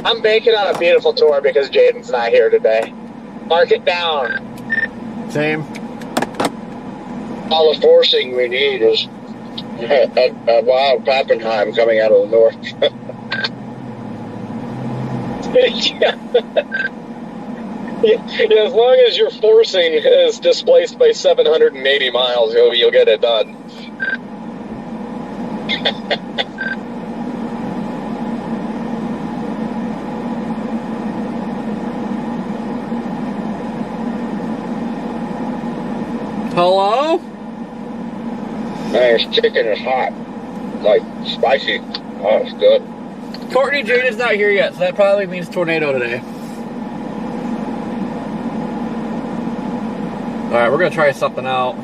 I'm banking on a beautiful tour because Jaden's not here today. Mark it down. Same. All the forcing we need is a wild Pappenheim coming out of the north. Yeah, as long as your forcing is displaced by 780 miles, you'll get it done. Hello? Man, this chicken is hot. Like, spicy. Oh, it's good. Courtney Jaden's not here yet, so that probably means tornado today. Alright, we're gonna try something out.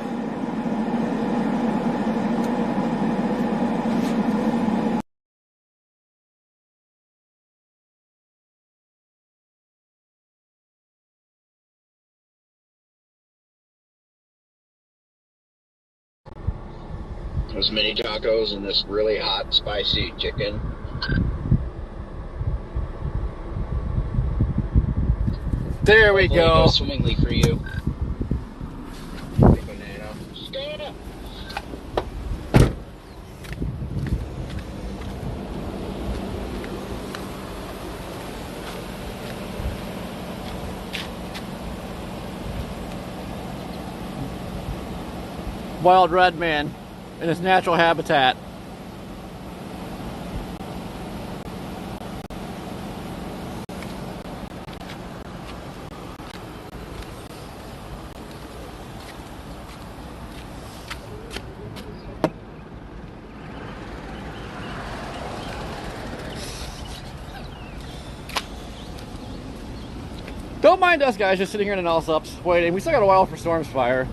Those mini tacos and this really hot, spicy chicken. There we go. Swimmingly for you. Banana. Wild red man in his natural habitat. Don't mind us guys just sitting here in an Allsups waiting. We still got a while for Storm's fire.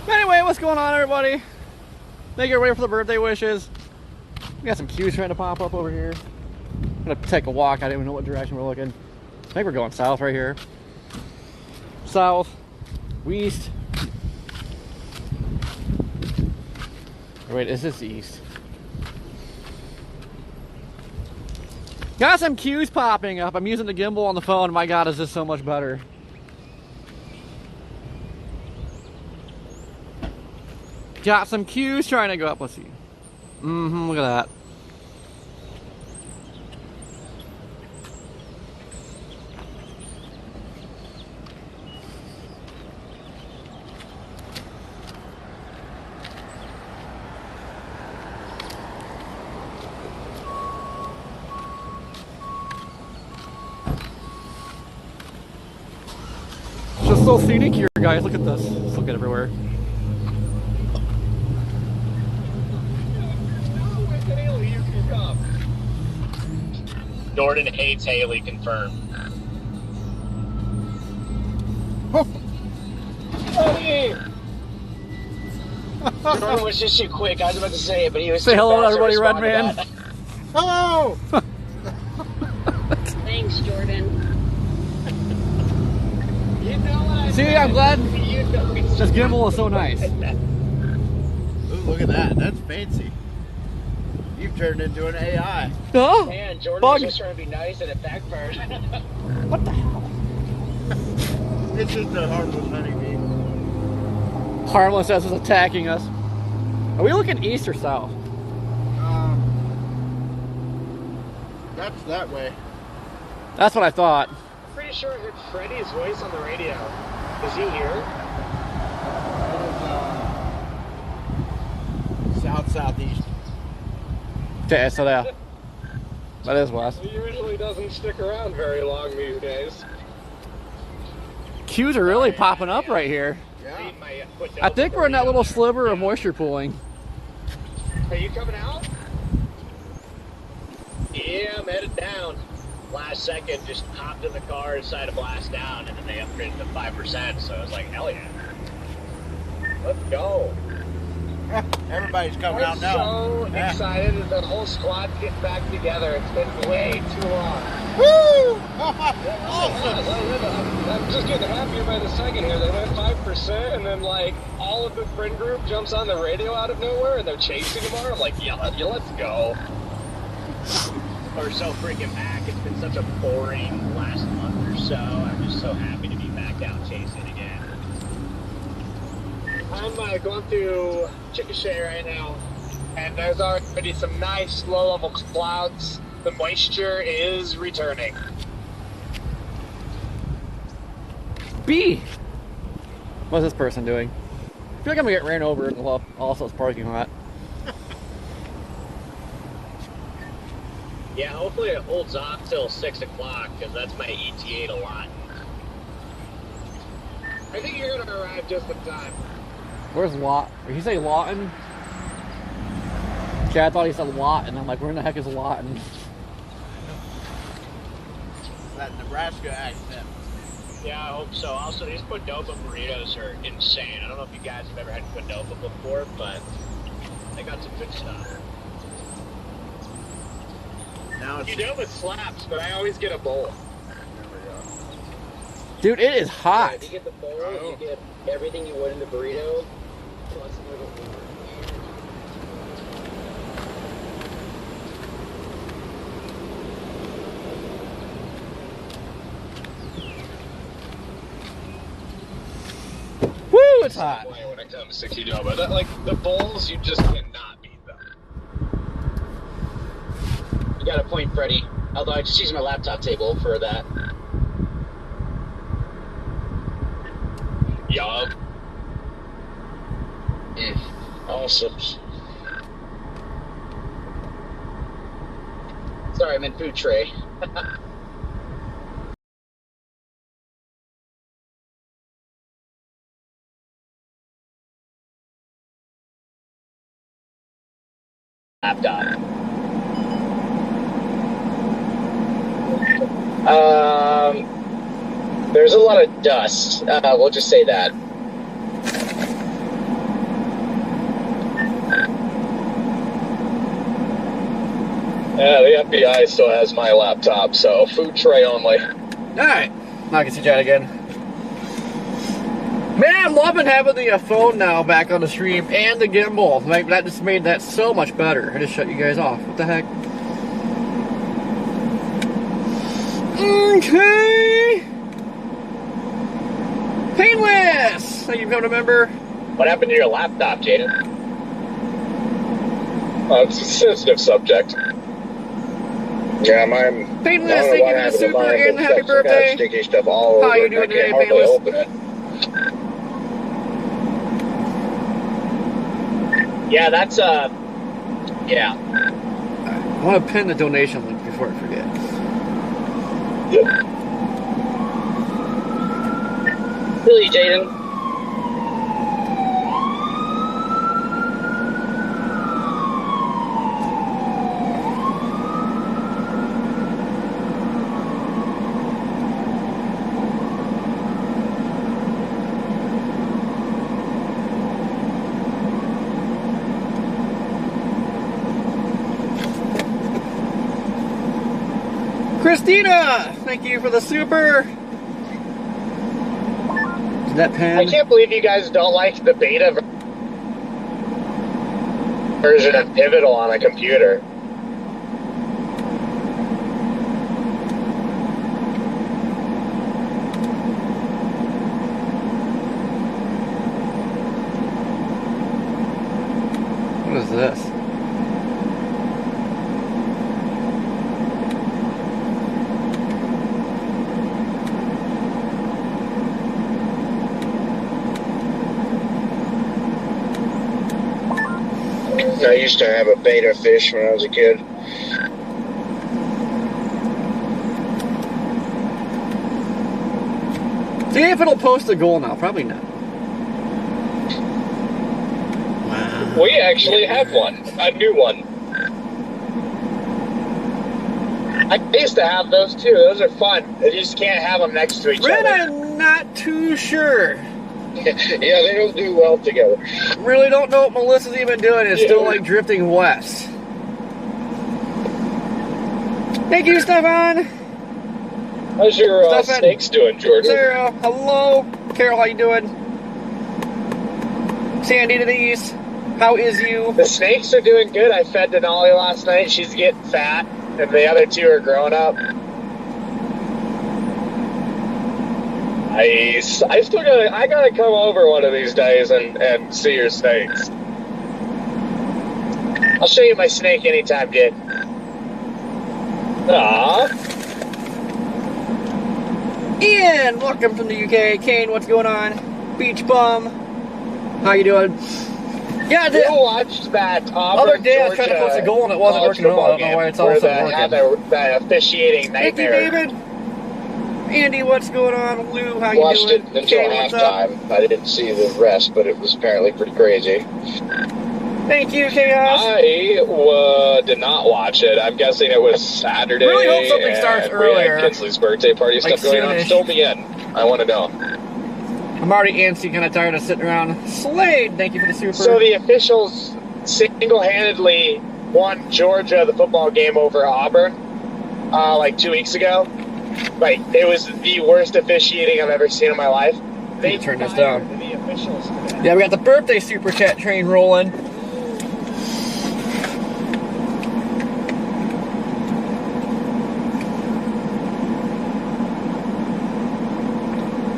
Anyway, what's going on, everybody? Thank you everybody for the birthday wishes. We got some cues trying to pop up over here. I'm gonna take a walk. I don't even know what direction we're looking. I think we're going south right here. South, east. Or wait, is this east? Got some cues popping up. I'm using the gimbal on the phone. My God, is this so much better? Got some cues trying to go up. Let's see. Look at that. It's just so scenic here, guys. Look at this. Let's look at everywhere. Jordan hates Haley, confirmed. Jordan was just too quick. I was about to say it, but he was Say too hello to fast everybody, respond Red to Man. that. Hello! Thanks, Jordan. You know what I See, mean? I'm glad You know he's this gimbal is so nice. Ooh, look at that. That's fancy. You've turned into an AI. Oh, Man, Jordan bug. was just trying to be nice and it backfired. What the hell? It's just a harmless honeybee. Harmless as is attacking us. Are we looking east or south? That's that way. That's what I thought. Pretty sure I heard Freddie's voice on the radio. Is he here? South-southeast. Okay, so that is west. He usually doesn't stick around very long these days. Cues are really popping up right here. Yeah. I think we're in that little sliver of moisture pooling. Are you coming out? Yeah, I'm headed down. Last second, just hopped in the car, decided to blast down, and then they upgraded to 5%, so I was like, hell yeah. Let's go. Everybody's coming out I'm now. so Yeah. excited that the whole squad's getting back together. It's been way too long. Woo! Awesome. Awesome. I'm just getting happier by the second here. They went 5%, and then like all of the friend group jumps on the radio out of nowhere, and they're chasing tomorrow. I'm like, yeah, let's go. We're so freaking back. It's been such a boring last month or so. I'm just so happy to be back out chasing again. I'm going through Chickasha right now, and there's already some nice low-level clouds. The moisture is returning. B! What's this person doing? I feel like I'm gonna get ran over in the Also's parking lot. Yeah, hopefully it holds off till 6 o'clock, because that's my ETA to Lawton. I think you're going to arrive just in time. Where's Lot? Did he say Lawton? Okay, I thought he said Lawton. I'm like, where in the heck is Lawton? That Nebraska accent. Yeah, I hope so. Also, these Qdoba burritos are insane. I don't know if you guys have ever had Qdoba before, but they got some good stuff. Now it's Qdoba slaps, but I always get a bowl. Dude, it is hot. Yeah, if you get the bowl, you get everything you would in the burrito, plus a little more. Woo, it's hot. When it comes to Qdoba, that like the bowls, you just cannot beat them. You got a point, Freddie. Although I just use my laptop table for that. Yup. Awesome. Sorry, I meant food tray. Laptop. There's a lot of dust. We'll just say that. Yeah, the FBI still has my laptop, so food tray only. Alright, now I can see Chad again. Man, I'm loving having the phone now back on the stream and the gimbal. Like, that just made that so much better. I just shut you guys off. What the heck? Okay. Painless! Thank you for becoming a member. What happened to your laptop, Jaden? It's a sensitive subject. Yeah, mine. Painless, thank you for the super and the happy birthday. Sticky stuff all How over you it, and I doing today, can't hardly Painless? open it. Yeah, that's yeah. I want to pin the donation link before I forget. Really, Jaden? Christina, thank you for the super. Did that pen? I can't believe you guys don't like the beta version of Pivotal on a computer. What is this? I used to have a beta fish when I was a kid. See if it'll post a goal now. Probably not. We actually have one, a new one. I used to have those too. Those are fun. You just can't have them next to each Red, other. I'm not too sure. Yeah, they don't do well together. Really don't know what Melissa's even doing. It's still like drifting west. Thank you, Stefan. How's your Stefan. snakes doing, Jordan? Sarah, hello. Carol, how you doing? Sandy to the east. How is you? The snakes are doing good. I fed Denali last night. She's getting fat, and the other two are growing up. I gotta come over one of these days and see your snakes. I'll show you my snake anytime, kid. Aww. Ian, welcome from the UK. Kane, what's going on? Beach bum. How you doing? Yeah, You watched that Auburn, other day I was trying to post a goal and it wasn't working at all. I don't know why it's all of a sudden had working. the officiating Thank you, nightmare. David. Andy, what's going on? Lou, how you Watched doing? it until Kane, what's up? halftime. I didn't see the rest, but it was apparently pretty crazy. Thank you, Chaos. I did not watch it. I'm guessing it was Saturday. Really hope something starts and earlier. We had Kinsley's birthday party Like stuff going on. soonish. Fill me in. I want to know. I'm already antsy, kind of tired of sitting around. Slade, thank you for the super. So the officials single-handedly won Georgia the football game over Auburn like 2 weeks ago. Like, it was the worst officiating I've ever seen in my life. They Turn this fired down. the officials today. Yeah, we got the birthday super chat train rolling.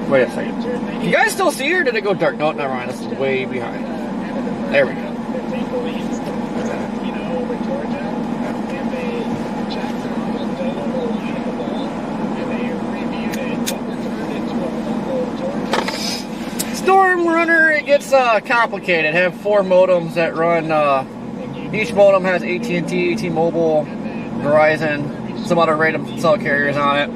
Wait a second. You guys still see her? Or did it go dark? No, never mind. This is way behind. There we go. Over Georgia, and they checked on the total line of the ball, and they reviewed it, but returned it to a fumble Georgia. Storm Runner, it gets complicated. Have 4 modems that run. Each modem has AT&T, T-Mobile, Verizon, some other random cell carriers on it.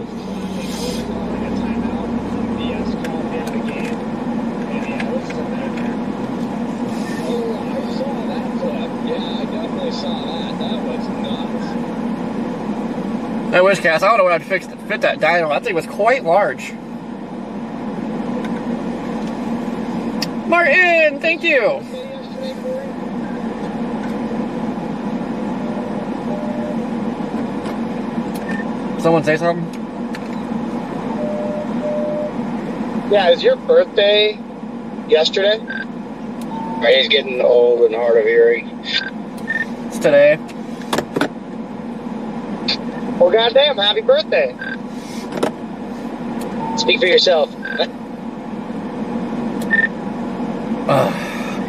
That Wishcast, I don't know what I'd fit that dyno. That thing was quite large. Martin, thank you. Someone say something? Yeah, is your birthday yesterday? He's getting old and hard of hearing. It's today. Well, goddamn, happy birthday. Speak for yourself.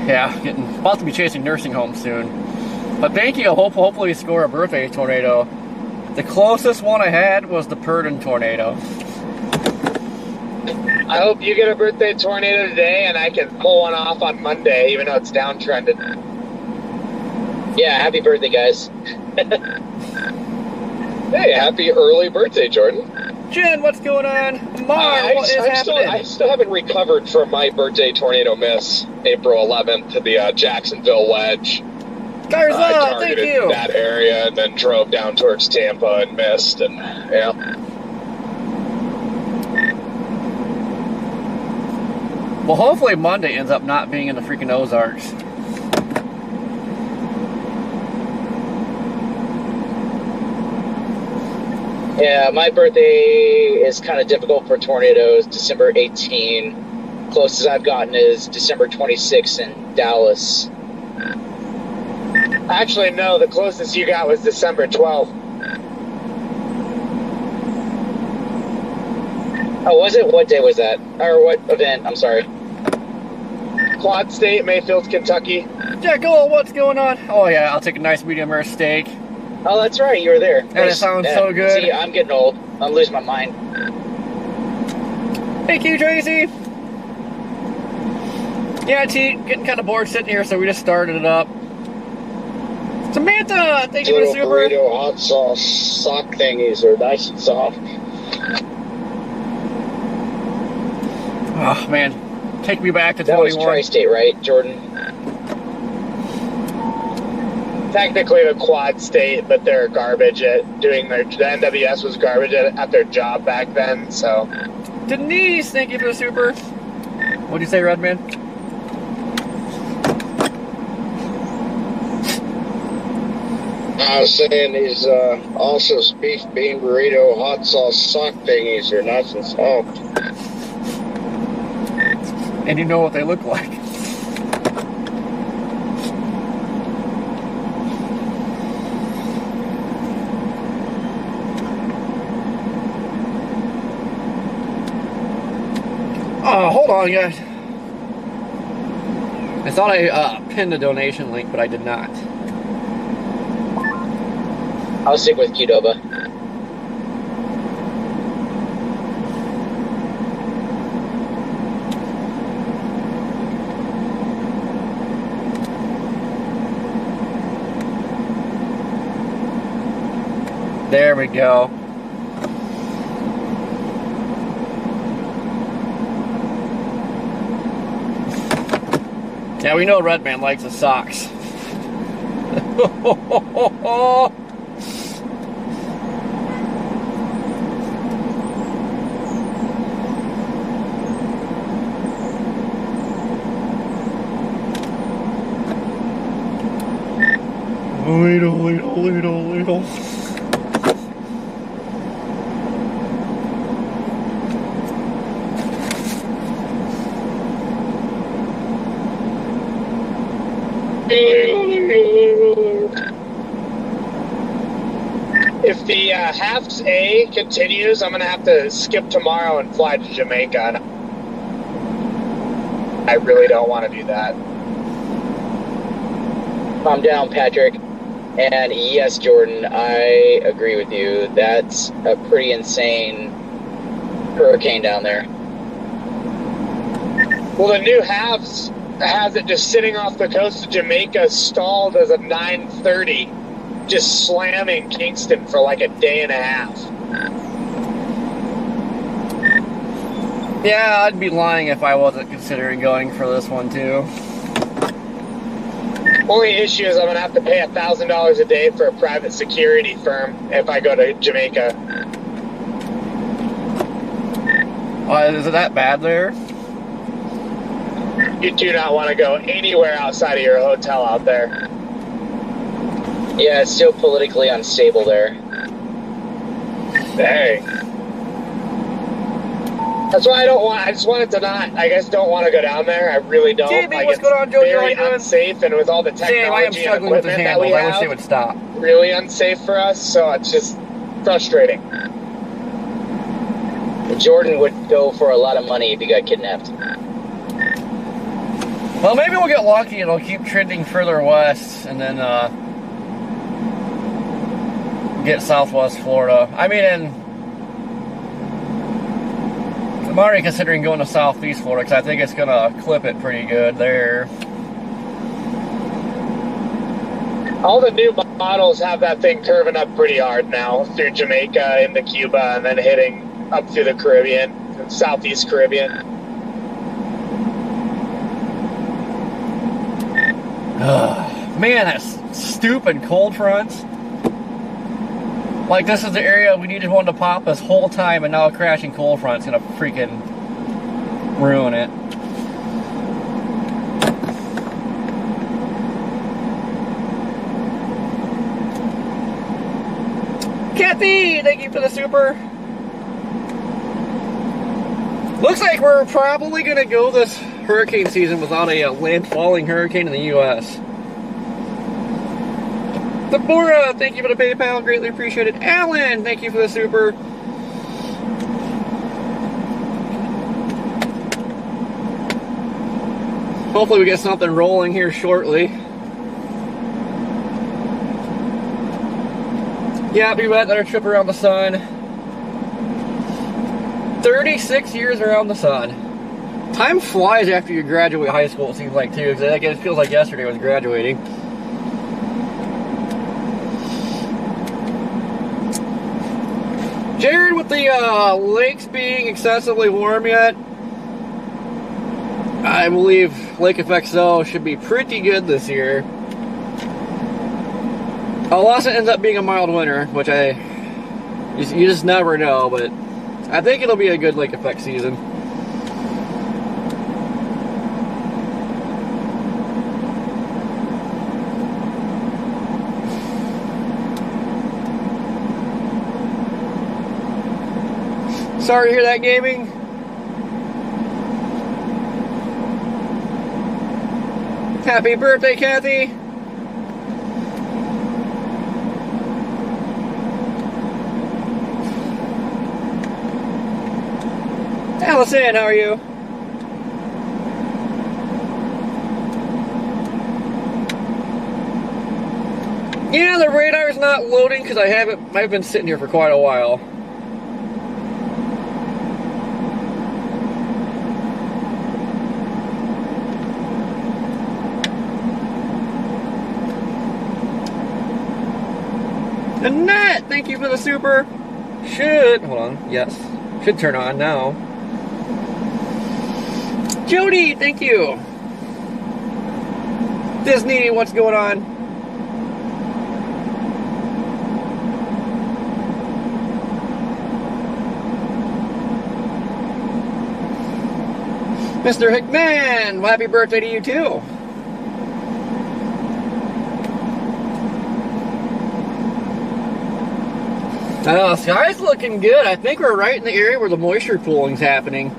Yeah, about to be chasing nursing homes soon. But thank you. Hopefully we score a birthday tornado. The closest one I had was the Purdon tornado. I hope you get a birthday tornado today and I can pull one off on Monday, even though it's downtrended. Yeah, happy birthday, guys. Hey, happy early birthday, Jordan. Jen, what's going on? Mar, what is happening? I still haven't recovered from my birthday tornado miss, April 11th, to the Jacksonville wedge. Garza, thank targeted you. that area and then drove down towards Tampa and missed, and yeah. Well, hopefully Monday ends up not being in the freaking Ozarks. Yeah, my birthday is kind of difficult for tornadoes. December 18. Closest I've gotten is December 26 in Dallas. Actually, no, the closest you got was December 12th. Oh, was it? What day was that? Or what event? I'm sorry. Quad State, Mayfield, Kentucky. Jekyll, what's going on? Oh yeah, I'll take a nice medium rare steak. Oh, that's right. You were there. And it sounds so good. See, I'm getting old. I'm losing my mind. Thank you, Tracy. Yeah, T, getting kind of bored sitting here, so we just started it up. Samantha, thank you for the Little super. burrito hot sauce sock thingies are nice and soft. Oh man, take me back to That was 21. Tri-State, right, Jordan? Technically the Quad State, but they're garbage at doing their... The NWS was garbage at their job back then, so... Denise, thank you for the super. What'd you say, Redman? I was saying these also beef bean burrito hot sauce sock thingies are nuts and salt. And you know what they look like. Oh, hold on, guys. I thought I pinned a donation link, but I did not. I'll stick with Qdoba. There we go. Yeah, we know Redman likes his socks. Little. If the halves A continues, I'm going to have to skip tomorrow and fly to Jamaica. And I really don't want to do that. Calm down, Patrick. And yes, Jordan, I agree with you. That's a pretty insane hurricane down there. Well, the new halves has it just sitting off the coast of Jamaica, stalled as a 9:30, just slamming Kingston for like a day and a half. Yeah, I'd be lying if I wasn't considering going for this one too. Only issue is I'm going to have to pay $1,000 a day for a private security firm if I go to Jamaica. Is it that bad there? You do not want to go anywhere outside of your hotel out there. Yeah, it's still politically unstable there. Dang. That's why I just wanted to not, I guess don't want to go down there. I really don't. JB, what's going on, Joe? Very unsafe, and with all the Dave, I am technology and struggling with this equipment that handle. we I wish they have, would stop. really unsafe for us, so it's just frustrating. Jordan would go for a lot of money if he got kidnapped. Well, maybe we'll get lucky and it'll keep trending further west and then get southwest Florida. I mean, I'm already considering going to southeast Florida because I think it's going to clip it pretty good there. All the new models have that thing curving up pretty hard now through Jamaica into Cuba and then hitting up through the Caribbean, Southeast Caribbean. Man, that's stupid cold fronts. Like, this is the area we needed one to pop this whole time, and now a crashing cold front's gonna freaking ruin it. Kathy, thank you for the super. Looks like we're probably gonna go this hurricane season without a landfalling hurricane in the U.S. Deborah, thank you for the PayPal, greatly appreciated. Alan, thank you for the super. Hopefully we get something rolling here shortly. Yeah, we went on our trip around the sun. 36 years around the sun. Time flies after you graduate high school, it seems like, too, because it feels like yesterday I was graduating. Jared, with the lakes being excessively warm yet, I believe Lake FXO should be pretty good this year. Unless it ends up being a mild winter, which you just never know, but I think it'll be a good lake effect season. Sorry to hear that, gaming. Happy birthday, Kathy. Allison, how are you? Yeah, the radar's not loading because I've been sitting here for quite a while. Annette, thank you for the super. Hold on, yes. Should turn on now. Jody, thank you. Disney, what's going on? Mr. Hickman, happy birthday to you too. Sky's looking good. I think we're right in the area where the moisture pooling's happening.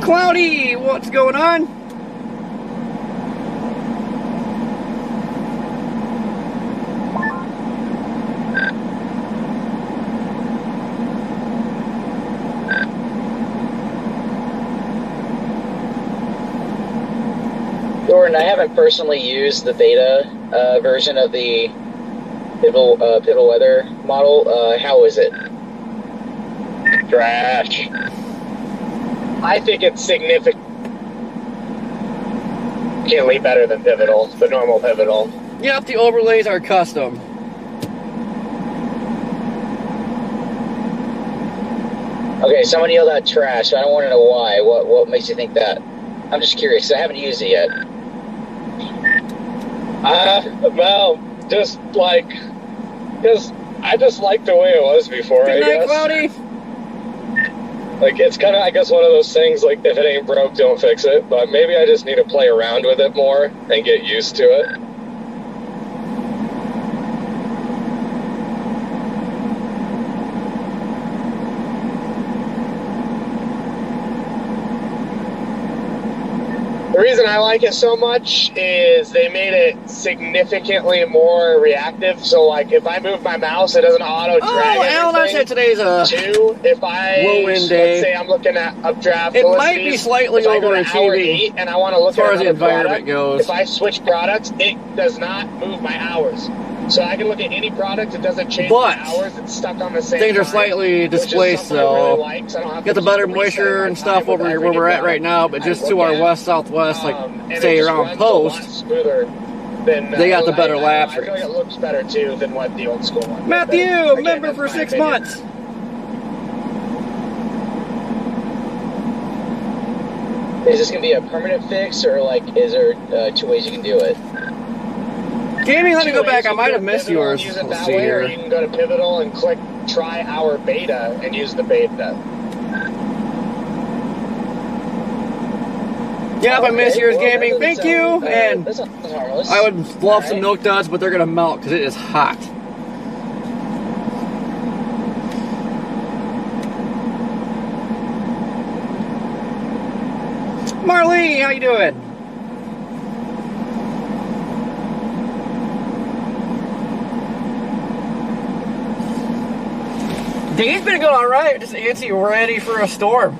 Cloudy, what's going on? Jordan, I haven't personally used the beta version of the Pivotal Weather model. How is it? Trash. I think it's significantly better than Pivotal, the normal Pivotal. Yep, the overlays are custom. Okay, someone yelled out trash. I don't want to know why. What makes you think that? I'm just curious, 'cause I haven't used it yet. Well, just like, because I just like the way it was before. Good night, I guess. Cloudy. Like, it's kind of, I guess, one of those things, like, if it ain't broke, don't fix it. But maybe I just need to play around with it more and get used to it. The reason I like it so much is they made it significantly more reactive. So, like, if I move my mouse, it doesn't auto-drag Alan, I said today's a Two, if I, low-end day. let's say I'm looking at updraft It velocities, might be slightly if I go to hour overachieving 8 and I want to look as far at as the another environment product, goes. if I switch products, it does not move my hours. So I can look at any product, it doesn't change But my hours, it's stuck on the same things are time, slightly which is displaced, something I really so like, so I don't have get to the better keep resetting moisture my and stuff time with over here every where we're new at right now, but product just I to look our at. west-southwest, like And say it just around runs a lot Post, smoother than, they got the better lap I feel like rates. it looks better too than what the old school one. Matthew, But again, member that's for my 6 opinion. months. Is this going to be a permanent fix, or, like, is there 2 ways you can do it? Gaming, let me Two go back. ways. I You might can have go missed Pivotal and yours. use it Let's that see way, or here. you can go to Pivotal and click try our beta and use the beta. Yeah, if I miss yours, well, that gaming, doesn't thank uh, you. sound, And that sounds harmless. I would love some Alright. milk duds, but they're gonna melt because it is hot. Marley, how you doing? Day's been going all right. Just antsy, ready for a storm.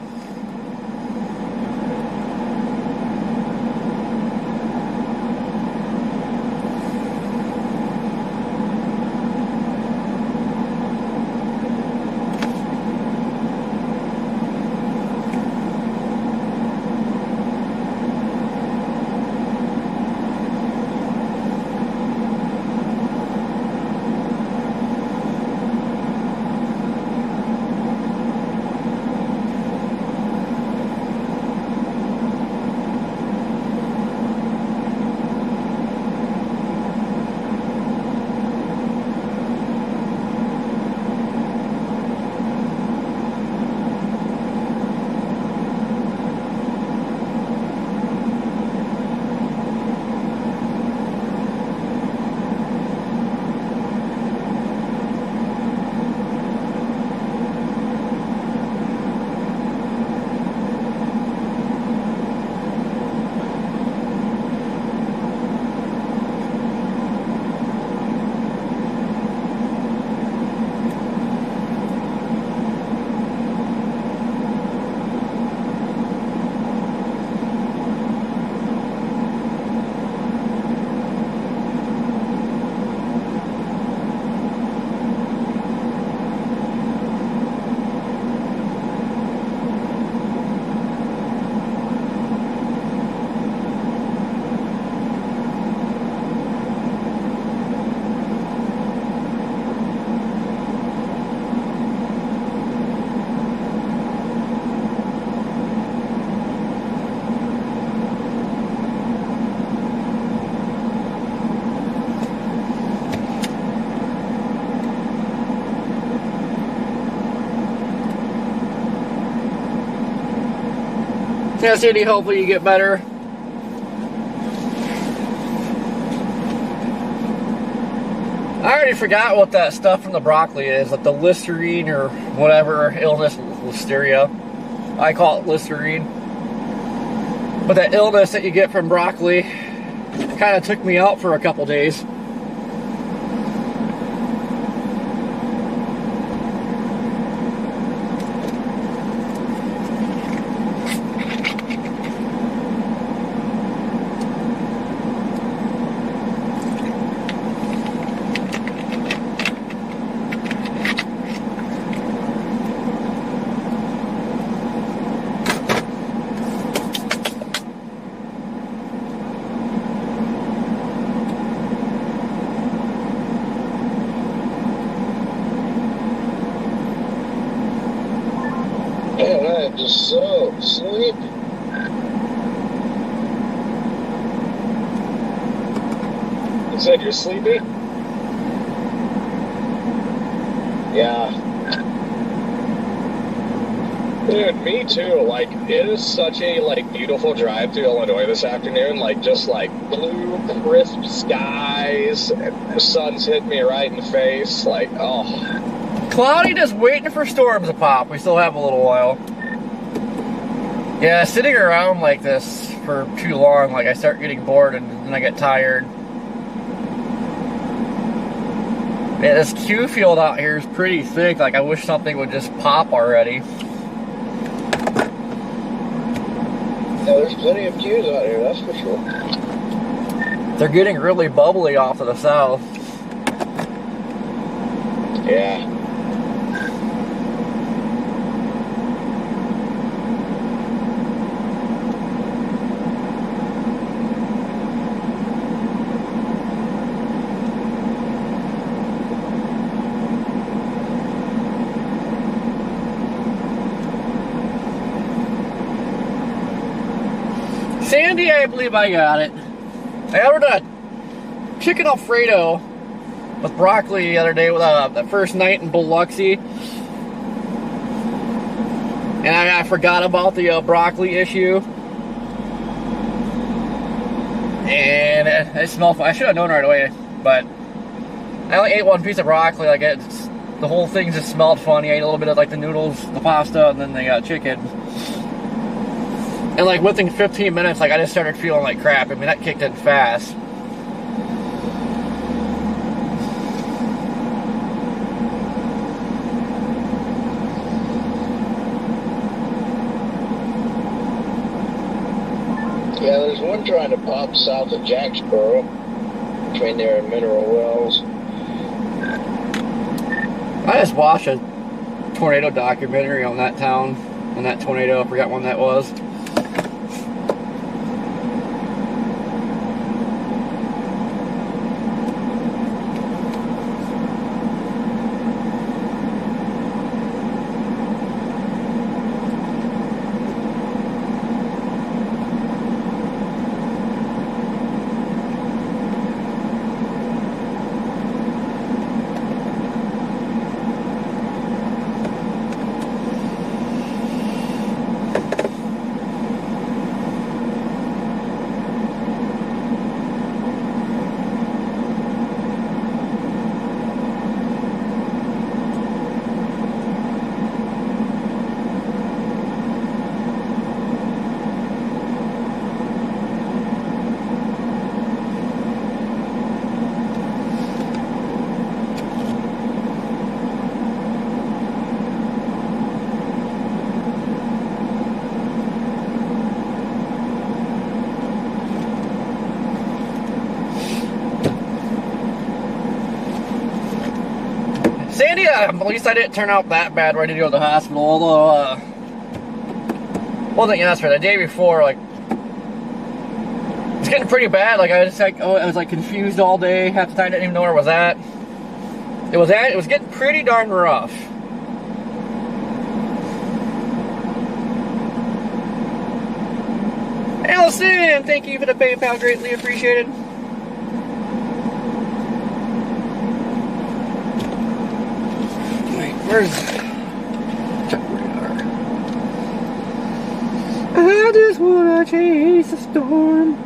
Yeah, Sandy, hopefully you get better. I already forgot what that stuff from the broccoli is, like the Listerine or whatever illness, listeria. I call it Listerine. But that illness that you get from broccoli kind of took me out for a couple days. Man, I'm just so sleepy. You said you're sleepy? Yeah. Dude, me too. Like, it is such a, like, beautiful drive to Illinois this afternoon. Like, just, like, blue, crisp skies. And the sun's hitting me right in the face. Like, oh. Cloudy, just waiting for storms to pop. We still have a little while. Yeah, sitting around like this for too long, like I start getting bored and then I get tired. Man, this Q field out here is pretty thick. Like, I wish something would just pop already. Yeah, there's plenty of cues out here, that's for sure. They're getting really bubbly off to the south. Yeah. Sandy, I believe I got it. I ordered a chicken Alfredo with broccoli the other day with the first night in Biloxi. And I forgot about the broccoli issue. And it smelled fun. I should have known right away, but I only ate one piece of broccoli. Like, the whole thing just smelled funny. I ate a little bit of like the noodles, the pasta, and then the chicken. And like within 15 minutes, like I just started feeling like crap. I mean, that kicked in fast. Yeah, there's one trying to pop south of Jacksboro, between there and Mineral Wells. I just watched a tornado documentary on that town, on that tornado. I forgot when that was. Sandy, at least I didn't turn out that bad where I did go to the hospital, although, wasn't yesterday, the day before, like, it's getting pretty bad. Like, I was like confused all day, half the time I didn't even know where I was at. It was getting pretty darn rough. Allison, thank you for the PayPal, greatly appreciated. Wait, where's check radar? I just wanna chase the storm.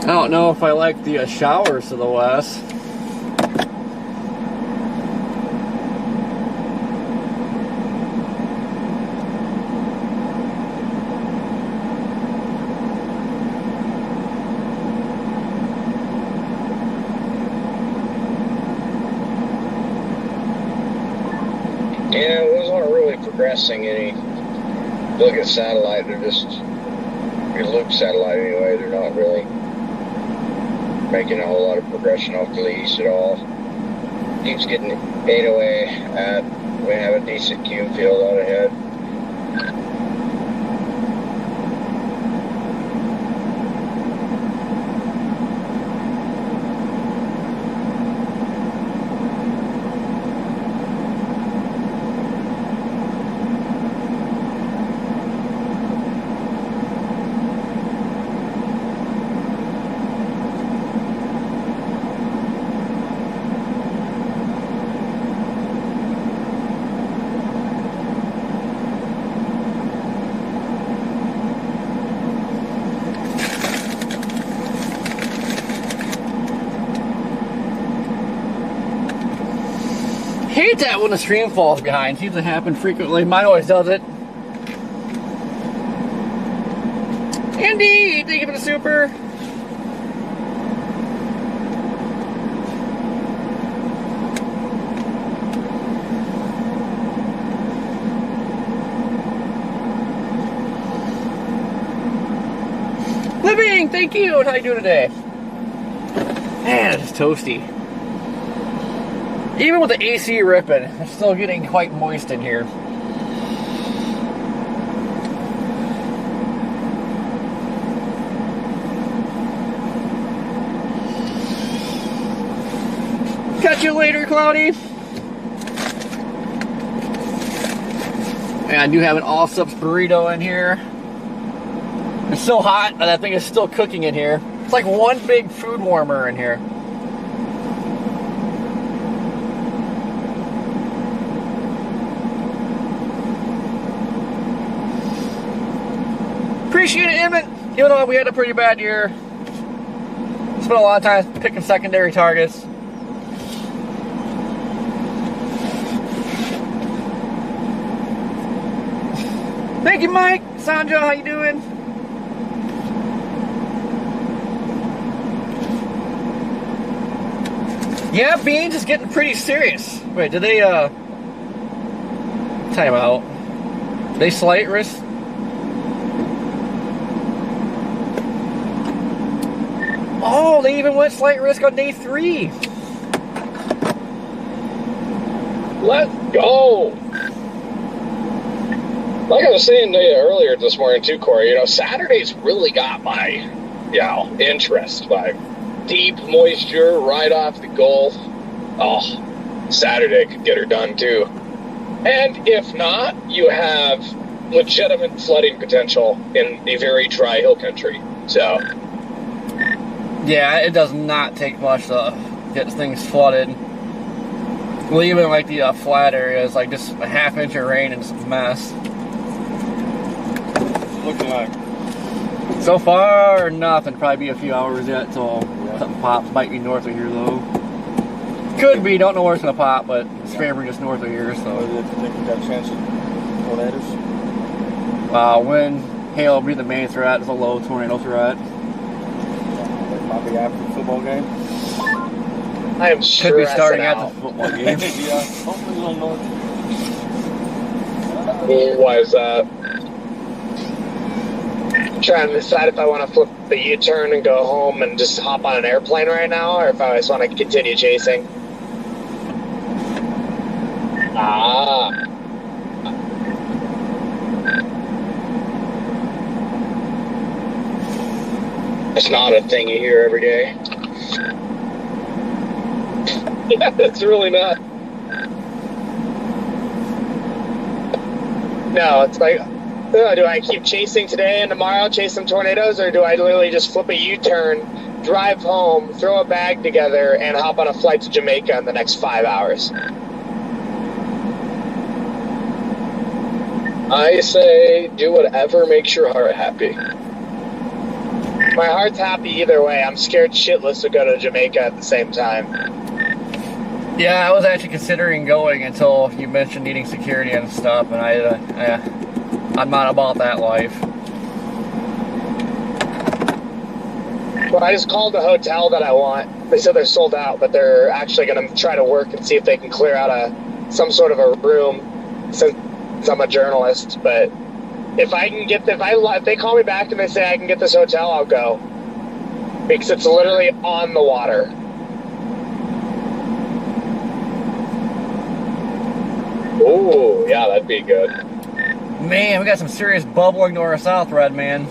I don't know if I like the showers to the west. Yeah, it wasn't really progressing any. Look at satellite, they're just. You look satellite anyway, they're not really making a whole lot of progression off to the east at all. Keeps getting 8 away. We have a decent Q field out ahead. Hate that when the stream falls behind. Seems to happen frequently. Mine always does it. Andy, thank you for the super. Living, thank you. How you doing today? Man, it's toasty. Even with the AC ripping, it's still getting quite moist in here. Catch you later, Cloudy. And I do have an all-subs burrito in here. It's so hot, and that thing is still cooking in here. It's like one big food warmer in here. Appreciate it, Emmett. Even though we had a pretty bad year, spent a lot of time picking secondary targets. Thank you, Mike. Sandra, how you doing? Yeah, Beans is getting pretty serious. Wait, did they time out? They slight risk. Oh, they even went slight risk on day 3. Let's go. Like I was saying to you earlier this morning too, Corey, you know, Saturday's really got my, interest. Like deep moisture right off the Gulf. Oh, Saturday could get her done too. And if not, you have legitimate flooding potential in the very dry hill country. So yeah, it does not take much to get things flooded. Well, even like the flat areas, like just a ½ inch of rain and it's a mess. Looking like so far, nothing. Probably be a few hours yet till something pops. Might be north of here though. Could be. Don't know where it's gonna pop, but it's favoring just north of here. So. do you think you got a chance at tornadoes? Wind, hail will be the main threat. It's a low tornado threat. Like probably after the football game. I am Could be stressing starting at out. the football game. Yeah, hopefully we'll know. Why is that? Trying to decide if I want to flip the U-turn and go home and just hop on an airplane right now, or if I just want to continue chasing. Ah. It's not a thing you hear every day. Yeah, it's really not. No, it's like, do I keep chasing today and tomorrow, chase some tornadoes, or do I literally just flip a U-turn, drive home, throw a bag together, and hop on a flight to Jamaica in the next 5 hours? I say do whatever makes your heart happy. My heart's happy either way. I'm scared shitless to go to Jamaica at the same time. Yeah, I was actually considering going until you mentioned needing security and stuff, and I'm not about that life. Well, I just called the hotel that I want. They said they're sold out, but they're actually going to try to work and see if they can clear out some sort of a room since I'm a journalist. But if they call me back and they say I can get this hotel, I'll go, because it's literally on the water. Ooh, yeah, that'd be good. Man, we got some serious bubbling to our south, Red Man.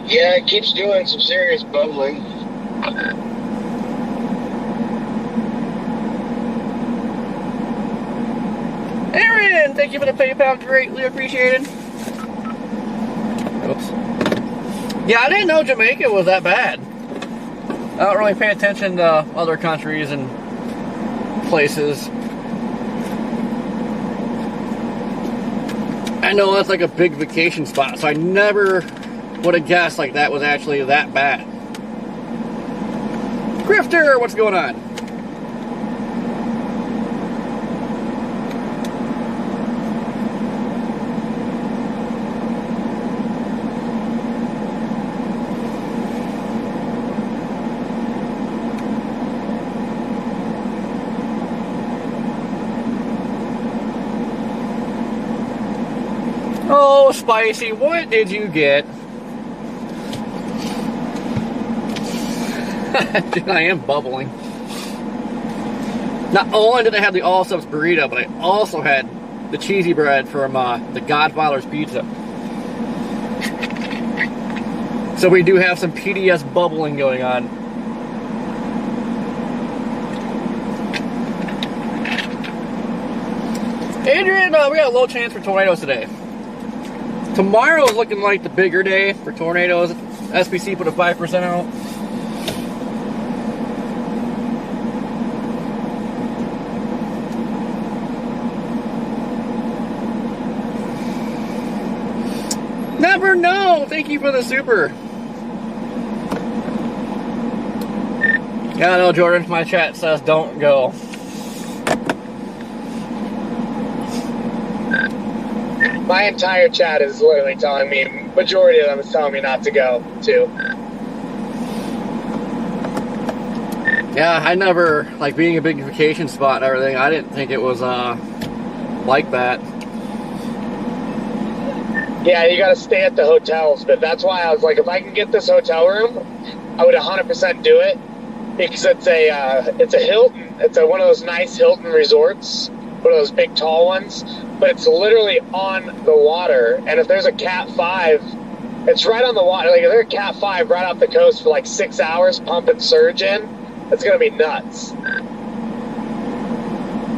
Yeah, it keeps doing some serious bubbling. Aaron, thank you for the PayPal, greatly appreciated. Oops. Yeah, I didn't know Jamaica was that bad. I don't really pay attention to other countries and places. I know that's like a big vacation spot, so I never would have guessed like that was actually that bad. Grifter, what's going on? Oh, Spicy, what did you get? Dude, I am bubbling. Not only did I have the All Subs burrito, but I also had the cheesy bread from the Godfather's Pizza. So we do have some PDS bubbling going on. Adrian, we got a low chance for tornadoes today. Tomorrow is looking like the bigger day for tornadoes. SPC put a 5% out. Never know. Thank you for the super. Yeah, I know, Jordan. My chat says don't go. My entire chat is literally telling me, majority of them is telling me not to go, too. Yeah, I never, like, being a big vacation spot and everything, I didn't think it was, like that. Yeah, you gotta stay at the hotels, but that's why I was like, if I can get this hotel room, I would 100% do it, because it's a Hilton. It's one of those nice Hilton resorts, one of those big tall ones, but it's literally on the water, and if there's a Cat 5, it's right on the water. Like, if there's a Cat 5 right off the coast for like 6 hours pumping surge in, it's gonna be nuts.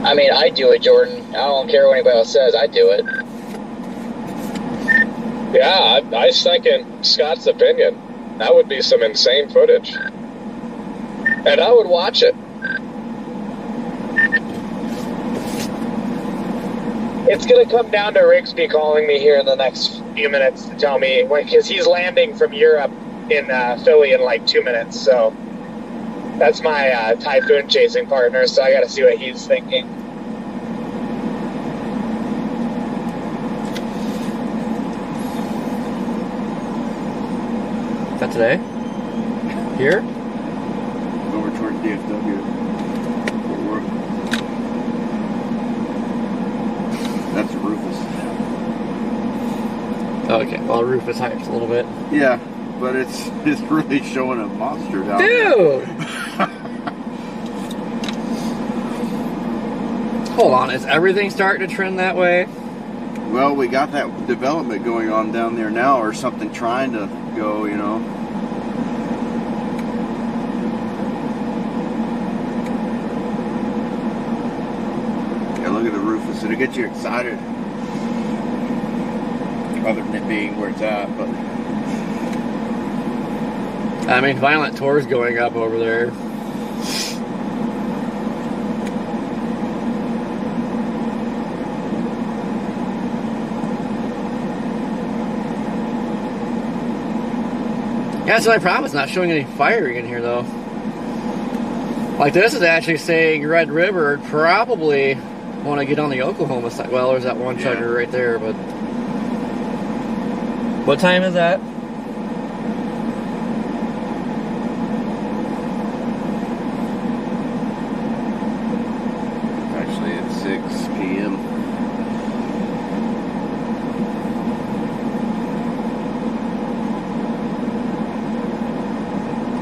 I mean, I do it, Jordan. I don't care what anybody else says. I do it. Yeah, I second Scott's opinion. That would be some insane footage. And I would watch it. It's going to come down to Rigsby calling me here in the next few minutes to tell me, because he's landing from Europe in Philly in like 2 minutes. So that's my typhoon chasing partner. So I got to see what he's thinking. Is that today? Here? Over toward DFW. Fort Worth. That's Rufus. Okay, well, Rufus hypes a little bit. Yeah, but it's really showing a monster down Dude! Hold on, is everything starting to trend that way? Well, we got that development going on down there now, or something trying to go, you know. Yeah, look at the Rufus. It'll get you excited. Other than it being where it's at, but I mean, Violent Tour's going up over there. Yeah, that's my problem. It's not showing any firing in here, though. Like, this is actually saying Red River probably want to get on the Oklahoma side. Well, there's that one chugger right there, but... What time is that? actually it's 6 p.m.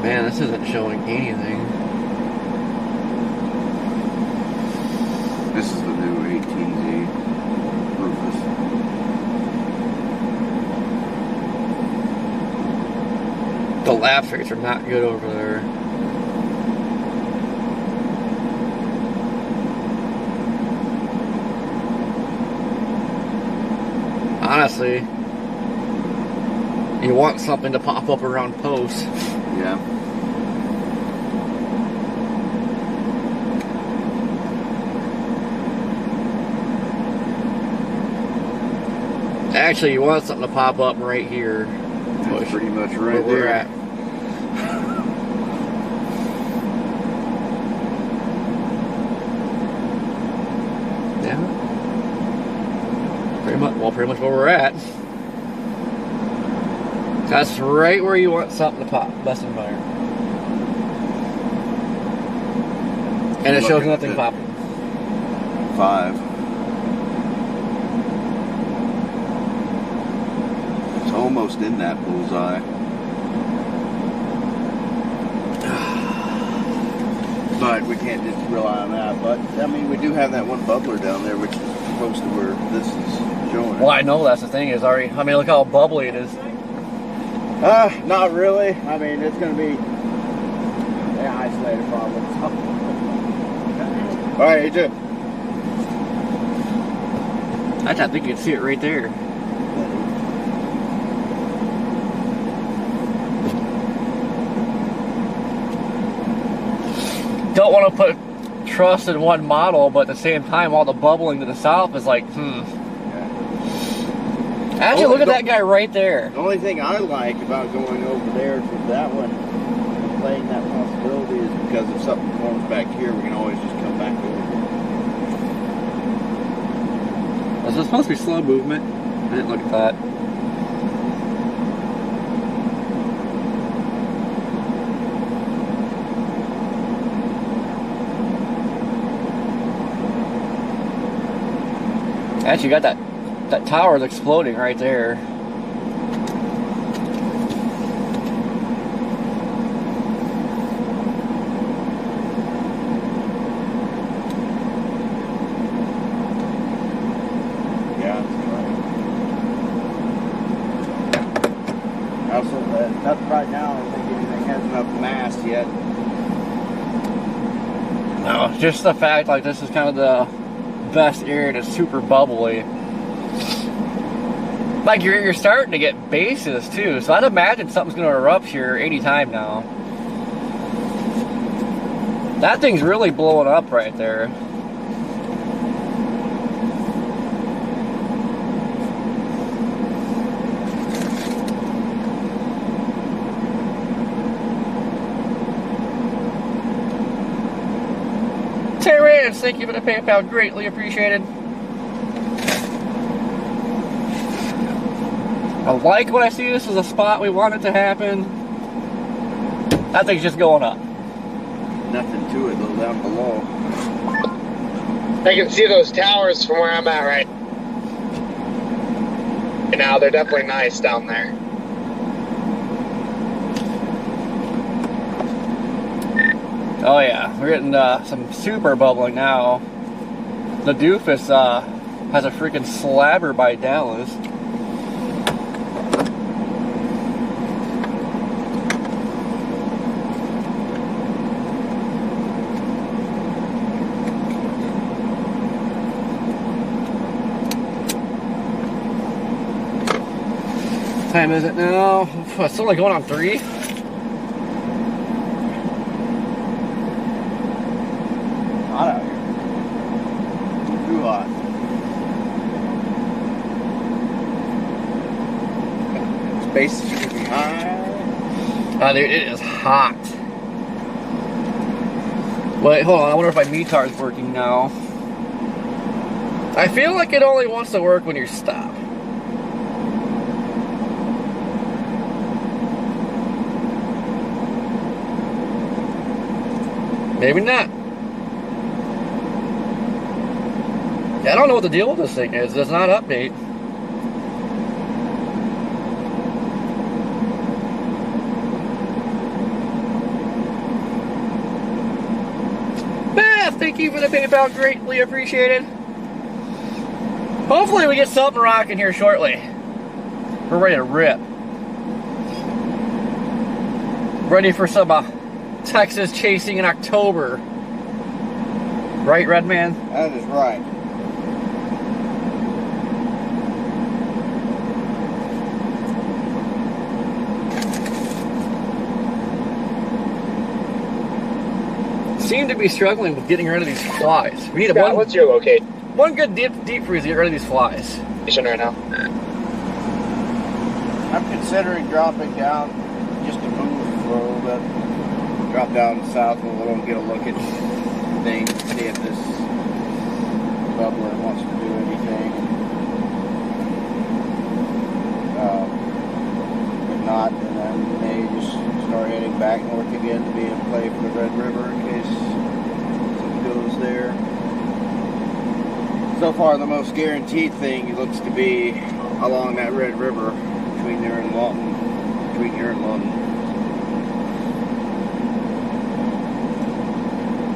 Man, this isn't showing anything. This is the new 18Z Rufus. The lapse rates are not good over there. Honestly, you want something to pop up around posts. Yeah. Actually, you want something to pop up right here. That's pretty much right Where we're there. at. Yeah. Pretty much where we're at. That's right where you want something to pop. Less than fire. And it shows nothing popping. 5. It's almost in that bullseye. But we can't just rely on that. But, I mean, we do have that one bubbler down there, which is close to where this is showing. Well, I know that's the thing is already. I mean, look how bubbly it is. Not really. I mean, it's going to be isolated problems. All right, AJ. I think you can see it right there. Don't want to put trust in one model, but at the same time, all the bubbling to the south is like, Actually, look at that guy right there. The only thing I like about going over there to that one, and playing that possibility, is because if something forms back here, we can always just come back over. Was it supposed to be slow movement? I didn't look at that. Actually, got that tower is exploding right there. Yeah, that's right. Also, nothing right now. I don't think anything has enough mass yet. No, just the fact like this is kind of the best area and it's super bubbly. Like you're starting to get bases too, so I'd imagine something's going to erupt here anytime now. That thing's really blowing up right there. Terrence, thank you for the PayPal, greatly appreciated. I like what I see. This is a spot we want it to happen. That thing's just going up. Nothing to it though down below. I can see those towers from where I'm at right now. They're definitely nice down there. Oh yeah, we're getting some super bubbling now. The doofus has a freaking slabber by Dallas. What time is it now? It's only going on 3. Hot out here. Too hot. Space is gonna be high. Oh, dude, it is hot. Wait, hold on. I wonder if my METAR's working now. I feel like it only wants to work when you stop. Maybe not. Yeah, I don't know what the deal with this thing is. It does not update. Beth, thank you for the PayPal. Greatly appreciated. Hopefully we get something rocking here shortly. We're ready to rip. Ready for some Texas chasing in October. Right, Redman? That is right. Seem to be struggling with getting rid of these flies. We need Scott, what's your location one good deep freeze to get rid of these flies. right now? I'm considering dropping down just to move for a little bit. Drop down south a little and get a look at things, see if this bubbler wants to do anything. If not, then I may just start heading back north again to be in play for the Red River in case something goes there. So far, the most guaranteed thing looks to be along that Red River between there and Lawton. Between here and Lawton.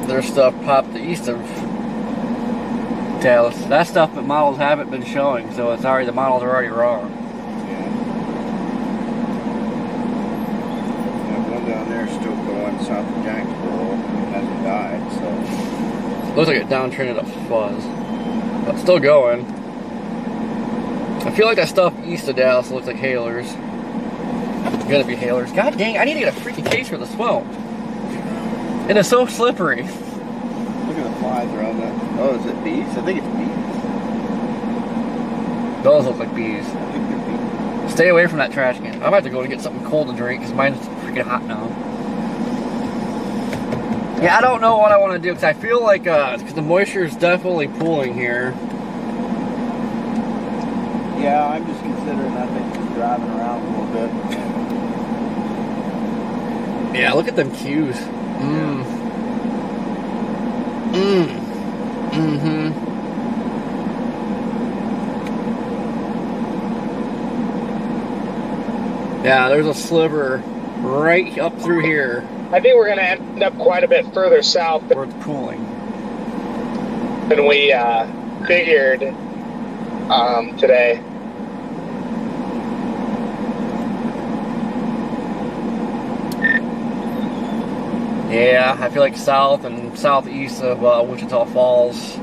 Their stuff popped east of Dallas. That stuff that models haven't been showing, so it's already the models are already wrong. Yeah, one down there is still going south of Jacksboro. It hasn't died, so. Looks like it downtrended a fuzz, but still going. I feel like that stuff east of Dallas looks like hailers. It's gonna be hailers. God dang, I need to get a freaking case for the swell. It is so slippery. Look at the flies around that. Oh, is it bees? I think it's bees. Those look like bees. I think they're bees. Stay away from that trash can. I'm about to go and get something cold to drink because mine's freaking hot now. Yeah, I don't know what I want to do because I feel like because the moisture is definitely pooling here. Yeah, I'm just considering I think just driving around a little bit. Yeah, look at them cues. Mm. Mm-hmm. Yeah, there's a sliver right up through here. I think we're going to end up quite a bit further south Where it's cooling. than we figured today. Yeah, I feel like south and southeast of Wichita Falls.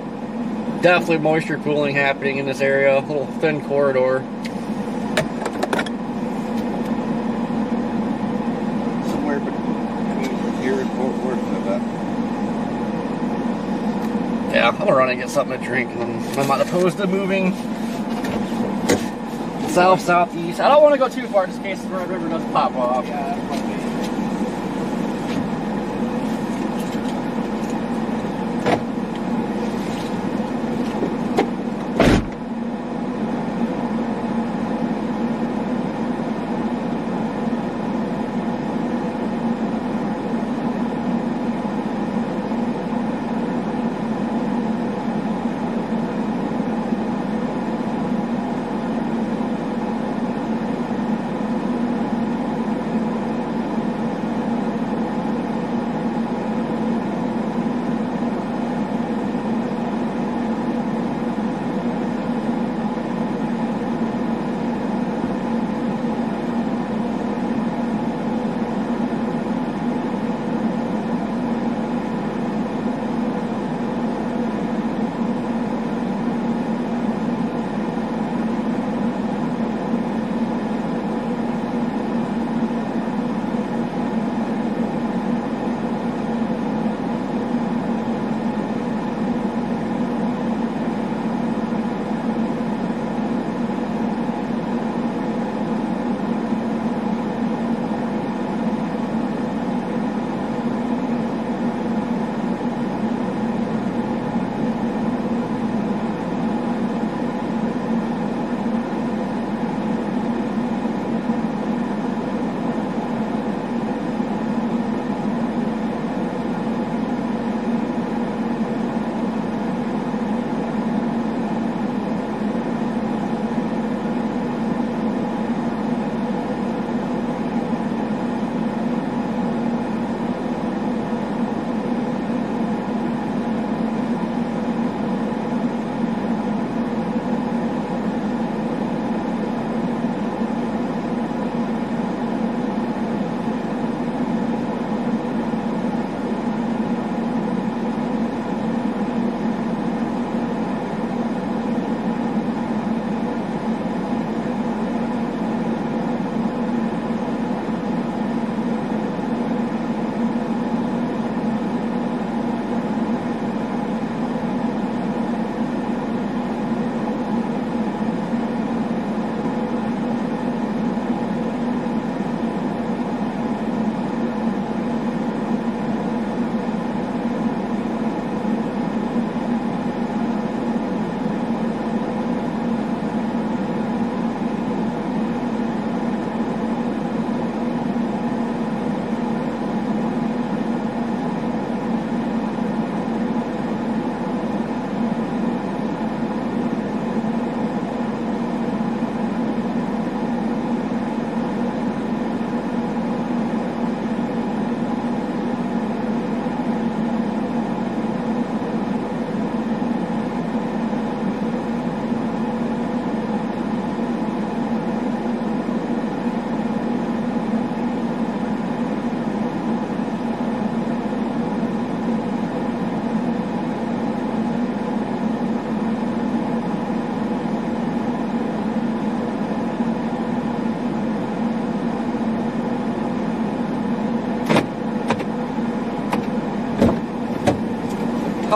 Definitely moisture cooling happening in this area. A little thin corridor. Somewhere between here and Fort Worth, I bet. Yeah, I'm gonna run and get something to drink, and then I'm not opposed to moving south, southeast. I don't want to go too far just in case the Red River doesn't pop off. Yeah, that's what I mean.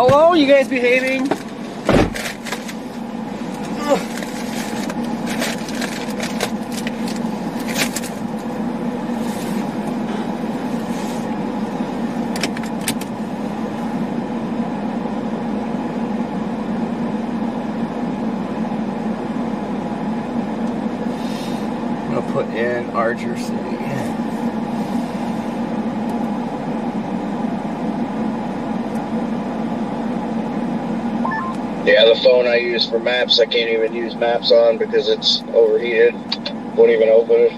Hello, you guys behaving? I'm gonna put in Archer City. Yeah, the phone I use for maps, I can't even use maps on because it's overheated. Won't even open it.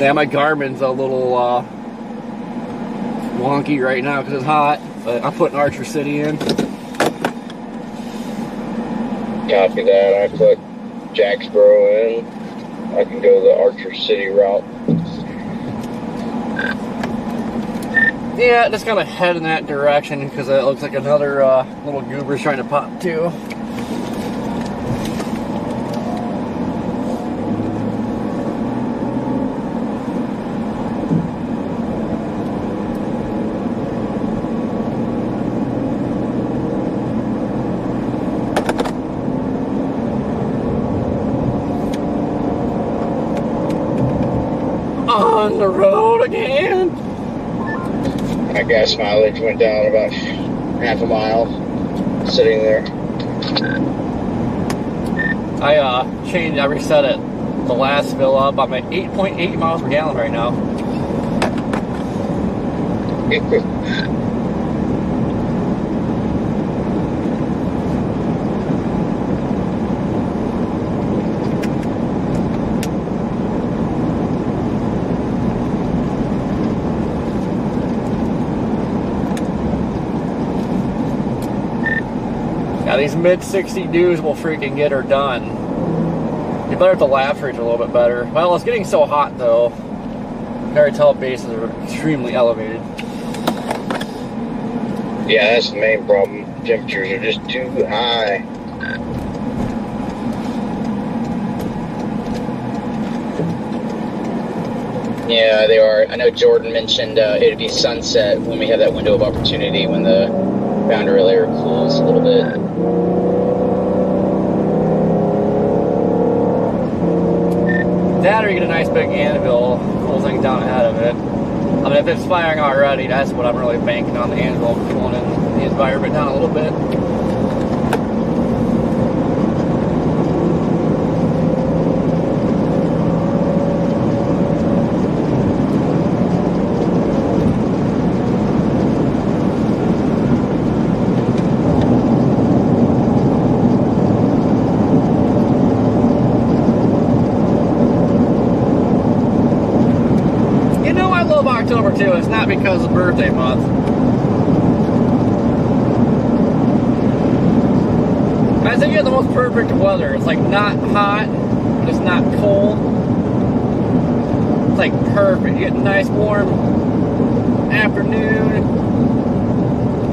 Yeah, my Garmin's a little wonky right now because it's hot, but I'm putting Archer City in. Copy that. I put Jacksboro in. I can go the Archer City route. Yeah, just kind of head in that direction because it looks like another little goober's trying to pop too. On the road again. My gas mileage went down about half a mile sitting there. I reset it. The last fill up. I'm at 8.8 miles per gallon right now. Now these mid-60 dudes will freaking get her done. You better have the lap reach a little bit better. Well, it's getting so hot though. Very tall bases are extremely elevated. Yeah, that's the main problem. Temperatures are just too high. Yeah, they are. I know Jordan mentioned it'd be sunset when we have that window of opportunity when the boundary layer cools a little bit. That or you get a nice big anvil, cool things down ahead of it. I mean, if it's firing already, that's what I'm really banking on, the anvil cooling the environment down a little bit. October too. It's not because of birthday month. I think you have the most perfect weather. It's like not hot, but it's not cold. It's like perfect. You get a nice warm afternoon.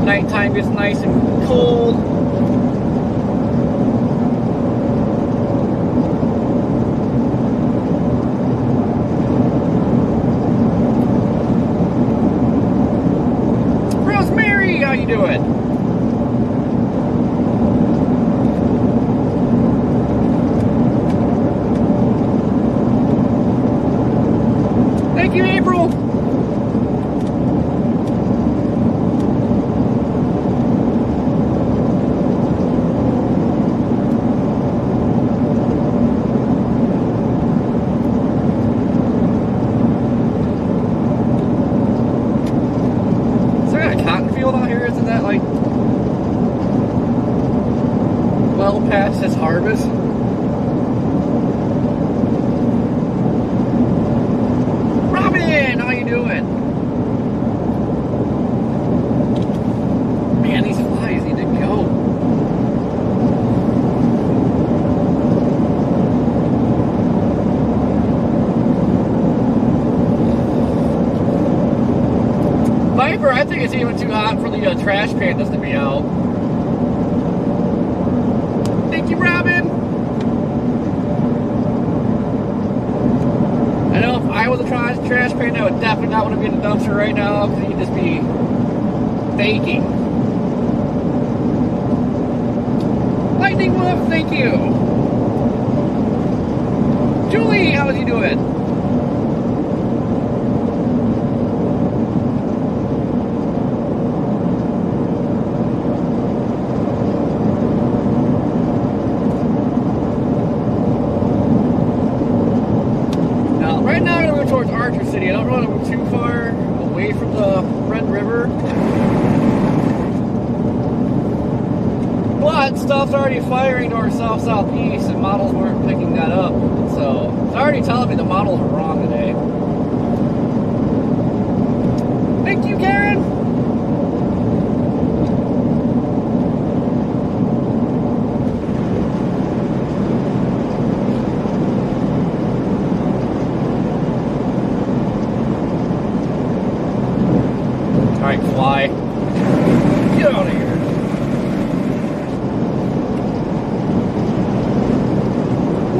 Nighttime gets nice and cold. How you doing? Thank you, April. Past this harvest. Robin, how you doing? Man, these flies need to go. Viper, I think it's even too hot for the trash pandas to be out. Thank you, Robin. I know if I I was a trash can, I would definitely not want to be in the dumpster right now because you'd just be baking. Lightning Wolf, thank you. Julie, how is you doing? Now, right now I'm going to go towards Archer City. I don't want to move too far away from the Red River. But stuff's already firing to our south-southeast, and models weren't picking that up. So it's already telling me the models are wrong today. Thank you, Karen. All right, fly. Get out of here.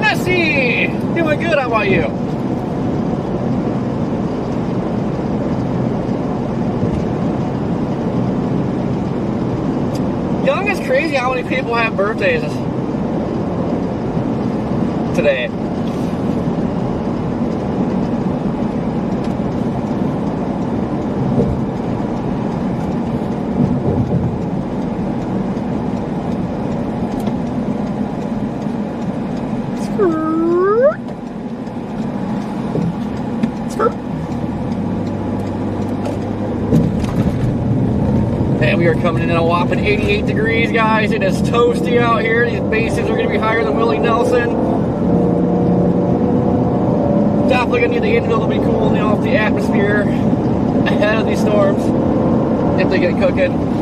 Nessie! Doing good, how about you? Young is crazy how many people have birthdays today. And we are coming in at a whopping 88 degrees, guys. It is toasty out here. These bases are going to be higher than Willie Nelson. Definitely going to need the engine to be cooling off the atmosphere ahead of these storms if they get cooking.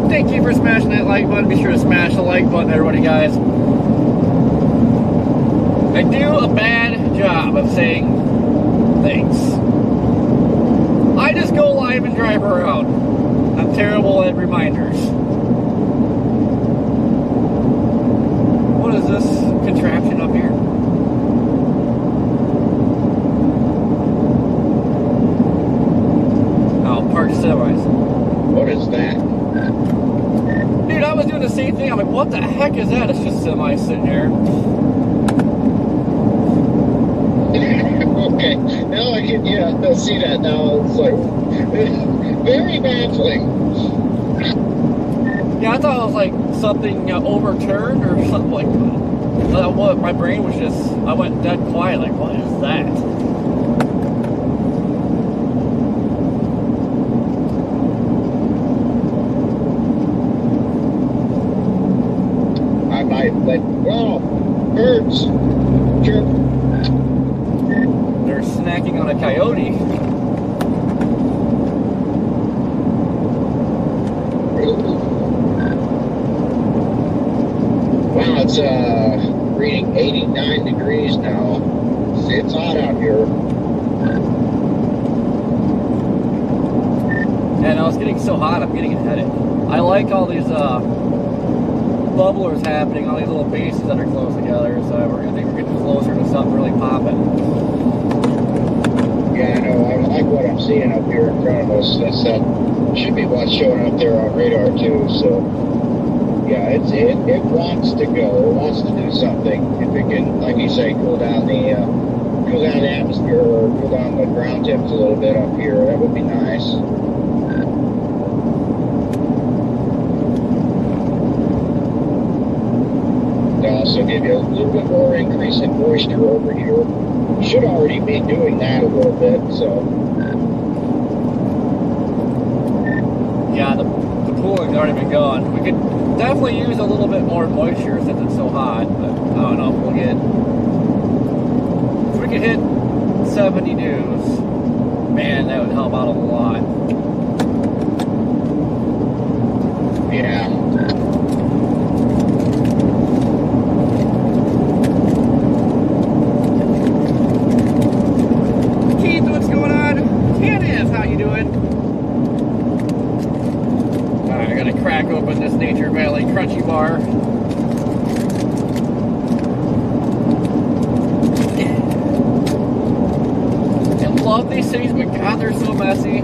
Thank you for smashing that like button. Be sure to smash the like button, everybody, guys. I do a bad job of saying things. I just go live and drive around. I'm terrible at reminders. What is this contraption up here? Oh, parked semis. What is that? Dude, I was doing the same thing. I'm like, what the heck is that? It's just semi sitting there. Okay, now I can, I see that now. It's like, very baffling. Yeah, I thought it was like something overturned or something like that. What, my brain was just, I went dead quiet, like, what is that? Like, wow, birds. Chirp. They're snacking on a coyote. Wow, it's reading 89 degrees now. It's hot out here. And now it's getting so hot, I'm getting a headache. I like all these bubblers happening, all these little bases that are close together, so I think we're getting closer to something really popping. Yeah, I know. I like what I'm seeing up here in front of us. That should be what's showing up there on radar too. So, yeah, it wants to go. It wants to do something. If it can, like you say, cool down the atmosphere or cool down the ground temps a little bit up here, that would be nice. also give you a little bit more increase in moisture over here. Should already be doing that a little bit, so. Yeah, the cooling's already been gone. We could definitely use a little bit more moisture since it's so hot, but I don't know if we'll get. If we could hit 70 dews, man, that would help out a lot. Yeah. Keith, what's going on? Candice, how you doing? Alright, I gotta crack open this Nature Valley Crunchy Bar. I love these things, but God, they're so messy.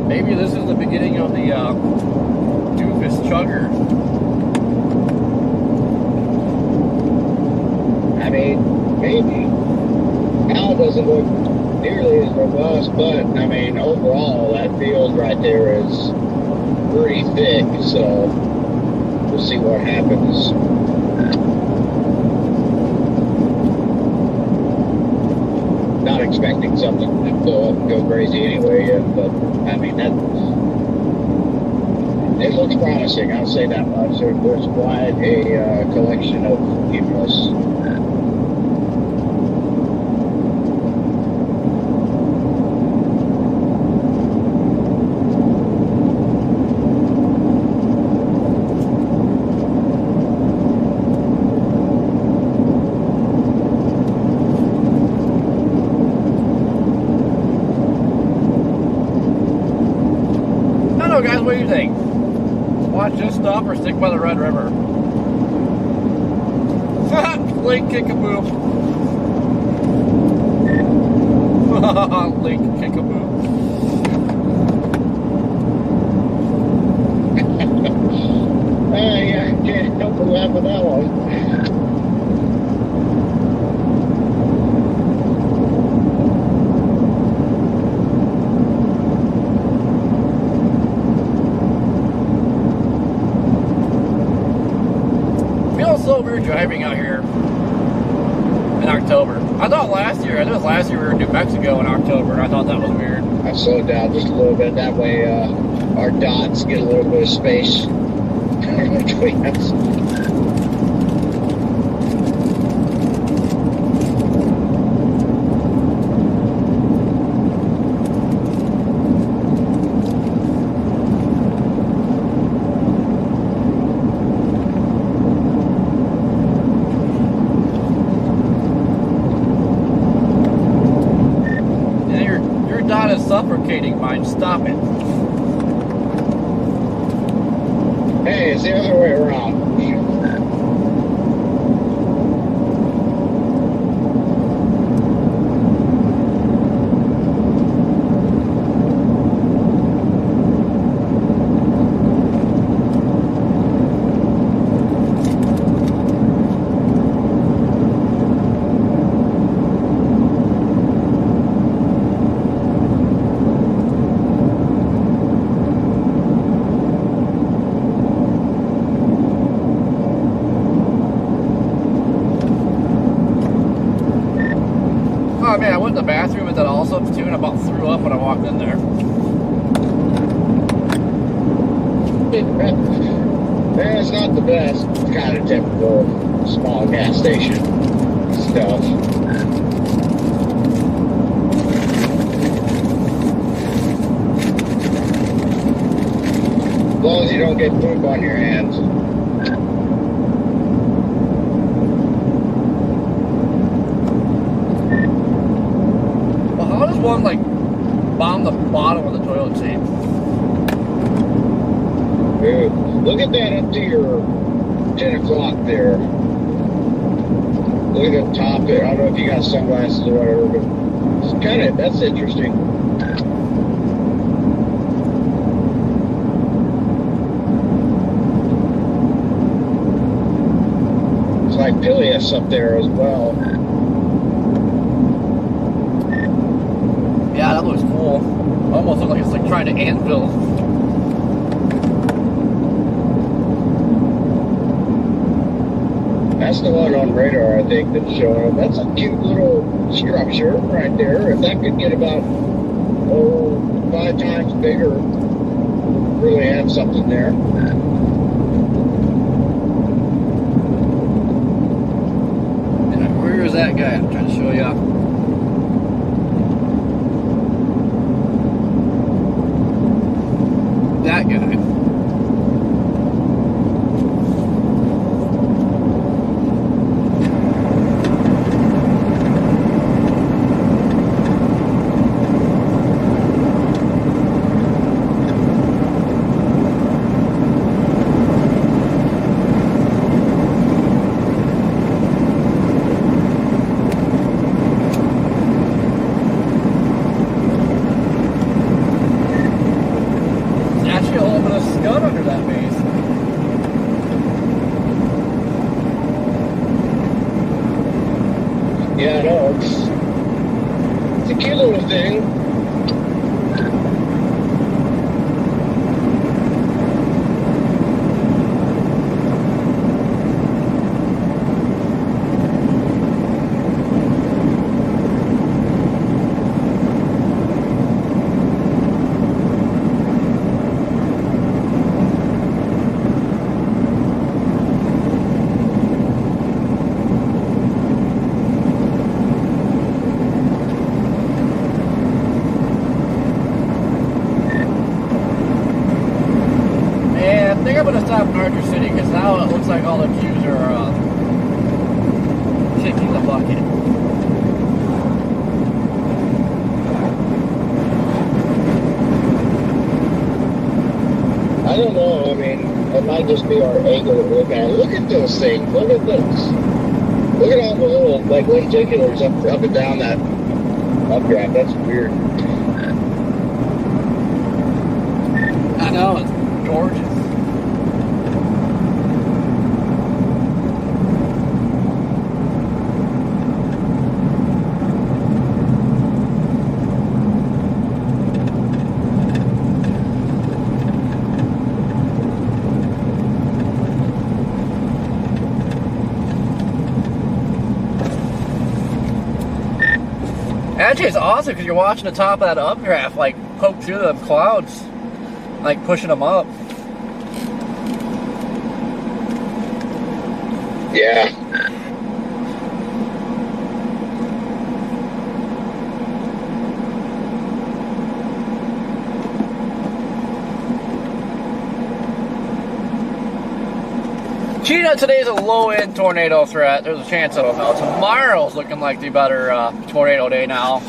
Maybe this is the beginning of the doofus chugger. I mean, maybe. Now it doesn't look nearly as robust, but I mean, overall, that field right there is pretty thick, so we'll see what happens. Not expecting something to blow up and go crazy anyway yet, but I mean, that it looks promising, I'll say that much. There's quite a collection of cumulus. Guys, what do you think? Watch this stuff or stick by the Red River? Lake Kickapoo. Lake Kickapoo. Yeah, can't help but laugh at that one. So weird driving out here in October. I thought last year we were in New Mexico in October, and I thought that was weird. I slowed down just a little bit. That way, our dots get a little bit of space between us. Dot is suffocating mine. Stop it. Hey, it's the other way around. Oh man, I went to the bathroom at that also too, and about threw up when I walked in there. Yeah, it's not the best. It's kind of typical small gas station stuff. As long as you don't get poop on your hands. Well, how does one like bomb the bottom of the toilet seat? Dude, look at that up to your 10 o'clock there. Look at the top there. I don't know if you got sunglasses or whatever, but it's kind of, that's interesting. It's like Pilius up there as well. Yeah, that looks cool. Almost looks like it's like trying to anvil. That's the one on radar, I think, that's showing up. That's a cute little structure right there. If that could get about, 5 times bigger, really add something there. And where is that guy? I'm trying to show you. That guy. Yeah, I know. It's a cute little thing. I think I'm going to stop in Archer City because now it looks like all the queues are kicking the bucket. I don't know. I mean, it might just be our angle of looking at it. Look at those things. Look at this. Look at all the little, like, lenticulars up and down that updraft. That's weird. I know, it's gorgeous. Actually, it's awesome because you're watching the top of that updraft like poke through the clouds, like pushing them up. Yeah. Cheetah, today's a low-end tornado threat. There's a chance it'll melt. Tomorrow's looking like the better tornado day now.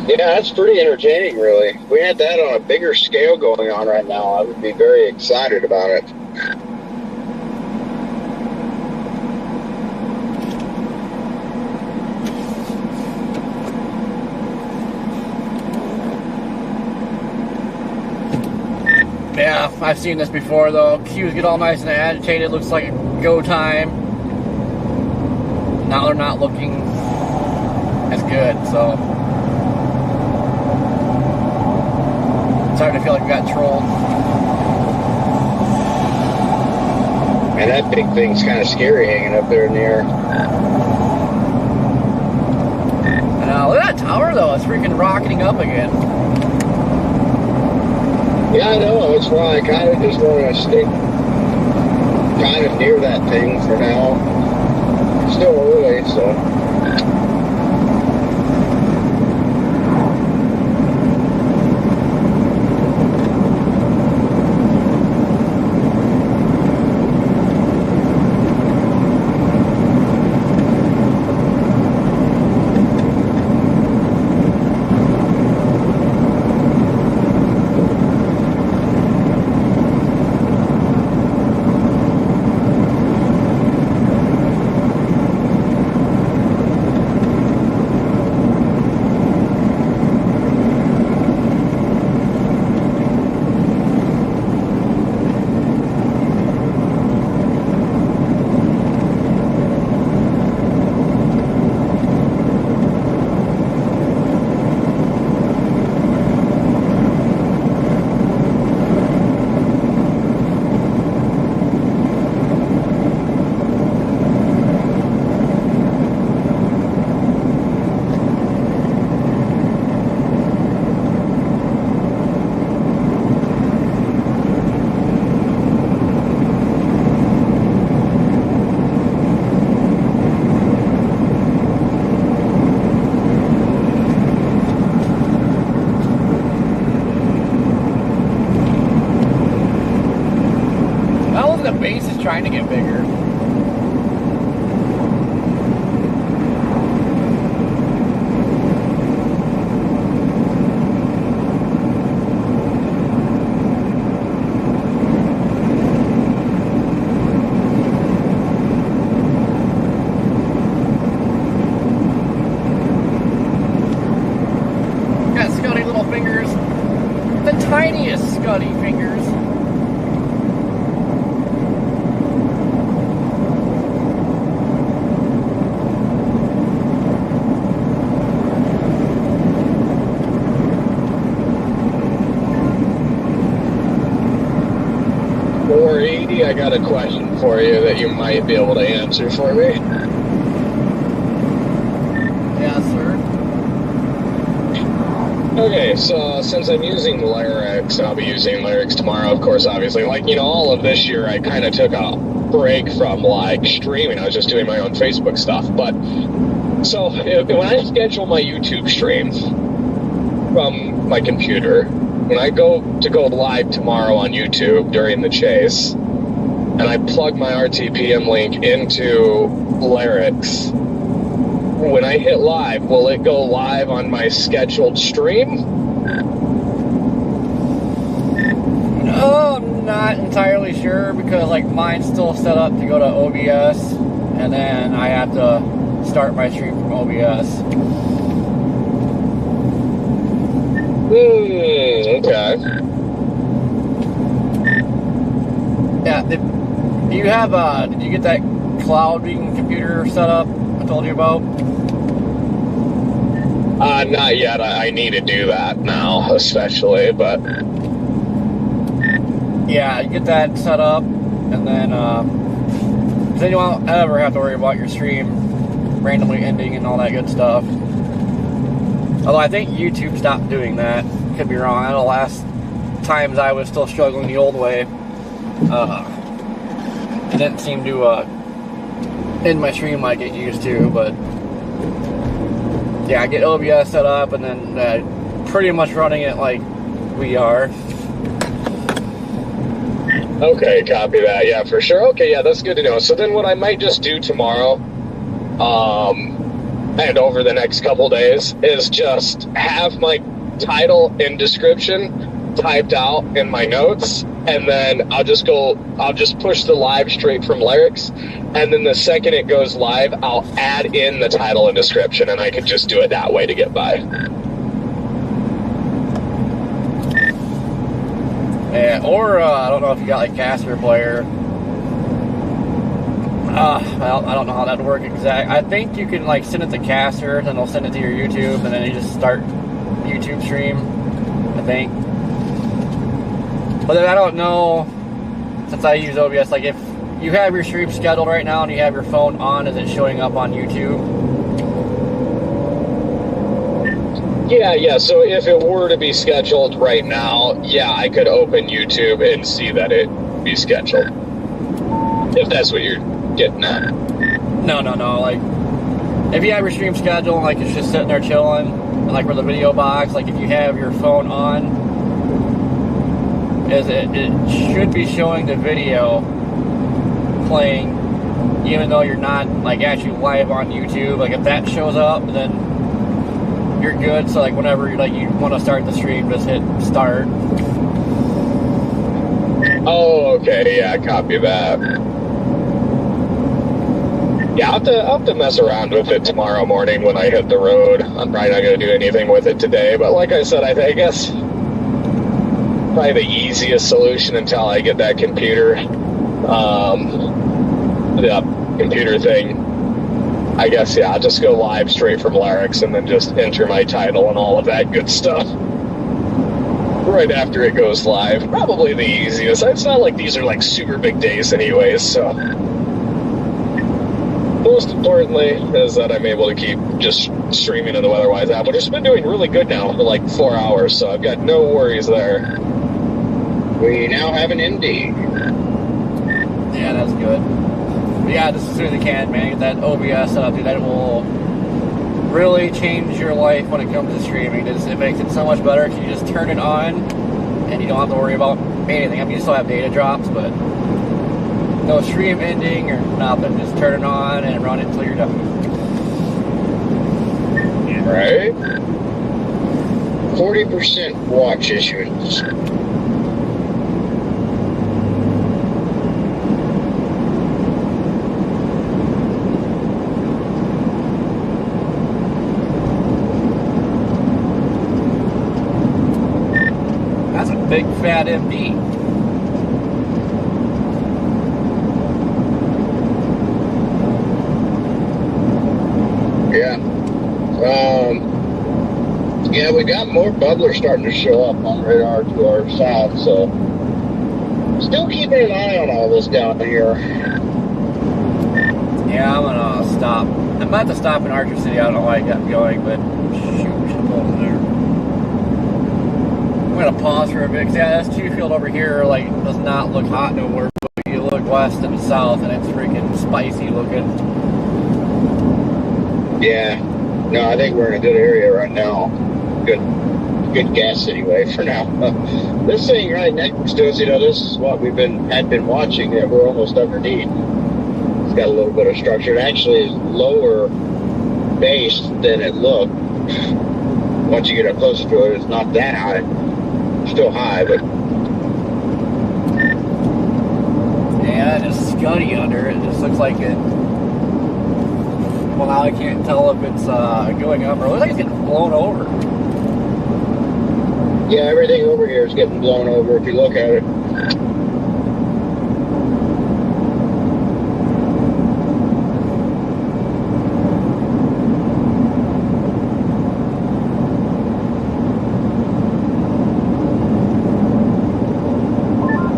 Yeah, that's pretty entertaining, really. If we had that on a bigger scale going on right now, I would be very excited about it. Yeah, I've seen this before though. Queues get all nice and agitated. Looks like go time. Now they're not looking as good, so it's starting to feel like we got trolled. And that big thing's kind of scary hanging up there in the air. And look at that tower though. It's freaking rocketing up again. Yeah, I know. That's why I kind of just want to stay kind of near that thing for now. It's still early, so. I got a question for you that you might be able to answer for me. Yes, sir. Okay, so since I'm using Lyrics, and I'll be using Lyrics tomorrow, of course, obviously, like, you know, all of this year I kind of took a break from, like, streaming. I was just doing my own Facebook stuff. But, so, when I schedule my YouTube stream from my computer, when I go live tomorrow on YouTube during the chase, and I plug my RTPM link into Lyrics, when I hit live, will it go live on my scheduled stream? Oh, I'm not entirely sure because like mine's still set up to go to OBS, and then I have to start my stream from OBS. Okay. Yeah. Did you have did you get that clouding computer set up I told you about? Not yet. I need to do that now, especially, but... Yeah, you get that set up, and then you won't ever have to worry about your stream randomly ending and all that good stuff. Although I think YouTube stopped doing that. Could be wrong. I know the last times I was still struggling the old way. It didn't seem to end my stream like it used to, but yeah, I get OBS set up and then pretty much running it like we are. Okay, copy that. Yeah, for sure. Okay, yeah, that's good to know. So then what I might just do tomorrow, and over the next couple days, is just have my title and description typed out in my notes, and then I'll just push the live straight from Lyrics, and then the second it goes live, I'll add in the title and description, and I can just do it that way to get by. Yeah, or I don't know if you got like Caster Player. I don't know how that'd work exactly. I think you can like send it to Caster, then they'll send it to your YouTube, and then you just start YouTube stream, I think. But then I don't know, since I use OBS, like if you have your stream scheduled right now and you have your phone on, is it showing up on YouTube? Yeah, so if it were to be scheduled right now, yeah, I could open YouTube and see that it be scheduled. If that's what you're getting at. No, like, if you have your stream scheduled, like it's just sitting there chilling, like where the video box, like if you have your phone on, is it should be showing the video playing, even though you're not like actually live on YouTube. Like if that shows up, then you're good. So like whenever you want to start the stream, just hit start. Oh, okay, yeah, copy that. Yeah, I'll have to mess around with it tomorrow morning when I hit the road. I'm probably not going to do anything with it today, but like I said, I guess probably the easiest solution until I get that computer, the computer thing, I guess, yeah, I'll just go live straight from Lyrics and then just enter my title and all of that good stuff right after it goes live. Probably the easiest. It's not like these are like super big days anyways, so... Most importantly is that I'm able to keep just streaming in the Weatherwise app, which has been doing really good now for like 4 hours, so I've got no worries there. We now have an ND. Yeah, that's good. But yeah, just as soon as you can, man, get that OBS set up, dude. That will really change your life when it comes to streaming. It makes it so much better if you just turn it on and you don't have to worry about anything. I mean, you still have data drops, but no stream ending or nothing. Just turn it on and run it until you're done. Right? 40% watch issuance. That's a big fat MD. Yeah. Yeah, we got more bubblers starting to show up on radar to our south, so Still keeping an eye on all this down here. Yeah, I'm gonna stop. I'm about to stop in Archer City. I don't know why I kept going, but shoot, over there. I'm gonna pause for a bit, because yeah, this Q field over here, like, does not look hot nowhere, but you look west and south, and it's freaking spicy looking. Yeah. No, I think we're in a good area right now. Good gas anyway for now. This thing right next to us, you know, this is what had been watching. That we're almost underneath. It's got a little bit of structure. It actually is lower base than it looked. Once you get up closer to it, it's not that high. Still high, but yeah, it's scuddy under it. It just looks like it. Well, now I can't tell if it's going up or it looks like it's getting blown over. yeah, everything over here is getting blown over if you look at it.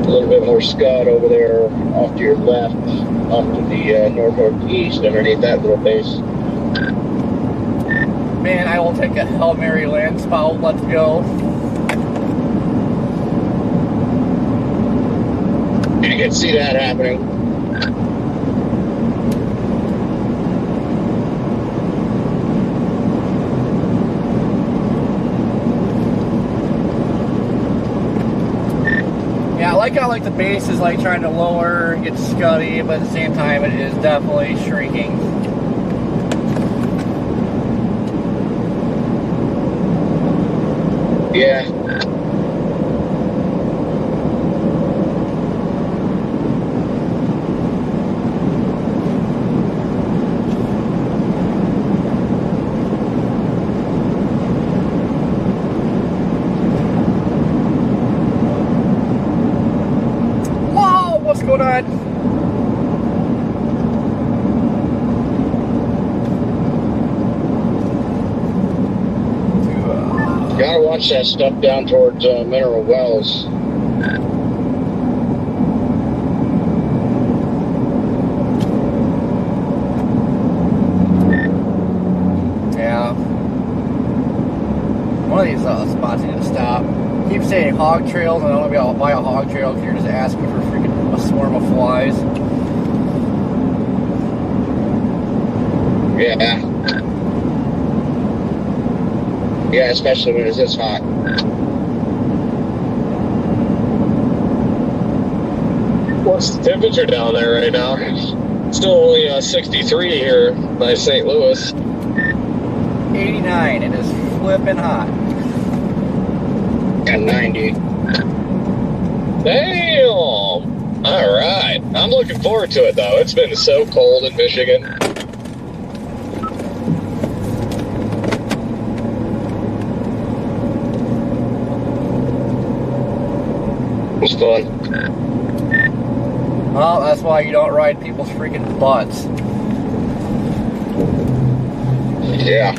A little bit more scud over there off to your left, off to the northeast underneath that little base. Man, I will take a Hail Mary land spout. Let's go. You can see that happening. Yeah, I like how like the base is like trying to lower, get scuddy, but at the same time it is definitely shrinking. Yeah. Whoa, what's going on? Gotta watch that stuff down towards Mineral Wells. Yeah. One of these spots need to stop. Keep saying hog trails, and I don't want to be by a hog trail because you're just asking for freaking a swarm of flies. Yeah. Yeah, especially when it's this hot. What's the temperature down there right now? Still only 63 here by St. Louis. 89. It is flipping hot. At 90. Damn! Alright. I'm looking forward to it, though. It's been so cold in Michigan. It's fun. Well, that's why you don't ride people's freaking butts. Yeah.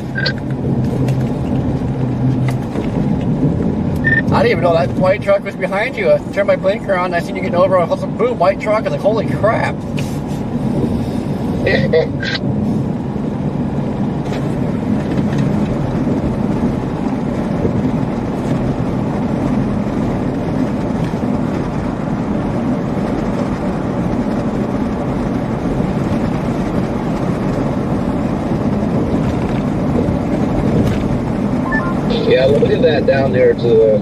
I didn't even know that white truck was behind you. I turned my blinker on, I seen you getting over, and I was like, boom, white truck. I was like, holy crap. Yeah, look at that down there to the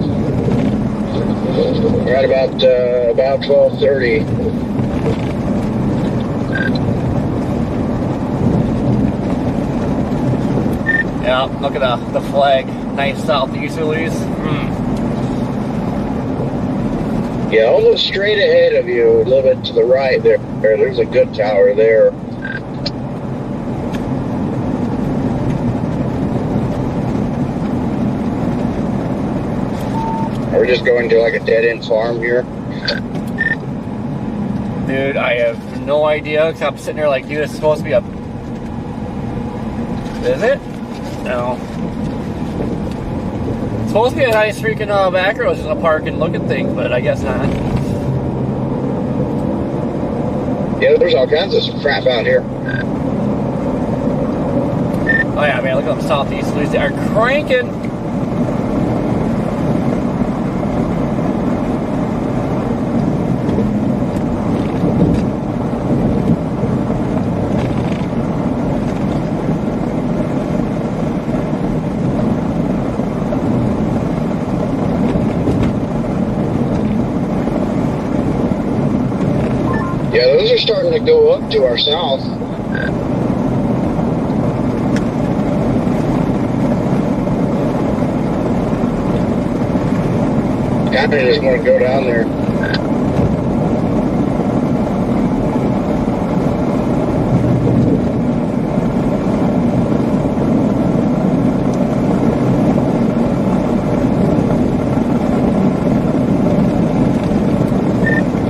right about 12:30. Yeah, look at the flag. Nice southeasterlies. Yeah, almost straight ahead of you, a little bit to the right there. There's a good tower there. We're just going to like a dead-end farm here. Dude, I have no idea, because I'm sitting there like, dude, it's supposed to be a... Is it? No. It's supposed to be a nice freaking back road, just gonna park and look at things, but I guess not. Yeah, there's all kinds of crap out here. Oh yeah, man, look at them southeast leads. They are cranking. Yeah, those are starting to go up to our south. Kind of just want to go down there.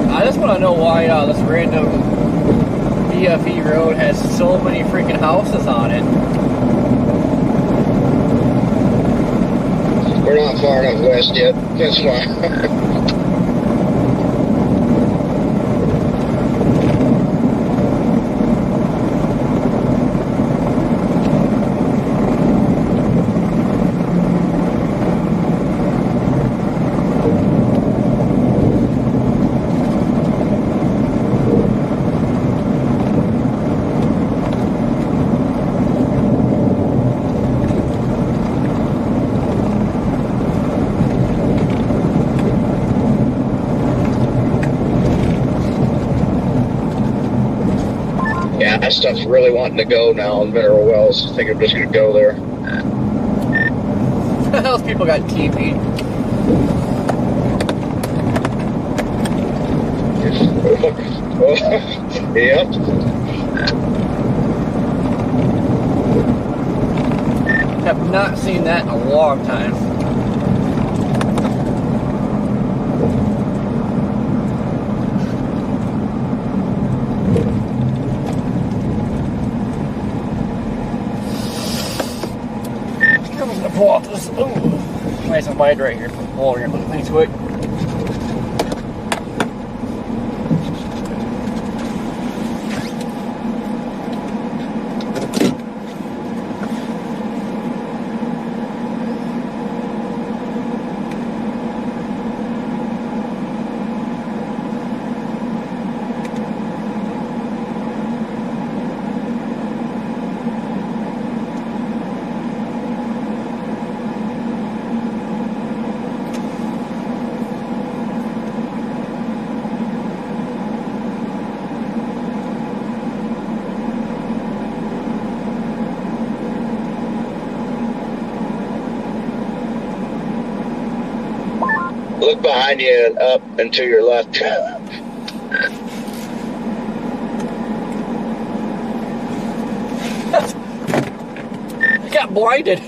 I just want to know why this random BFE road has so many freaking houses on it. We're not far enough west yet. That's why. Yeah, that stuff's really wanting to go now in Mineral Wells. I think I'm just going to go there. Those people got TP'd. Yep. Have not seen that in a long time. I'm gonna pull off this. Ooh, nice and wide right here. Oh, we're gonna look at things quick. Look behind you and up and to your left. I got blinded.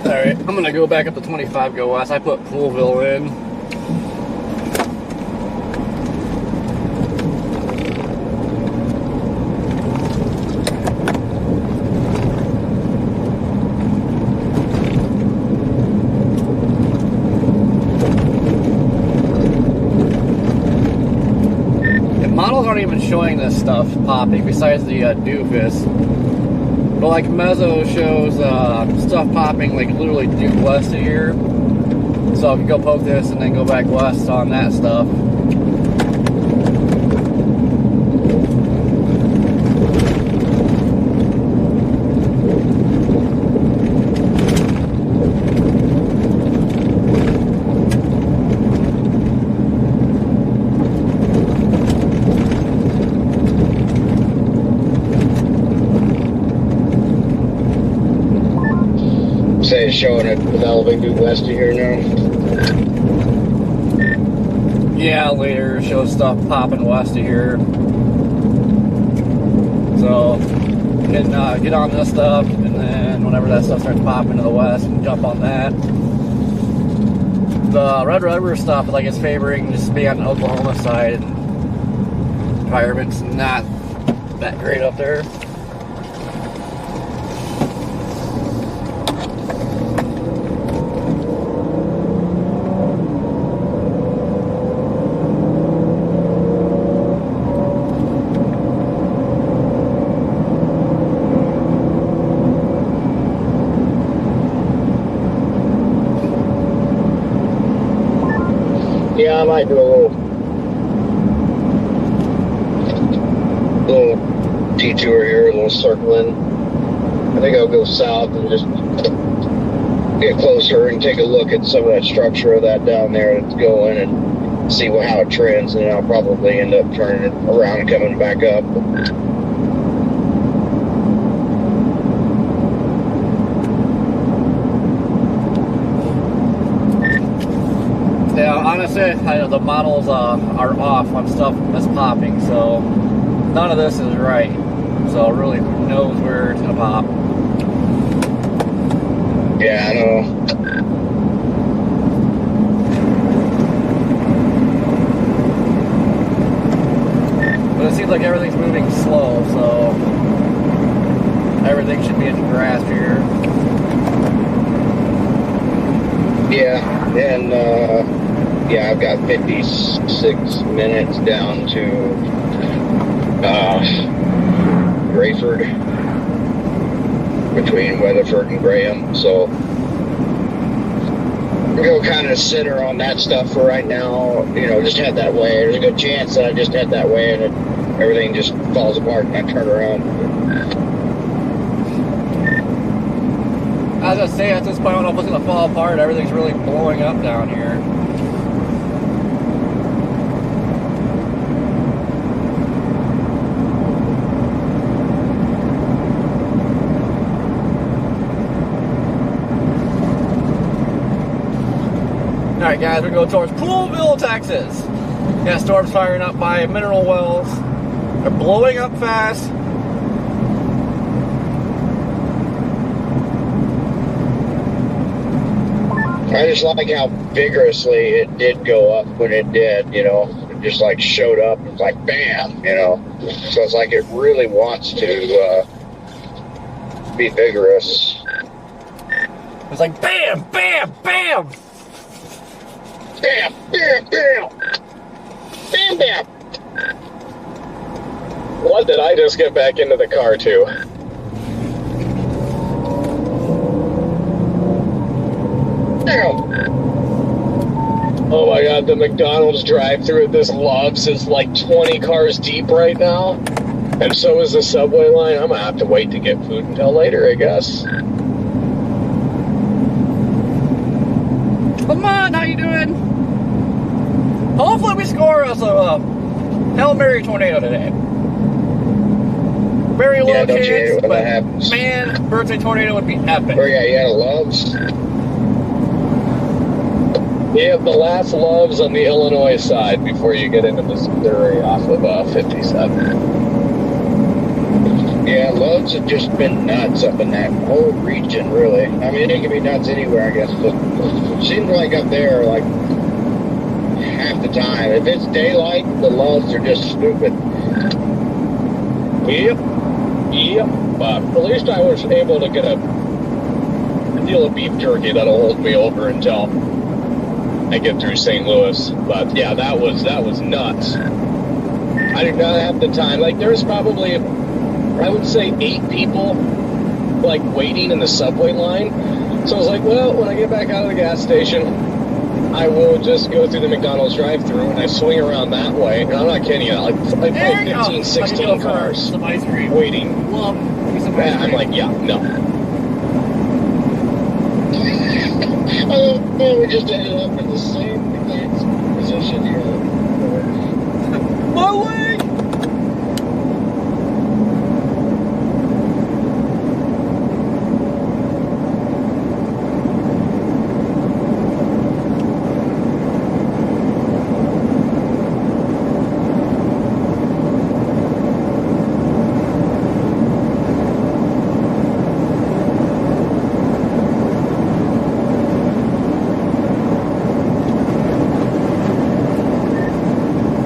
Alright, I'm gonna go back up to 25 go west. I put Poolville in. The models aren't even showing this stuff popping besides the doofus. But like Mezzo shows stuff popping like literally due west of here. So if you go poke this and then go back west on that stuff. Say it's showing it developing due west of here now. Yeah, later it shows stuff popping west of here. So you can get on this stuff, and then whenever that stuff starts popping to the west, you can jump on that. The Red River stuff, like, it's favoring just be on the Oklahoma side, and environment's not that great up there. Yeah, I might do a little detour here, a little circling. I think I'll go south and just get closer and take a look at some of that structure of that down there that's going and see how it trends, and then I'll probably end up turning it around and coming back up. Yeah, honestly, the models are off on stuff that's popping, so none of this is right. So really, who knows where it's gonna pop? Yeah, I know. But it seems like everything's moving slow, so everything should be in the grasp here. Yeah, and yeah, I've got 56 minutes down to Grayford, between Weatherford and Graham, so we're going to kind of center on that stuff for right now. You know, just head that way. There's a good chance that I just head that way and everything just falls apart and I turn around. I was gonna say, at this point, I don't know if it's gonna fall apart. Everything's really blowing up down here. Alright guys, we're going towards Poolville, Texas. Yeah, storm's firing up by Mineral Wells. They're blowing up fast. I just like how vigorously it did go up when it did, you know. It just like showed up, it's like bam, you know. So it's like it really wants to be vigorous. It's like bam, bam, bam! Bam, bam, bam! Bam, bam! What did I just get back into the car to? Oh my god, the McDonald's drive-thru at this Love's is like 20 cars deep right now. And so is the subway line. I'm gonna have to wait to get food until later, I guess. Come on, how you doing? Hopefully we score us a Hail Mary tornado today. Very low chance, but man, birthday tornado would be epic. Oh yeah, you had a Love's? Yeah, the last Love's on the Illinois side before you get into Missouri off of 57. Yeah, Love's have just been nuts up in that whole region, really. I mean, it can be nuts anywhere, I guess, but it seems like up there, like, half the time. If it's daylight, the Love's are just stupid. Yep. But at least I was able to get a deal of beef jerky that'll hold me over until I get through St. Louis. But yeah, that was nuts. I I do not have the time. Like, there's probably, I would say, 8 people, like, waiting in the subway line. So I was like, well, when I get back out of the gas station, I will just go through the McDonald's drive-thru and I swing around that way. And I'm not kidding you, like probably 15, 16 cars some ice cream. waiting. Love some ice And I'm cream. like, yeah, no. We just ended up in the same exact position here. My leg!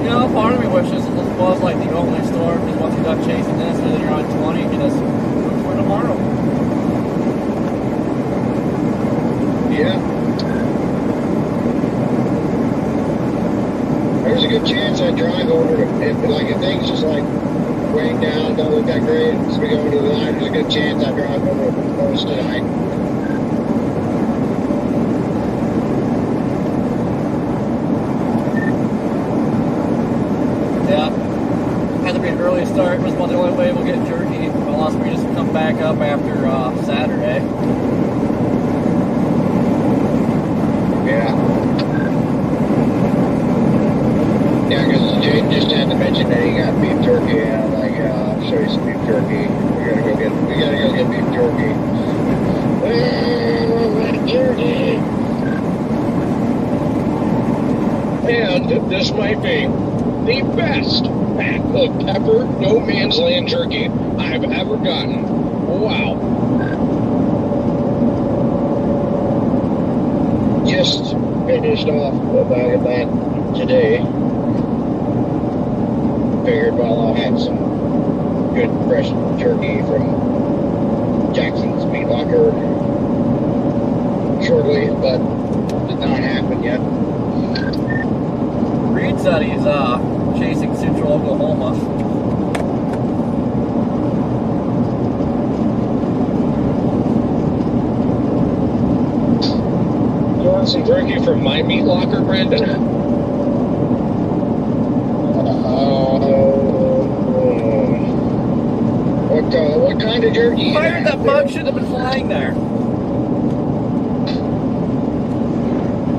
You know, part of me wishes this was like the only store, because once you're done chasing this, and then you're on 20, you can just move for tomorrow. Yeah. There's a good chance I drive over to, if things just like weighing down, don't look that great, as we go into the night, there's a good chance I drive over to Post tonight. Yeah. Had to be an early start. Was about the only way we'll get jerky. Unless we just come back up after Saturday. Yeah. Yeah, because Jade just had to mention that he got beef jerky, and I'm like, yeah, I'll show you some beef jerky. We gotta go get beef jerky. Jerky. And this might be the best pack of pepper no man's land jerky I've ever gotten. Wow. Just finished off a bag of that today. Figured, well, I'll have some good fresh jerky from Jackson's Meat Locker shortly, but did not happen yet. Reed said he's chasing Central Oklahoma. You want some jerky from my meat locker, Brandon? What kind of jerky? Fired that bug should have been flying there.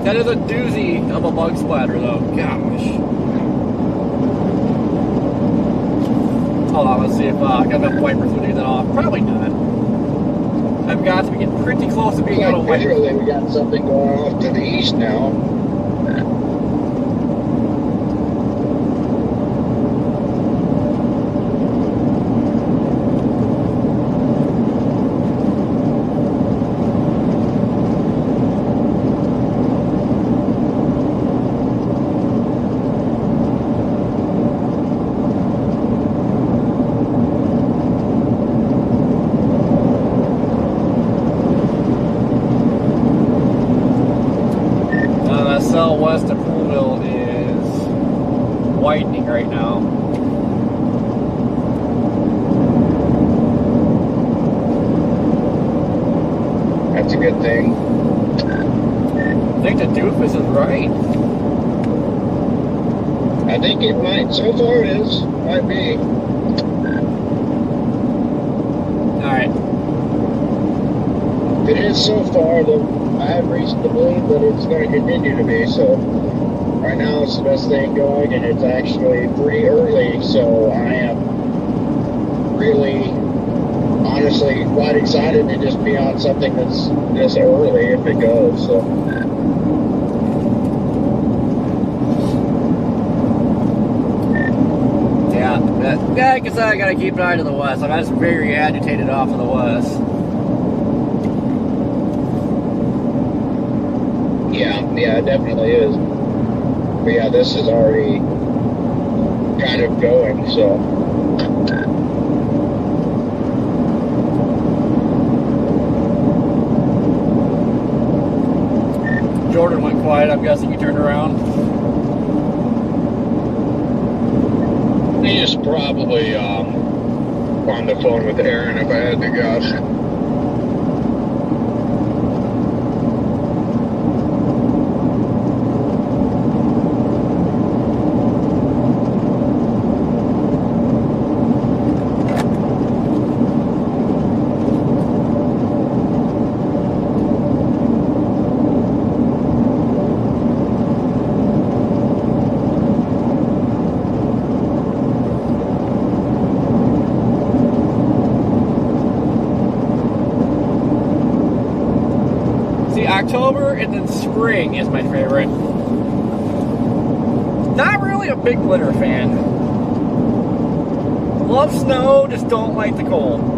That is a doozy of a bug splatter, though. Gosh. Hold on, let's see if I got enough wipers to do that off. Probably not. I've got to be getting pretty close to being able to wipe. Visually, we got something going off to the east now. West of Poolville is widening right now. That's a good thing. I think the doofus is right. I think it might. So far, it is. Might be. Alright. If it is so far, then I have reason to believe that it's going to continue to be. So right now it's the best thing going, and it's actually pretty early. So I am really, honestly, quite excited to just be on something that's this early if it goes. So. Yeah, I guess I gotta keep an eye to the west. I'm just very agitated off to the west. Yeah, it definitely is. But yeah, this is already kind of going, so. Jordan went quiet. I'm guessing you turned around. probably on the phone with Aaron if I had to guess. October and then spring is my favorite. Not really a big winter fan. Love snow, just don't like the cold.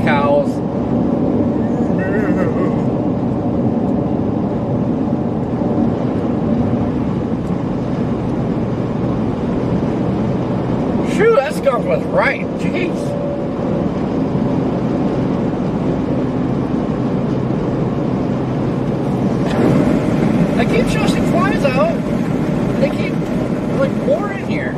Cows. Shoot, that skunk was right. Jeez. I keep shushing flies out. They keep like more in here.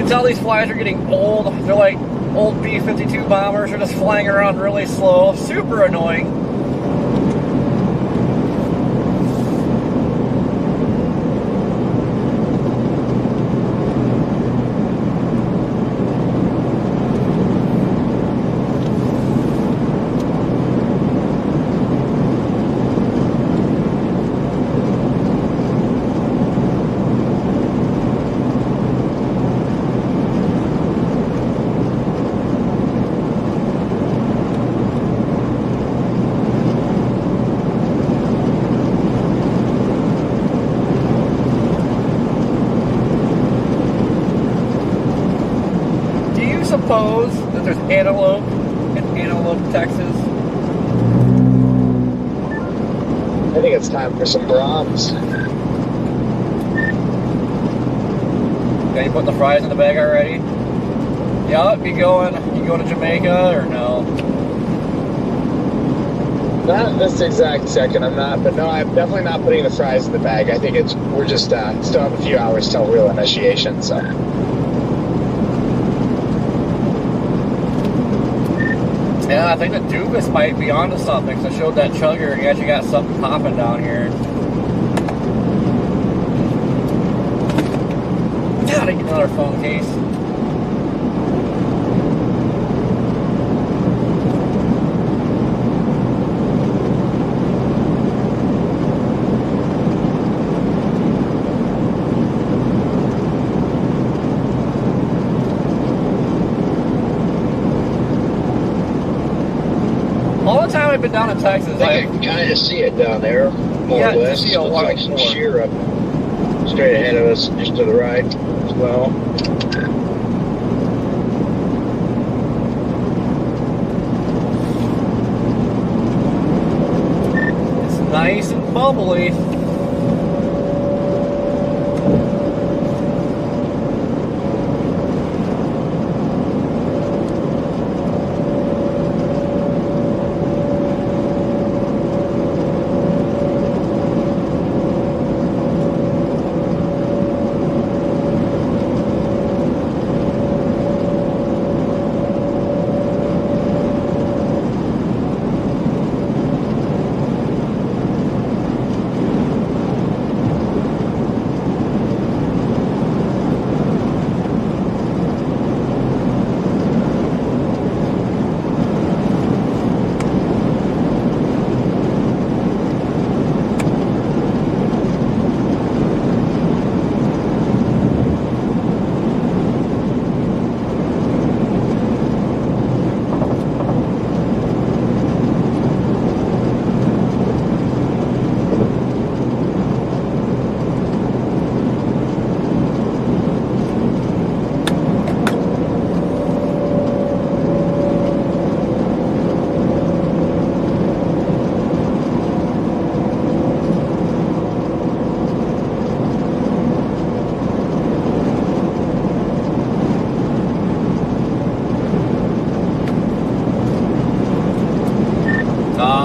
Tell these flies are getting old. They're like old B-52 bombers. They're just flying around really slow. Super annoying. Suppose that there's antelope in Antelope, Texas. I think it's time for some Brahms. Okay, you put the fries in the bag already? Yup, you going to Jamaica or no? Not this exact second, I'm not, but no, I'm definitely not putting the fries in the bag. I think we're just still have a few hours till real initiation, so. Yeah, I think the Dubas might be onto something, because I showed that chugger and you actually got something popping down here. Gotta get another phone case. All the time I've been down in Texas, I can kind of see it down there, more or less. See a Looks lot like some more. sheer up straight ahead of us, just to the right as well. It's nice and bubbly.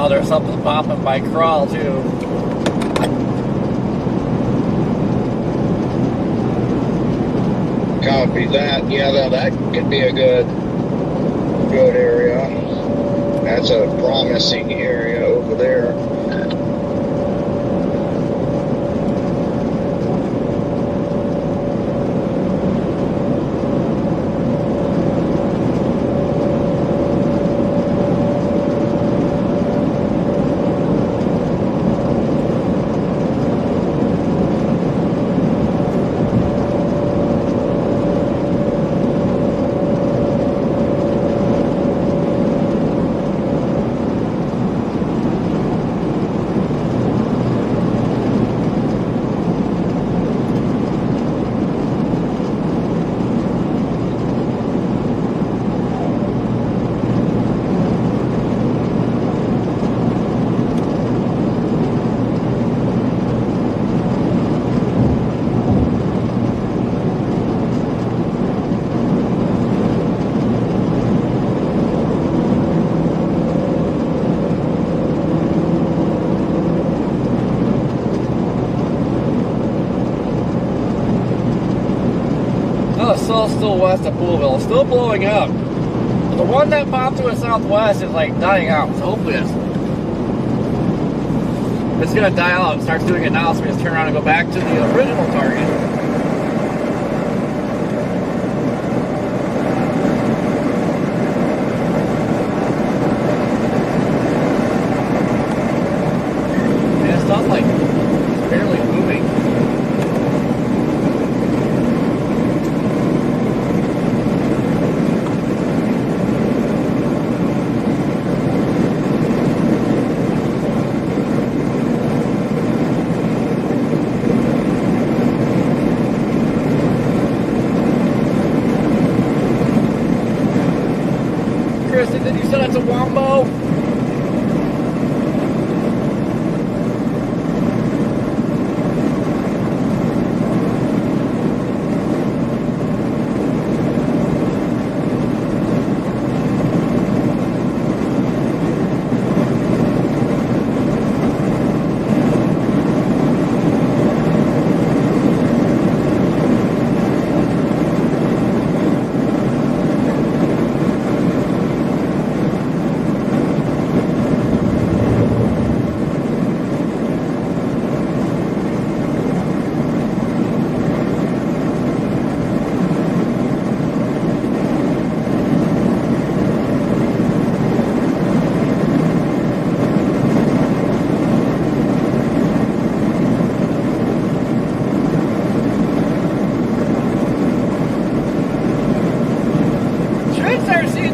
Oh, there's something popping by crawl too. Copy that. Yeah, that could be a good area. That's a promising area over there. Still west of Poolville, still blowing up. The one that popped to the southwest is like dying out, so hopefully it's gonna die out. It starts doing it now, so we just turn around and go back to the original target. And it's not like it's barely moving. Did you say that's a wombo?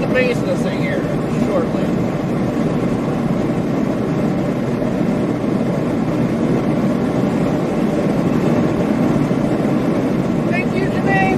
Base of this thing here shortly. Thank you, Jermaine.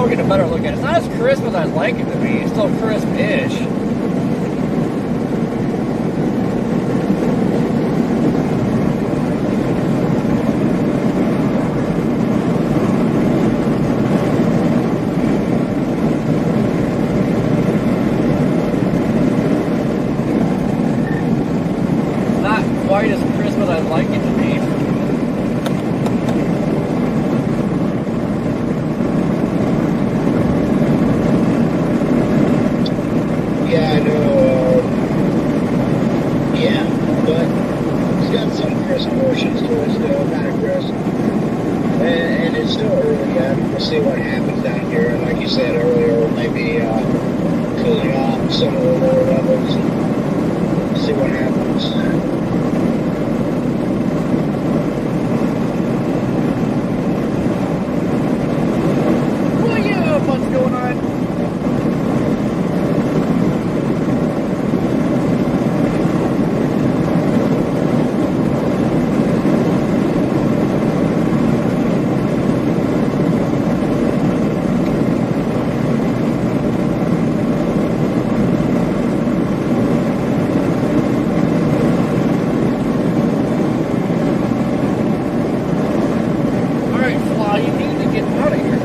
Get a better look at it. It's not as crisp as I'd like it to be. It's still crisp-ish. Not quite as crisp as I'd like it to be. some of the lower levels and see what happens. Well, yeah, what's going on? Alright, Fly, you need to get out of here.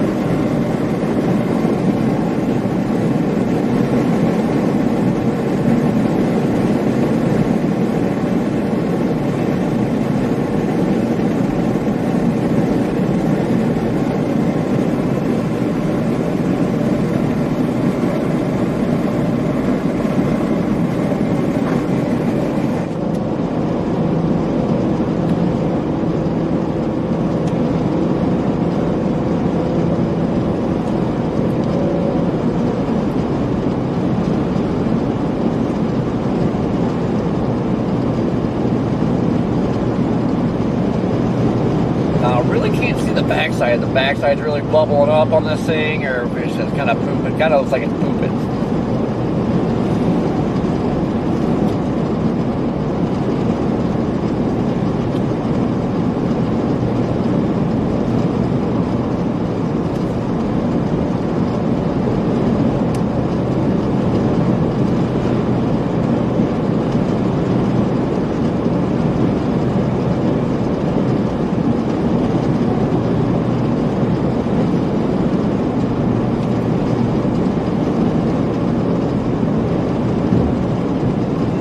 I really can't see the backside. The backside's really bubbling up on this thing, or if it's just kind of pooping. Kind of looks like it's pooping.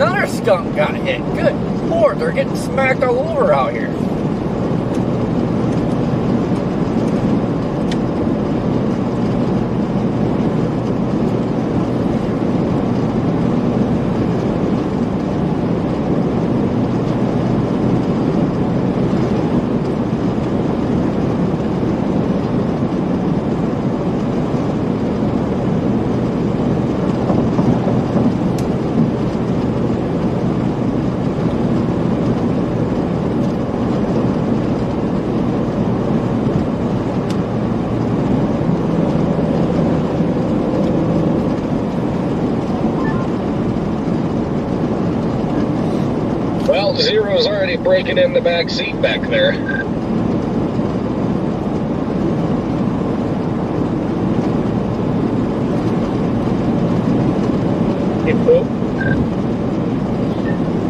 Another skunk got hit. Good Lord, they're getting smacked all over out here. Well, Zero's already breaking in the back seat back there.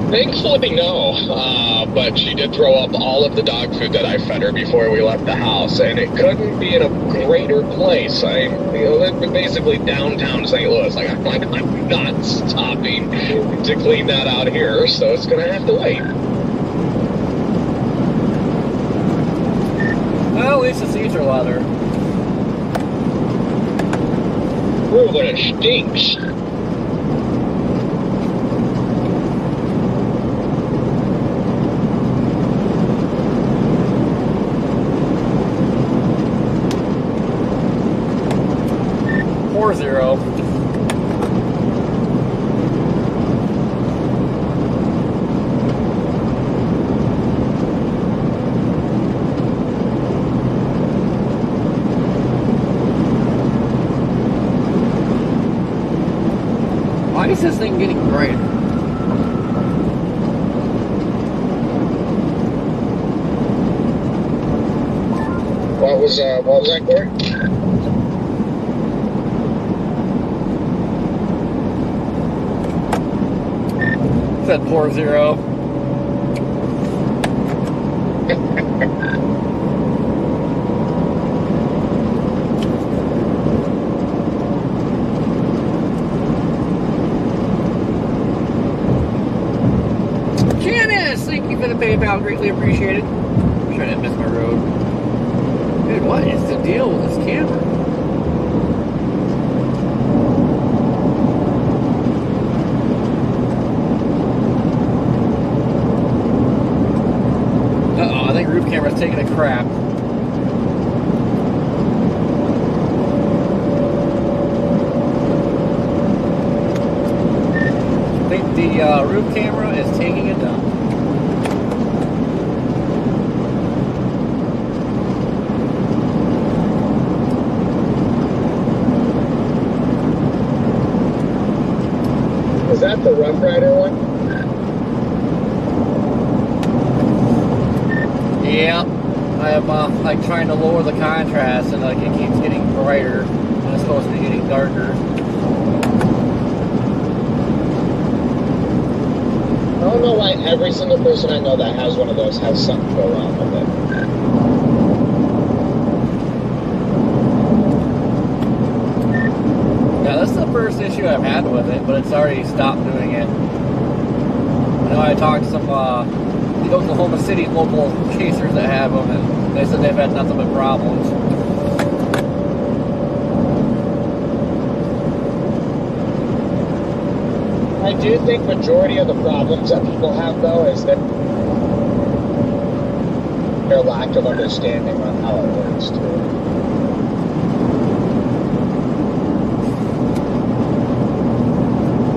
Thankfully, no. But she did throw up all of the dog food that I fed her before we left the house, and it couldn't be in a greater place. Basically downtown St. Louis. Like, I'm not stopping to clean that out here, so it's gonna have to wait. Well, at least the seats are leather. Ooh, but it stinks. Four zero. Why is this thing getting brighter? What was that, Corey? Said 4-0. Janice, thank you for the PayPal, greatly appreciated. I'm trying to miss my road. Dude, what is the deal with this camera? Uh-oh, I think roof camera's taking a crap. think the roof camera is taking a dump. Is that the Rough Rider one? Yeah, I'm like trying to lower the contrast, and like it keeps getting brighter, and it's supposed to be getting darker. I don't know why every single person I know that has one of those has something go wrong with it. Yeah, that's the first issue I've had with it, but it's already stopped doing it. I know I talked to some the Oklahoma City local chasers that have them, and they said they've had nothing but problems. I do think majority of the problems that people have, though, is that their lack of understanding on how it works, too.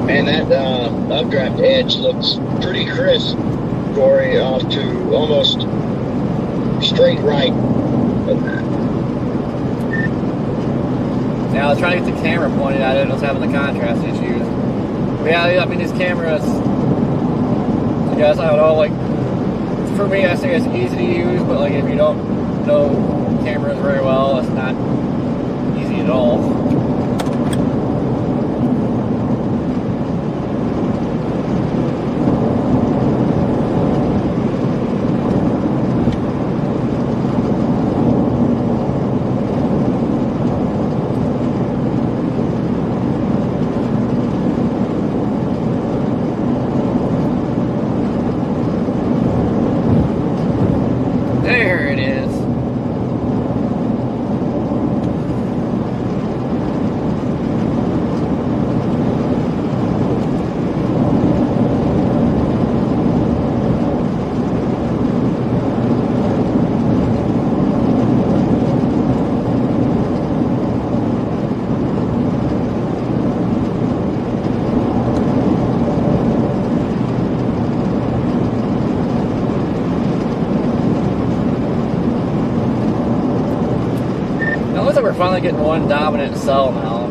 Man, that updraft edge looks pretty crisp, Corey, off to almost straight right. Now I was trying to get the camera pointed at it, and I was having the contrast issues. But yeah, I mean, these cameras, I guess I don't know, like, for me, I say it's easy to use, but like if you don't know cameras very well, it's not easy at all. There it is. Now it looks like we're finally getting one dominant cell now.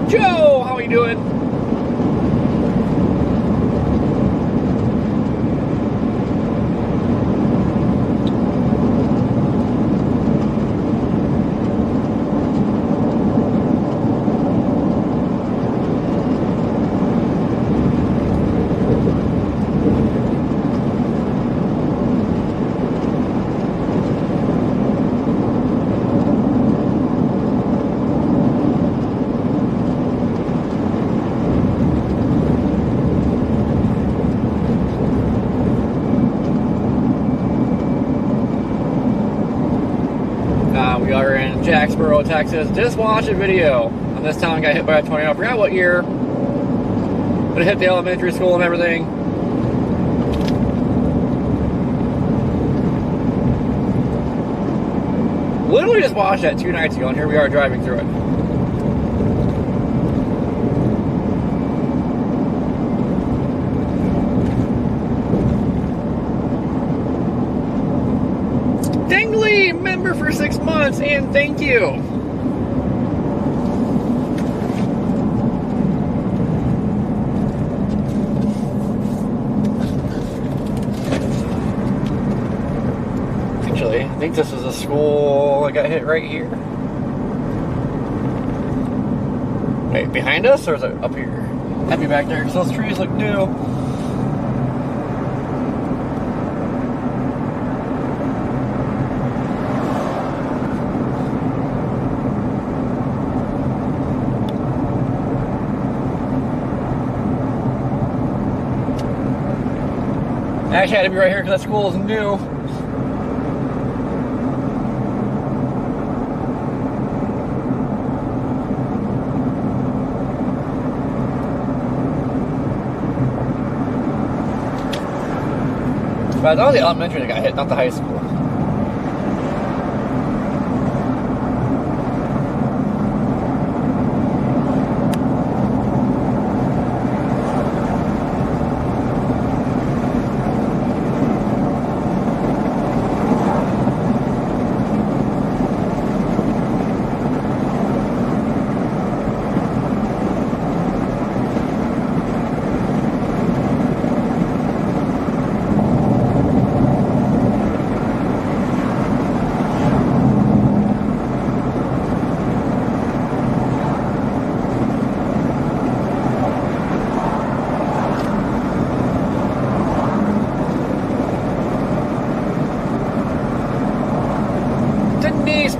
Joe, how are you doing? We are in Jacksboro, Texas. Just watched a video on this town got hit by a tornado. I forgot what year, but it hit the elementary school and everything. Literally just watched that 2 nights ago, and here we are driving through it. Dingley, member for 6 months, and thank you. Actually, I think this is a school that got hit right here. Wait, behind us, or is it up here? That'd be back there, because those trees look new. Actually, I had to be right here because that school is new. But that was the elementary that got hit, not the high school.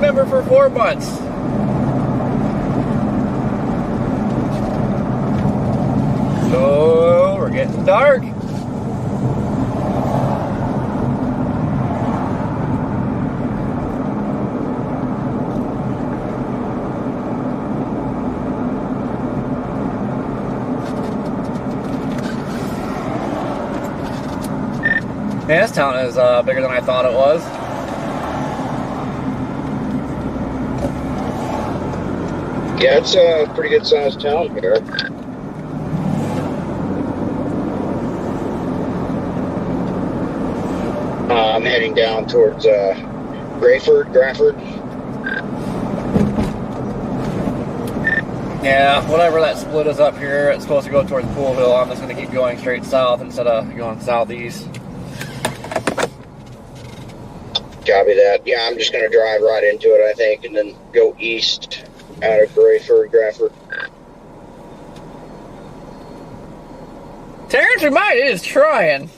member for 4 months. So we're getting dark. Yeah, this town is bigger than I thought it was. Yeah, it's a pretty good sized town here. I'm heading down towards Grafford. Yeah, whatever that split is up here, it's supposed to go towards Poolville. I'm just going to keep going straight south instead of going southeast. Copy that. Yeah, I'm just going to drive right into it, I think, and then go east out of Grafford. Terrence Remite is trying.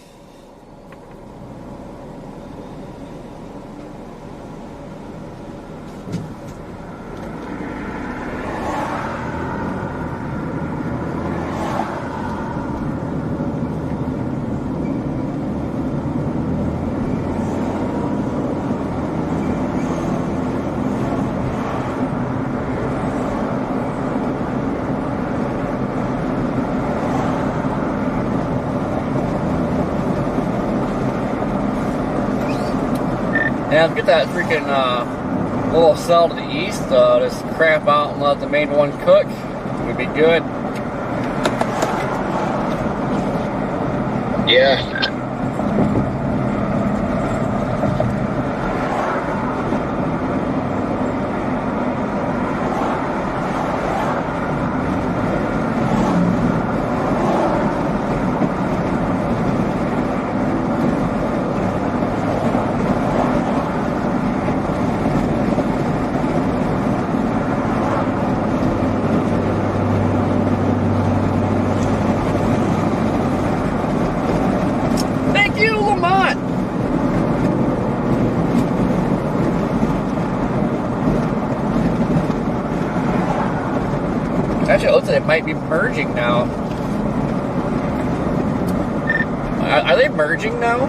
Yeah, get that freaking little cell to the east, just crap out and let the main one cook. Would be good. Yeah. Actually, it looks like it might be merging now. Are they merging now?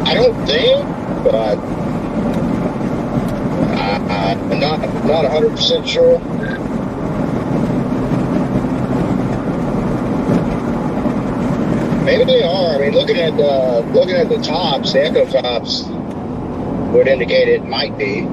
I don't think, but I'm not 100% sure. Maybe they are. I mean, looking at the tops, the echo tops would indicate it might be.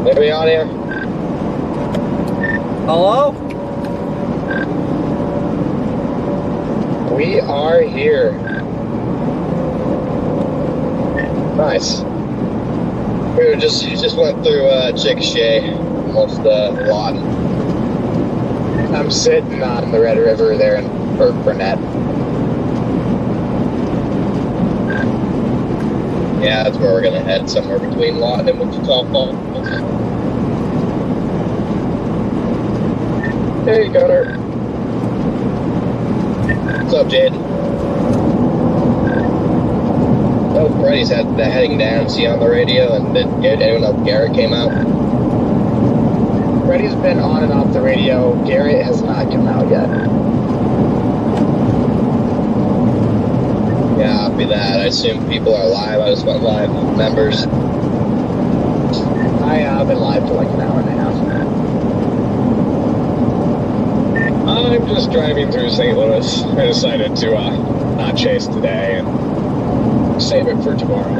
Are we on here? Hello? We are here. Nice. We just went through Chickasha, almost lot. I'm sitting on the Red River there in Burnett. Yeah, that's where we're gonna head, somewhere between Lawton and Wichita Falls. Hey, Gunner. What's up, Jade? Oh, Freddie's heading down. See on the radio, and did anyone know Garrett came out? Freddie's been on and off the radio. Garrett has not come out yet. Yeah, copy that. I assume people are live. I just went live with members. I've been live for like an hour and a half. I'm just driving through St. Louis. I decided to not chase today and save it for tomorrow.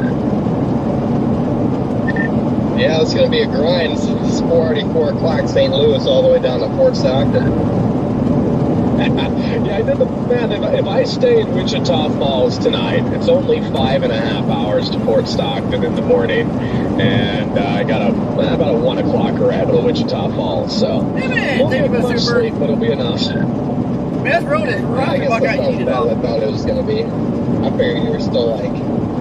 Yeah, it's going to be a grind. It's already 4 o'clock St. Louis all the way down to Fort Stockton. Yeah, I did the math. If I stay in Wichita Falls tonight, it's only 5.5 hours to Port Stockton in the morning, and I got about a 1 o'clock arrival to Wichita Falls. So Hey man, won't thank you get for the much super. sleep, but it'll be enough. Man, this road is rough. I guess Fuck, that's I not eat as it bad off. as I thought it was gonna be. I figured you were still like,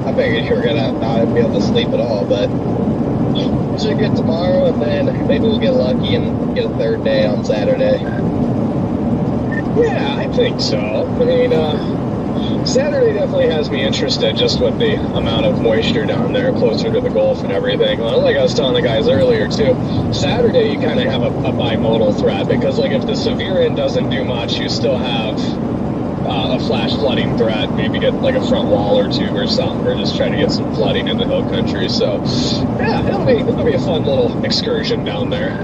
I figured you were gonna not be able to sleep at all, but we should get tomorrow, and then maybe we'll get lucky and get a third day on Saturday. Yeah, I think so. I mean, Saturday definitely has me interested just with the amount of moisture down there closer to the Gulf and everything. Well, like I was telling the guys earlier too, Saturday you kind of have a bimodal threat because like if the severe end doesn't do much, you still have a flash flooding threat, maybe get like a front wall or two or something, or just try to get some flooding in the hill country. So yeah, it'll be a fun little excursion down there.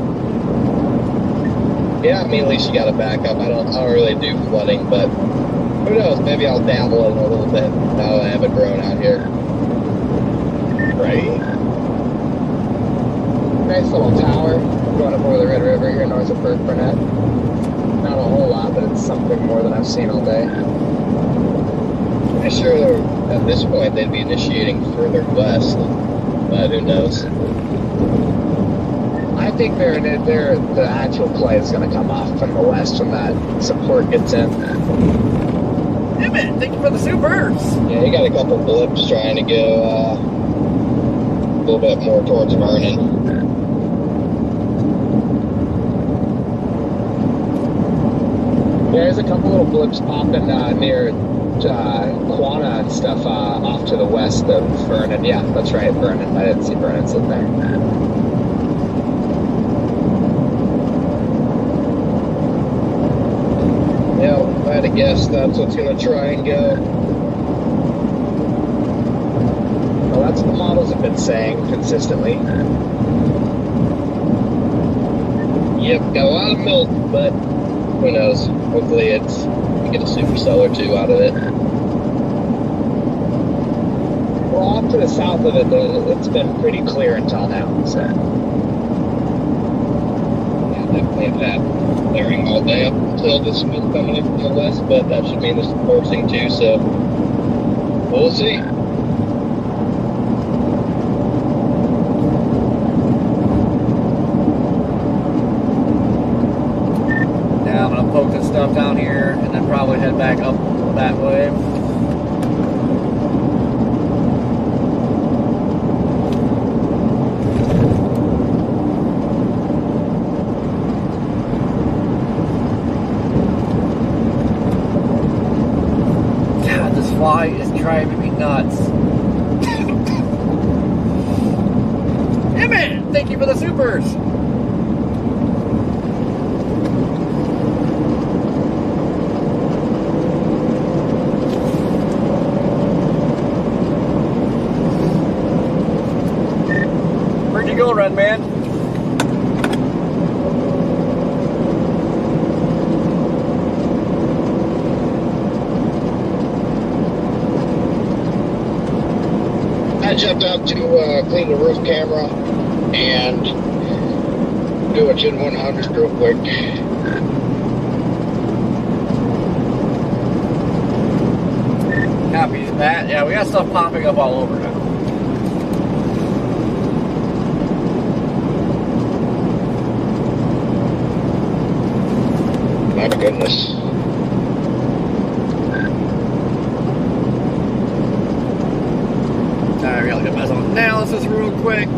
Yeah, I mean, at least you got a backup. I don't really do flooding, but who knows? Maybe I'll dabble in it a little bit now that I have a drone out here. Right. Nice little tower going up over the Red River here north of Burnett. Not a whole lot, but it's something more than I've seen all day. Pretty sure at this point they'd be initiating further west, but who knows? I think the actual play is going to come off from the west when that support gets in. Damn it, thank you for the supers. Yeah, you got a couple blips trying to go a little bit more towards Vernon. Yeah, there's a couple little blips popping near Quanah and stuff off to the west of Vernon. Yeah, that's right, Vernon. I didn't see Vernon sitting there. Yeah, if I had to guess, that's what's going to try and go. Well, that's what the models have been saying consistently. Yep, got a lot of milk, but who knows? Hopefully we get a supercell or two out of it. Well, off to the south of it, it's been pretty clear until now. So. Yeah, definitely have had clearing all day up until this wind coming in from the west, but that should mean this is forcing too, so we'll see. Now I'm gonna poke this stuff down here and then probably head back up that way. God, this fly is driving me nuts. Damn it! Thank you for the supers. Where'd you go, Red Man? I jumped out to clean the roof camera and do a Gen 100 real quick. Copy that. Yeah, we got stuff popping up all over now. My goodness. Alright, we gotta get my own analysis real quick.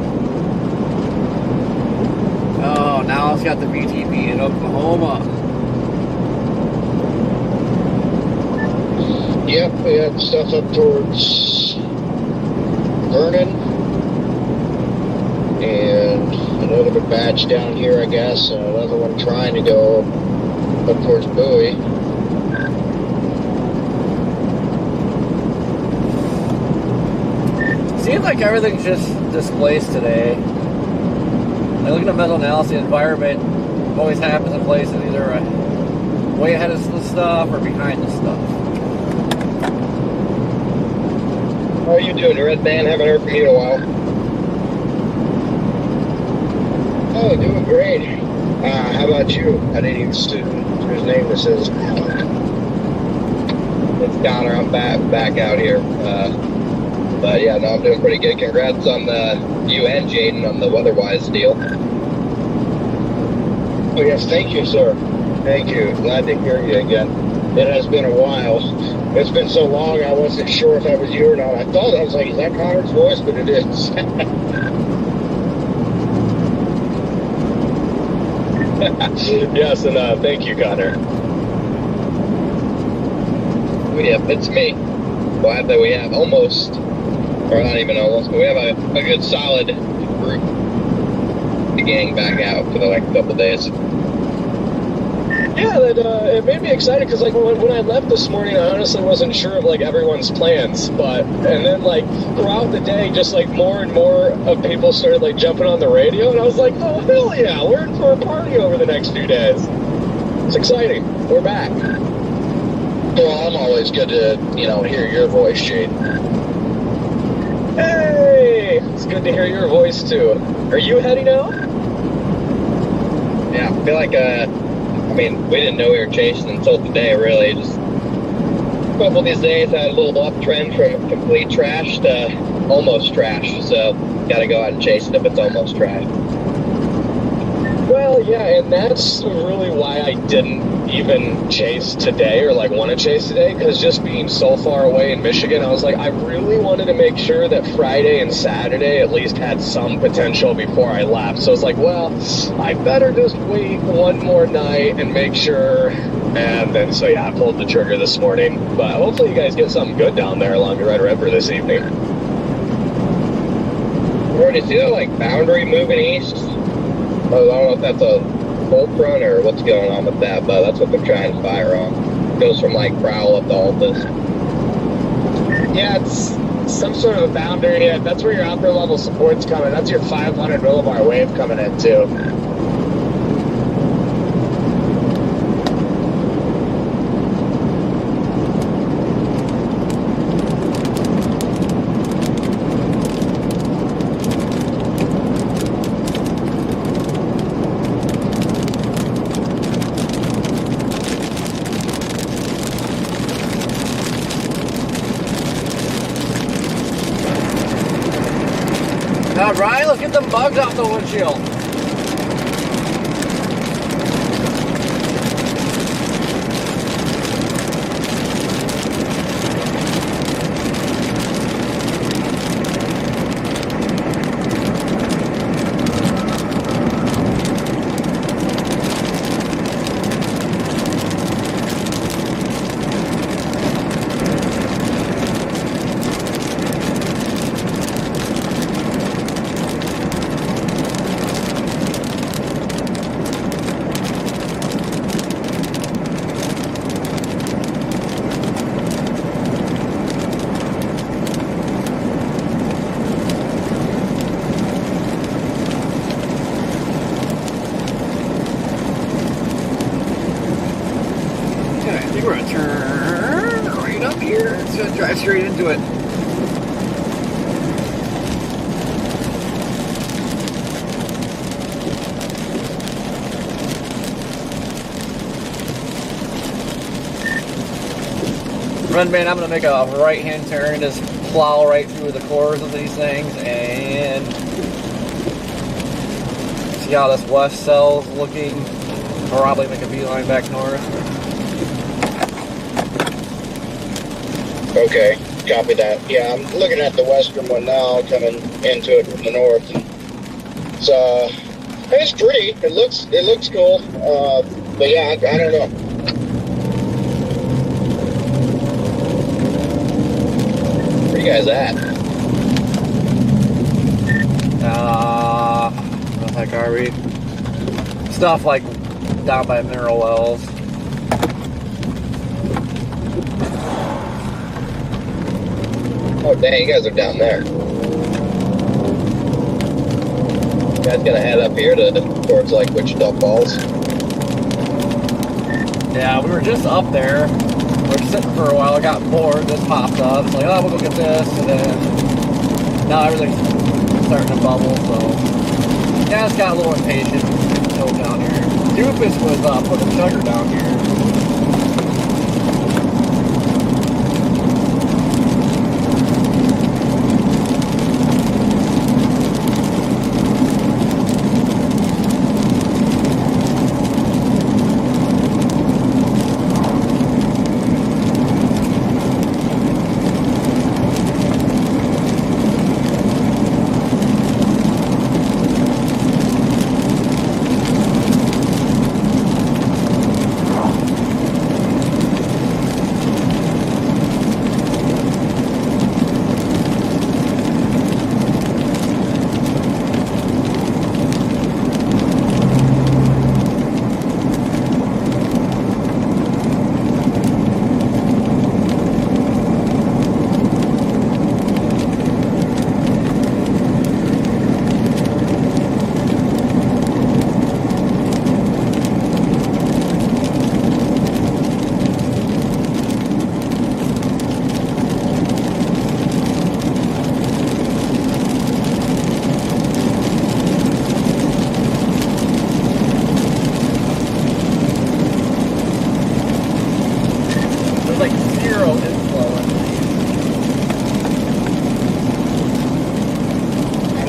Oh, now it's got the VTP in Oklahoma. Yep, we had stuff up towards Vernon. And another batch down here, I guess. Another one trying to go up towards Bowie. Seems like everything's just displaced today. I look at the mental analysis environment, always happens in places either way ahead of the stuff or behind the stuff. How are you doing, Red Man? Haven't heard from you in a while. Oh, doing great. How about you? I didn't even see whose name this is. It's Connor. I'm back out here. But yeah, no, I'm doing pretty good. Congrats on you and Jaden on the weather-wise deal. Oh, yes, thank you, sir. Thank you. Glad to hear you again. It has been a while. It's been so long, I wasn't sure if that was you or not. I thought, I was like, is that Connor's voice? But it is. Yes, and thank you, Connor. Yeah, it's me. Glad that we have almost, or not even almost, but we have a good solid group to gang back out for the next couple days. Yeah, it made me excited because like when I left this morning, I honestly wasn't sure of like everyone's plans, and then like throughout the day, just like more and more of people started like jumping on the radio, and I was like, oh hell yeah, we're in for a party over the next few days. It's exciting. We're back. Well, I'm always good to hear your voice, Jaden. Hey, it's good to hear your voice too. Are you heading out? Yeah, I feel like we didn't know we were chasing until today, really. Just a couple of these days, I had a little uptrend from complete trash to almost trash. So, gotta go out and chase it if it's almost trash. Well, yeah, and that's really why I didn't even chase today or like want to chase today, because just being so far away in Michigan, I was like, I really wanted to make sure that Friday and Saturday at least had some potential before I left. So it's like, well, I better just wait one more night and make sure. And then, so yeah, I pulled the trigger this morning. But hopefully you guys get something good down there along the Red River this evening. Did you see that like boundary moving east? I don't know if that's a cold front or what's going on with that, but that's what they're trying to fire on. It goes from like Prowl up to Altus. Yeah, it's some sort of a boundary. Yeah, that's where your upper level support's coming. That's your 500 millibar wave coming in too. Now, Ryan, let's get them bugs off the windshield. We're gonna turn right up here. It's gonna drive straight into it. Red Man, I'm gonna make a right-hand turn, just plow right through the cores of these things, and see how this west cell's looking. Probably make a beeline back north. Okay, copy that. Yeah, I'm looking at the western one now, coming into it from the north. It's pretty. It looks cool. But yeah, I don't know. Where you guys at? What the heck are we? Stuff like down by mineral wells. Oh dang, you guys are down there. You guys gonna head up here towards like Wichita Falls? Yeah, we were just up there. We were sitting for a while, got bored, this popped up. It's like, oh, we'll go get this, and then now everything's starting to bubble, so yeah, I just got a little impatient. Go down here. doofus was putting a chugger down here.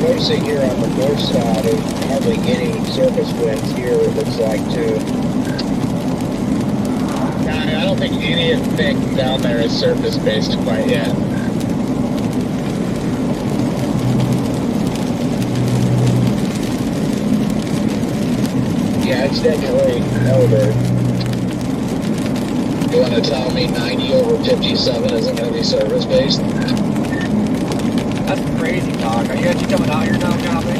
Noticing here on the north side, there's hardly any surface winds here, it looks like, too. I don't think anything down there is surface-based quite yet. Yeah, it's definitely elevated. You want to tell me 90 over 57 isn't going to be surface-based? That's crazy talk. Are you actually coming out here now, Copy?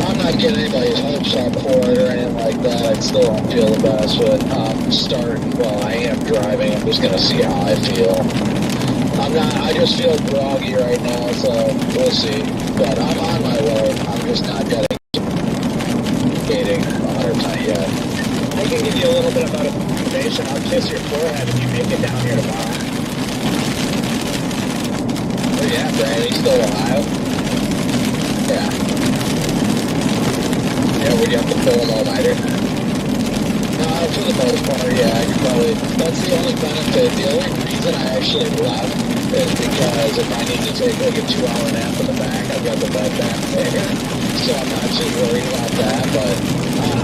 I'm not getting anybody's hopes up for it or anything like that. I still don't feel the best, but I am driving. I'm just going to see how I feel. I just feel groggy right now, so we'll see. But I'm on my way. I'm just not getting 100% yet. I can give you a little bit of motivation. I'll kiss your forehead if you make it down here tomorrow. Yeah, Brandy, still Ohio? Yeah. Yeah, we got the full all-nighter. No, for the most part, yeah, I could probably, that's the only benefit. The only reason I actually left is because if I need to take like a 2-hour nap in the back, I've got the bed back there. So I'm not too worried about that, but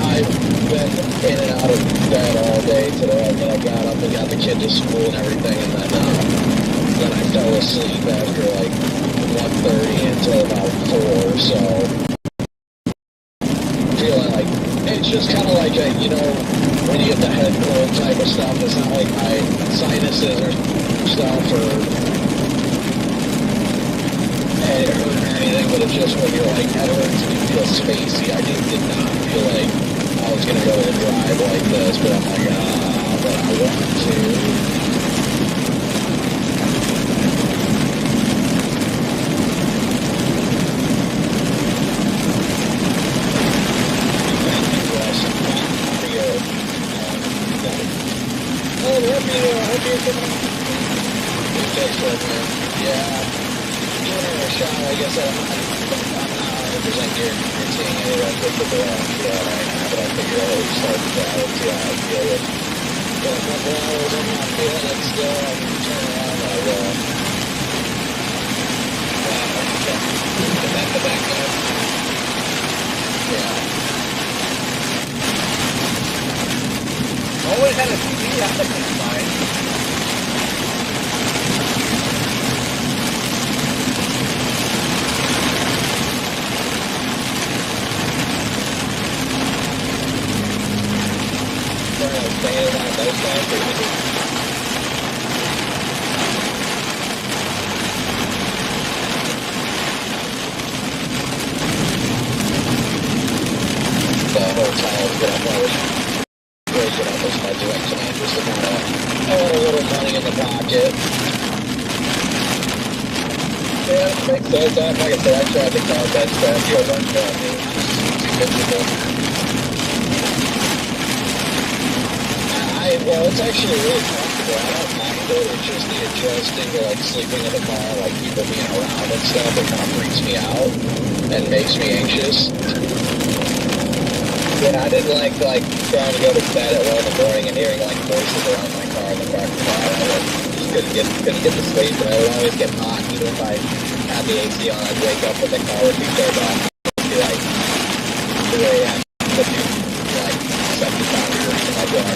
I've been in and out of bed all day today. I mean, I got up and got the kid to school and everything, and then I fell asleep after like 1:30 until about 4, so feeling like it's just kind of like when you get the head cold type of stuff. It's not like my sinuses or stuff or head hurt or anything, but it's just when you're like head hurts and you feel spacey. I just did not feel like I was gonna go to the drive like this, but I'm like, but I want to. Yeah. Giving her a shot, I guess I'm not 100% guaranteeing any of that good right now, but I figured I would start the battle, see how I feel it. Got a couple hours, I'm not feeling it still, I can turn around, I will. Is that the back end? Yeah. Always had a TV, that's fine. Makes sense. Like I said, I tried to contact staff here a bunch of times. Well, it's actually really comfortable. I don't mind it. It's just the adjusting to like sleeping in the car, like people being around and stuff. It kind of freaks me out and makes me anxious. Yeah, I didn't like trying to go to bed at 1 in the morning and hearing like voices around my car in the parking lot. I just couldn't get to sleep, and I would always get hot even if I had the AC on. I'd wake up and the car would be turned off. It'd be like 2 a.m. It'd be like 75 degrees in my car.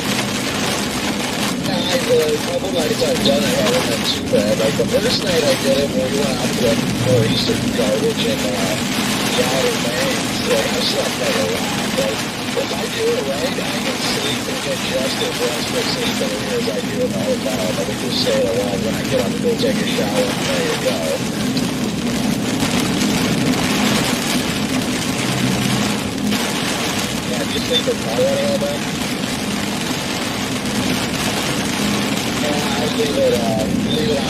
Yeah, a couple nights I've done it, I wasn't too bad. Like the first night I did it when we went out to the northeastern garbage in the outer lanes, like I slept like a lot. Like if I do it right, I can sleep and get just as restful sleep in here as I do in the hotel. I can just stay alone when I get up to go take a shower and ready to go. Yeah, do you sleep in car running all day? I leave it on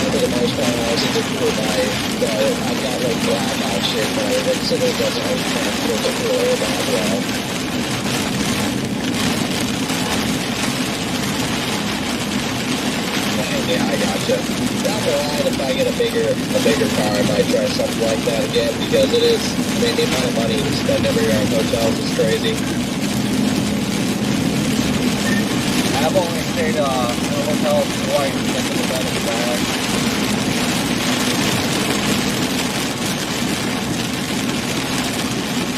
for the most part. I was in the cool night, but I've got like blackout shit and everything, so it doesn't always transport the cooler about well. Yeah, I gotcha. Down the line, if I get a bigger car, I might try something like that again because it is. I mean, the amount of money you spend every year on hotels is crazy. I've only stayed in a hotel twice, that's in the bed in the back.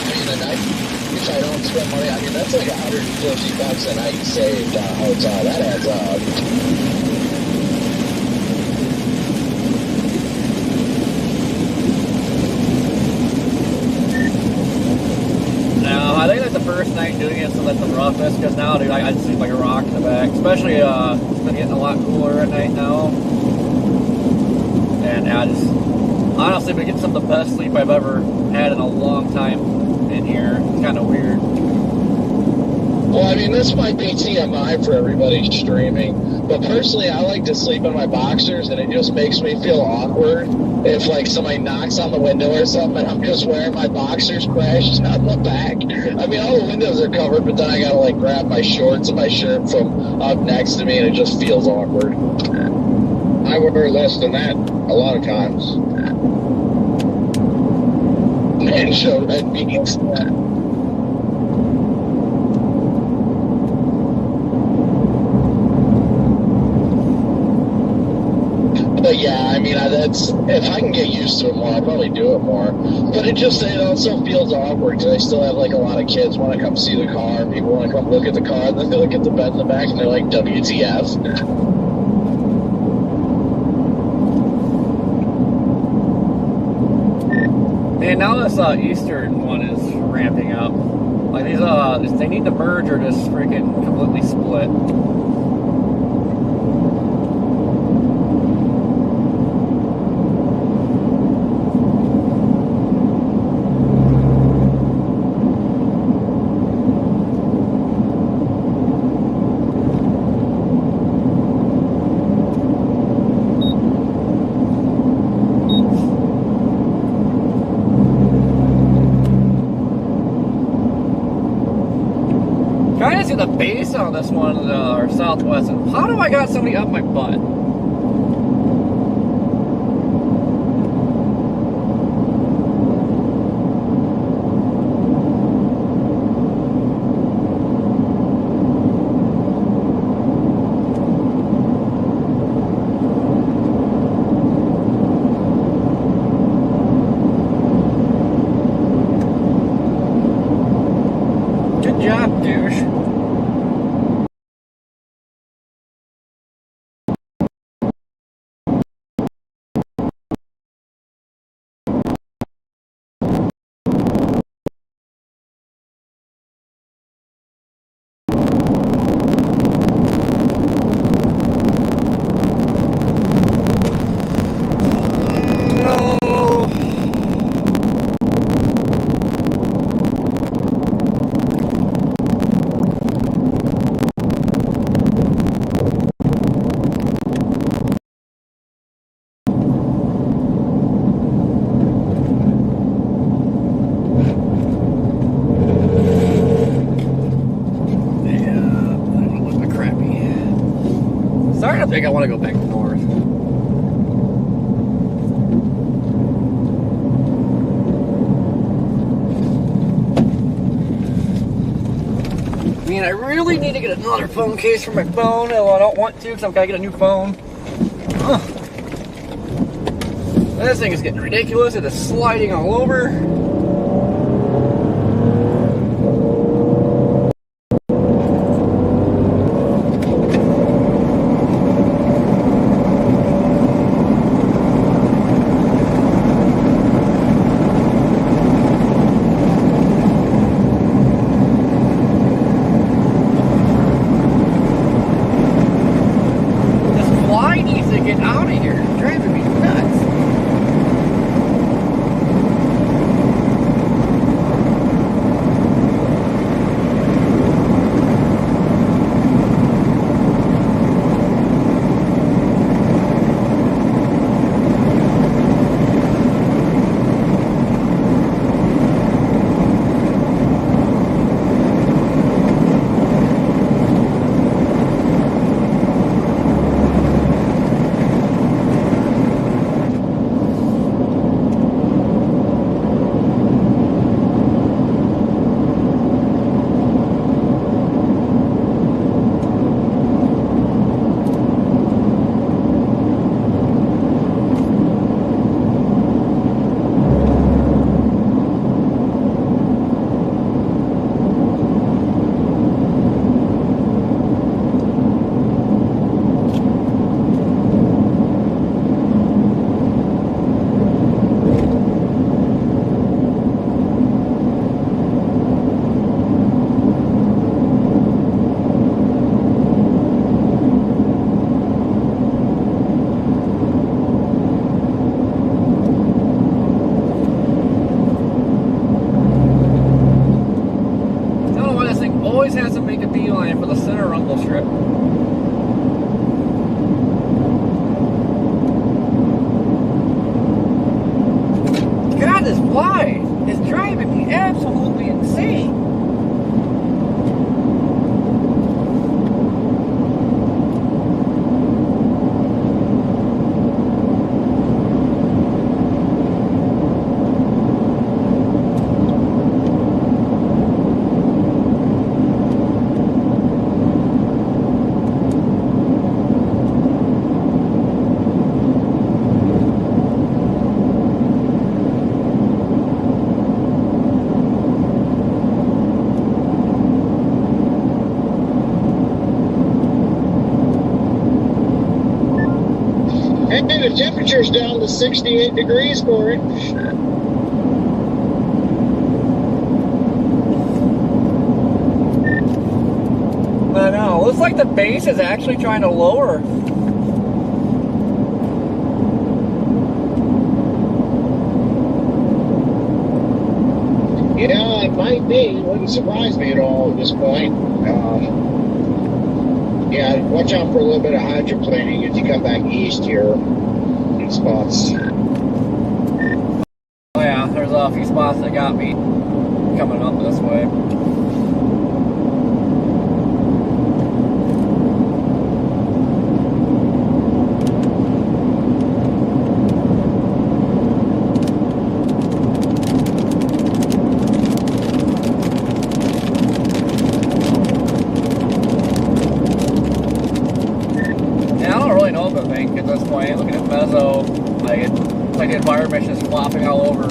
I mean, a night, if I don't spend money, I mean, that's like $150 a night saved on a hotel. That adds up. No, I think that's the first night doing it, so that's the roughest, because now, dude, I'd sleep like a rock in the back. Especially, it's been getting a lot cooler at night now. And yeah, honestly, been getting some of the best sleep I've ever had in a long time in here. It's kind of weird. Well, I mean, this might be TMI for everybody streaming, but personally, I like to sleep in my boxers, and it just makes me feel awkward if, like, somebody knocks on the window or something, and I'm just wearing my boxers crashed on the back. I mean, all the windows are covered, but then I gotta, like, grab my shorts and my shirt from up next to me, and it just feels awkward. I wear less than that a lot of times. Man, show red beans. But yeah, I mean, that's if I can get used to it more, I'll probably do it more. But it also feels awkward because I still have like a lot of kids want to come see the car, people want to come look at the car, and then they look at the bed in the back and they're like, WTF. And now this Eastern one is ramping up. Like these, they need to merge or just freaking completely split. Trying to see the base on this one, or Southwest, and how do I got somebody up my butt? Good job, douche. Starting to think I want to go back north. mean, I really need to get another phone case for my phone, although I don't want to because I've got to get a new phone. Ugh. This thing is getting ridiculous. It is sliding all over. Has to make a beeline for the center rumble strip. God, this wide is driving me absolutely insane. And the temperature's down to 68 degrees, Corey. I know. Looks like the base is actually trying to lower. Yeah, it might be. It wouldn't surprise me at all at this point. Yeah, watch out for a little bit of hydroplaning as you come back east here in spots. Oh yeah, there's a few spots that got me coming up this way. At this point, looking at Mezzo, like the environment's just flopping all over.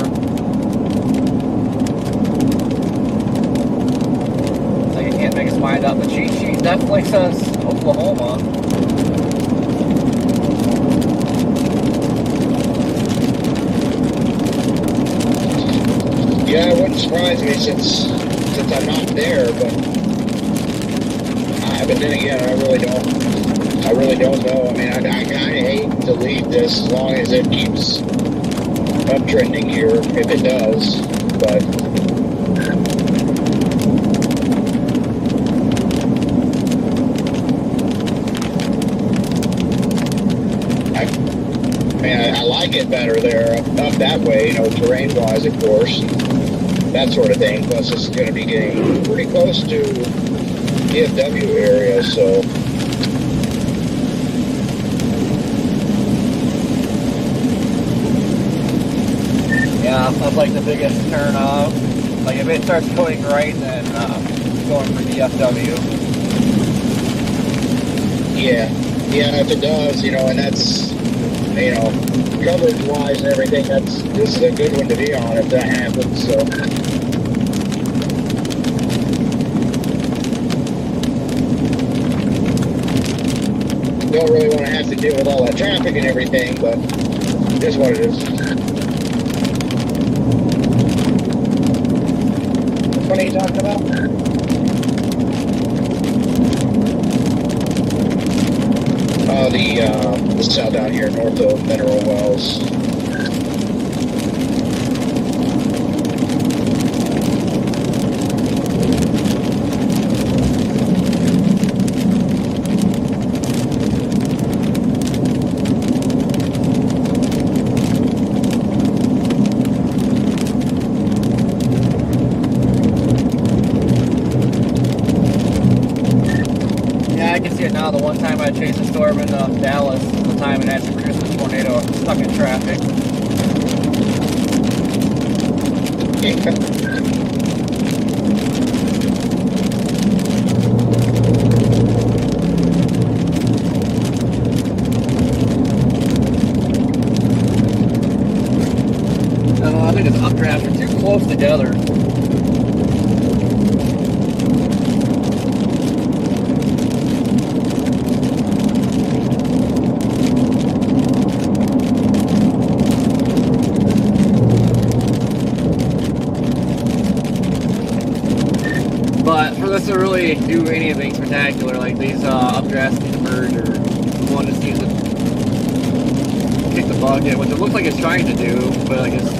Like you can't make his mind up. The cheat sheet definitely says Oklahoma. Yeah, it wouldn't surprise me since I'm not there, but then again, I really don't know. I mean, I kind of hate to leave this as long as it keeps uptrending here, if it does, but I like it better there, up that way, terrain-wise, of course, that sort of thing. Plus, it's going to be getting pretty close to DFW area, so. Yeah, that's like the biggest turn off. Like if it starts going right, then going for DFW. Yeah, if it does, and that's, coverage wise and everything, this is a good one to be on if that happens. So. Don't really want to have to deal with all that traffic and everything, but it is what it is. Which one are you talking about? The cell down here north of Mineral Wells. I can see it now. The one time I chased a storm in Dallas, the time it actually produced a tornado, stuck in traffic. I think it's updrafts are too close together. But for this to really do anything spectacular, like these updrafts need to merge, or one just needs to kick the bucket, which it looks like it's trying to do, but I guess it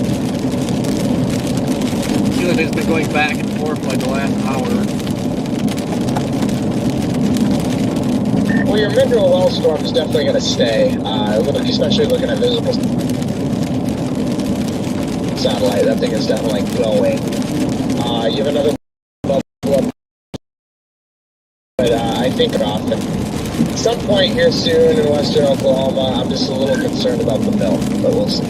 seems like it's been going back and forth for like the last hour. Well, your Mineral Well storm is definitely going to stay, especially looking at visible satellite. That thing is definitely going. You have another bubble, but I think off at some point here soon in western Oklahoma. I'm just a little concerned about the milk, but we'll see.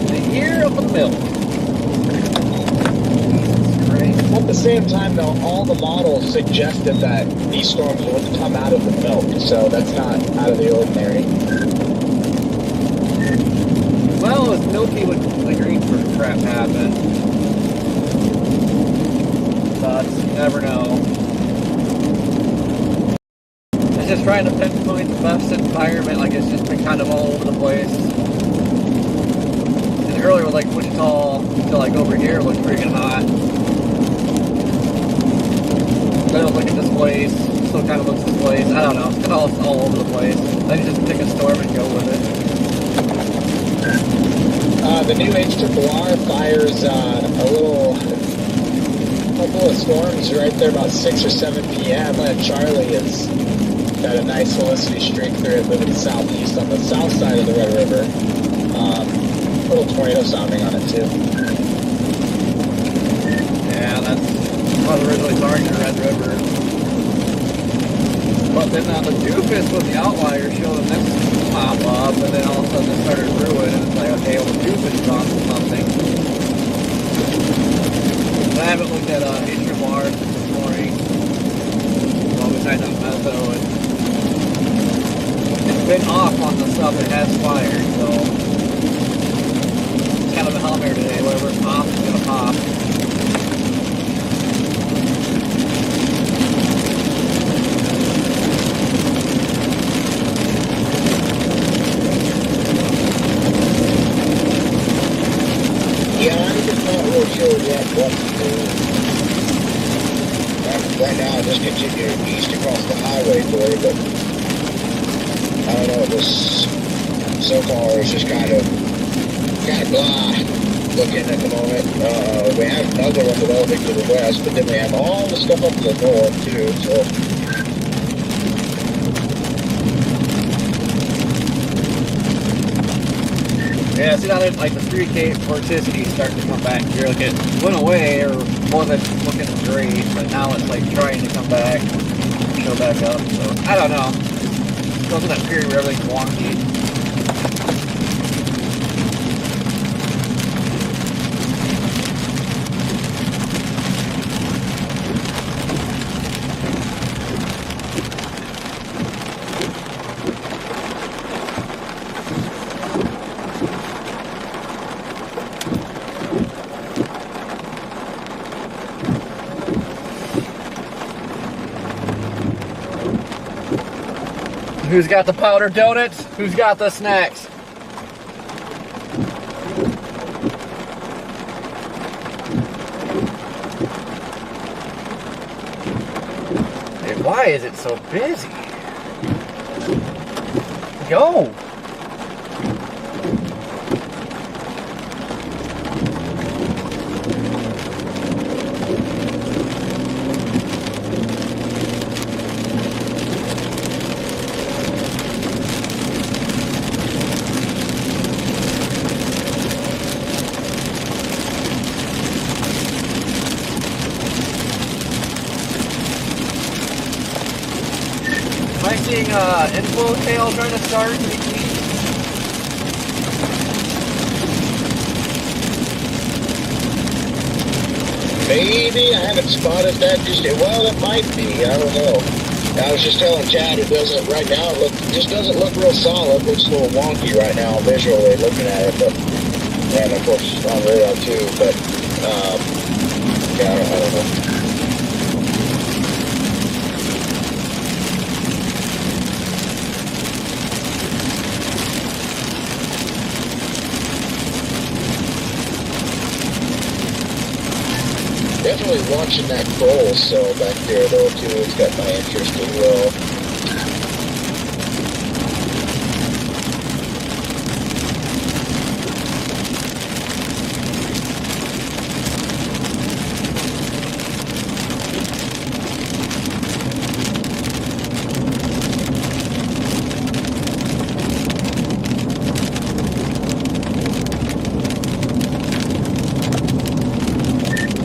The year of the milk. At the same time, though, all the models suggested that these storms would come out of the milk, so that's not out of the ordinary. Well, if milky when the Greensburg crap happened, but you never know. It's just trying to pinpoint the best environment, like it's just been kind of all over the place. And earlier was like Wichita to like over here, it looked freaking hot. Then I'll look at this place, still kind of looks this place. I don't know, it's kind of all over the place. Then you just pick a storm and go with it. The new HRRR fires a couple of storms right there about 6 or 7 p.m. Charlie has got a nice helicity streak through it moving southeast on the south side of the Red River. Little tornado sounding on it too. Yeah, that's what originally targeted Red River. But then the doofus with the outlier showed the next pop up, and then all of a sudden it started ruin, and it's like, okay, well the doofus is on to something. But I haven't looked at HRRR this morning. Well, besides that Meso, and it's been off on the stuff it has fired, so it's kind of a hellmare today. Whatever's off is gonna pop. Yeah, I'm just not real sure yet what to do. Right now, I just continue east across the highway for you, but I don't know, this so far is just kind of blah looking at the moment. We have another one developing to the west, but then we have all the stuff up to the north too, so. Yeah, see now that like the 3K vorticity is starting to come back here. Like it went away or wasn't looking great, but now it's like trying to come back, show back up. So I don't know. It goes in that period where everything's wonky. Who's got the powdered donuts? Who's got the snacks? Hey, why is it so busy? Go! Am I seeing inflow tail trying to start? Maybe I haven't spotted that just yet. Well, it might be. I don't know. I was just telling Chad it doesn't right now. It just doesn't look real solid. It looks a little wonky right now visually looking at it, but and of course on radar too. But yeah, I don't know. Definitely watching that coral cell back there though too. It's got my interest as well.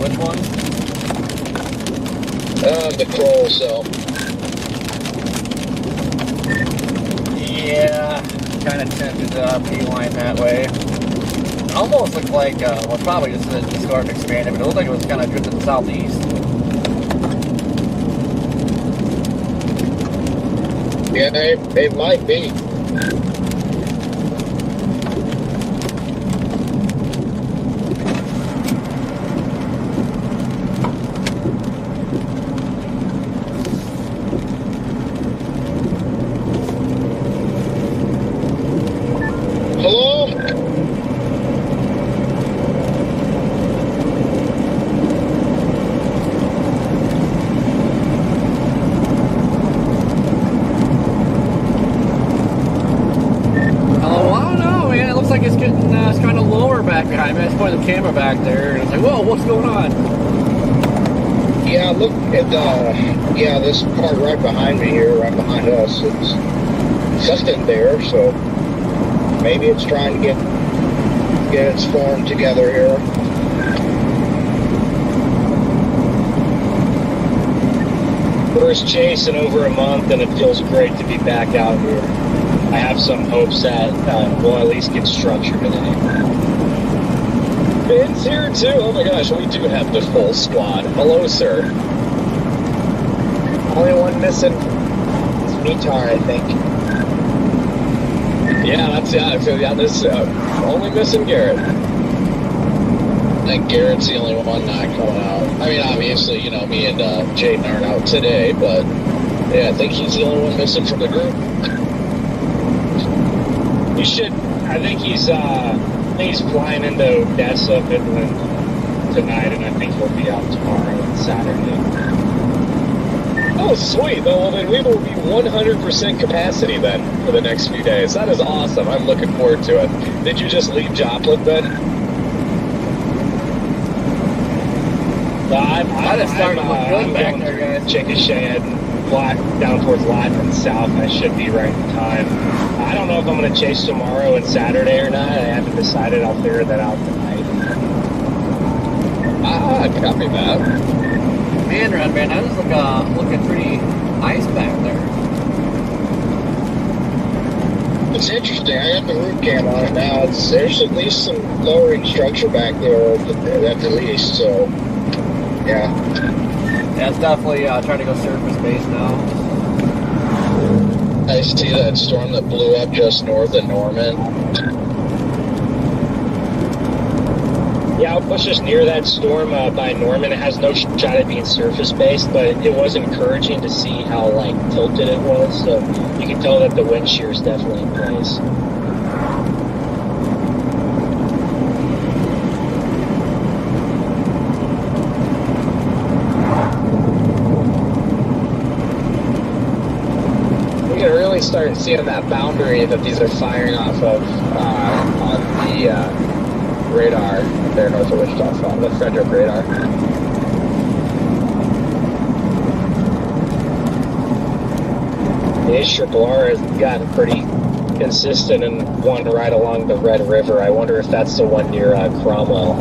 Which one? The coral cell. Yeah, kind of tempted to beeline that way. Almost looked like, well, probably just the scarf expanded, but it looked like it was kind of drifting southeast. Yeah, it might be. Hello? Oh, I don't know, man. It looks like it's getting, it's kind of lower back behind me. I just pointed the camera back there, and it's like, whoa, what's going on? Yeah, look at yeah, this part right behind me here, right behind us. It's something there, so maybe it's trying to get its form together here. First chase in over a month, and it feels great to be back out here. I have some hopes that we'll at least get structure today. Ben's here too. Oh my gosh, we do have the full squad. Hello, sir. Only one missing is Mitar, I think. Yeah, that's this only missing Garrett. I think Garrett's the only one not coming out. I mean, obviously, you know, me and Jaden aren't out today, but yeah, I think he's the only one missing from the group. I think he's flying into Odessa, Midland tonight, and I think he'll be out tomorrow and Saturday. Oh, sweet. Well, then we will be 100% capacity then for the next few days. That is awesome. I'm looking forward to it. Did you just leave Joplin, Ben? I just started to look good back there, guys. Chickasha and down towards Latin South. I should be right in time. I don't know if I'm going to chase tomorrow and Saturday or not. I haven't decided. I'll figure that out tonight. Copy that. Man, Red Man, I was looking pretty nice back there. It's interesting. I got the root cam on it now. There's at least some lowering structure back there at the least, so yeah. Yeah, it's definitely trying to go surface base now. I see that storm that blew up just north of Norman. Yeah, I was just near that storm by Norman. It has no shot at being surface-based, but it was encouraging to see how, like, tilted it was. So you can tell that the wind shear is definitely in place. We can really start seeing that boundary that these are firing off of on the radar there north of Wichita, the Frederick radar. The HRRR has gotten pretty consistent and one right along the Red River. I wonder if that's the one near Cromwell.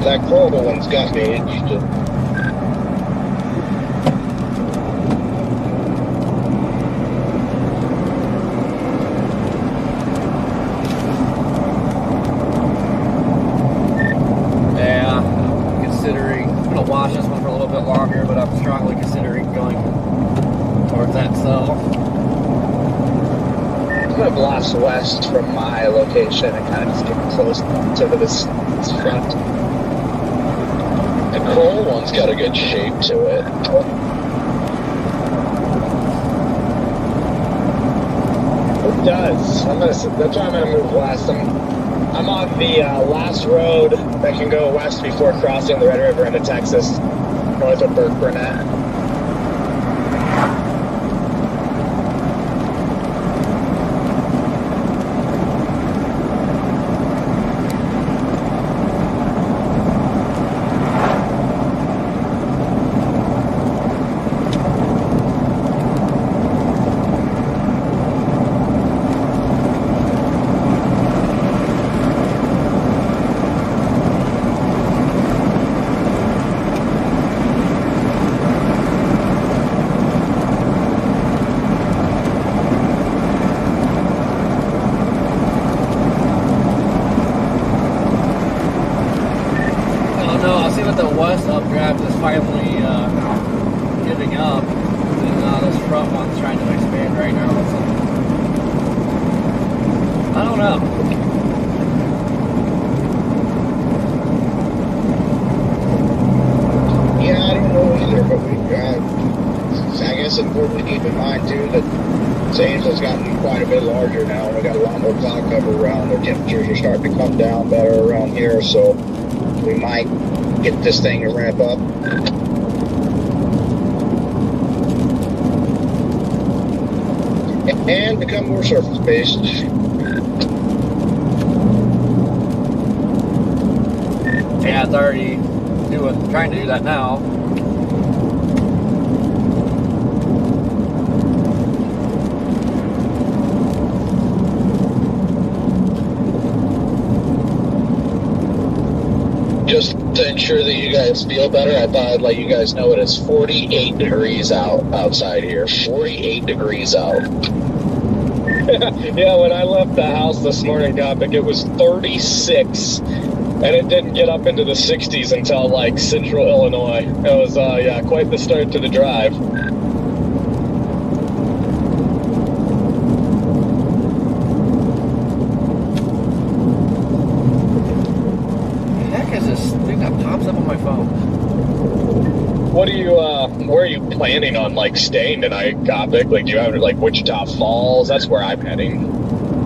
That Cromwell one's got me interested. Watch this one for a little bit longer, but I'm strongly considering going towards that cell. I'm going to blast west from my location and kind of just get close to this front. The Kroll one's got a good shape to it. It does. That's why I'm going to move west. I'm on the last road that can go west before crossing the Red River into Texas, north of Burke Burnett. Updraft is finally giving up, and this front one's trying to expand right now. So, I don't know. Yeah, I don't know either, but I guess it's important to keep in mind too that Zanesville's gotten quite a bit larger now. We got a lot more cloud cover around. The temperatures are starting to come down better around here, so we might get this thing to ramp up. And become more surface-based. Yeah, it's already trying to do that now. Just to ensure that you guys feel better, I thought I'd let you guys know it is 48 degrees outside here. 48 degrees out. Yeah, when I left the house this morning, Topic, it was 36, and it didn't get up into the 60s until, like, central Illinois. It was, yeah, quite the start to the drive. Pops up on my phone. What are you, where are you planning on, like, staying tonight, Topic? Like, do you have, like, Wichita Falls? That's where I'm heading.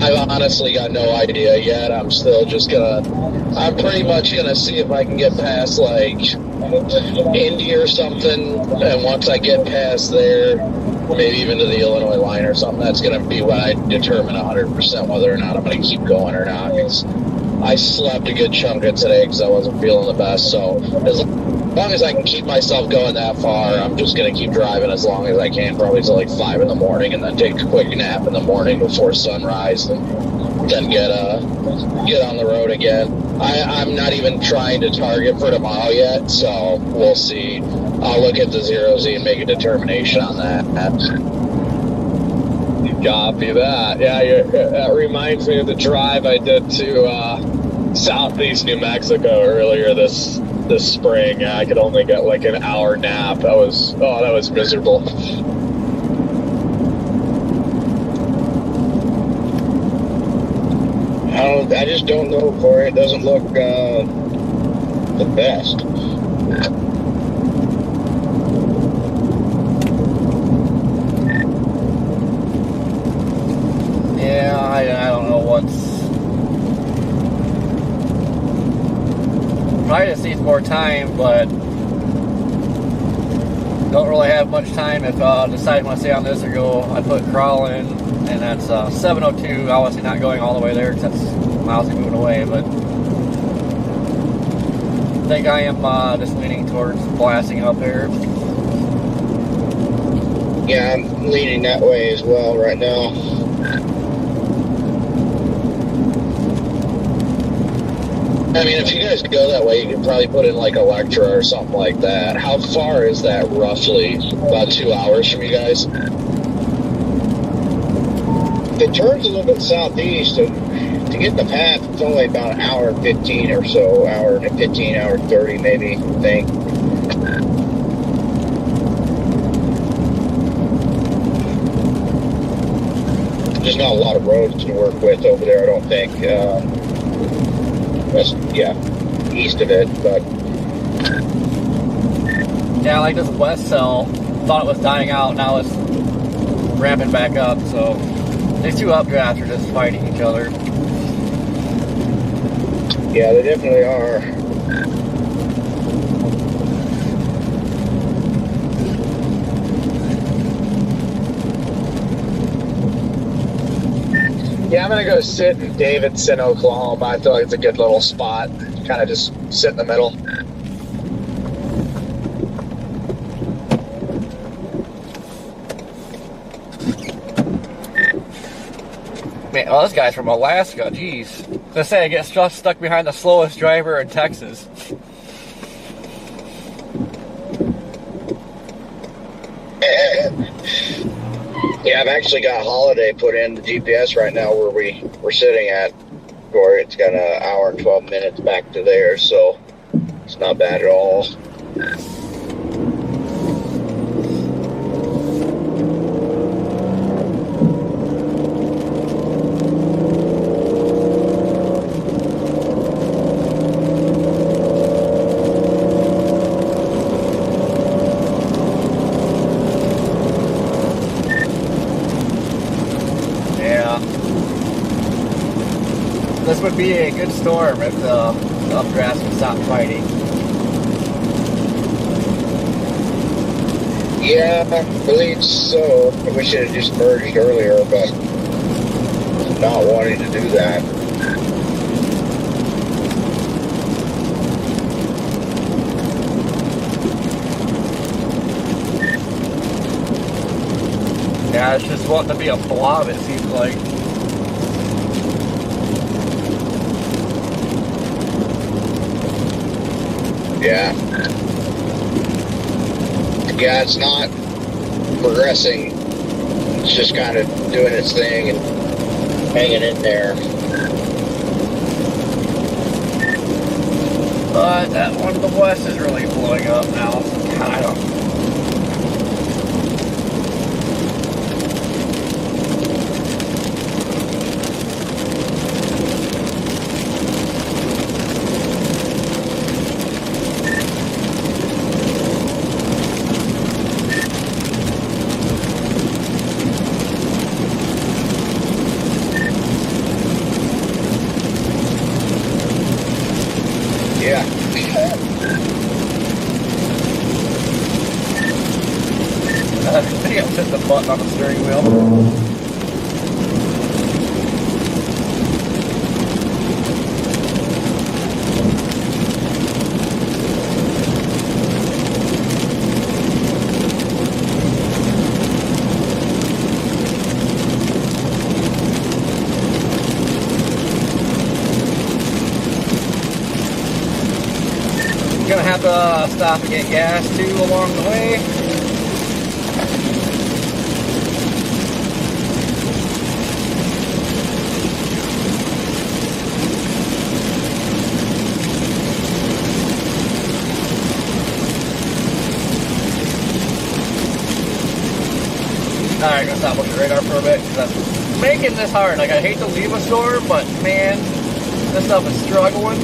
I've honestly got no idea yet. I'm still just I'm pretty much gonna see if I can get past, like, Indy or something, and once I get past there, maybe even to the Illinois line or something, that's gonna be when I determine 100% whether or not I'm gonna keep going or not, because I slept a good chunk of today because I wasn't feeling the best, so as long as I can keep myself going that far, I'm just going to keep driving as long as I can, probably till like 5 in the morning, and then take a quick nap in the morning before sunrise, and then get on the road again. I'm not even trying to target for tomorrow yet, so we'll see. I'll look at the 0Z and make a determination on that. Copy that. Yeah, that reminds me of the drive I did to southeast New Mexico earlier this spring. I could only get like an hour nap. That was miserable. Well, I just don't know, Corey. It doesn't look the best. Yeah, I don't know what's. Probably just needs more time, but don't really have much time if I decide want to stay on this or go. I put crawling, and that's 702. Obviously not going all the way there because that's miles moving away, but I think I am just leaning towards blasting up there. Yeah, I'm leaning that way as well right now. I mean, if you guys go that way, you could probably put in like Electra or something like that. How far is that roughly? About 2 hours from you guys? It turns a little bit southeast, and to get the path, it's only about an hour and 15 or so. Hour and 15, hour and 30 maybe, I think. There's not a lot of roads to work with over there, I don't think. West, yeah, east of it, but Yeah, like this west cell, thought it was dying out, now it's ramping back up, so these two updrafts are just fighting each other. yeah, they definitely are. Yeah, I'm gonna go sit in Davidson, Oklahoma. I feel like it's a good little spot. Kind of just sit in the middle. Man, oh, this guy's from Alaska, jeez. They say I get stuck behind the slowest driver in Texas. Yeah, I've actually got Holiday put in the GPS right now where we're sitting at, Corey. It's got an hour and 12 minutes back to there, so it's not bad at all. This would be a good storm if the updrafts would stop fighting. Yeah, I believe so. I wish it had just merged earlier, but not wanting to do that. Yeah, it's just wanting to be a blob, it seems like. Yeah. Yeah, it's not progressing. It's just kind of doing its thing and hanging in there. But that one to the west is really blowing up now. God, I don't. Yeah. I think I'm hitting the button on the steering wheel. Gonna have to stop and get gas too along the way. Alright, gonna stop looking at the radar for a bit because I'm making this hard. Like, I hate to leave a storm, but man, This stuff is struggling.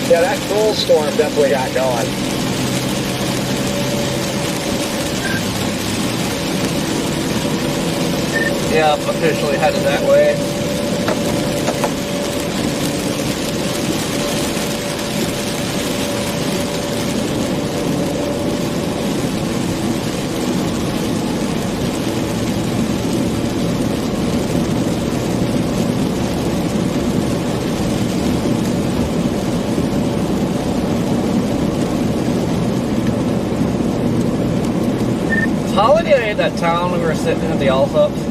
Yeah, that cool storm definitely got going. Yeah, I'm officially headed that way. Holiday at that town we were sitting in at the Allsups.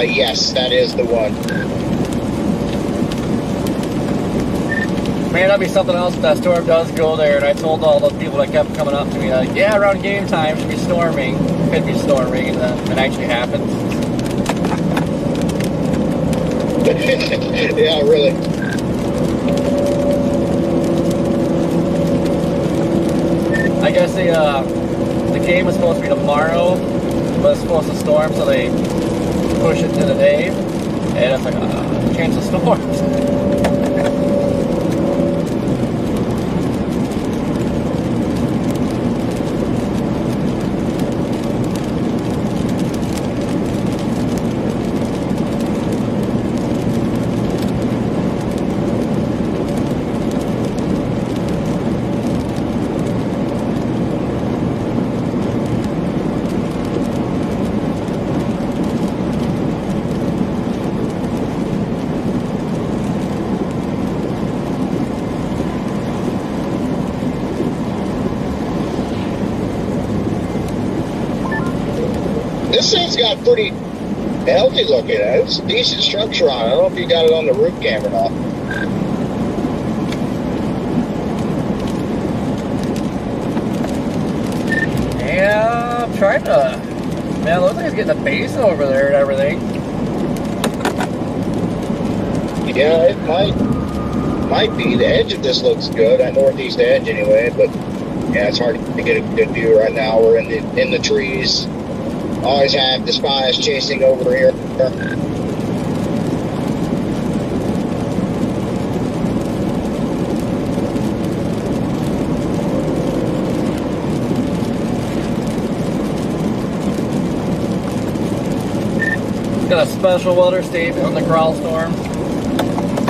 Yes, that is the one. Man, that'd be something else if that storm does go there. And I told all those people that kept coming up to me, like, yeah, around game time should be storming. Could be storming, and then it actually happens. Yeah, really. I guess the game was supposed to be tomorrow, but it's supposed to storm, so they push it to the day. And it's like, chance of storms. This thing's got pretty healthy looking. It's a decent structure on it. I don't know if you got it on the roof cam or not. Yeah, I'm trying to. Man, it looks like it's getting a base over there and everything. Yeah, it might be. The edge of this looks good, that northeast edge anyway, but yeah, it's hard to get a good view right now. We're in the trees. Always have the spies chasing over here. Got a special weather statement on the Crow storm.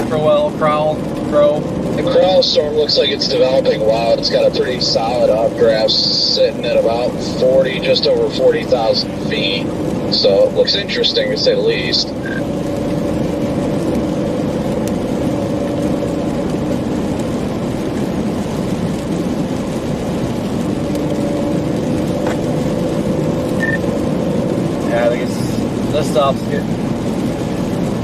Crow. The Crow storm looks like it's developing well. It's got a pretty solid updraft sitting at about 40, just over 40,000 feet. So it looks interesting to say the least. Yeah, this stuff's getting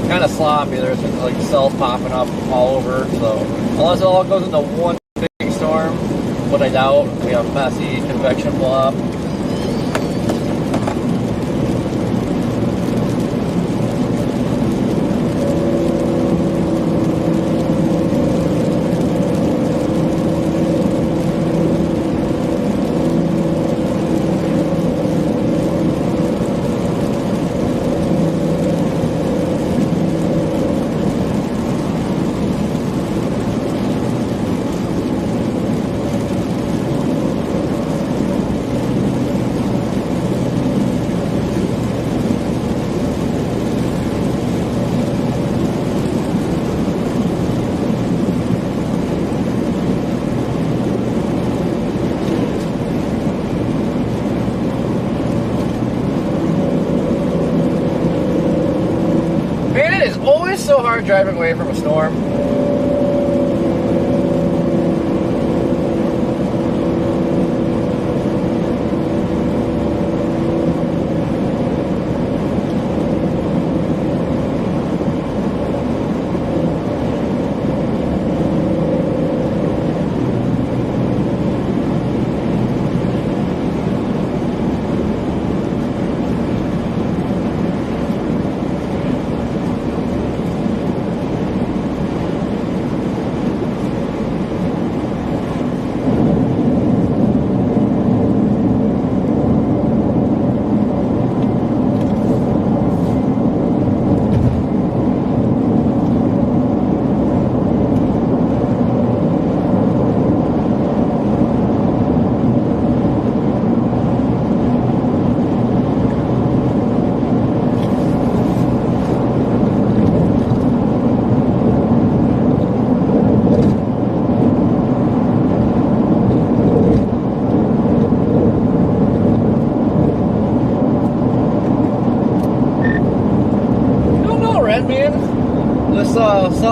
kind of sloppy. There's like cells popping up all over. So unless it all goes into one big storm, what I doubt, we have messy convection blob. So hard driving away from a storm.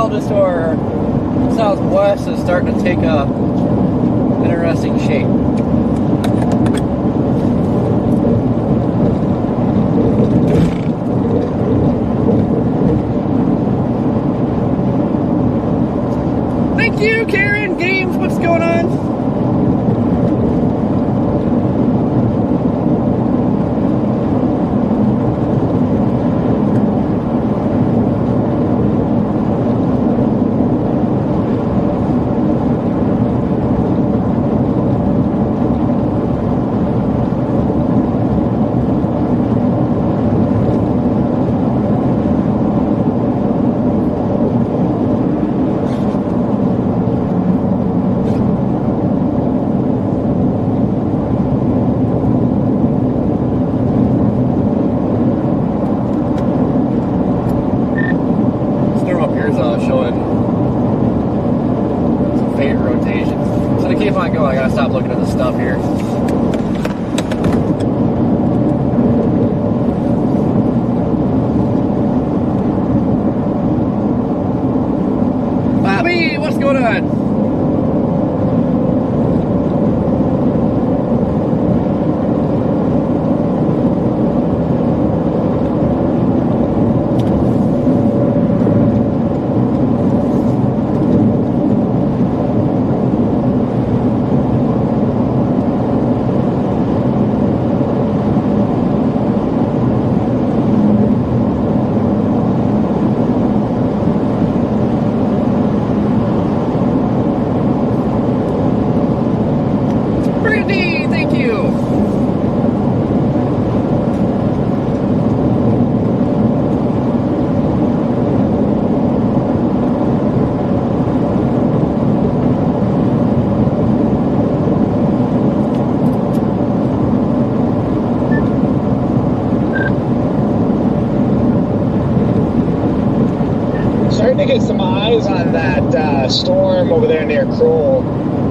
south just to our southwest is starting to take a interesting shape. Thank you, Karen. Games, what's going on? Showing some fade rotation. So to keep on going, I gotta stop looking at the stuff here. Bobby, what's going on? Starting to get some eyes on that storm over there near Kroll,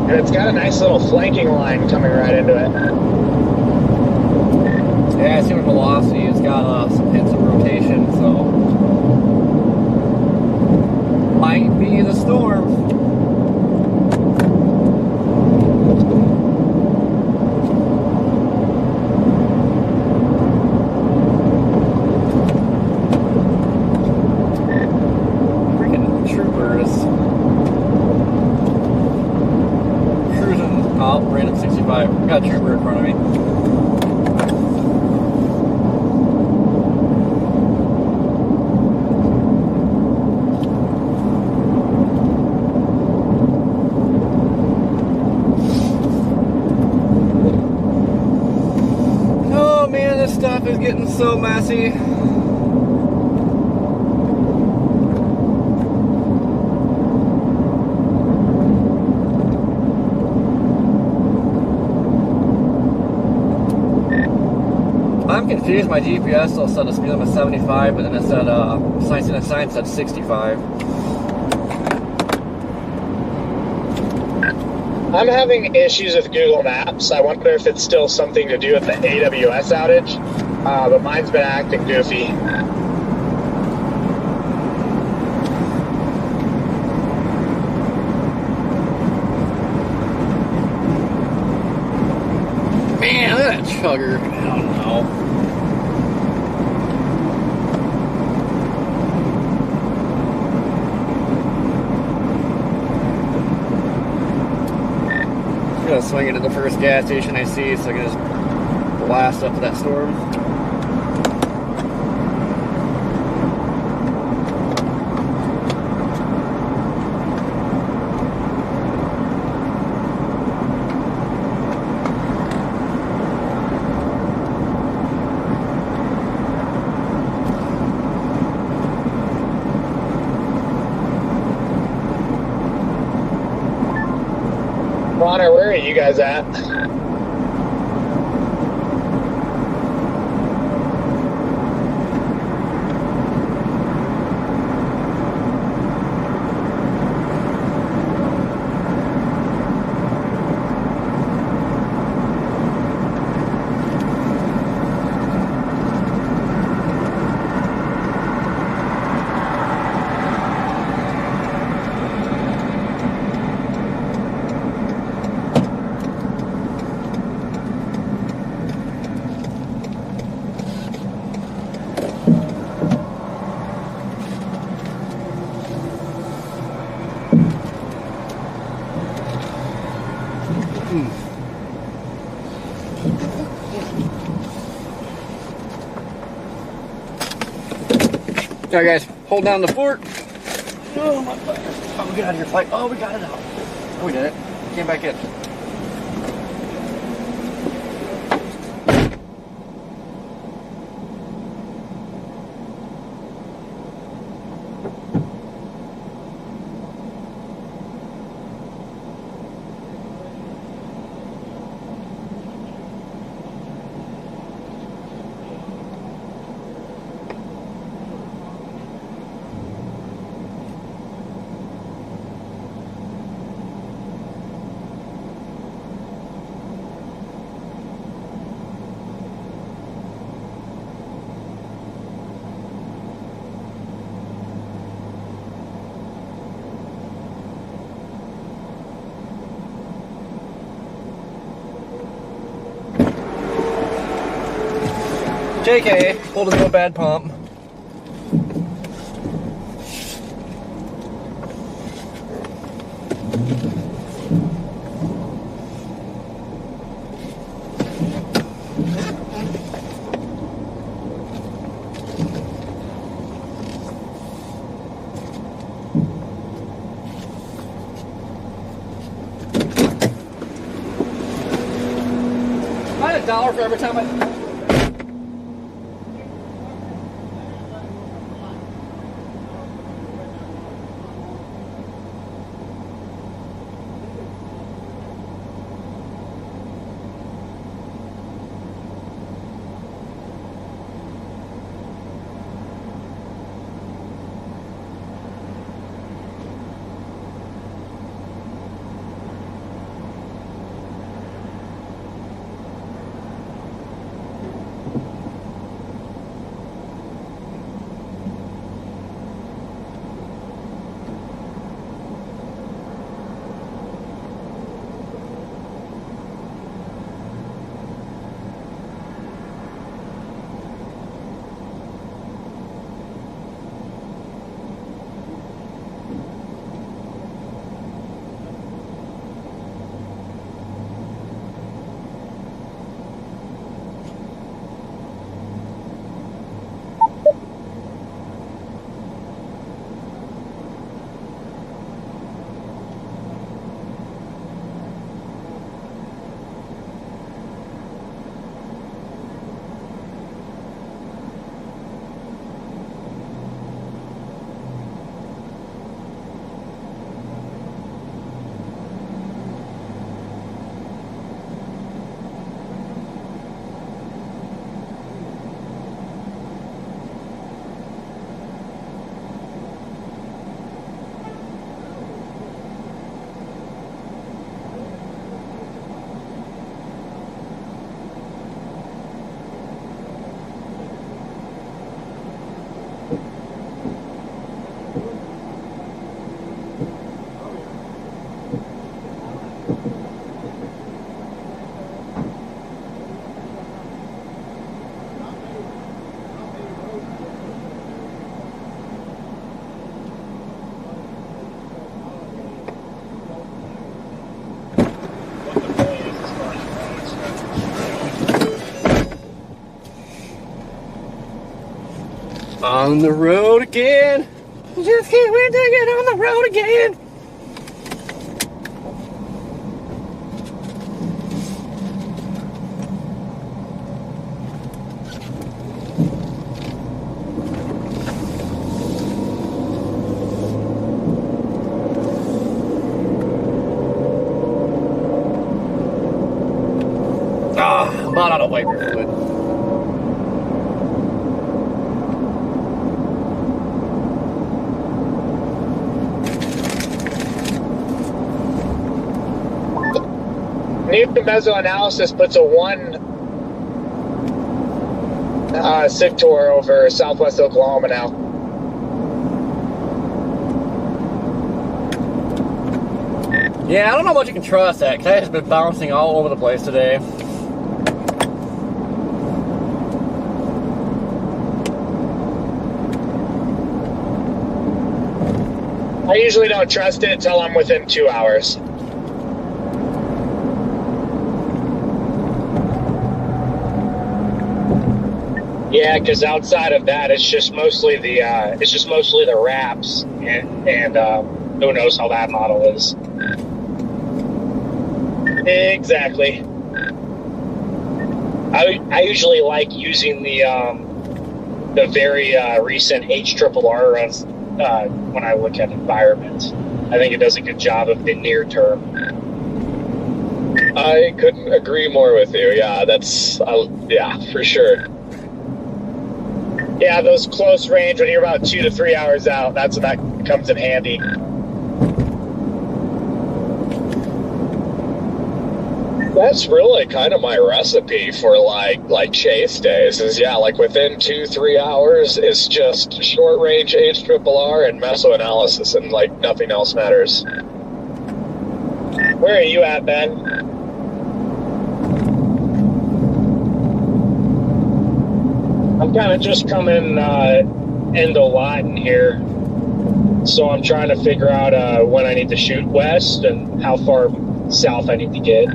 and it's got a nice little flanking line coming right into it. Yeah, I see with velocity, it's got some hints of rotation, so might be the storm. Random 65. Got a trooper in front of me. Oh man, this stuff is getting so messy. I'm confused. My GPS still said the speed limit 75, but then it said sign said 65. I'm having issues with Google Maps. I wonder if it's still something to do with the AWS outage, but mine's been acting goofy. Man, look at that chugger. I don't know. I'm gonna swing into the first gas station I see so I can just blast up to that storm. Connor, where are you guys at? Alright guys, hold down the fort. Oh my god. Oh, get out of here, fight. Oh, we got it out. Oh, we did it. Came back in. JK, holding no bad pump. I had $1 for every time I... On the road again. Just can't wait to get on the road again. I'm not out of wiper fluid. New mesoanalysis puts a 1 sector over southwest Oklahoma now. Yeah, I don't know how much you can trust that, because it's been bouncing all over the place today. I usually don't trust it until I'm within 2 hours. Yeah, because outside of that, it's just mostly the wraps, and who knows how that model is. Exactly. I usually like using the very recent HRRR runs when I look at environments. I think it does a good job of the near term. I couldn't agree more with you. Yeah, that's yeah, for sure. Yeah, those close range when you're about 2 to 3 hours out, that's when that comes in handy. That's really kind of my recipe for like chase days. Is yeah, like within 2-3 hours, it's just short range HRRR and meso analysis, and like nothing else matters. Where are you at, Ben? I'm kind of just coming into Lawton here, so I'm trying to figure out when I need to shoot west and how far south I need to get.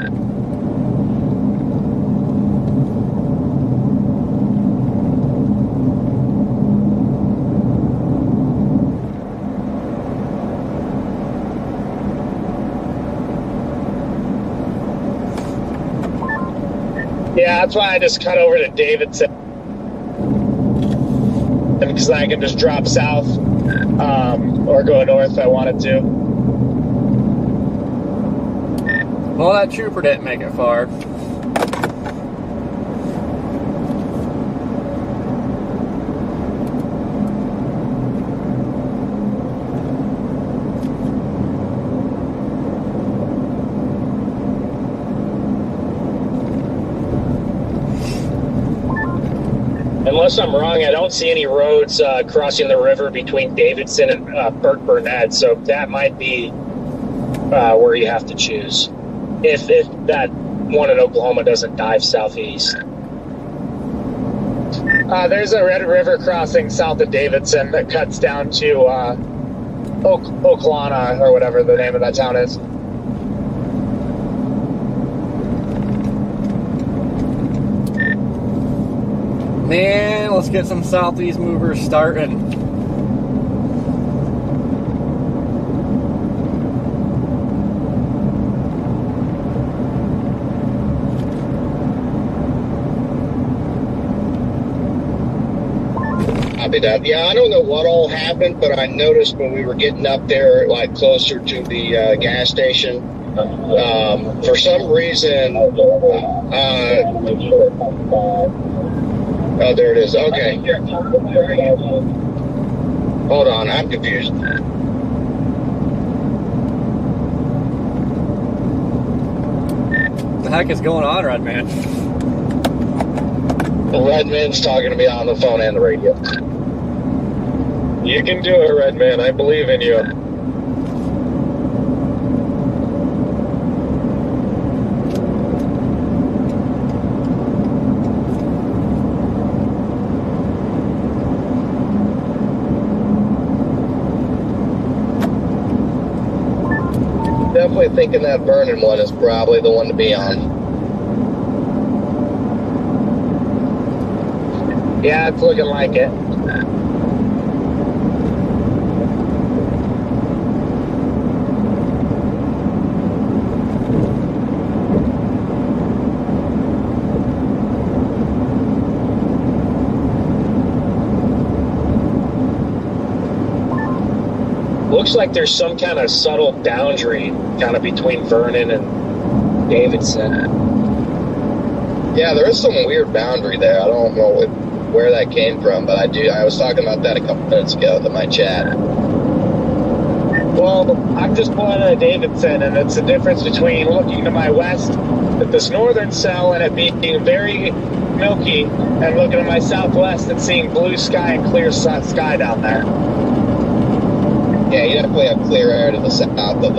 Yeah, that's why I just cut over to Davidson, because I can just drop south or go north if I wanted to. Well, that trooper didn't make it far. Unless I'm wrong, I don't see any roads crossing the river between Davidson and Burke Burnett, so that might be where you have to choose. If that one in Oklahoma doesn't dive southeast. There's a Red River crossing south of Davidson that cuts down to Oklahoma, or whatever the name of that town is. Man, let's get some southeast movers starting. Copy that. Yeah, I don't know what all happened, but I noticed when we were getting up there, like closer to the gas station, for some reason, oh, there it is. Okay. Hold on, I'm confused. What the heck is going on, Redman? Redman's talking to me on the phone and the radio. You can do it, Redman. I believe in you. Definitely thinking that burning one is probably the one to be on. Yeah, it's looking like it. Looks like there's some kind of subtle boundary kind of between Vernon and Davidson. Yeah, there is some weird boundary there. I don't know where that came from, but I was talking about that a couple minutes ago in my chat. Well, I'm just pulling out of Davidson, and it's the difference between looking to my west at this northern cell and it being very milky, and looking to my southwest and seeing blue sky and clear sky down there. Yeah, you definitely have clear air to the south of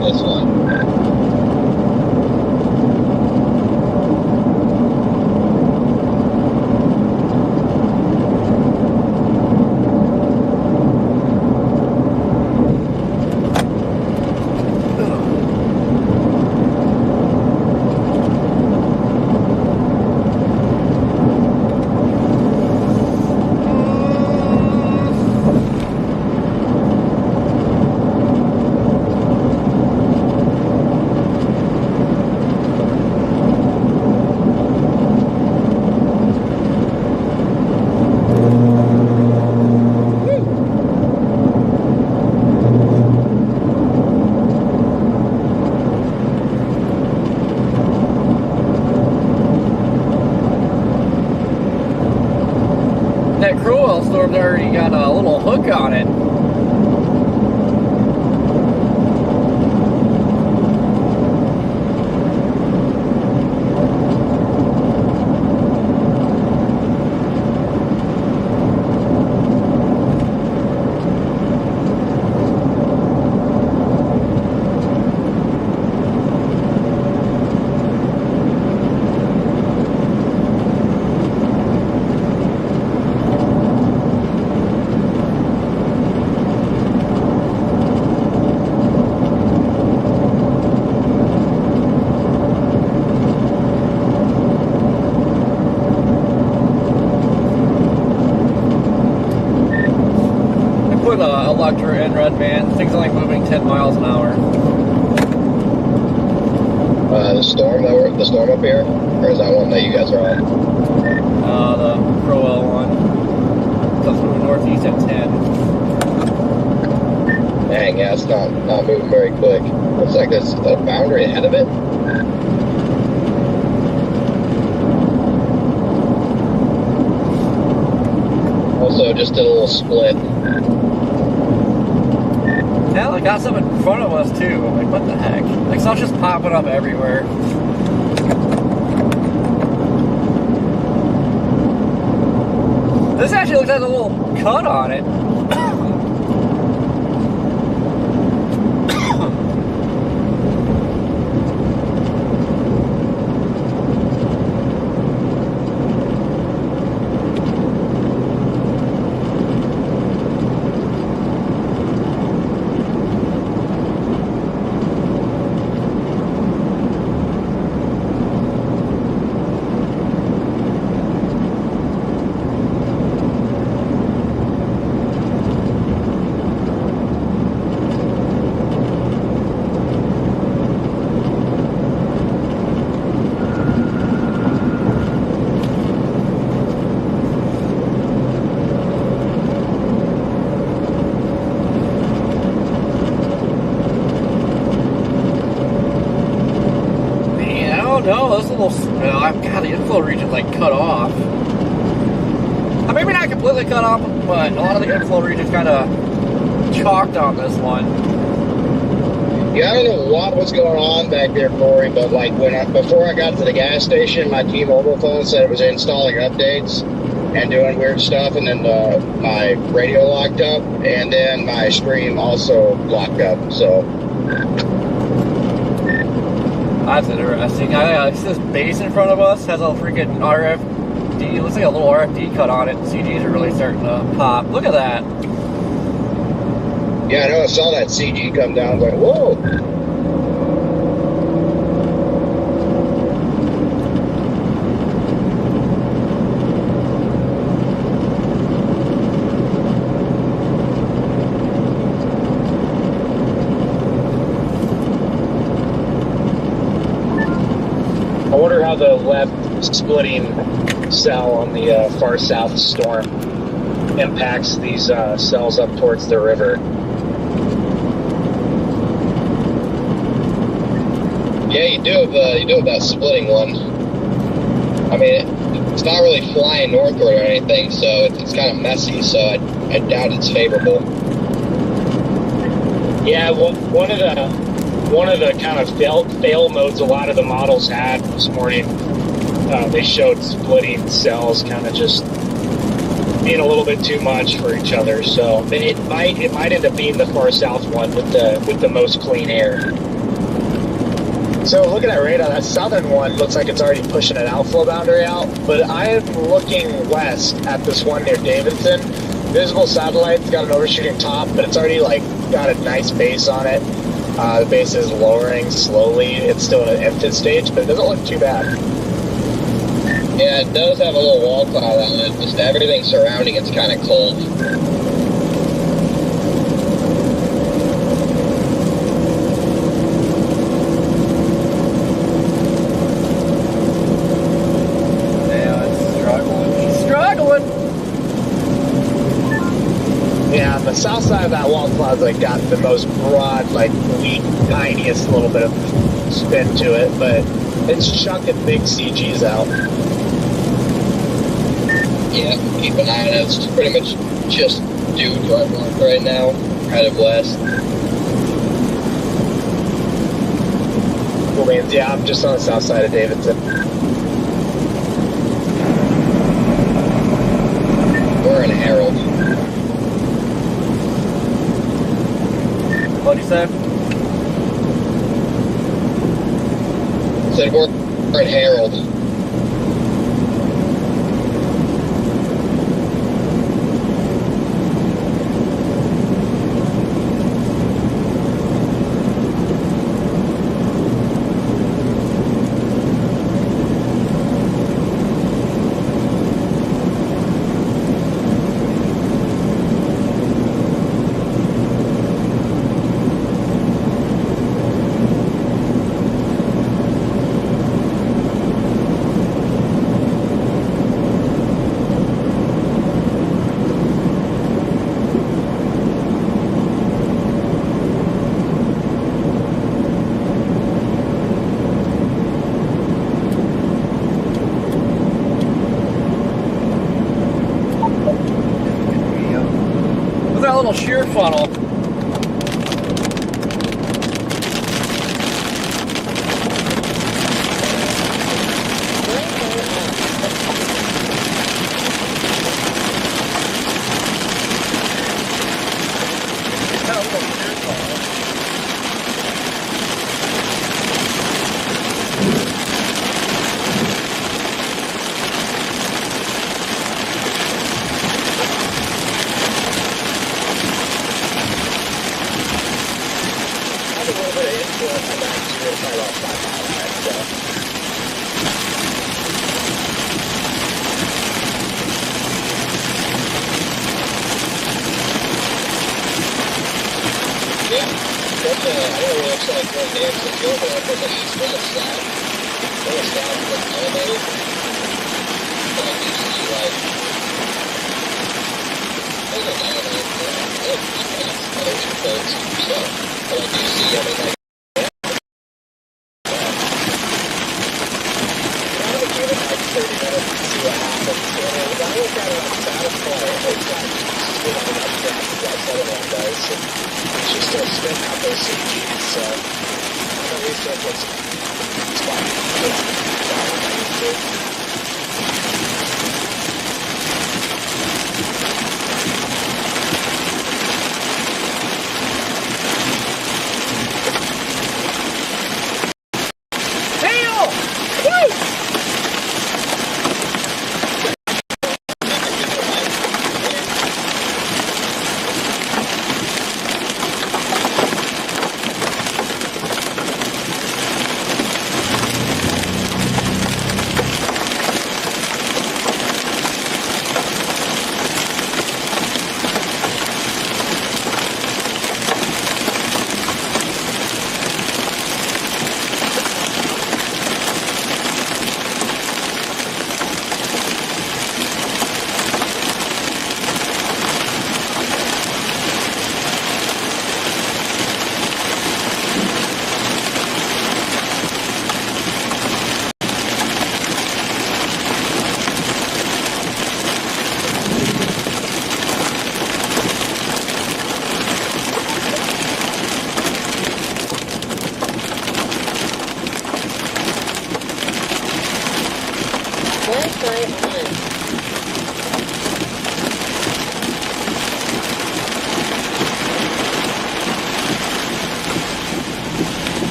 this one. Crowell storm's already got a little hook on it. Electra in red van. Thing's only moving 10 miles an hour. The storm up here, or is that one that you guys are on? The Crowell one. That's moving northeast at 10. Dang, yeah, it's not moving very quick. Looks like there's a boundary ahead of it. Also, just did a little split. Now they got some in front of us too. Like, what the heck? Like, stuff's just popping up everywhere. This actually looks like a little cut on it. No, this little, God, the inflow region's like cut off. Maybe not completely cut off, but a lot of the inflow region's kind of chalked on this one. Yeah, I don't know what was going on back there, Corey, but like before I got to the gas station, my T-Mobile phone said it was installing updates and doing weird stuff, and then my radio locked up, and then my stream also locked up, so... That's interesting. I see this base in front of us has a freaking RFD. It looks like a little RFD cut on it. CGs are really starting to pop. Look at that. Yeah, I know. I saw that CG come down. I was like, whoa. I wonder how the left splitting cell on the far south storm impacts these cells up towards the river. Yeah, you do have that splitting one. I mean, it's not really flying northward or anything, so it's kind of messy. So I doubt it's favorable. Yeah, one of the kind of fail modes a lot of the models had this morning, they showed splitting cells kind of just being a little bit too much for each other. So it might end up being the far south one with the most clean air. So looking at radar, that southern one looks like it's already pushing an outflow boundary out, but I am looking west at this one near Davidson. Visible satellite's got an overshooting top, but it's already like got a nice base on it. The base is lowering slowly. It's still in an infant stage, but it doesn't look too bad. Yeah, it does have a little wall cloud on it. Just everything surrounding it's kind of cold. Yeah, it's struggling. He's struggling. Yeah, the south side of that wall cloud's like got the most broad, like weak, tiniest little bit of spin to it, but it's chucking big CGs out. Yeah, keep an eye on it. It's pretty much just due north right now, kind of west. Cool beans. Yeah, I'm just on the south side of Davidson. We're in Harold. What'd you say? Said we're in Harold. What's that little shear funnel?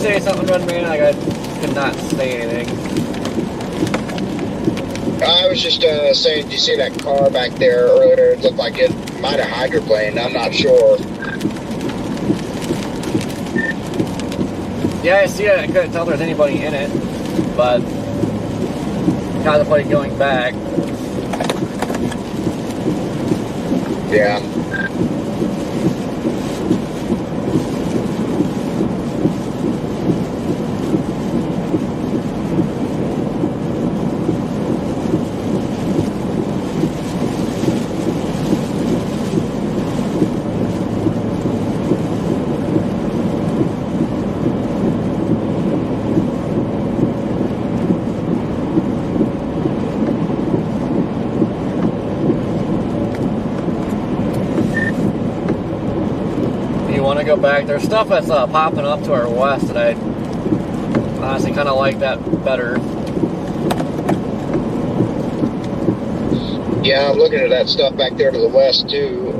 Say something, Red Man? Like I could not say anything. I was just saying, did you see that car back there earlier? It looked like it might have hydroplaned. I'm not sure. Yeah, I see it. I couldn't tell there was anybody in it, but contemplating going back. Yeah. to go back. There's stuff that's popping up to our west that I honestly kind of like that better. Yeah, I'm looking at that stuff back there to the west too.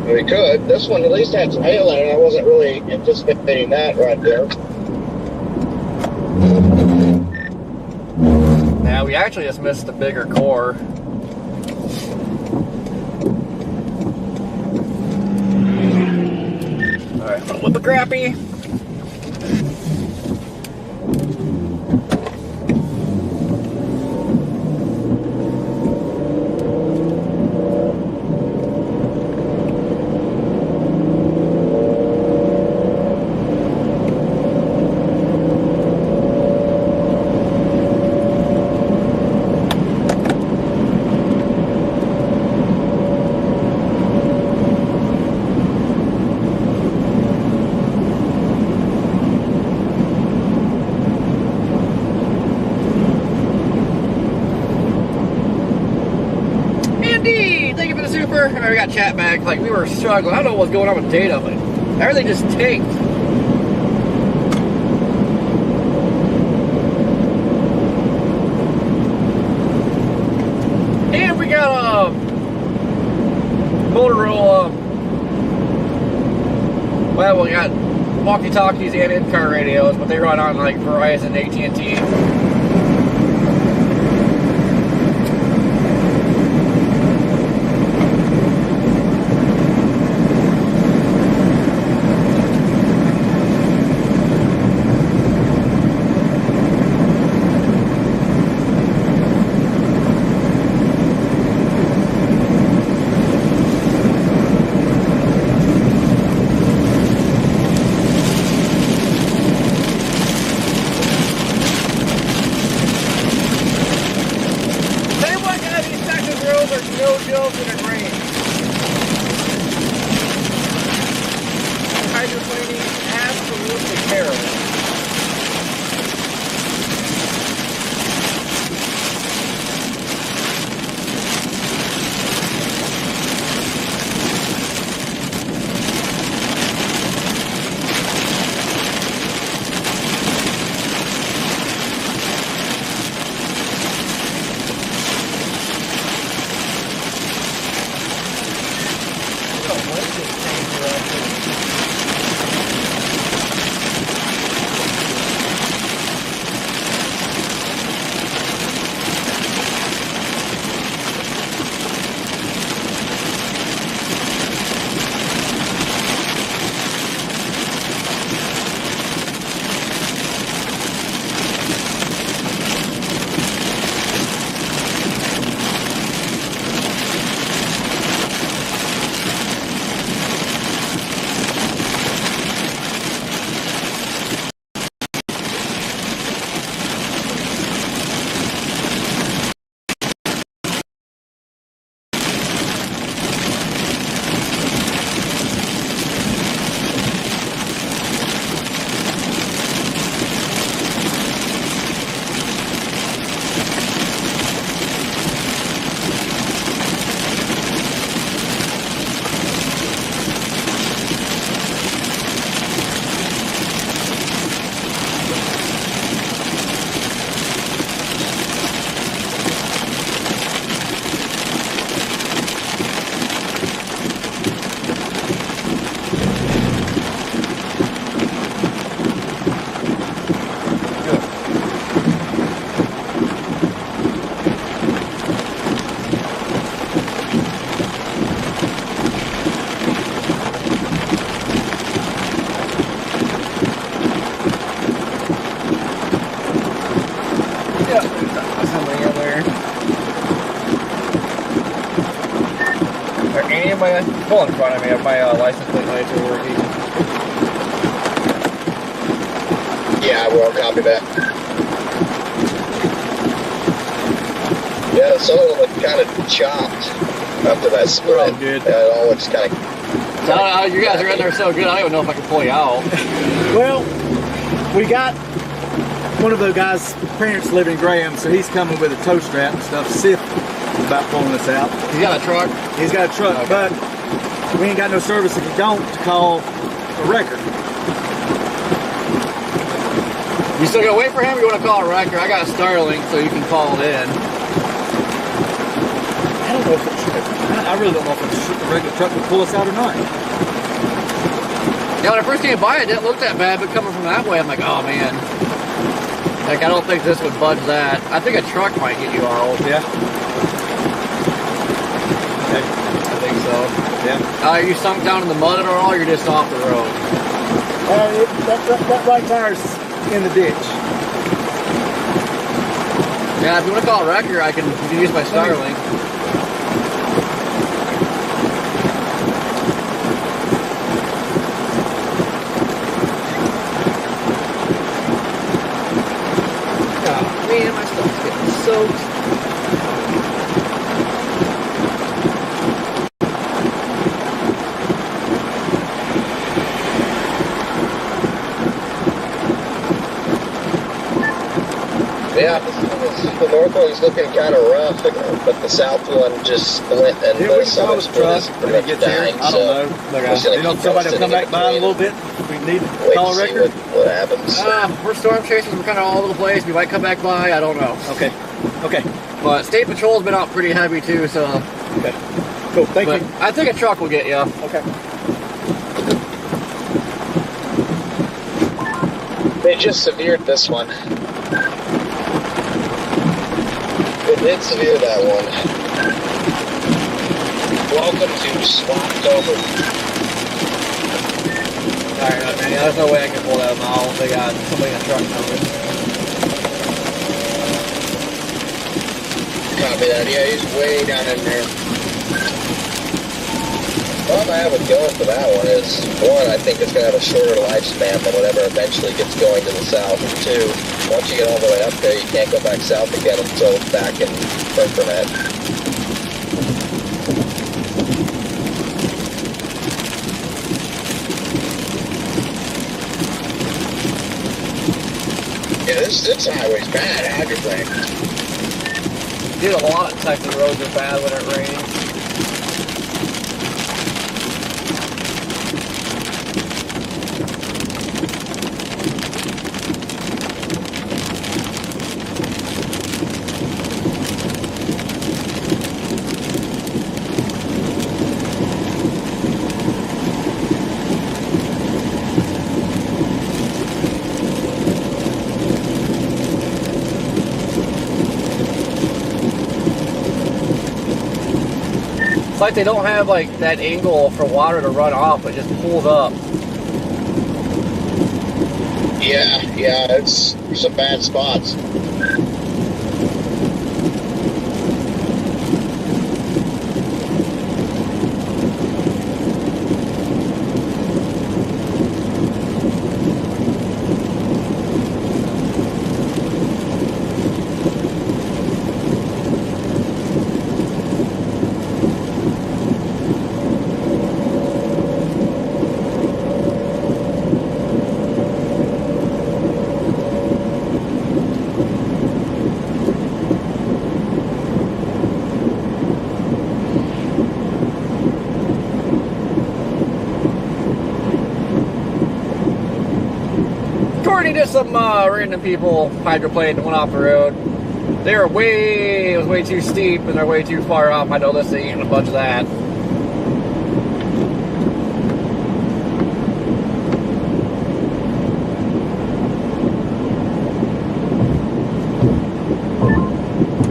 We could. This one at least had some hail in it. I wasn't really anticipating that right there. Yeah, we actually just missed the bigger core. Alright, I'm gonna whip a crappie. Thank you for the super. I mean, we got chat back. Like, we were struggling. I don't know what's going on with data, but everything just tanked. And we got Motorola. Well, we got walkie-talkies and in-car radios, but they run on like Verizon, AT&T. Pull in front of me if my license plate lights are working. Yeah, I will copy that. Yeah, some of them look kind of chopped after that split. Oh, good. It all looks kind of. You guys are in there so good, I don't even know if I can pull you out. Well, we got one of the guys' parents live in Graham, so he's coming with a tow strap and stuff. Sith about pulling us out. He's got a truck? He's got a truck, okay. But we ain't got no service if you don't to call a wrecker. You still gotta wait for him or you wanna call a wrecker? I got a Starlink so you can call it in. I don't know if I really don't know if a regular truck would pull us out or not. Yeah, when I first came by, it didn't look that bad, but coming from that way, I'm like, oh man. Like, I don't think this would budge that. I think a truck might get you out. Yeah. Okay. I think so. Yeah. Are you sunk down in the mud at all, or you're just off the road? That right tire's in the ditch. Yeah, if you want to call a wrecker, you can use my Starlink. Oh man, my stuff's getting soaked. Yeah, the north one's looking kind of rough, but the south one just split, and Yeah, the we can call southern the split truck is when pretty it much gets here. dying. I don't know. You know, somebody will come back by in a little bit. We need to Wait call to a see record. what happens. We're storm chasers. We're kind of all over the place. We might come back by. I don't know. Okay. Okay. But State Patrol's been out pretty heavy too, so. Okay. Cool. Thank But you. I think a truck will get you. Okay. They just severed this one. It did severe that one. Welcome to Swapped Over. Alright, man. Yeah, there's no way I can pull that out. They got somebody in a truck coming. Copy that. Yeah, he's way down in there. The problem I have with going for that one is, one, I think it's going to have a shorter lifespan than whatever eventually gets going to the south. And two, once you get all the way up there, you can't go back south again until it's back in Frankfurt. Yeah, this highway's bad, hydroplane. Dude, a lot of Texas roads are bad when it rains. It's like they don't have like that angle for water to run off, it just pulls up. Yeah, it's some bad spots. According to some random people, hydroplaned went off the road. It was way too steep and they're way too far up. I know this ain't a bunch of that.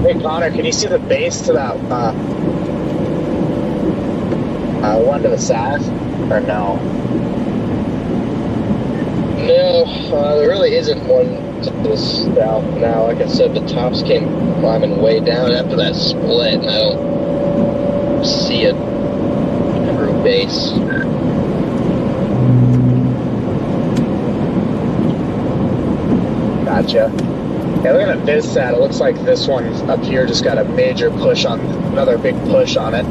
Hey Connor, can you see the base to that one to the south? Or no? No, there really isn't one to the south now. Like I said, the tops came climbing way down after that split, and I don't see a true base. Gotcha. Yeah, looking at this side, it looks like this one up here just got a major push on, another big push on it.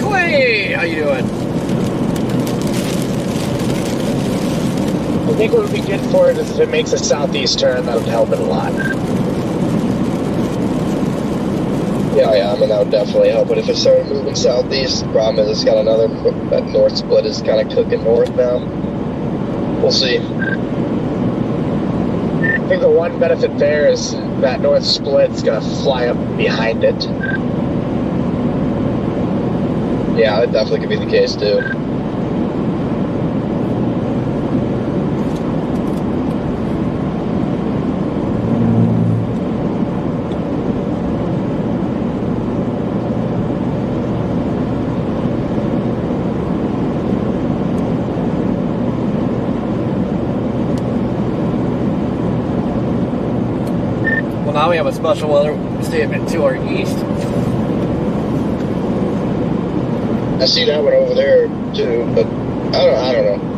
Clay, how you doing? I think what would be good for it is if it makes a southeast turn, that would help it a lot. Yeah, I mean, that would definitely help. But if it started moving southeast, the problem is it's got another, that north split is kind of cooking north now. We'll see. I think the one benefit there is that north split's gonna fly up behind it. Yeah, that definitely could be the case too. Well, now we have a special weather statement to our east. I see that one over there too, but I don't know.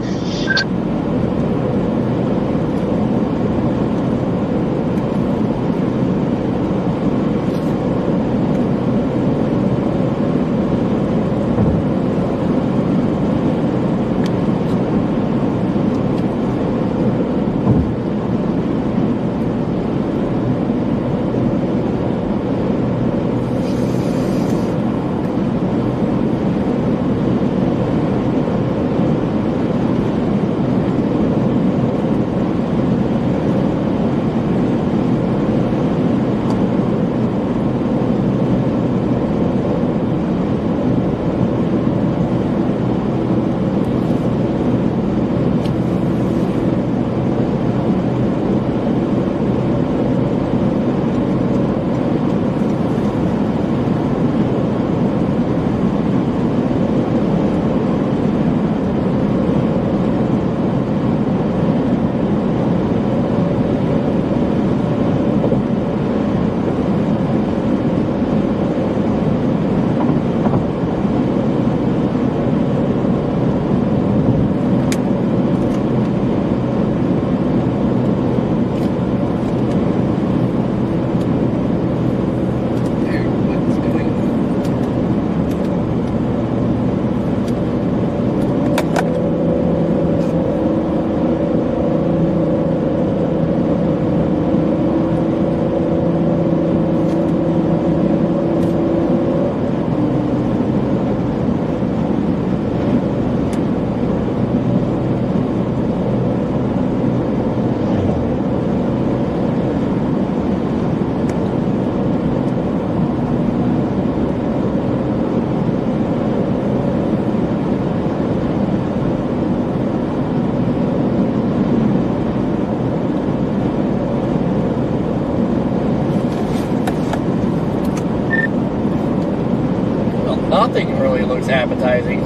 Nothing really looks appetizing.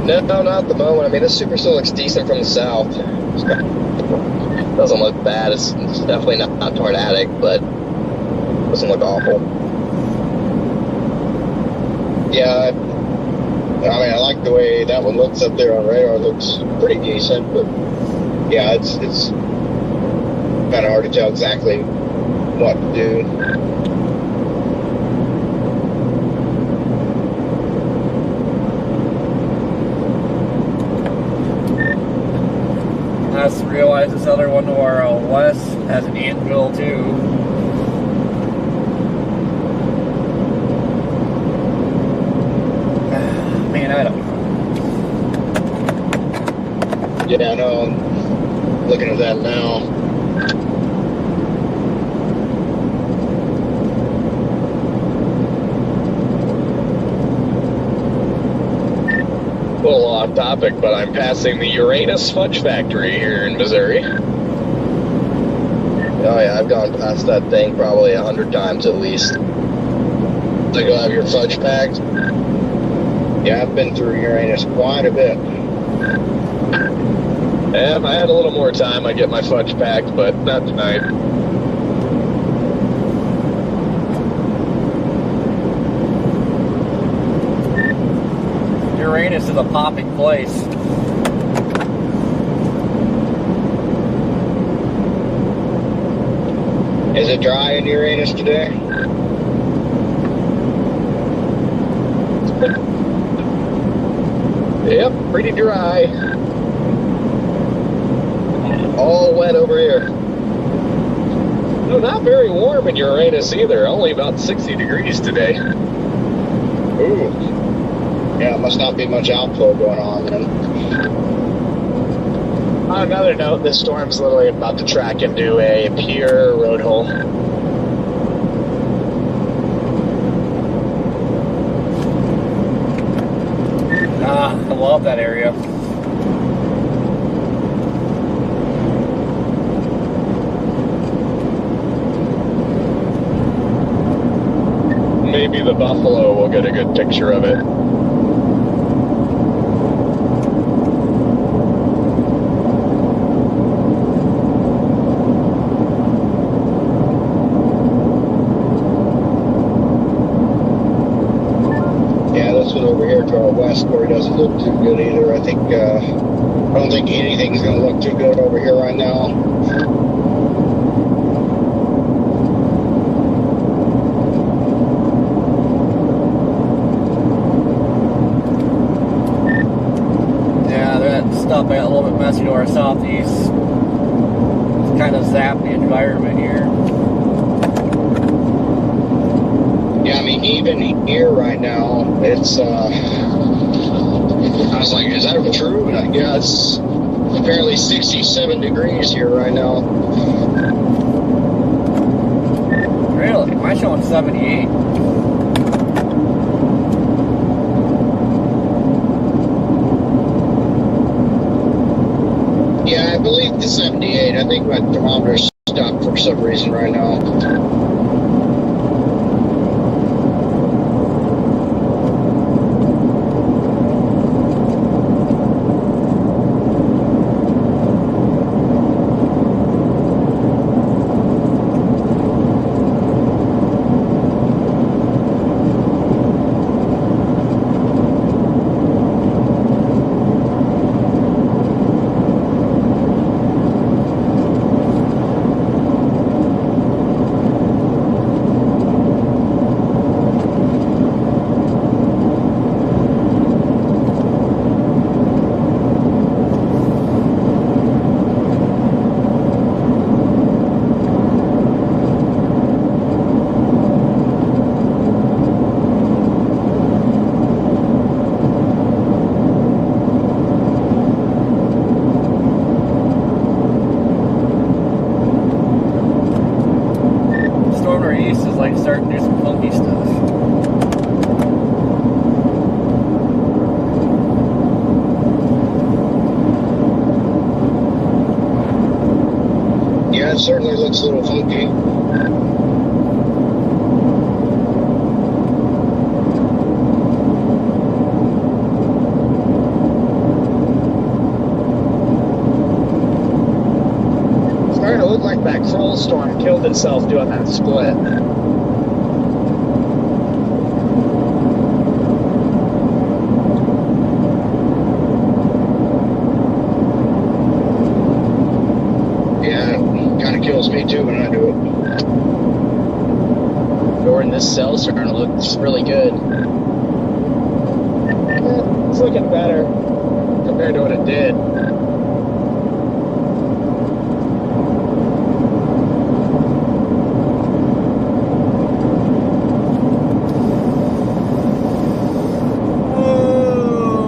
No, not at the moment. I mean, this Supercell looks decent from the south. Doesn't look bad. It's definitely not tornadic, but doesn't look awful. Yeah, I mean, I like the way that one looks up there on radar. It looks pretty decent, but yeah, it's kind of hard to tell exactly what to do. I just realized this other one to our west has an anvil too. Man, I don't know. Yeah, I know. I'm looking at that now. A little off topic, but I'm passing the Uranus Fudge Factory here in Missouri. Oh yeah, I've gone past that thing probably 100 times at least. To go have your fudge packed. Yeah, I've been through Uranus quite a bit. Yeah, if I had a little more time, I'd get my fudge packed, but not tonight. Uranus is a popping place. Is it dry in Uranus today? Yep, pretty dry. All wet over here. No, not very warm in Uranus either. Only about 60 degrees today. Ooh. Yeah, must not be much outflow going on then. On another note, this storm's literally about to track into a pure road hole. Ah, I love that area. Maybe the buffalo will get a good picture of it. Yeah, this one over here to our west where it doesn't look too good either. I don't think anything's going to look too good over here right now. Stuff got a little bit messy to our southeast. It's kind of zapped the environment here. Yeah, I mean, even here right now, it's, I was like, is that true? And yeah, it's apparently 67 degrees here right now. Really? Mine's showing 78. Yeah, I believe the 78. I think my thermometer stopped for some reason right now. Starting to do some funky stuff. Yeah, it certainly looks a little funky. Starting to look like that Kroll storm killed itself doing that split. Kills me too when I do it. Jordan, this cell's starting to look really good. It's looking better compared to what it did.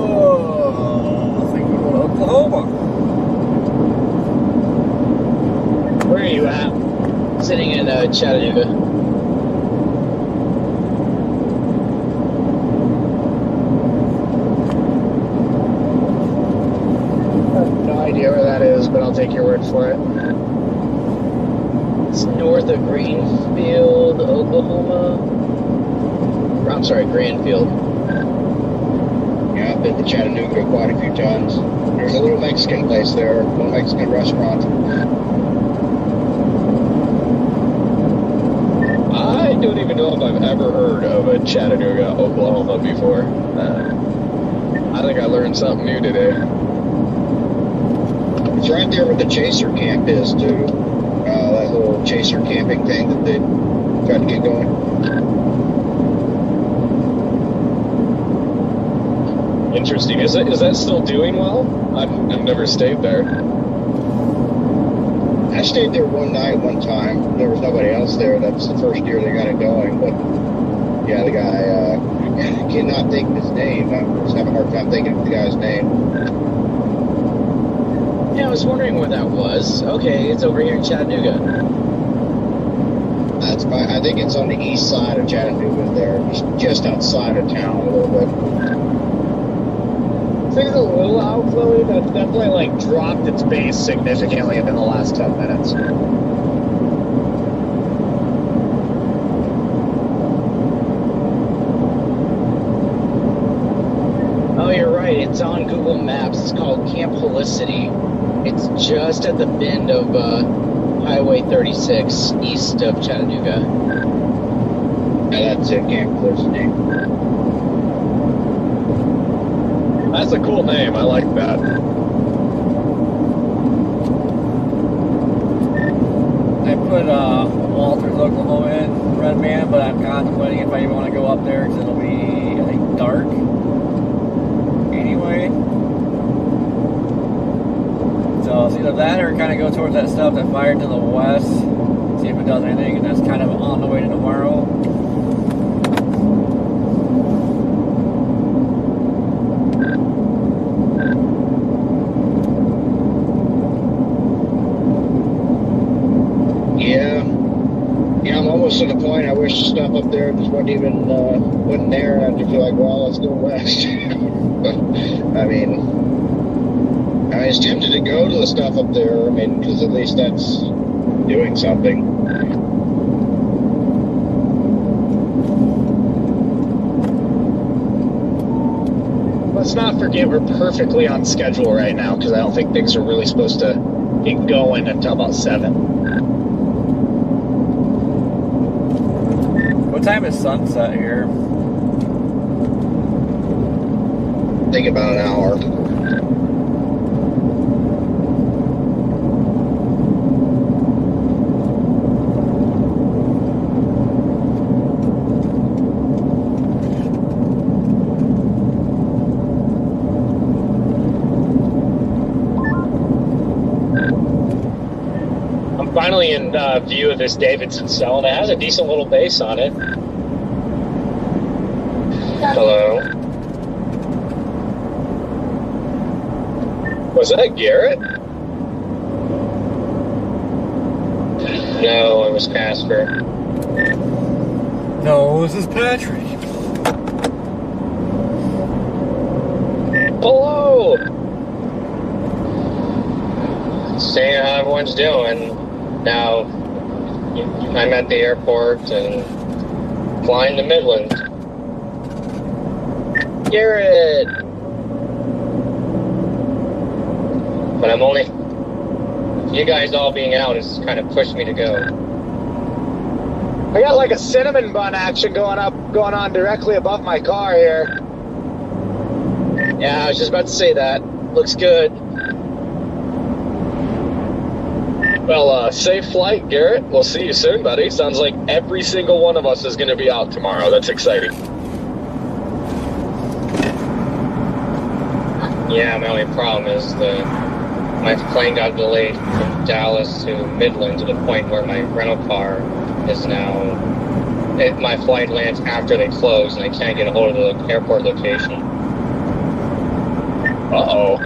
Oh, I think we're going to Oklahoma. Where are you at? Sitting in Chattanooga. I have no idea where that is, but I'll take your word for it. It's north of Greenfield, Oklahoma. Or, I'm sorry, Granfield. Yeah, I've been to Chattanooga quite a few times. There's a little Mexican place there, a little Mexican restaurant. I don't even know if I've ever heard of a Chattanooga, Oklahoma before. I think I learned something new today. It's right there where the Chaser camp is, too. That little Chaser camping thing that they tried to get going. Interesting. Is that still doing well? I've never stayed there. I stayed there one night, one time. There was nobody else there. That's the first year they got it going. But yeah, the guy, I cannot think of his name. I'm just having a hard time thinking of the guy's name. Yeah, I was wondering where that was. Okay, it's over here in Chattanooga. I think it's on the east side of Chattanooga there, just outside of town a little bit. Things a little outflowy, but it's definitely like dropped its base significantly in the last 10 minutes. Oh, you're right. It's on Google Maps. It's called Camp Helicity. It's just at the bend of Highway 36 east of Chattanooga. Yeah, that's it, Camp Helicity. That's a cool name. I like that. I put Walters, Oklahoma in Red Man, but I'm contemplating if I even want to go up there because it'll be, I think, dark anyway. So it's either that or kind of go towards that stuff that fired to the west, see if it does anything, and that's kind of on the way to tomorrow. Yeah, I'm almost to the point. I wish the stuff up there just wasn't there, and I just feel like, well, let's go west. But I mean, I was tempted to go to the stuff up there. I mean, because at least that's doing something. Let's not forget we're perfectly on schedule right now because I don't think things are really supposed to get going until about 7. What time is sunset here? I think about an hour. Finally in view of this Davidson cell, and it has a decent little base on it. Hello. Was that Garrett? No, it was Casper. No, this is Patrick. Hello. Seeing how everyone's doing. Now, I'm at the airport and flying to Midland. Garrett! But I'm only... You guys all being out has kind of pushed me to go. I got like a cinnamon bun action going on directly above my car here. Yeah, I was just about to say that. Looks good. Well, safe flight, Garrett. We'll see you soon, buddy. Sounds like every single one of us is going to be out tomorrow. That's exciting. Yeah, my only problem is my plane got delayed from Dallas to Midland to the point where my rental car is now... my flight lands after they close and I can't get a hold of the airport location. Uh-oh.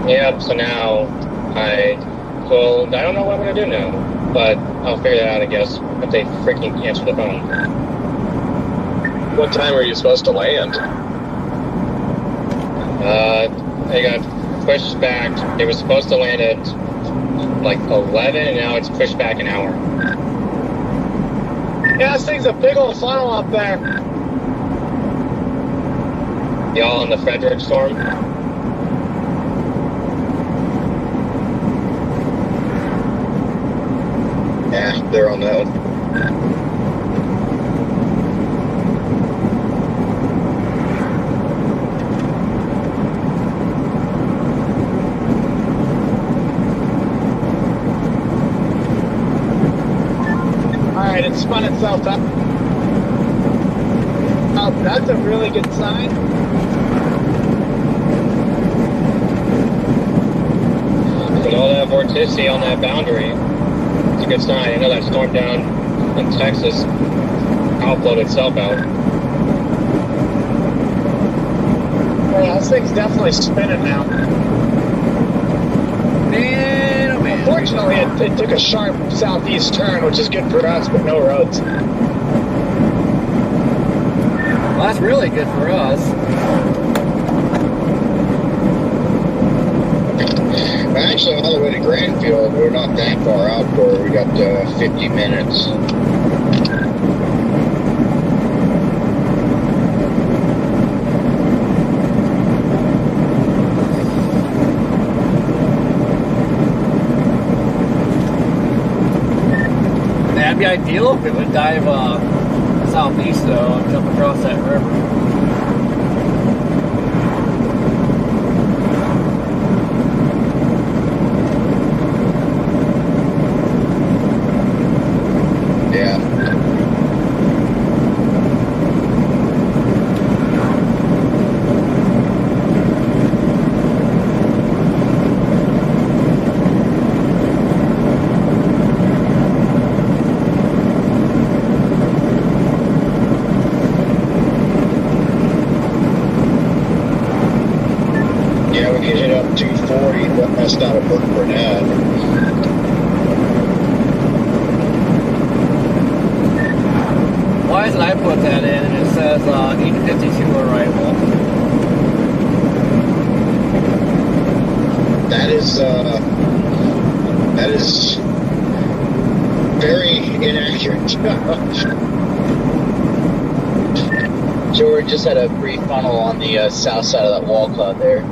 Yep, so now... I don't know what I'm going to do now, but I'll figure that out, I guess, if they freaking answer the phone. What time were you supposed to land? They got pushed back. They were supposed to land at like 11, and now it's pushed back an hour. Yeah, this thing's a big old funnel up there. Y'all in the Frederick storm? Yeah, they're on that one. Alright, it spun itself up. Oh, that's a really good sign. With all that vorticity on that boundary. It's a good sign. I know that storm down in Texas outflowed itself out. Well, this thing's definitely spinning now. Man, oh man. Fortunately, it took a sharp southeast turn, which is good for us, but no roads. Well, that's really good for us. Actually, all the way to Granfield, we're not that far out for. We got 50 minutes. That'd be ideal if it would dive southeast though and jump across that river. Yeah. Yeah, we can hit up 240, but that's not a book for now. Why did I put that in and it says 852 arrival? That is very inaccurate. George just had a brief funnel on the south side of that wall cloud there.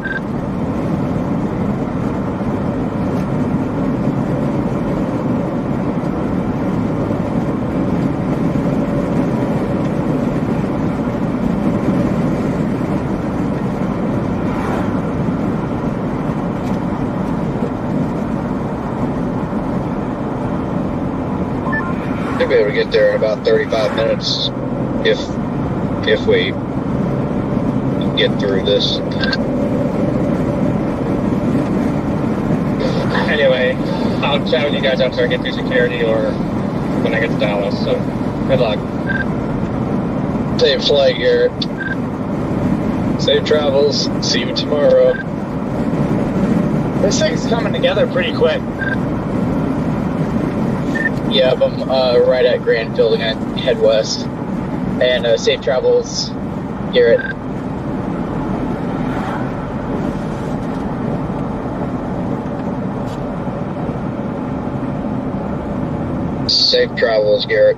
We'll be able to get there in about 35 minutes if we get through this. Anyway, I'll chat with you guys after I get through security or when I get to Dallas. So, good luck. Safe flight, Garrett. Safe travels. See you tomorrow. This thing's coming together pretty quick. Yeah, I'm right at Granfield and I head west. And safe travels, Garrett. Safe travels, Garrett.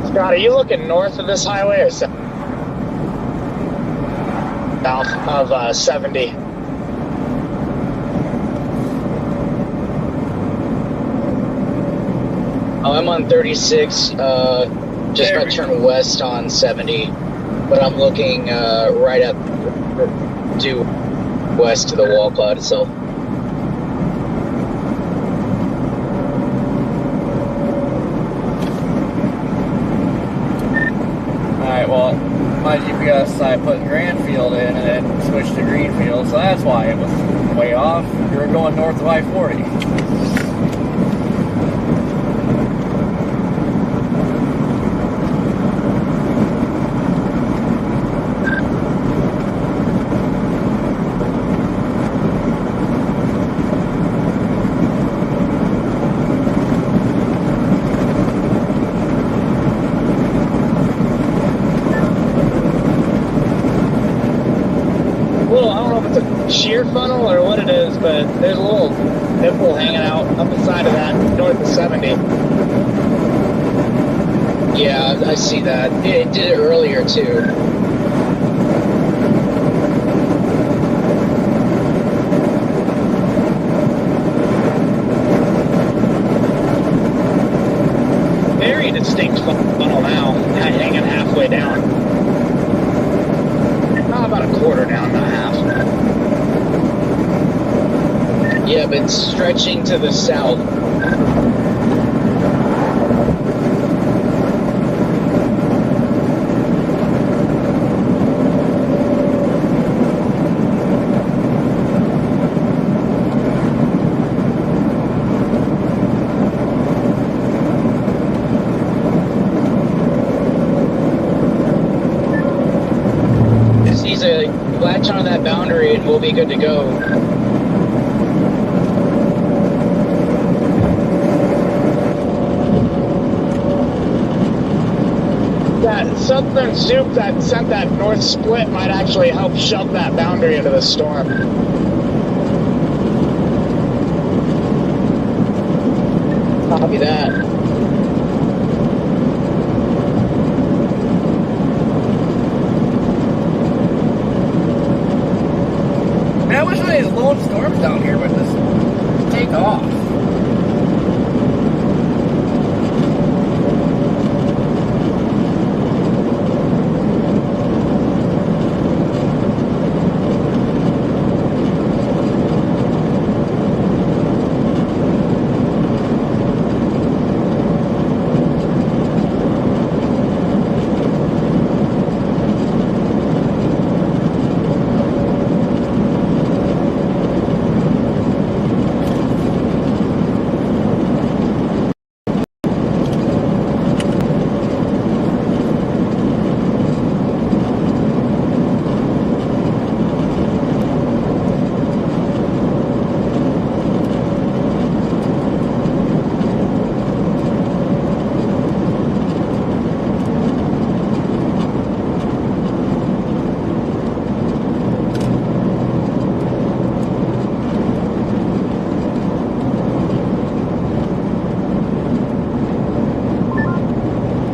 Scott, are you looking north of this highway or south of 70? Oh, I'm on 36, just about to turn west on 70, but I'm looking right up due west to the wall cloud itself. Alright, well, my GPS I put Granfield in and then switched to Greenfield, so that's why it was way off. You were going north of I-40. Well, I don't know if it's a shear funnel or what it is, but there's a little nipple hanging out up the side of that north of 70. Yeah, I see that. It did it earlier too. Very distinct funnel now, hanging halfway down. About a quarter quarter down, not half. Yeah, but it's stretching to the south. Just needs to latch onto that boundary and we'll be good to go. That southern soup that sent that north split might actually help shove that boundary into the storm. Copy that. Man, I wish one of these lone storms down here would just take off.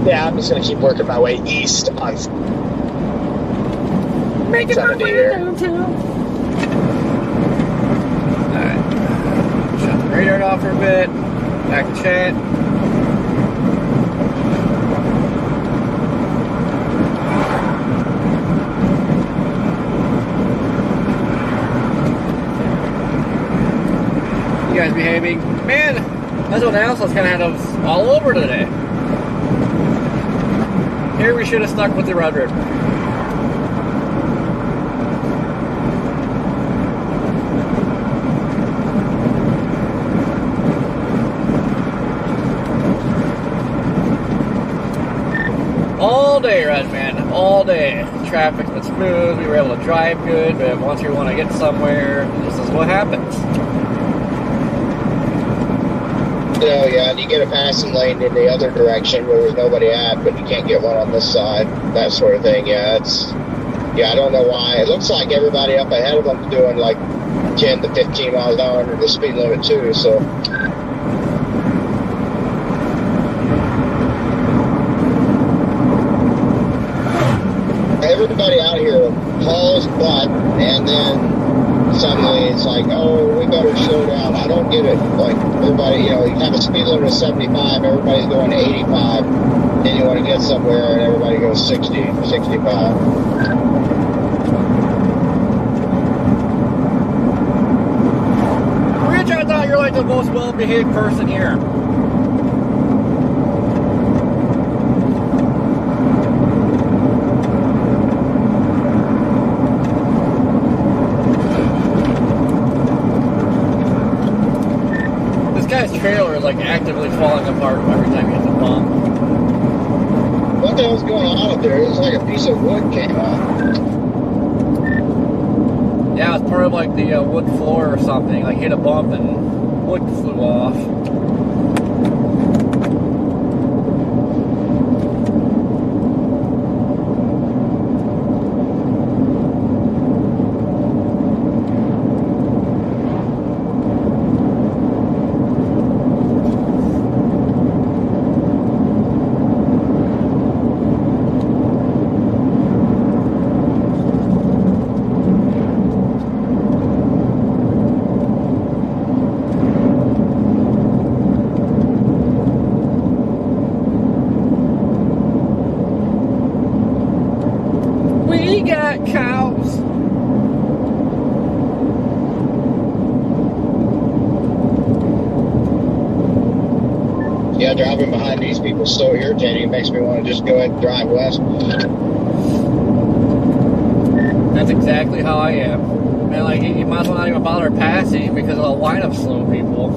Yeah, I'm just gonna keep working my way east on Making my 70 way here. downtown. Alright. Shut the radar off for a bit. Back to chat. You guys behaving? Man, that's what Alsa's kind of had us all over today. Here we should have stuck with the Red River. All day, Redman, all day. Traffic's been smooth, we were able to drive good, but once we want to get somewhere, this is what happens. So, yeah, and you get a passing lane in the other direction where there's nobody at, but you can't get one on this side, that sort of thing. Yeah, I don't know why. It looks like everybody up ahead of them's doing like 10 to 15 miles an hour under the speed limit too, so. Everybody out here hauls butt, and then suddenly it's like, oh, we better slow down. I don't get it. Like, everybody, you have a speed limit of 75, everybody's going 85, then you want to get somewhere, and everybody goes 60, 65. Rich, I thought you're like the most well-behaved person here. This guy's trailer is like actively falling apart every time he hits a bump. What the hell's going on up there? It's like a piece of wood came off. Yeah, it's part of like the wood floor or something. Like hit a bump and wood flew off. We got cows. Yeah, driving behind these people is so irritating. It makes me want to just go ahead and drive west. That's exactly how I am. Man, like, you might as well not even bother passing because of the line of slow people.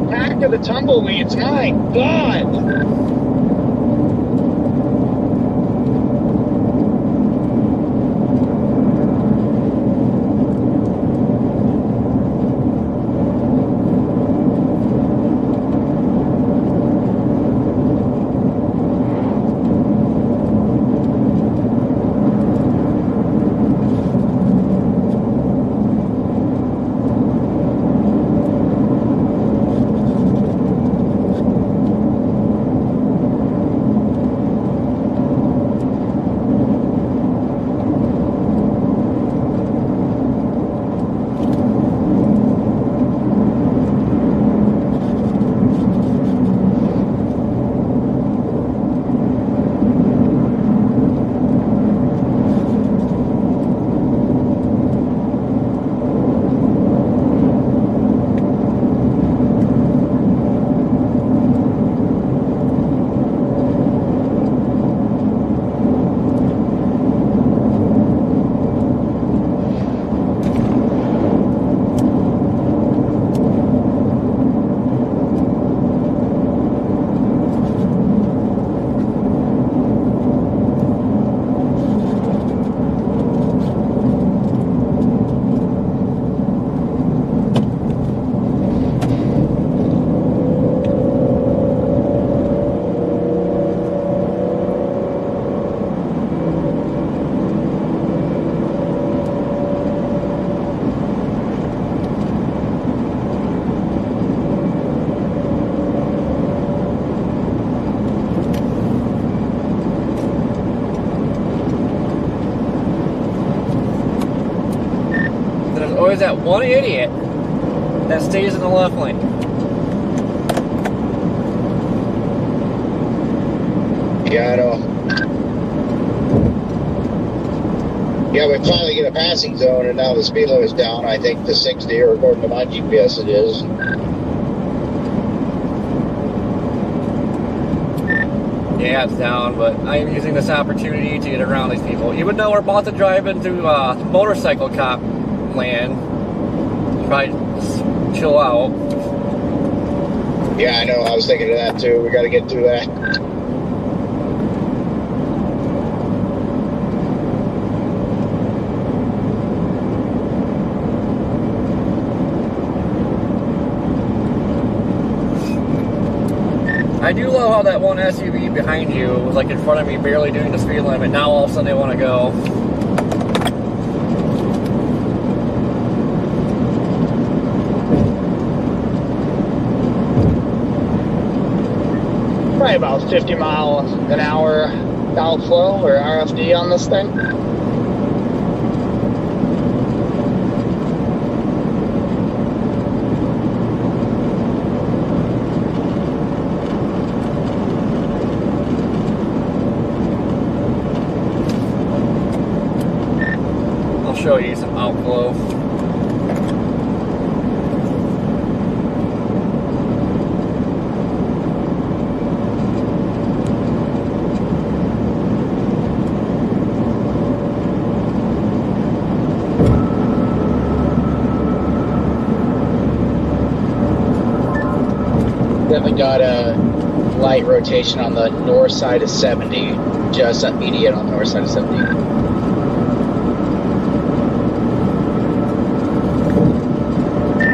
Back of the tumbleweeds, my God! Always that one idiot that stays in the left lane. Yeah, I know. Yeah, we finally get a passing zone, and now the speed limit is down. I think to 60, or according to my GPS, it is. Yeah, it's down, but I am using this opportunity to get around these people. Even though we're about to drive into motorcycle cop land, probably just chill out. Yeah, I know. I was thinking of that too. We got to get through that. I do love how that one SUV behind you was like in front of me, barely doing the speed limit. Now all of a sudden they want to go. Probably about 50 mile an hour outflow or RFD on this thing. I'll show you some outflow. Definitely got a light rotation on the north side of 70, just immediate on the north side of 70.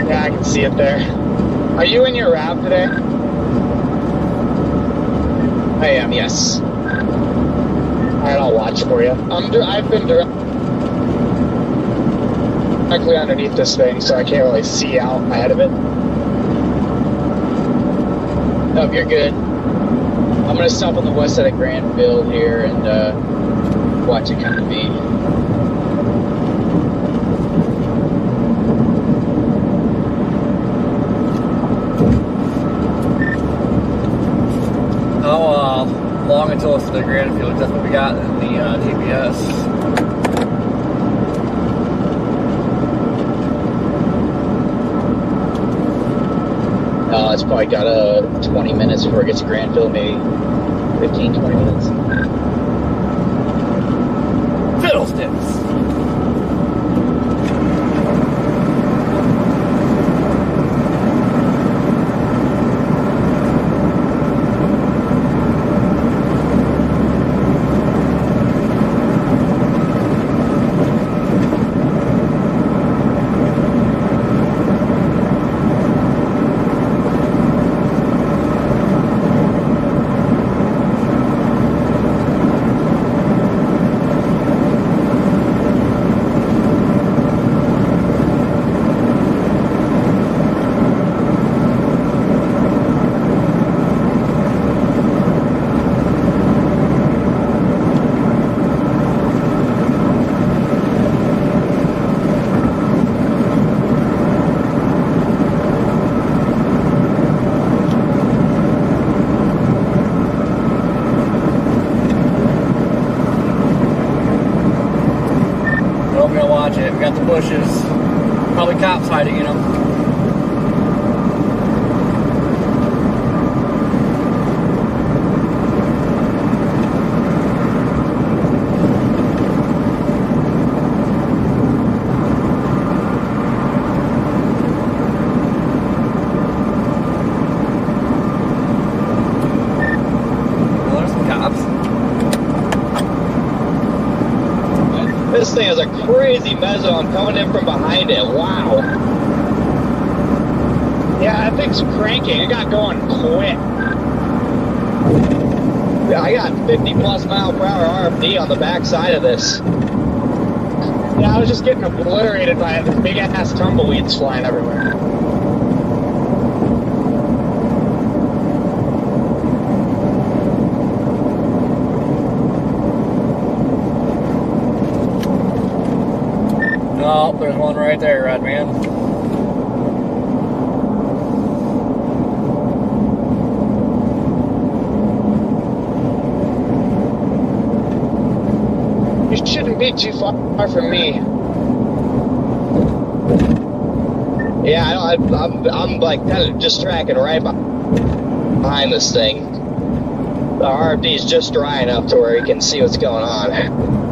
Yeah, I can see it there. Are you in your RAV today? I am, yes. Alright, I'll watch for you. I've been directly underneath this thing, so I can't really see out ahead of it. Nope, you're good. I'm gonna stop on the west side of Granville here and watch it come to me. wait till it's the grand field. That's what we got in the GPS. It's probably got 20 minutes before it gets to Granville, maybe 15, 20 minutes. Fiddlesticks! Watch it. We got the bushes. Probably cops hiding in them. Well, there's some cops. This thing is a crazy mezzo. I'm coming in from behind it. Wow. Yeah, that thing's cranking. It got going quick. Yeah, I got 50 plus mile per hour RFD on the back side of this. Yeah, I was just getting obliterated by it. Big ass tumbleweeds flying everywhere. Oh, there's one right there, Red Man. You shouldn't be too far from me. Yeah, I'm like kind of just tracking right behind this thing. The RFD is just dry enough to where you can see what's going on.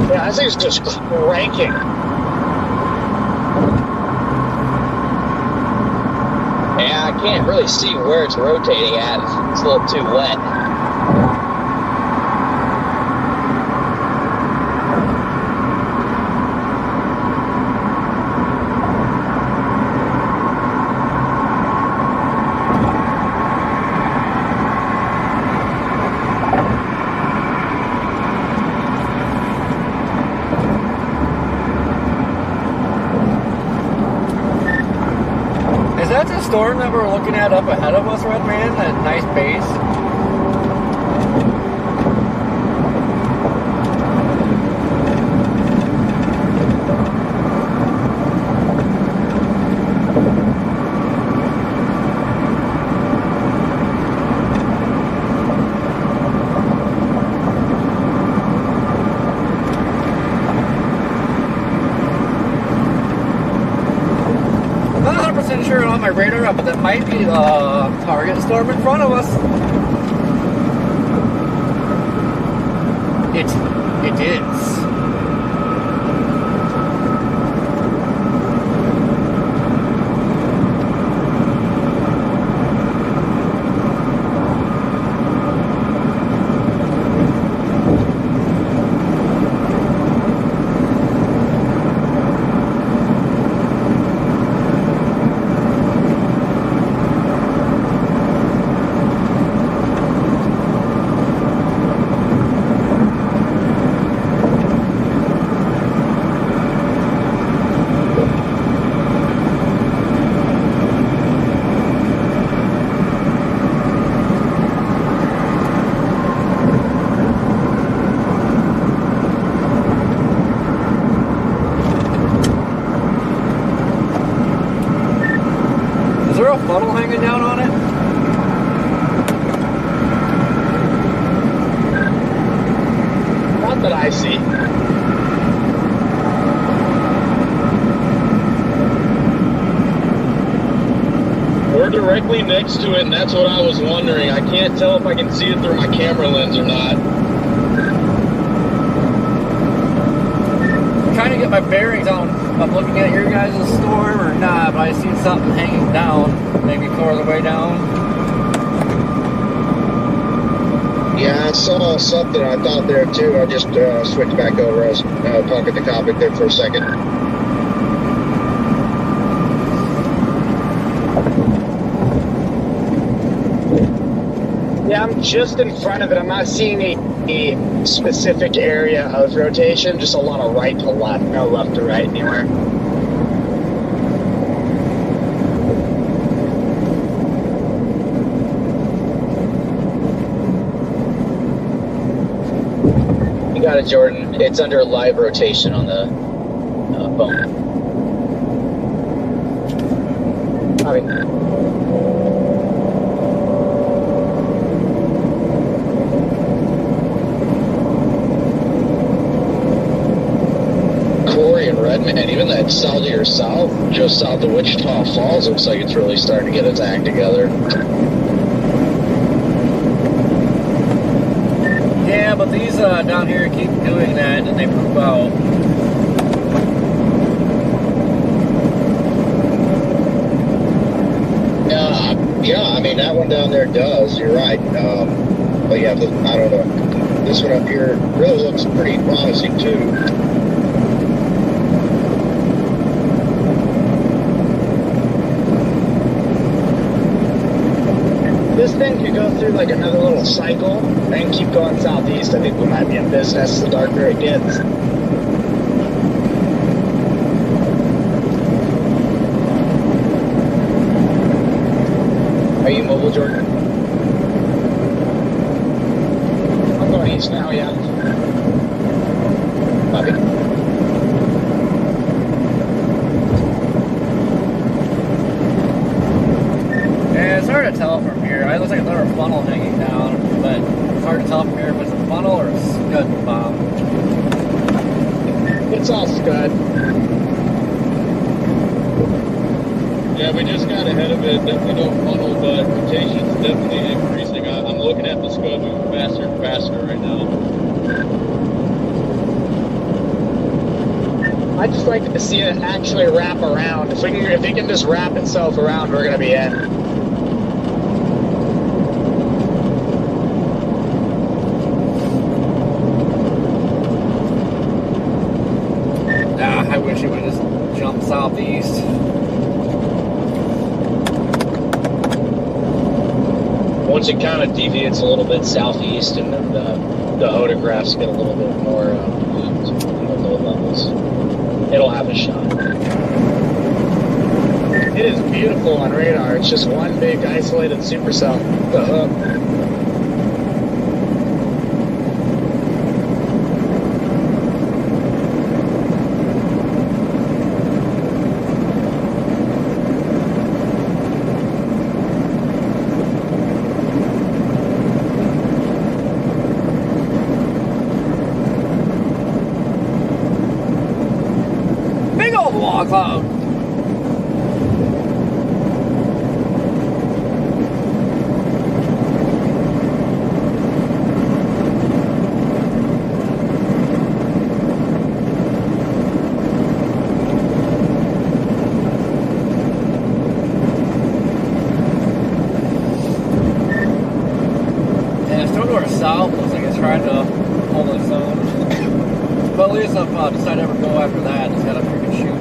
Yeah, this thing's just cranking. Yeah, I can't really see where it's rotating at. It's a little too wet. Is that the storm that we're looking at up ahead of us, Red Man? That nice base? Sure on my radar, but that might be the target storm in front of us. It is. a funnel hanging down on it? Not that I see. We're directly next to it, and that's what I was wondering. I can't tell if I can see it through my camera lens or not. I'm trying to get my bearings on if I'm looking at your guys' storm or not, but I see something hanging down, maybe farther way down. Yeah, I saw something I thought there too. I just switched back over. I was talking to Comic there for a second. Yeah, I'm just in front of it. I'm not seeing a specific area of rotation, just a lot of right to left, no left to right anywhere. You got it, Jordan. It's under live rotation on the phone. Corey and Redmond, even that south just south of Wichita Falls, looks like it's really starting to get its act together. Yeah, but these down here keep doing that and they poop out. Yeah, I mean, that one down there does, you're right. But yeah, I don't know. This one up here really looks pretty promising too. This thing could go through like another little cycle and keep going southeast. I think we might be in business the darker it gets. Are you mobile, Jordan? I'm going east now, yeah. Copy. Yeah, it's hard to tell from here. It looks like another funnel hanging down, but it's hard to tell from here if it's a funnel or a scud bomb. It's all scud. Yeah, we just got ahead of it. Definitely no funnel, but rotation's definitely increasing. I'm looking at the scud moving faster and faster right now. I'd just like to see it actually wrap around. If it can just wrap itself around, we're gonna be in. I wish it would just jump southeast. Once it kind of deviates a little bit southeast, and then the photographs get a little bit more moved in the low levels, it'll have a shot. It is beautiful on radar. It's just one big isolated supercell. The hook. Big old wall cloud. And it's still north south. Looks like it's trying to hold its own. But at least if I decide to ever go after that, it's got to freaking shoot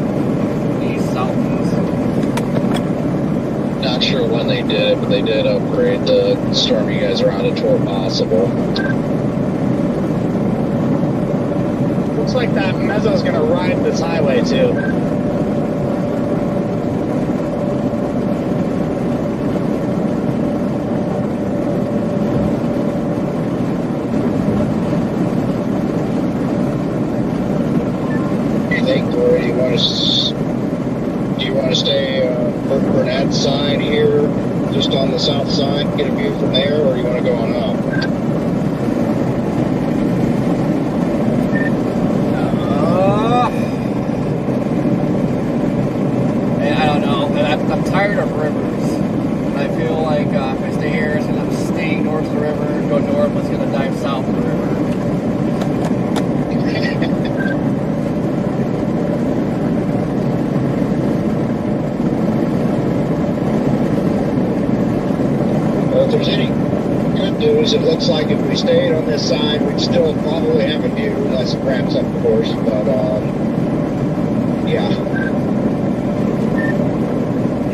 east, southeast. Not sure when they did it, but they did upgrade the storm you guys around it toward possible. Looks like that mezzo's gonna ride this highway too. Do you want to stay Burnett sign here, just on the south side, get a view from there, or you want to go on up? I don't know. I'm tired of rivers. And I feel like if I stay here, it's going to stay north of the river, go north, but it's going to dive south of the river. Well, if there's any good news, it looks like if we stayed on this side, we'd still probably have a view, unless it ramps up, of course. But, yeah.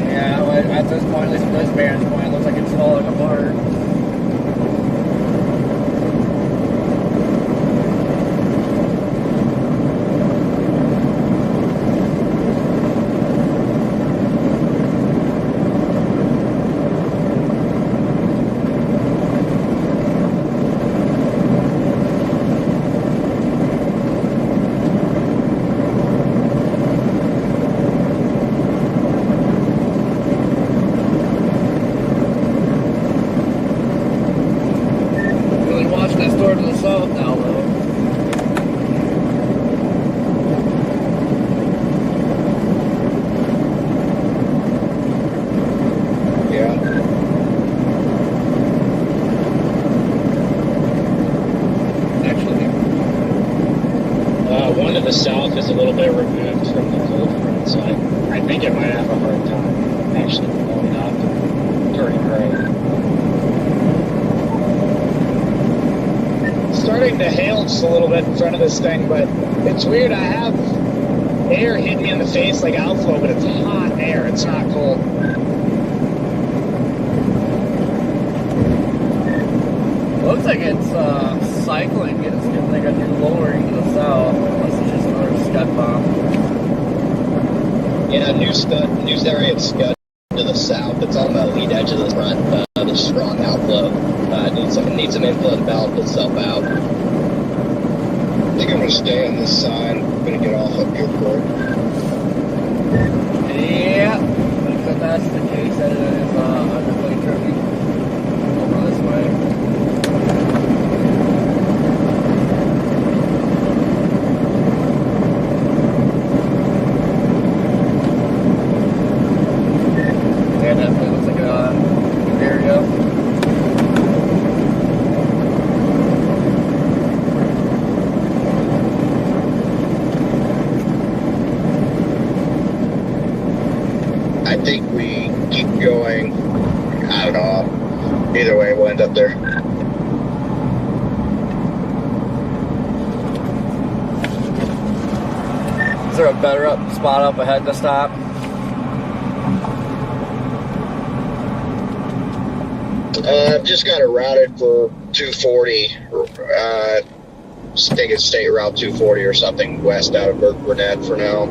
Yeah, well, at this point, at least from this vantage point, it looks like it's falling apart. One to the south is a little bit removed from the cold front, so I think it might have a hard time actually blowing up and turning gray. It's starting to hail just a little bit in front of this thing, but it's weird. I have air hitting me in the face like outflow, but it's hot air. It's not cold. Looks like it's cycling. It's like a new lowering to the south. Unless it's just another scud bomb. Yeah, new area of scud to the south. It's on the lead edge of the front. The strong outflow. Needs some inflow to balance itself out. I think I'm going to stay on this side. I'm going to get off up here for it. Yeah, looks like that's the case. That it is underway tripping over this way. Yeah, definitely looks like a new area. I think we keep going. I don't know. Either way, we'll end up there. Is there a better spot up ahead to stop? I've just got it routed for 240. I think it's State Route 240 or something west out of Burnett for now.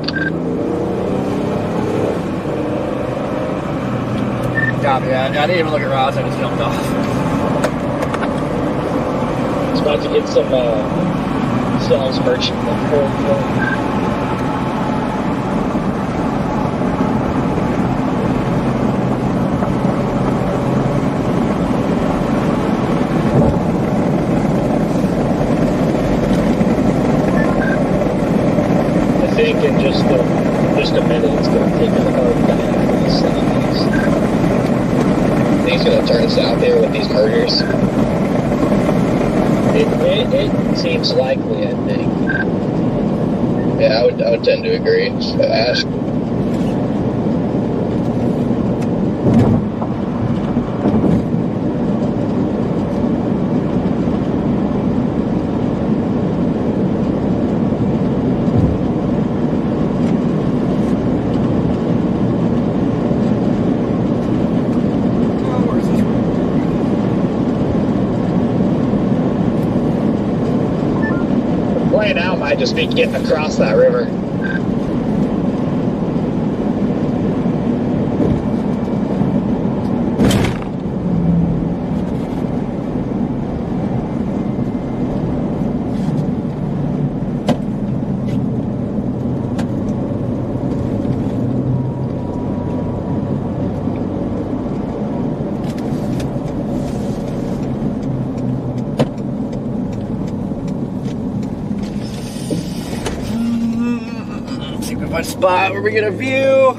Copy that. I didn't even look at routes. I just jumped off. It's about to get some cells merchant in the cold front. I think in just a minute it's going to take a hard dive for the southeast. He's going to turn south here with these mergers. It seems likely, I think. Yeah, I would tend to agree. Ash. Play now might just be getting across that river. Find a spot where we get a view.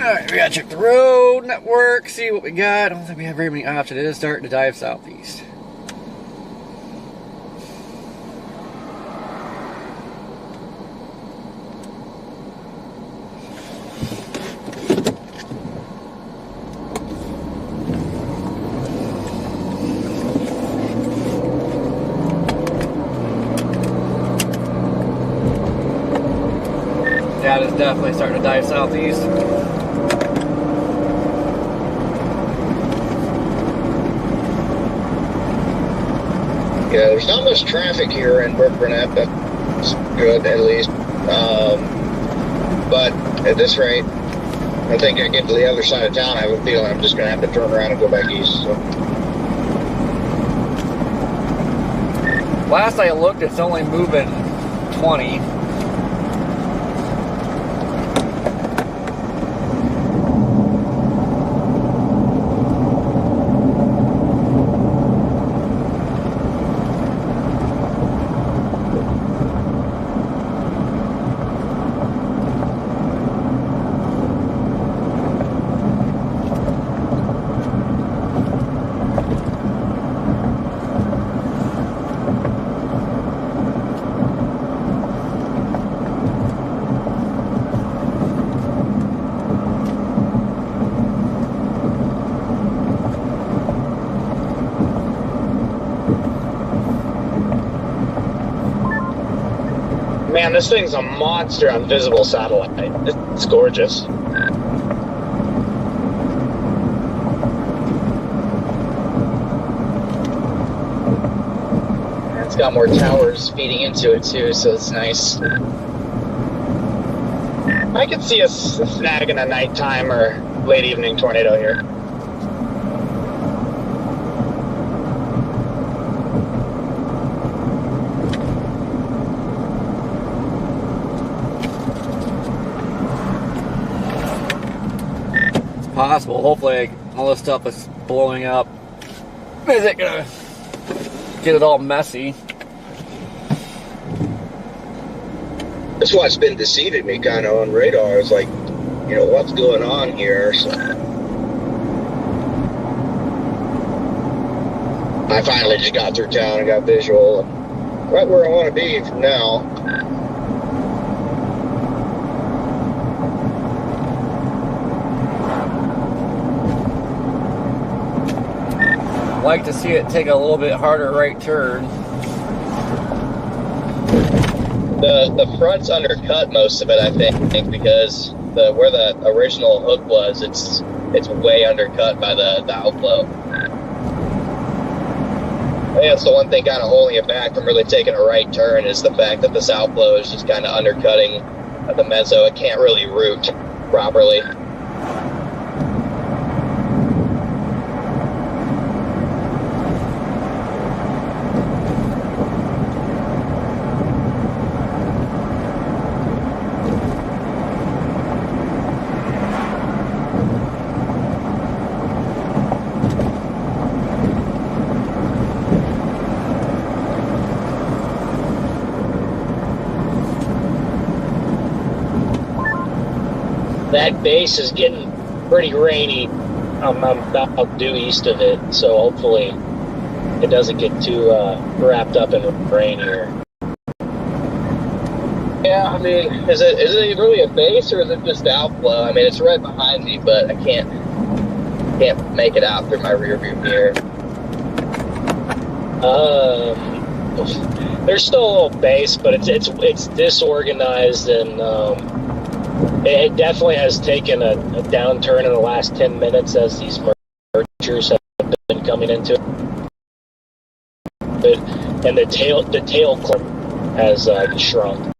Alright, we gotta check the road network, see what we got. I don't think we have very many options. It is starting to dive southeast. That is definitely starting to dive southeast. Yeah, there's not much traffic here in Burnett. That's good, at least. But at this rate, I think I get to the other side of town, I have a feeling I'm just going to have to turn around and go back east. So. Last I looked, it's only moving 20. Man, this thing's a monster on visible satellite. It's gorgeous. It's got more towers feeding into it too, so it's nice. I could see us snagging a nighttime or late evening tornado here. Possible. Hopefully all this stuff is blowing up isn't gonna get it all messy. That's what's been deceiving me kind of on radar. It's like, you know, what's going on here? So I finally just got through town and got visual. Right where I want to be from now. Like to see it take a little bit harder right turn. The front's undercut most of it, I think, because where the original hook was, it's way undercut by the outflow. I think that's the one thing kind of holding it back from really taking a right turn is the fact that this outflow is just kind of undercutting the mezzo. It can't really root properly. That base is getting pretty rainy. I'm about due east of it, so hopefully it doesn't get too wrapped up in rain here. Yeah, I mean, is it really a base or is it just outflow? I mean, it's right behind me, but I can't make it out through my rear view mirror. There's still a little base, but it's disorganized, and it definitely has taken a downturn in the last 10 minutes as these mergers have been coming into it, and the tail clump has shrunk.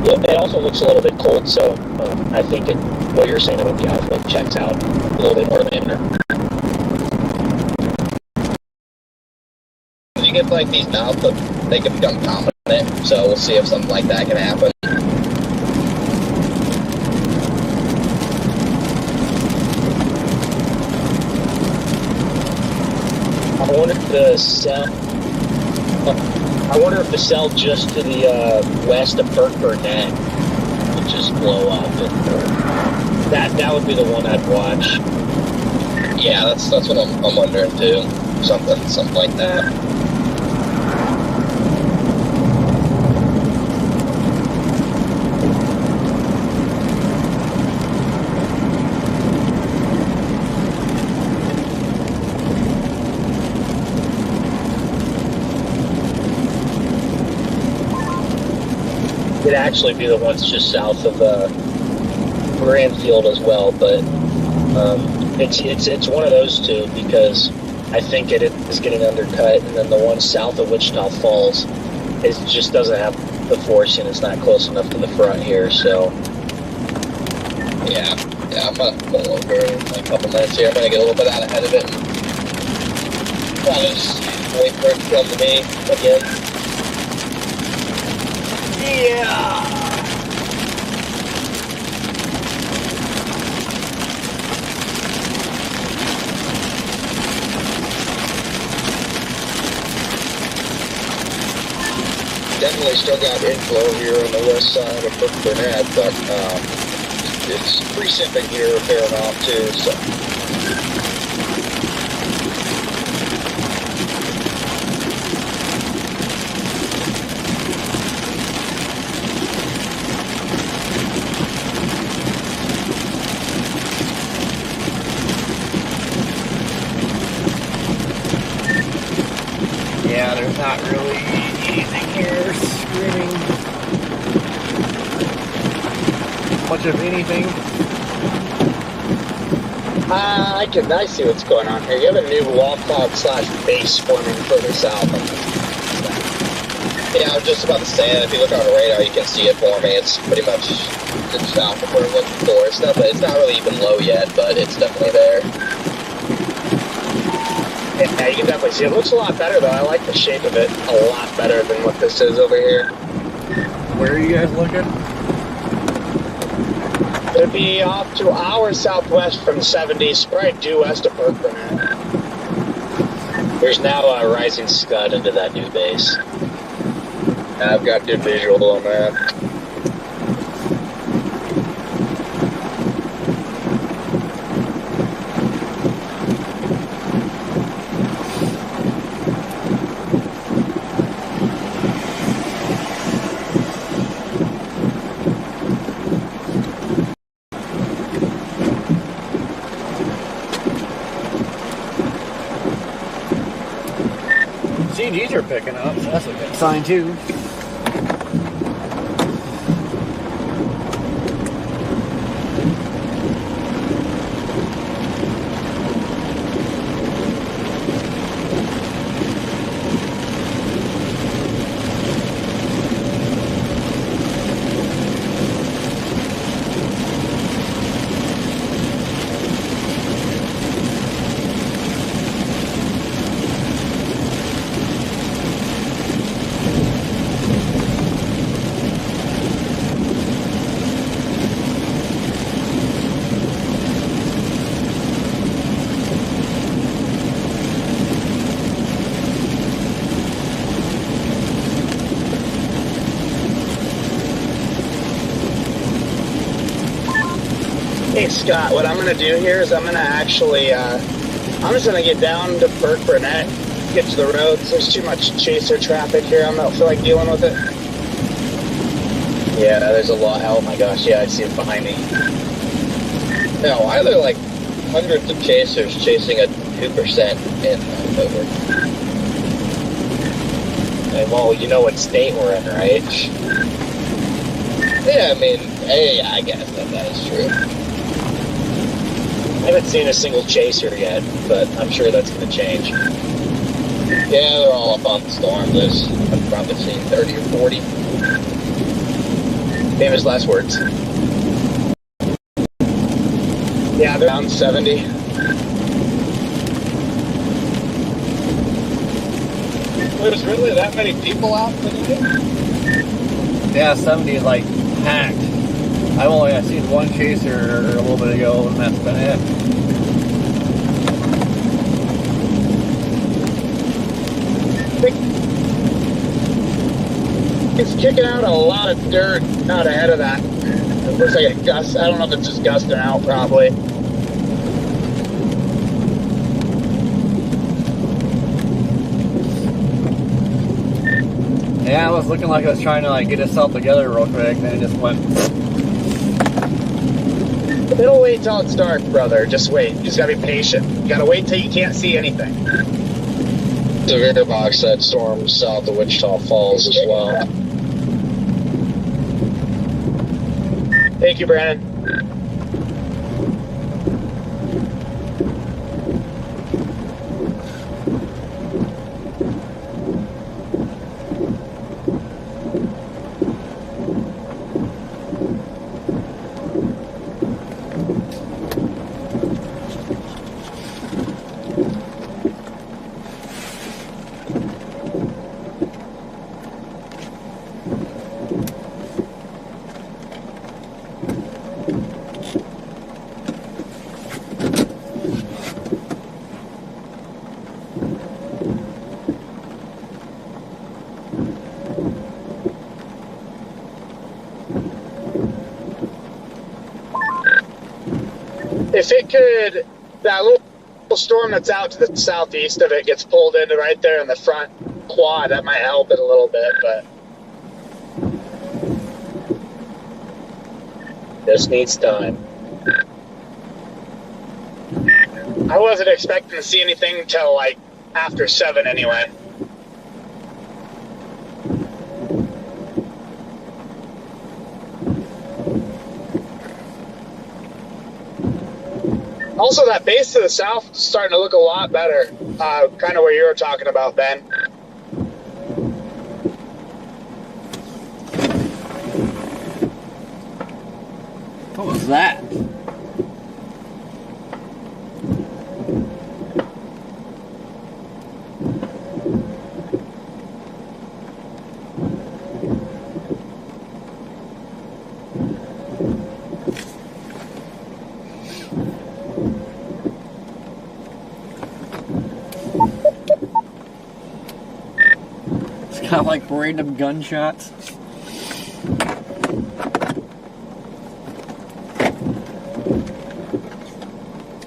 Yeah, it also looks a little bit cold, so I think what you're saying about the outflow checks out a little bit more than If you get like these mouths, they can become dominant, so we'll see if something like that can happen. I wonder if the cell just to the west of Burke Burnett would just blow up. And that would be the one I'd watch. Yeah, that's what I'm wondering too. Something like that. It'd actually be the ones just south of Grandfield as well, but it's one of those two because I think it is getting undercut, and then the one south of Wichita Falls just doesn't have the forcing. It's not close enough to the front here, so yeah, I'm gonna pull over in a couple minutes here. I'm gonna get a little bit out ahead of it. I'll just wait for it to come to me again. Yeah. Definitely still got inflow here on the west side of Burke Burnett, but it's preciping here a fair amount too, so. Yeah, there's not really anything here screaming much of anything. I see what's going on here. You have a new wall cloud / base forming further south. Yeah, I was just about to say that. If you look on the radar, you can see it forming. It's pretty much just south of where we're looking for. It's not really even low yet, but it's definitely there. Yeah, you can definitely see it. It looks a lot better, though. I like the shape of it a lot better than what this is over here. Where are you guys looking? It'd be off to our southwest from 70, right due west of Burke Burnett. there's now a rising scud into that new base. I've got good visual on that. CGs are picking up, so that's a good sign too. Hey Scott, what I'm gonna do here is I'm gonna actually, I'm just gonna get down to Burke Burnett, get to the roads. There's too much chaser traffic here. I don't feel like dealing with it. Yeah, there's a lot. Oh my gosh, yeah, I see it behind me. Now, why are there like hundreds of chasers chasing a 2% in October? Well, you know what state we're in, right? Yeah, I mean, hey, I guess that is true. I haven't seen a single chaser yet, but I'm sure that's going to change. Yeah, they're all up on the storm list. I've probably seen 30 or 40. Famous last words. Yeah, they're down 70. There's really that many people out today? Yeah, 70 is like packed. I've seen one chaser a little bit ago, and that's been it. It's kicking out a lot of dirt out ahead of that. It looks like a gust. I don't know if it's just gusting out, probably. Yeah, it was looking like it was trying to like get itself together real quick, and then it just went. It'll wait till it's dark, brother. Just wait. You just gotta be patient. You gotta wait till you can't see anything. Severe box that storm south of Wichita Falls as well. Thank you, Brandon. If it could, that little storm that's out to the southeast of it gets pulled into right there in the front quad, that might help it a little bit, but This needs time. I wasn't expecting to see anything until like after 7 anyway. Also, that base to the south is starting to look a lot better. Kind of where you were talking about, Ben. What was that? It's kind of like random gunshots.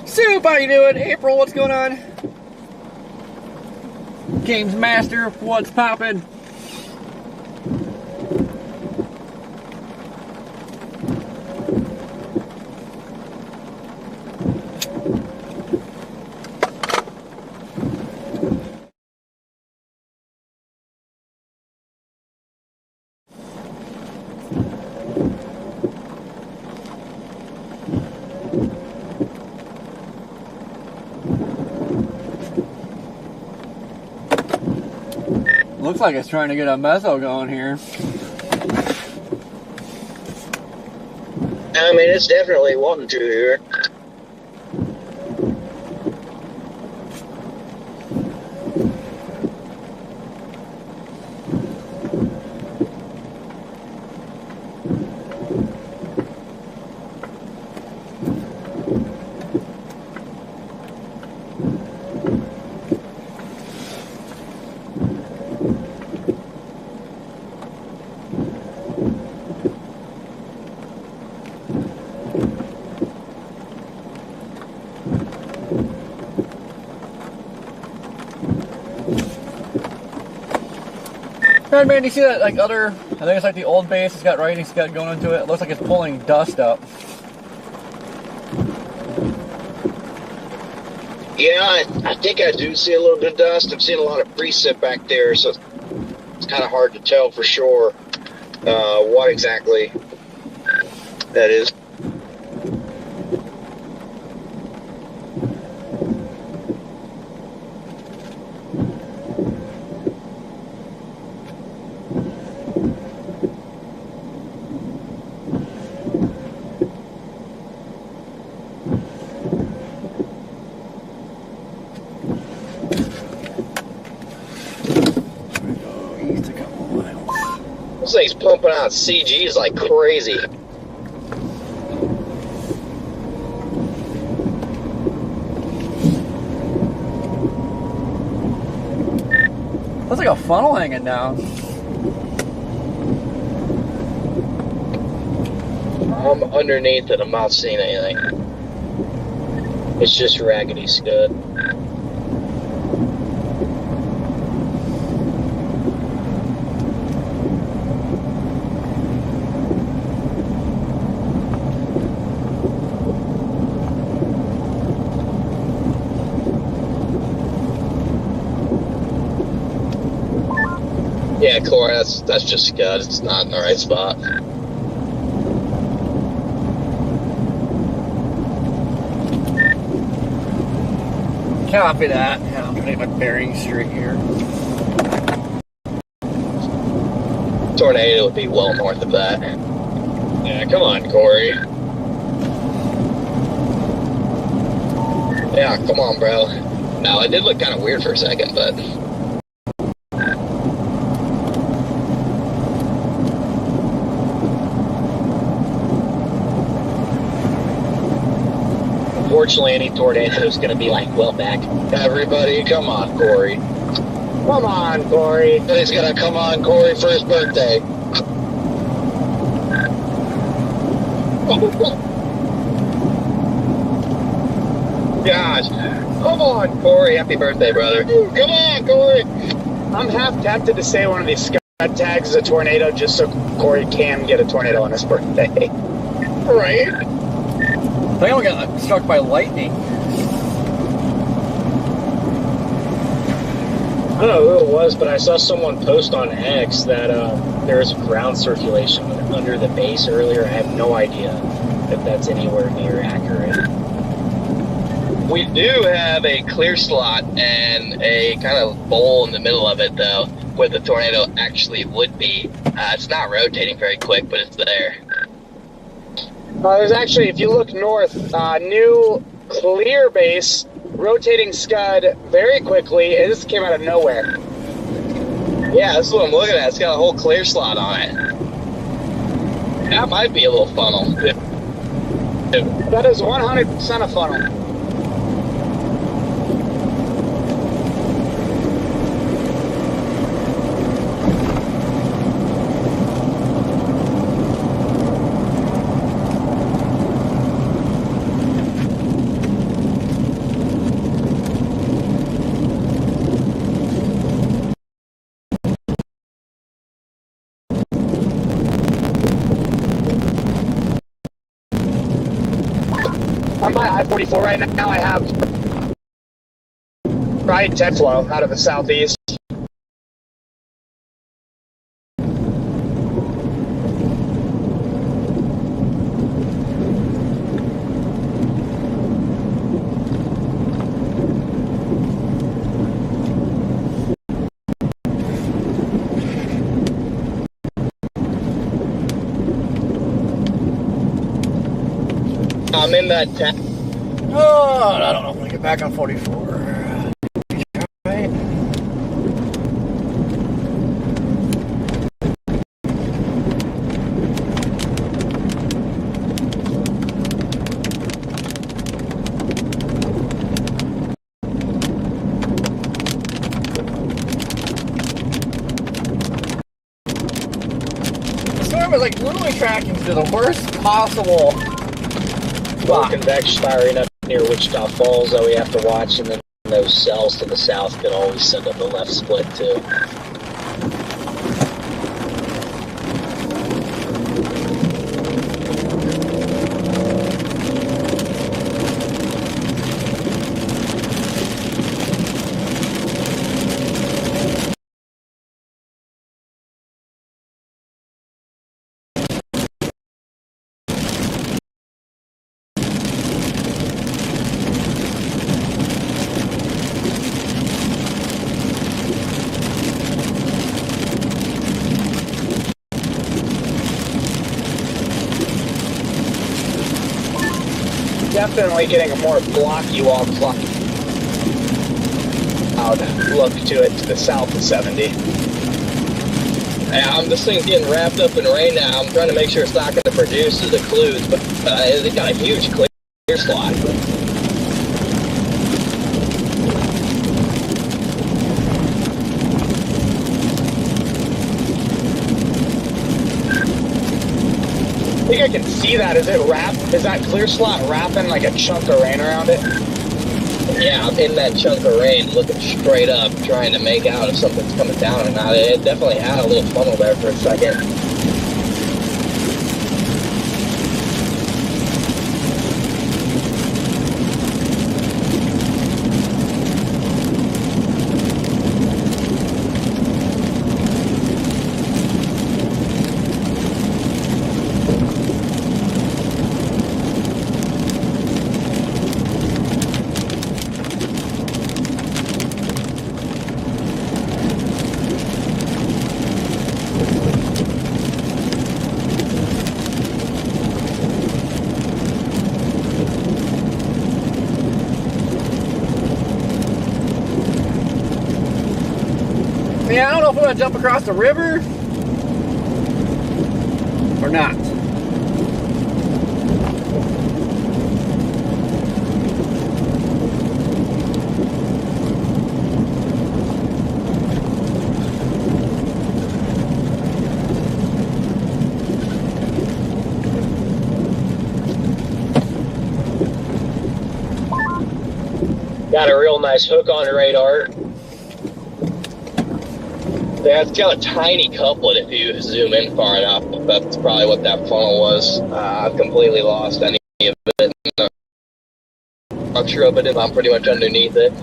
Soup, how you doing? April, what's going on? Games Master, what's poppin'? Looks like it's trying to get a meso going here. I mean, it's definitely wanting to here. And man, you see that like other, I think it's like the old base, it's got writing, it's got going into it. It looks like it's pulling dust up. Yeah, I think I do see a little bit of dust. I'm seeing a lot of precip back there, so it's kind of hard to tell for sure what exactly that is. This thing's pumping out CGs like crazy. That's like a funnel hanging down. I'm underneath it. I'm not seeing anything. It's just raggedy scud. Yeah, Corey, that's just scud. It's not in the right spot. Copy that. Yeah, I'm gonna get my bearings straight here. Tornado would be well north of that. Yeah, come on, Corey. Yeah, come on, bro. No, it did look kind of weird for a second, but... Unfortunately, any tornado is going to be like well back. Everybody, come on, Corey. Come on, Corey. He's gonna come on, Corey, for his birthday. Gosh. Come on, Corey. Happy birthday, brother. Come on, Corey. I'm half tempted to say one of these scud tags is a tornado just so Corey can get a tornado on his birthday. Right? I think I got struck by lightning. I don't know who it was, but I saw someone post on X that there is ground circulation under the base earlier. I have no idea if that's anywhere near accurate. We do have a clear slot and a kind of bowl in the middle of it, though, where the tornado actually would be. It's not rotating very quick, but it's there. There's actually, if you look north, new clear base, rotating scud very quickly. This came out of nowhere. Yeah, that's what I'm looking at. It's got a whole clear slot on it. That might be a little funnel. That is 100% a funnel. I'm by I-44 right now. I have right jet flow out of the southeast. I'm in that tank. Oh, I don't know if I can get back on 44. Right. The storm is like literally tracking to the worst possible Low convection firing up near Wichita Falls that we have to watch, and then those cells to the south could always send up the left split too. Definitely getting a more blocky wall cloud look to it to the south of 70. Yeah, this thing's getting wrapped up in rain now. I'm trying to make sure it's not going to produce as it occludes, but it's got a huge clear slot. I think I can see that. Is that clear slot wrapping like a chunk of rain around it? Yeah, I'm in that chunk of rain, looking straight up, trying to make out if something's coming down or not. It definitely had a little funnel there for a second. Yeah, I don't know if we're gonna jump across the river or not. Got a real nice hook on radar. Yeah, it's got a tiny couplet if you zoom in far enough. That's probably what that funnel was. I've completely lost any of it. The structure of it, I'm pretty much underneath it.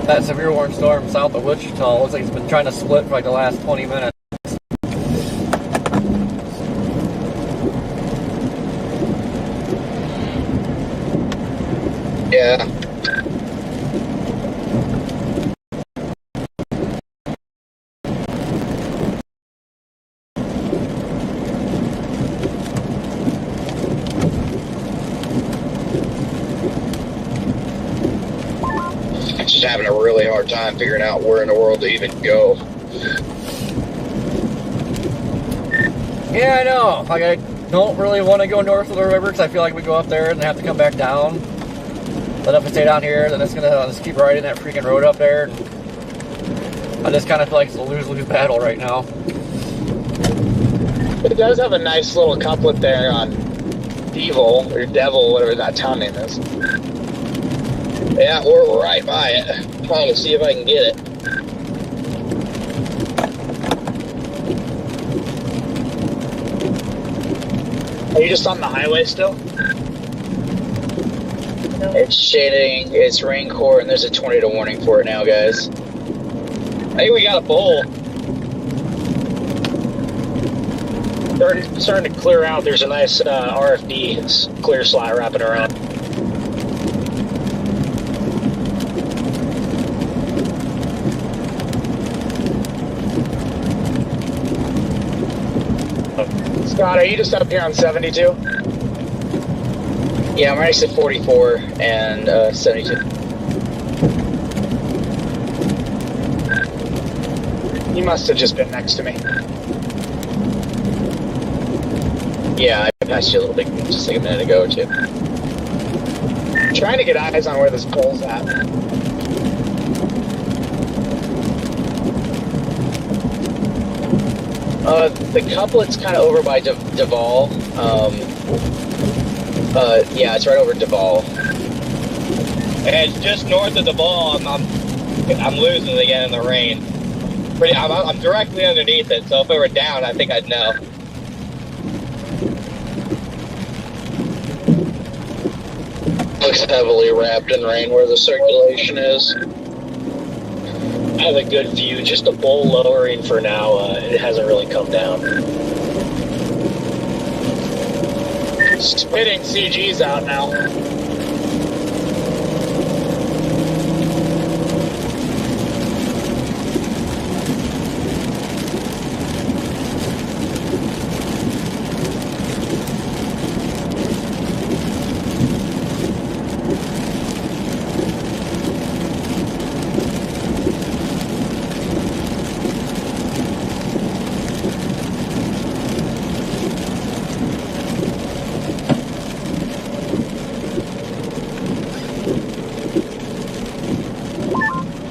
That severe warning storm south of Wichita looks like it's been trying to split for like the last 20 minutes. Yeah. Just having a really hard time figuring out where in the world to even go. Yeah, I know. Like, I don't really want to go north of the river because I feel like we go up there and have to come back down. But if we stay down here, then it's gonna just keep riding that freaking road up there. I just kind of feel like it's a lose-lose battle right now. It does have a nice little couplet there on Devil, or Devil, whatever that town name is. Yeah, we're right by it. Trying to see if I can get it. Are you just on the highway still? It's shading, it's rain core, and there's a tornado warning for it now, guys. I think we got a bowl. Starting to clear out. There's a nice RFD clear slot wrapping around. Scott, are you just up here on 72? Yeah, I'm right next to 44 and 72. You must have just been next to me. Yeah, I passed you a little bit just like a minute ago or two. I'm trying to get eyes on where this pole's at. The couplet's kind of over by Duval. Yeah, it's right over Duval. And it's just north of Duval. I'm losing it again in the rain. I'm directly underneath it, so if it were down, I think I'd know. Looks heavily wrapped in rain where the circulation is. I have a good view, just a bowl lowering for now. It hasn't really come down. Spitting CG's out now.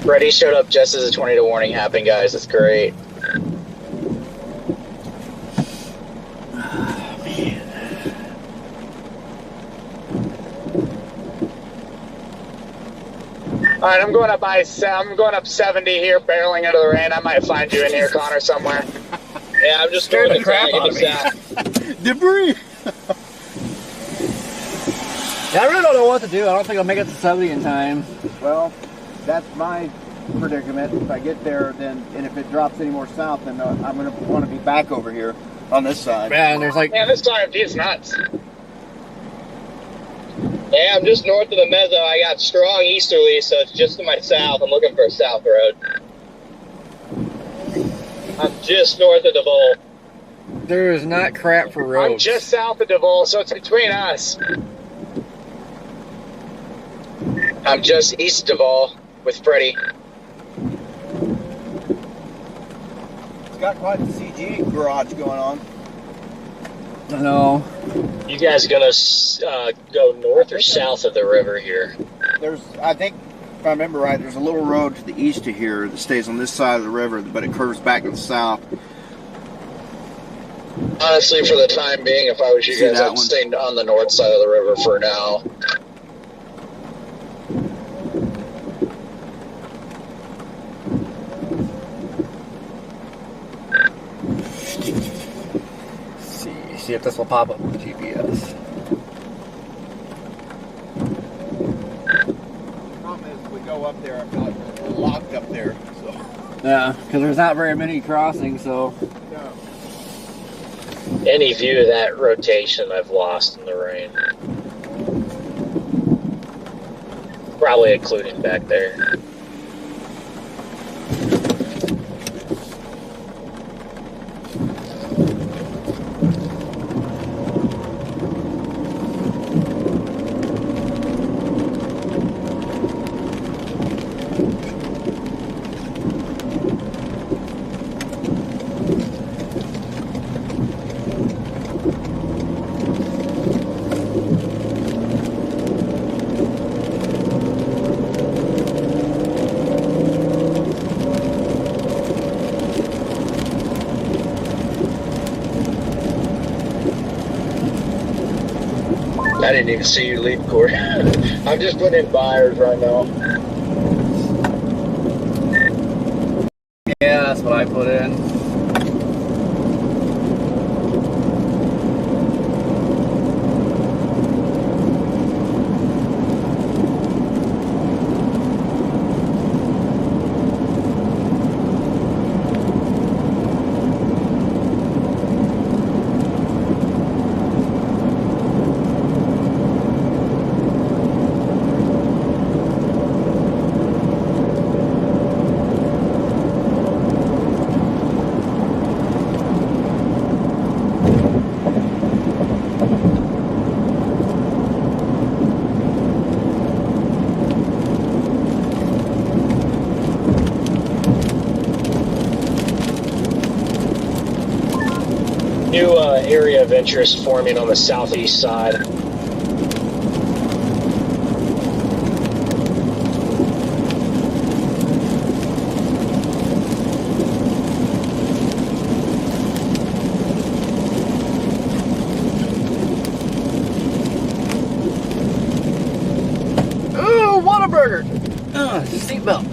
Freddie showed up just as a tornado warning happened, guys. That's great. All right, I'm going up 70 here, barreling into the rain. I might find you in here, Connor, somewhere. Yeah, I'm just Scared going the crap out of me. Debris. Yeah, I really don't know what to do. I don't think I'll make it to 70 in time. Well, that's my predicament. If I get there, then, and if it drops any more south, then I'm going to want to be back over here on this side. Yeah, and there's like... Man, this time it's nuts. Yeah, I'm just north of the mezzo. I got strong easterly, so it's just to my south. I'm looking for a south road. I'm just north of Duval. There is not crap for roads. I'm just south of Duval, so it's between us. I'm just east of Duval with Freddie. It's got quite the CG garage going on. No. You guys gonna go north or south of the river here? There's, I think, if I remember right, there's a little road to the east of here that stays on this side of the river, but it curves back to the south. Honestly, for the time being, if I was you See guys, that I'd one? stay on the north side of the river for now. See if this will pop up on the GPS. The problem is, if we go up there, I feel like we're locked up there. So. Yeah, because there's not very many crossings, so... Yeah. Any view of that rotation I've lost in the rain. Probably including back there. I didn't even see you leave, Corey. I'm just putting in fires right now. Yeah, that's what I put in. new area of interest forming on the southeast side. Ooh, Whataburger! Seatbelt.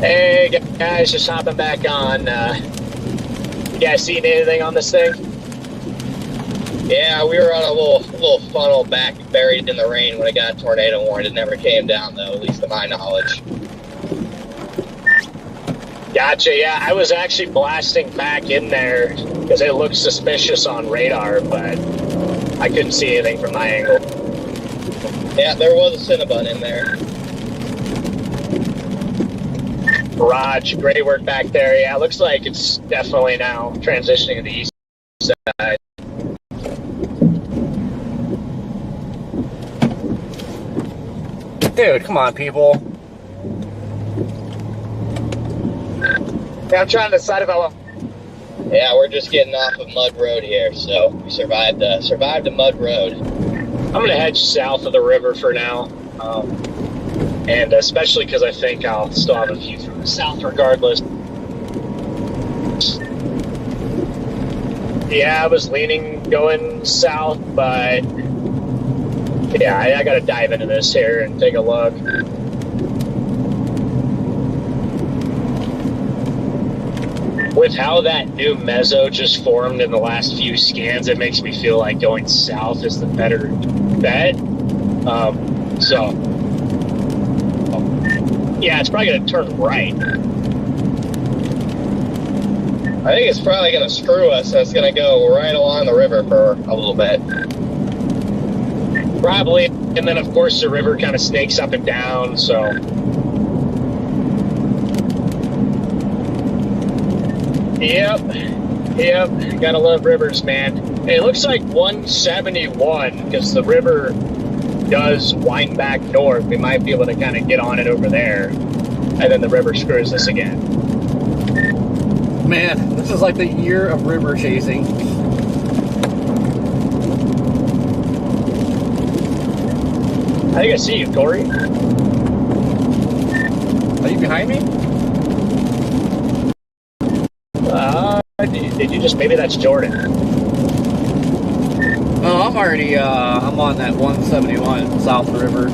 Hey guys, just hopping back on. You guys seen anything on this thing? Yeah, we were on a little funnel back buried in the rain when it got tornado warned. It never came down though, at least to my knowledge. Gotcha, yeah, I was actually blasting back in there because it looked suspicious on radar, but I couldn't see anything from my angle. Yeah, there was a Cinnabon in there. Raj, great work back there. Yeah, it looks like it's definitely now transitioning to the east side. Dude, come on, people. Yeah, I'm trying to decide if I want. Yeah, we're just getting off of Mud Road here, so we survived the Mud Road. I'm gonna head south of the river for now, and especially because I think I'll still have a few through the south regardless. Yeah, I was leaning going south, but yeah, I gotta dive into this here and take a look. With how that new mezzo just formed in the last few scans, it makes me feel like going south is the better bet. So, yeah, it's probably going to turn right. I think it's probably going to screw us, so it's going to go right along the river for a little bit. Probably, and then of course the river kind of snakes up and down, so... Yep, gotta love rivers, man. Hey, it looks like 171, because the river does wind back north. We might be able to kind of get on it over there, and then the river screws us again. Man, this is like the year of river chasing. I think I see you, Corey. Are you behind me? Did you just, maybe that's Jordan. Oh, I'm already, I'm on that 171 south of the river.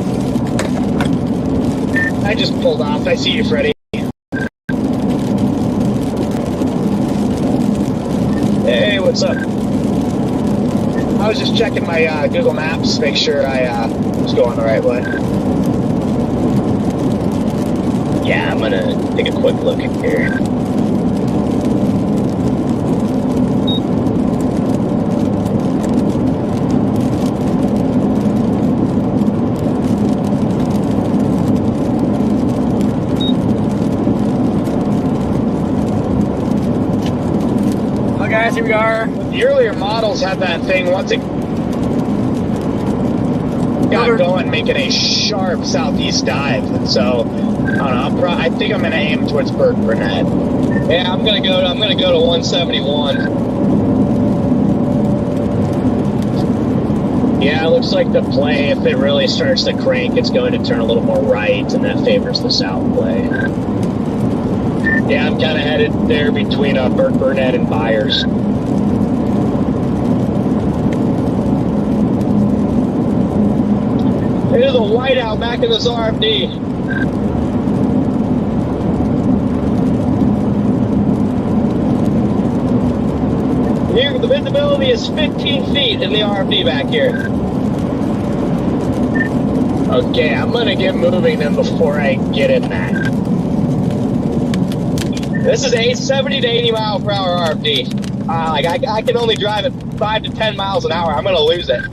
I just pulled off. I see you, Freddie. Hey, what's up? I was just checking my Google Maps, make sure I was going the right way. Yeah, I'm gonna take a quick look at here. Guys, here we are. The earlier models had that thing once it got going, making a sharp southeast dive. And so I don't know. I think I'm gonna aim towards Burke Burnett. Yeah, I'm gonna go to 171. Yeah, it looks like the play, if it really starts to crank, it's going to turn a little more right, and that favors the south play. Yeah, I'm kind of headed there between Burke Burnett and Byers. There's a whiteout back in this RFD. Here, the visibility is 15 feet in the RFD back here. Okay, I'm gonna get moving then before I get in that. This is a 70 to 80 mile per hour RFD. I can only drive at 5 to 10 miles an hour. I'm gonna lose it.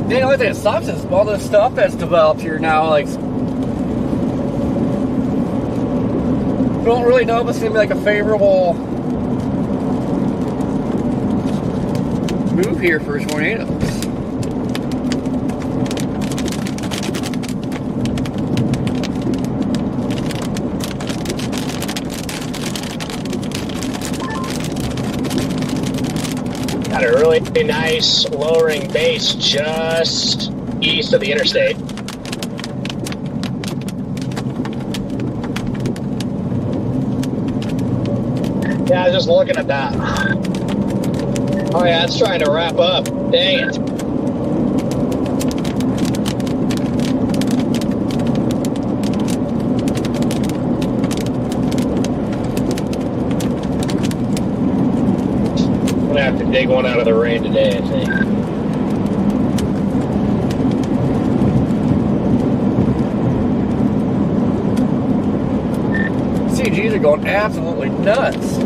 The only thing that sucks is all this stuff that's developed here now. Like, we don't really know if it's gonna be like a favorable move here for tornadoes. Got a really nice lowering base just east of the interstate. Yeah, I was just looking at that. Oh yeah, it's trying to wrap up. Dang it. I'm gonna have to dig one out of the rain today, I think. CGs are going absolutely nuts.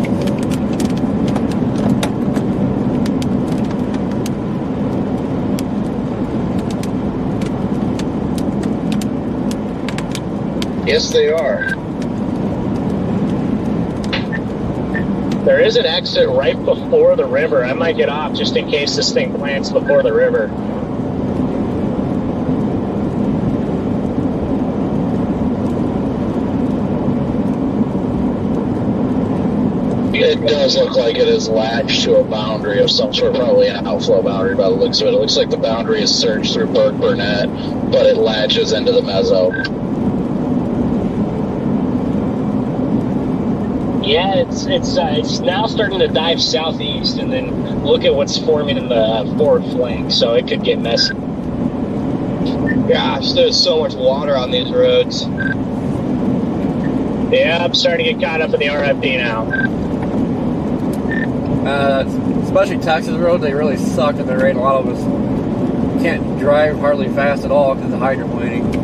Yes, they are. There is an exit right before the river. I might get off just in case this thing plants before the river. It does look like it is latched to a boundary of some sort, probably an outflow boundary by the looks of it. It looks like the boundary is surged through Burke Burnett, but it latches into the mezzo. Yeah, it's now starting to dive southeast, and then look at what's forming in the forward flank, so it could get messy. Gosh, there's so much water on these roads. Yeah, I'm starting to get caught up in the RFD now. Especially Texas roads, they really suck at the rain. A lot of us can't drive hardly fast at all because of hydroplaning.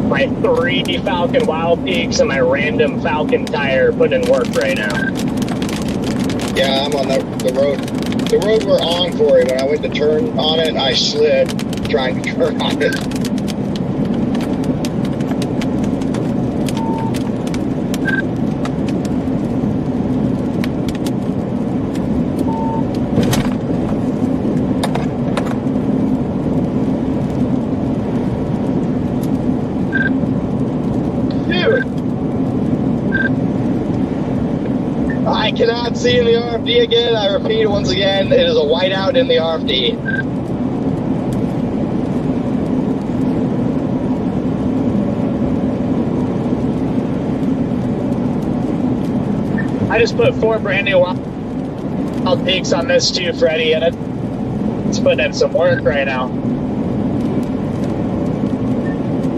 My 3 Falcon Wild Peaks and my random Falcon tire putting in work right now. Yeah, I'm on the road. The road we're on, Corey, when I went to turn on it, I slid trying to turn on it. I cannot see in the RFD again. I repeat once again, it is a whiteout in the RFD. I just put 4 brand new Wild Peaks on this too, Freddie, and it's putting in some work right now.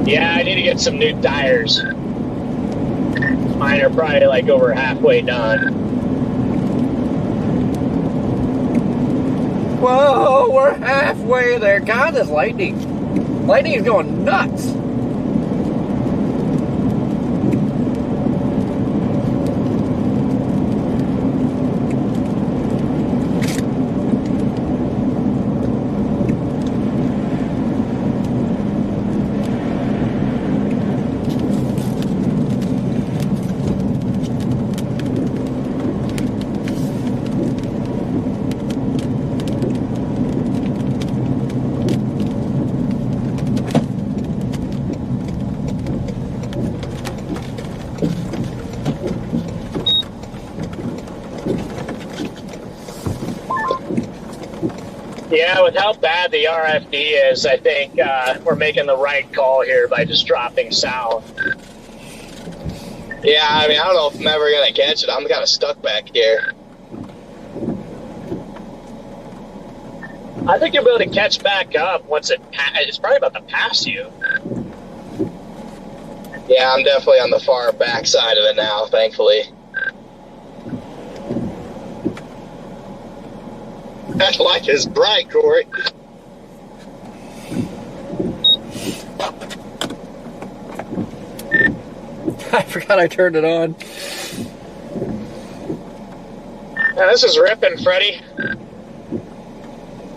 Yeah, I need to get some new tires. Mine are probably like over halfway done. Whoa, we're halfway there. God, this lightning. Lightning is going nuts. Yeah, with how bad the RFD is, I think we're making the right call here by just dropping south. Yeah, I mean, I don't know if I'm ever going to catch it. I'm kind of stuck back here. I think you'll be able to catch back up once it's probably about to pass you. Yeah, I'm definitely on the far back side of it now, thankfully. That light is bright, Corey. I forgot I turned it on. Yeah, this is ripping, Freddie.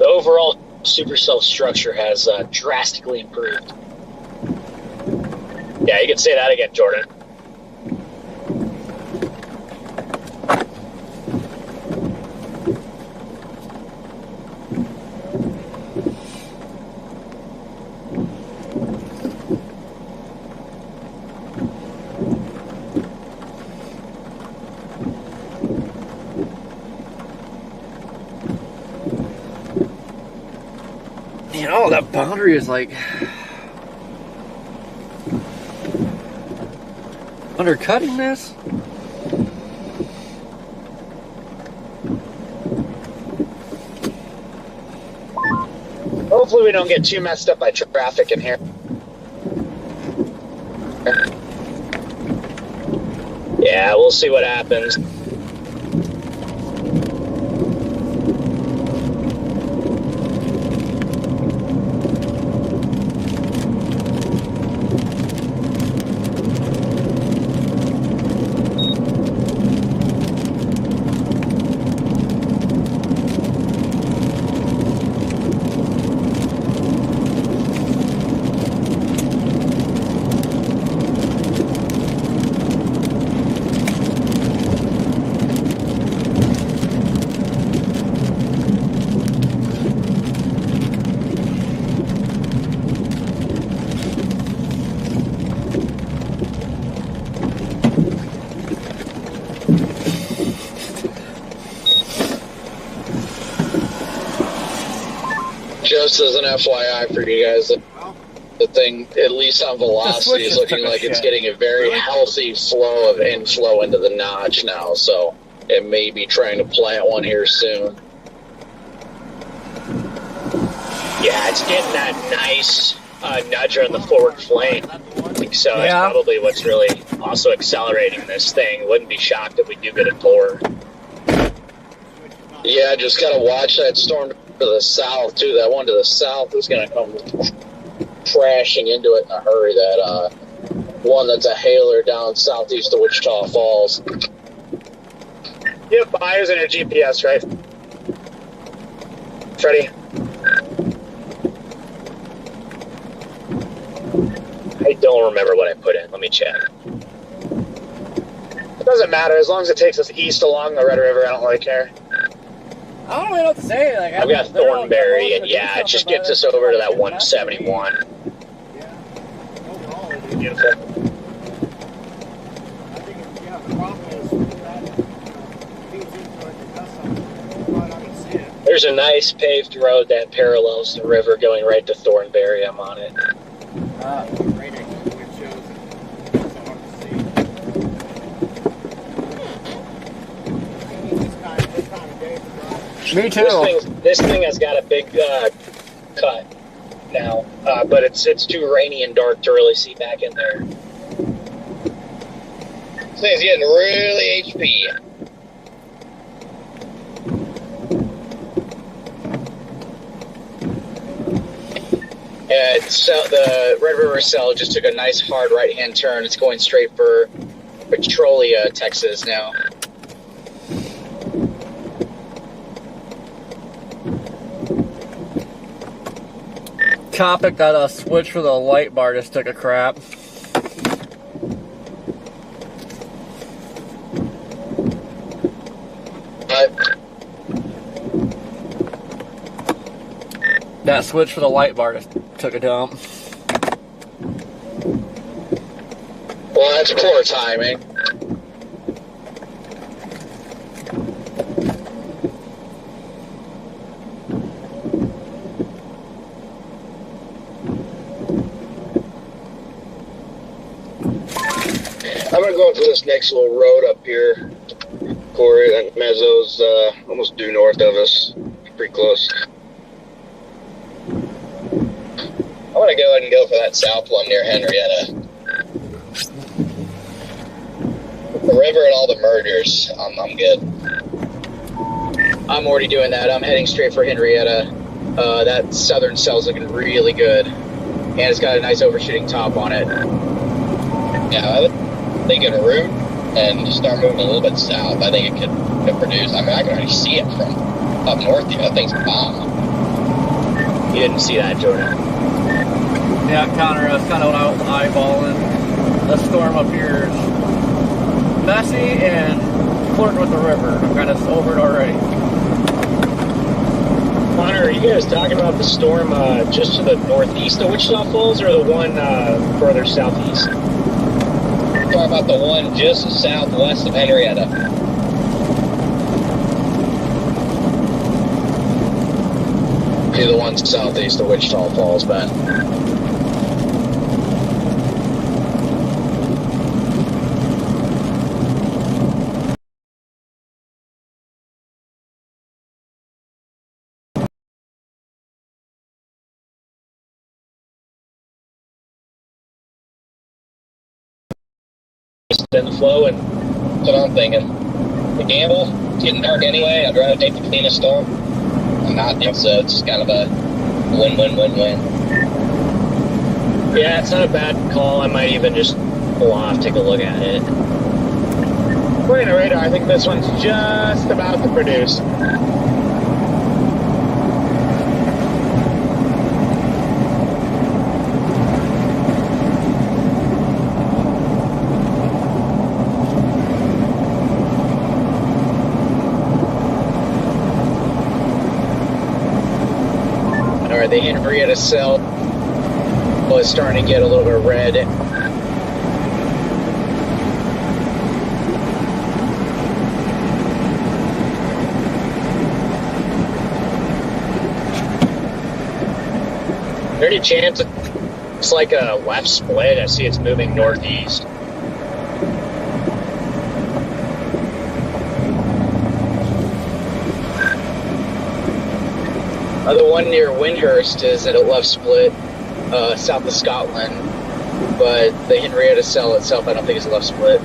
The overall supercell structure has drastically improved. Yeah, you can say that again, Jordan. You know, that boundary is like undercutting this. Hopefully we don't get too messed up by traffic in here. Yeah, we'll see what happens. Just as an FYI for you guys, the thing, at least on velocity, is looking like it's getting a very healthy flow of inflow into the notch now, so it may be trying to plant one here soon. Yeah, it's getting that nice nudger on the forward flank. So that's probably what's really also accelerating this thing. Wouldn't be shocked if we do get a tour. Yeah, just gotta watch that storm to the south too. That one to the south is gonna come crashing into it in a hurry. That one that's a hailer down southeast of Wichita Falls. You have buyers in your GPS, right, Freddie? I don't remember what I put in. Let me check. It doesn't matter as long as it takes us east along the Red River. I don't really care. I don't really know what to say. Like, I've got Thornberry, and yeah, it just gets us over to that 171. Beautiful. There's a nice paved road that parallels the river going right to Thornberry. I'm on it. Me too. This thing has got a big cut now, but it's too rainy and dark to really see back in there. This thing's getting really HP. So the Red River Cell just took a nice hard right-hand turn. It's going straight for Petrolia, Texas now. Topic that switch for the light bar just took a crap. That switch for the light bar just took a dump. Well, that's poor timing. I'm gonna go for this next little road up here, Corey. That mezzo's almost due north of us, pretty close. I want to go ahead and go for that south one near Henrietta. The river and all the mergers, I'm good. I'm already doing that. I'm heading straight for Henrietta. That southern cell's looking really good. And it's got a nice overshooting top on it. Yeah, I think in a route and just start moving a little bit south, I think it could produce. I mean, I can already see it from up north here. That thing's bomb. You didn't see that, Jordan? Yeah, Connor, that's kind of what I was eyeballing. The storm up here is messy and flirting with the river. I'm kind of over it already. Connor, are you guys talking about the storm just to the northeast of Wichita Falls, or the one further southeast? We're talking about the one just southwest of Henrietta. Be the one southeast of Wichita Falls, Ben. In the flow, and That's what I'm thinking. The gamble, it's getting dark anyway. I'd rather take the cleanest storm. I'm not, so it's kind of a win-win-win-win. yeah, it's not a bad call. I might even just pull off, take a look at it. According to radar, I think this one's just about to produce. Or the Henrietta cell was starting to get a little bit red. Is there any chance it's like a left split? I see it's moving northeast. The one near Windhurst is at a left split, south of Scotland, but the Henrietta cell itself, I don't think is a left split.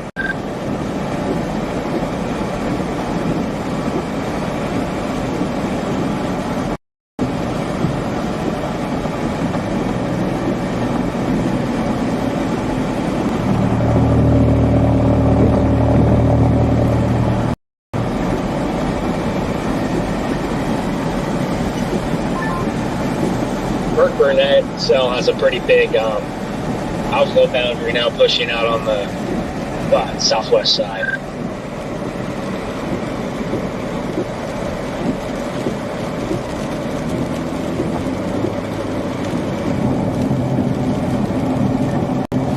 Burnett cell has a pretty big outflow boundary now, pushing out on the southwest side.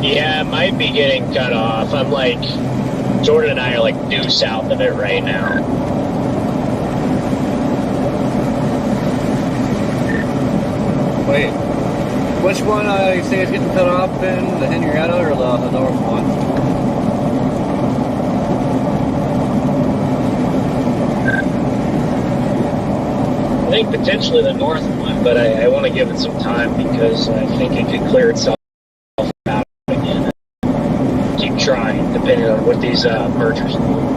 Yeah, it might be getting cut off. I'm like, Jordan and I are like due south of it right now. Wait, which one you say is getting cut off in the Henrietta or the north one? I think potentially the north one, but I want to give it some time because I think it could clear itself out again. Keep trying, depending on what these mergers do.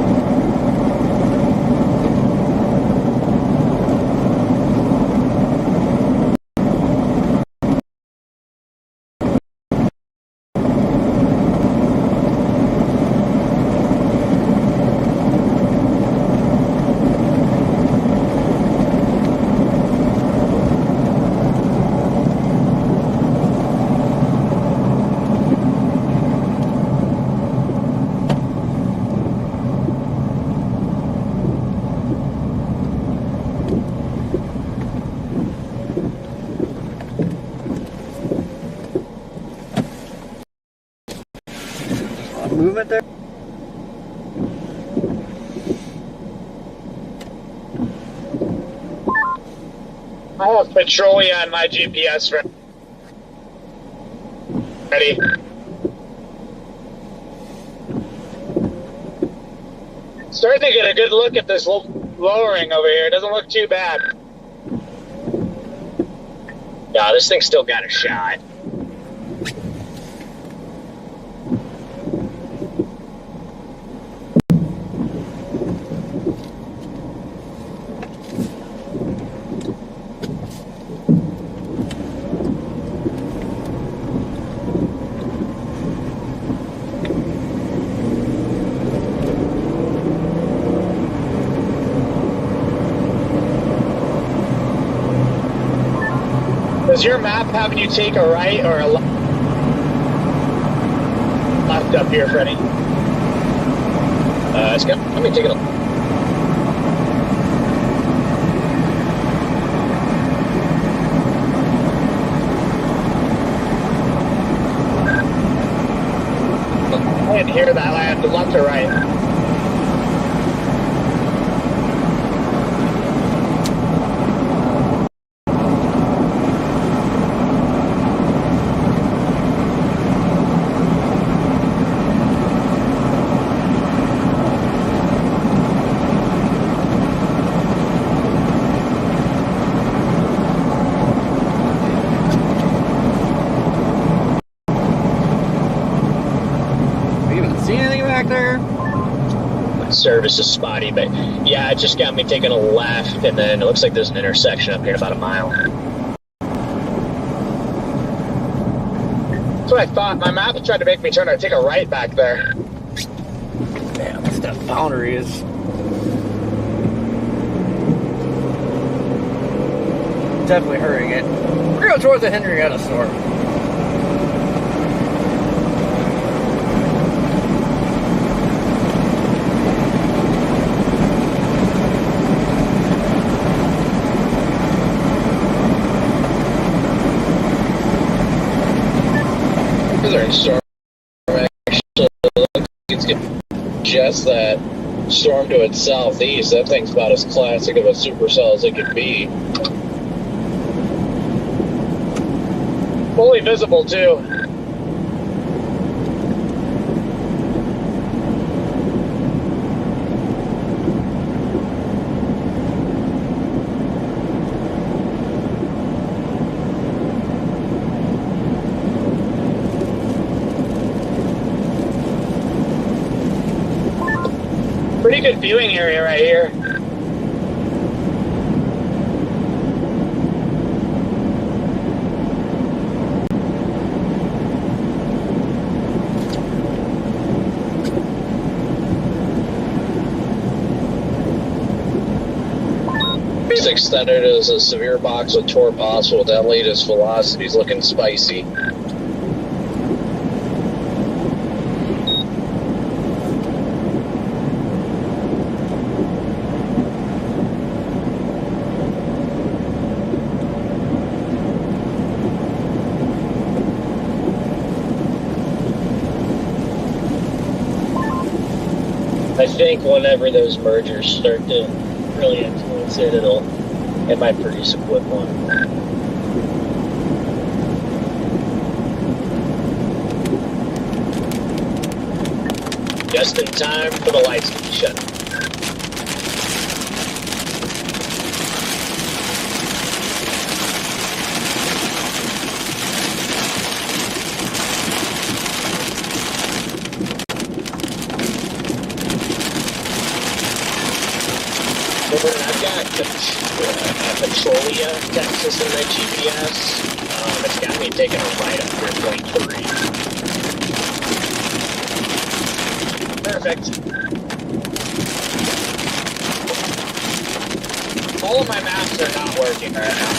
Movement there? I have Petrolia on my GPS ready. Starting to get a good look at this lowering over here. It doesn't look too bad. Yeah, this thing's still got a shot. Does your map having you take a right or a left up here, Freddie? It's got me taking a. I didn't hear that. I had to left or right. See anything back there? Service is spotty, but yeah, it just got me taking a left, and then it looks like there's an intersection up here in about a mile. That's what I thought. My map tried to make me turn to take a right back there. Damn, what's that boundary is. Definitely hurrying it. We're going towards the Henrietta store. Storm actually looks it's getting just that storm to its southeast. That thing's about as classic of a supercell as it could be. Fully visible too. Pretty good viewing area right here. He's extended as a severe box with torque possible. That latest velocity's looking spicy. I think whenever those mergers start to really influence it, it might produce a quick one. Just in time for the lights to be shut. I've got Petrolia, Texas in my GPS. It's got me taking a right up here, point 3. Perfect. All of my maps are not working right now.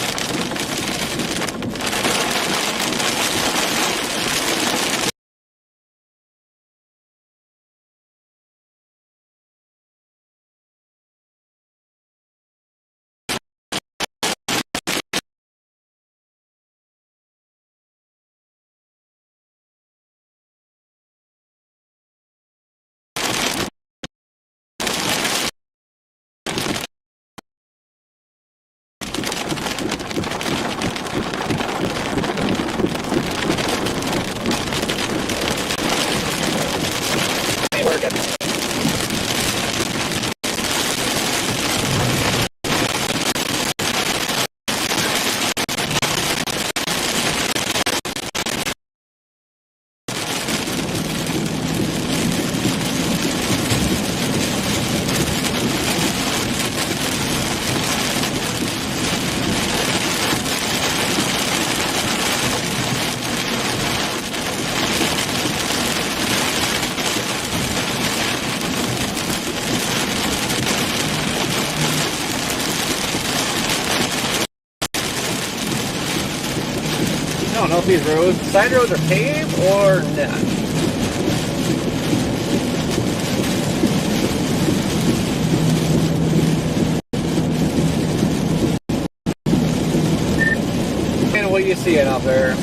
don't know if these roads, side roads are paved or not. And what you seeing out there?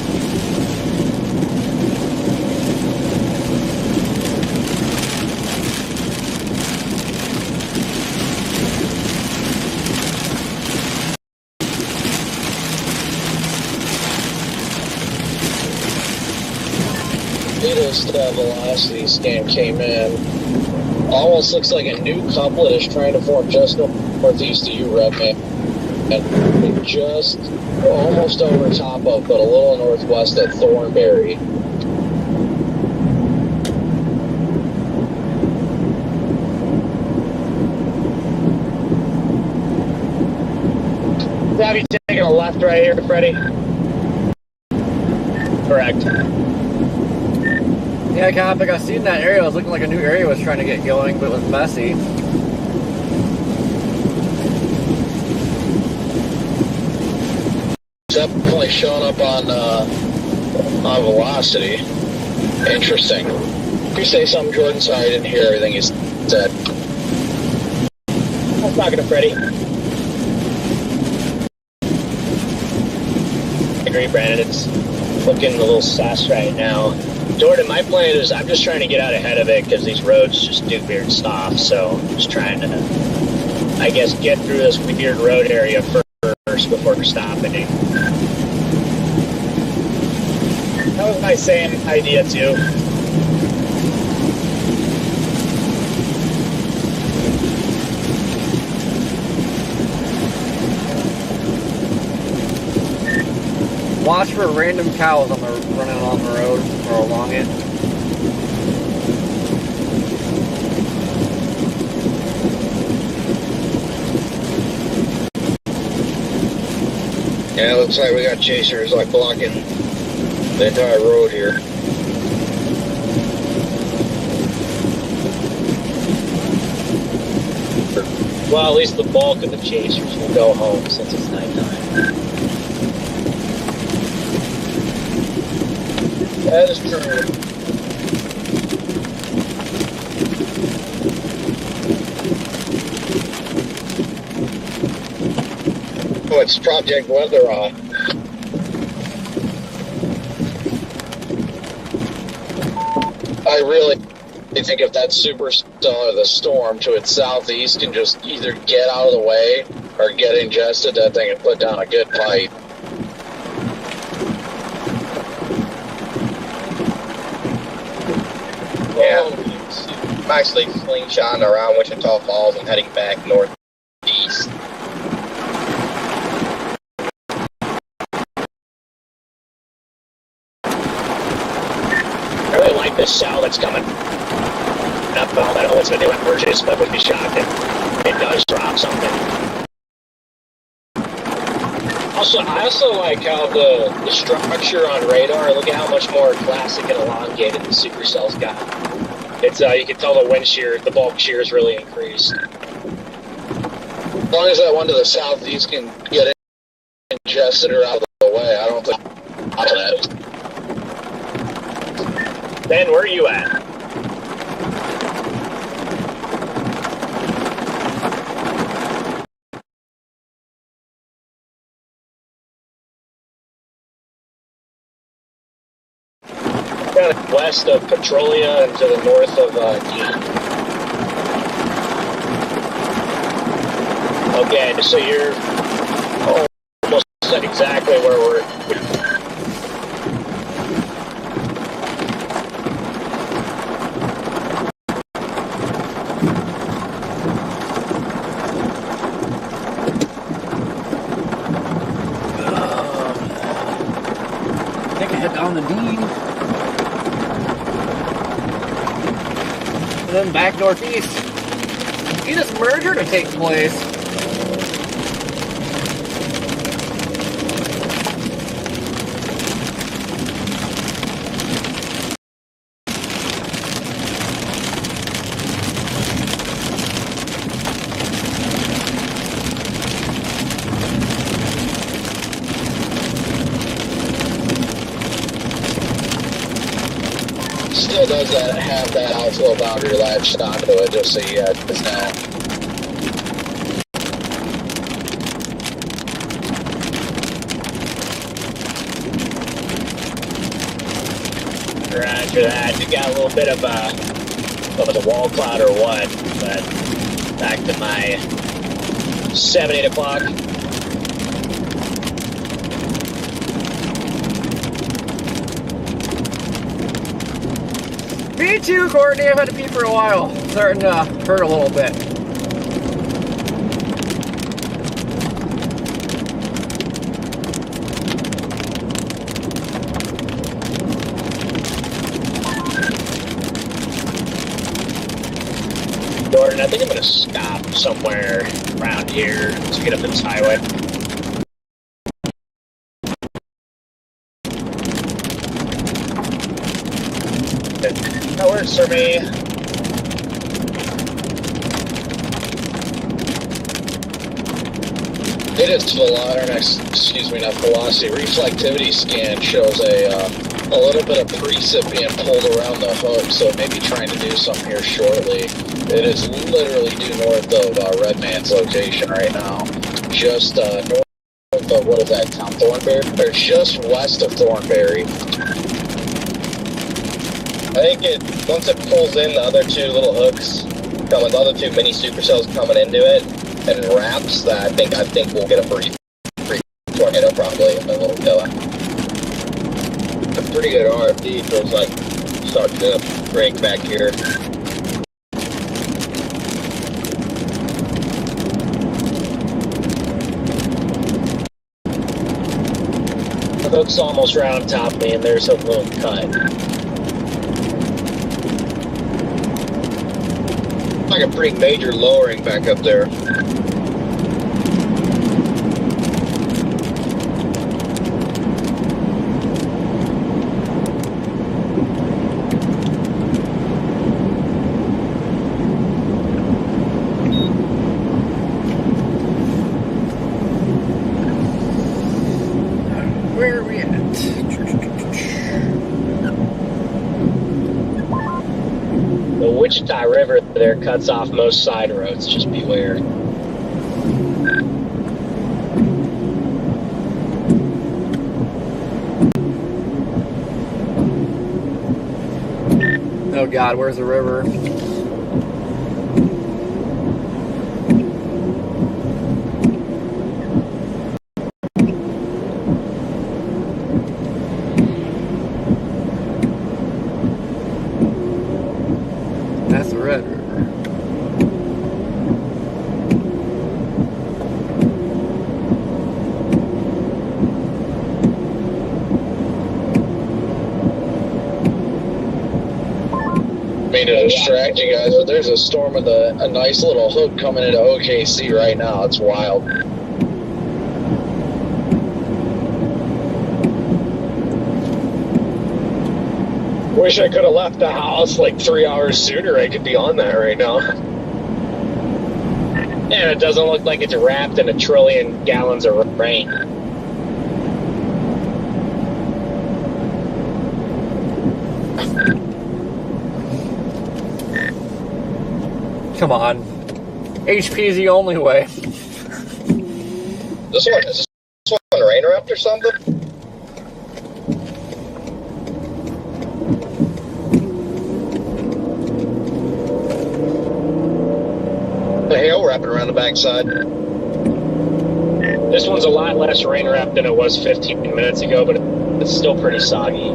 Latest velocity scan came in. Almost looks like a new couplet is trying to form just northeast of you, Redman. And just almost over top of, but a little northwest at Thornberry. Have you taking a left right here, Freddie? Correct. Yeah, Cop, I seen that area. It was looking like a new area was trying to get going, but it was messy. Definitely showing up on velocity. Interesting. You say something, Jordan? Sorry, I didn't hear everything you said. I was talking to Freddie. I agree, Brandon. It's looking a little sus right now. Jordan, my plan is I'm just trying to get out ahead of it because these roads just do weird stuff. So I'm just trying to, I guess, get through this weird road area first before stopping. That was my same idea too. Watch for random cows on the running along the road or along it. Yeah, it looks like we got chasers like blocking the entire road here. Well, at least the bulk of the chasers will go home since it's nighttime. That is true. Oh, it's Project Weather on. I really think if that supercell or the storm to its southeast can just either get out of the way or get ingested, that thing can put down a good fight. Yeah, I'm actually slingshotting around Wichita Falls and heading back northeast. I really like this cell that's coming up. I don't know what's going to do at purchase, but would be shocked if it does drop something. I also like how the structure on radar, look at how much more classic and elongated the Supercells got. It's you can tell the wind shear, the bulk shear is really increased. As long as that one to the southeast can get ingested or out of the way, I don't think that. Ben, where are you at? Kind of west of Petrolia and to the north of Dean. Okay, so you're almost exactly where we're. I think I head down the Dean. And then back northeast. See this merger to take place. still does have that outflow boundary latched onto it, just so you guys know. Roger that. You got a little bit of a wall cloud or what? But back to my 7, 8 o'clock. Me too, Courtney. I've had to pee for a while. Starting to hurt a little bit. Jordan, I think I'm gonna stop somewhere around here to get up this highway. That works for me. It is velocity reflectivity scan shows a little bit of precip being pulled around the hook, so maybe trying to do something here shortly. It is literally due north of Redman's location right now, just north of, what is that town, Thornberry? Or just west of Thornberry. I think once it pulls in the other two little hooks, the other two mini supercells coming into it, and wraps, that I think we'll get a brief tornado probably in a little killer. A pretty good RFD feels like starting to break back here. The hook's almost right on top of me, and there's a little cut. Like a pretty major lowering back up there. Where are we at? The Wichita River there cuts off most side roads, just beware. Oh God, where's the river? That's the Red River. Mean to distract you guys, but there's a storm with a nice little hook coming into OKC right now. It's wild. Wish I could have left the house like 3 hours sooner. I could be on that right now. And it doesn't look like it's wrapped in 1 trillion gallons of rain. Come on. HP is the only way. Is this one rain wrapped or something? The hail wrapping around the backside. This one's a lot less rain wrapped than it was 15 minutes ago, but it's still pretty soggy.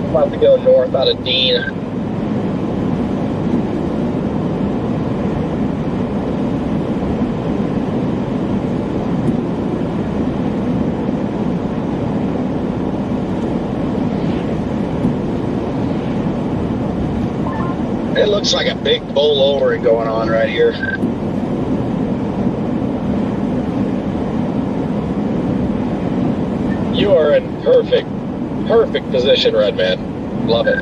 About to go north out of Dean. It looks like a big bowl lowering going on right here. You are in perfect position, Redman. Love it.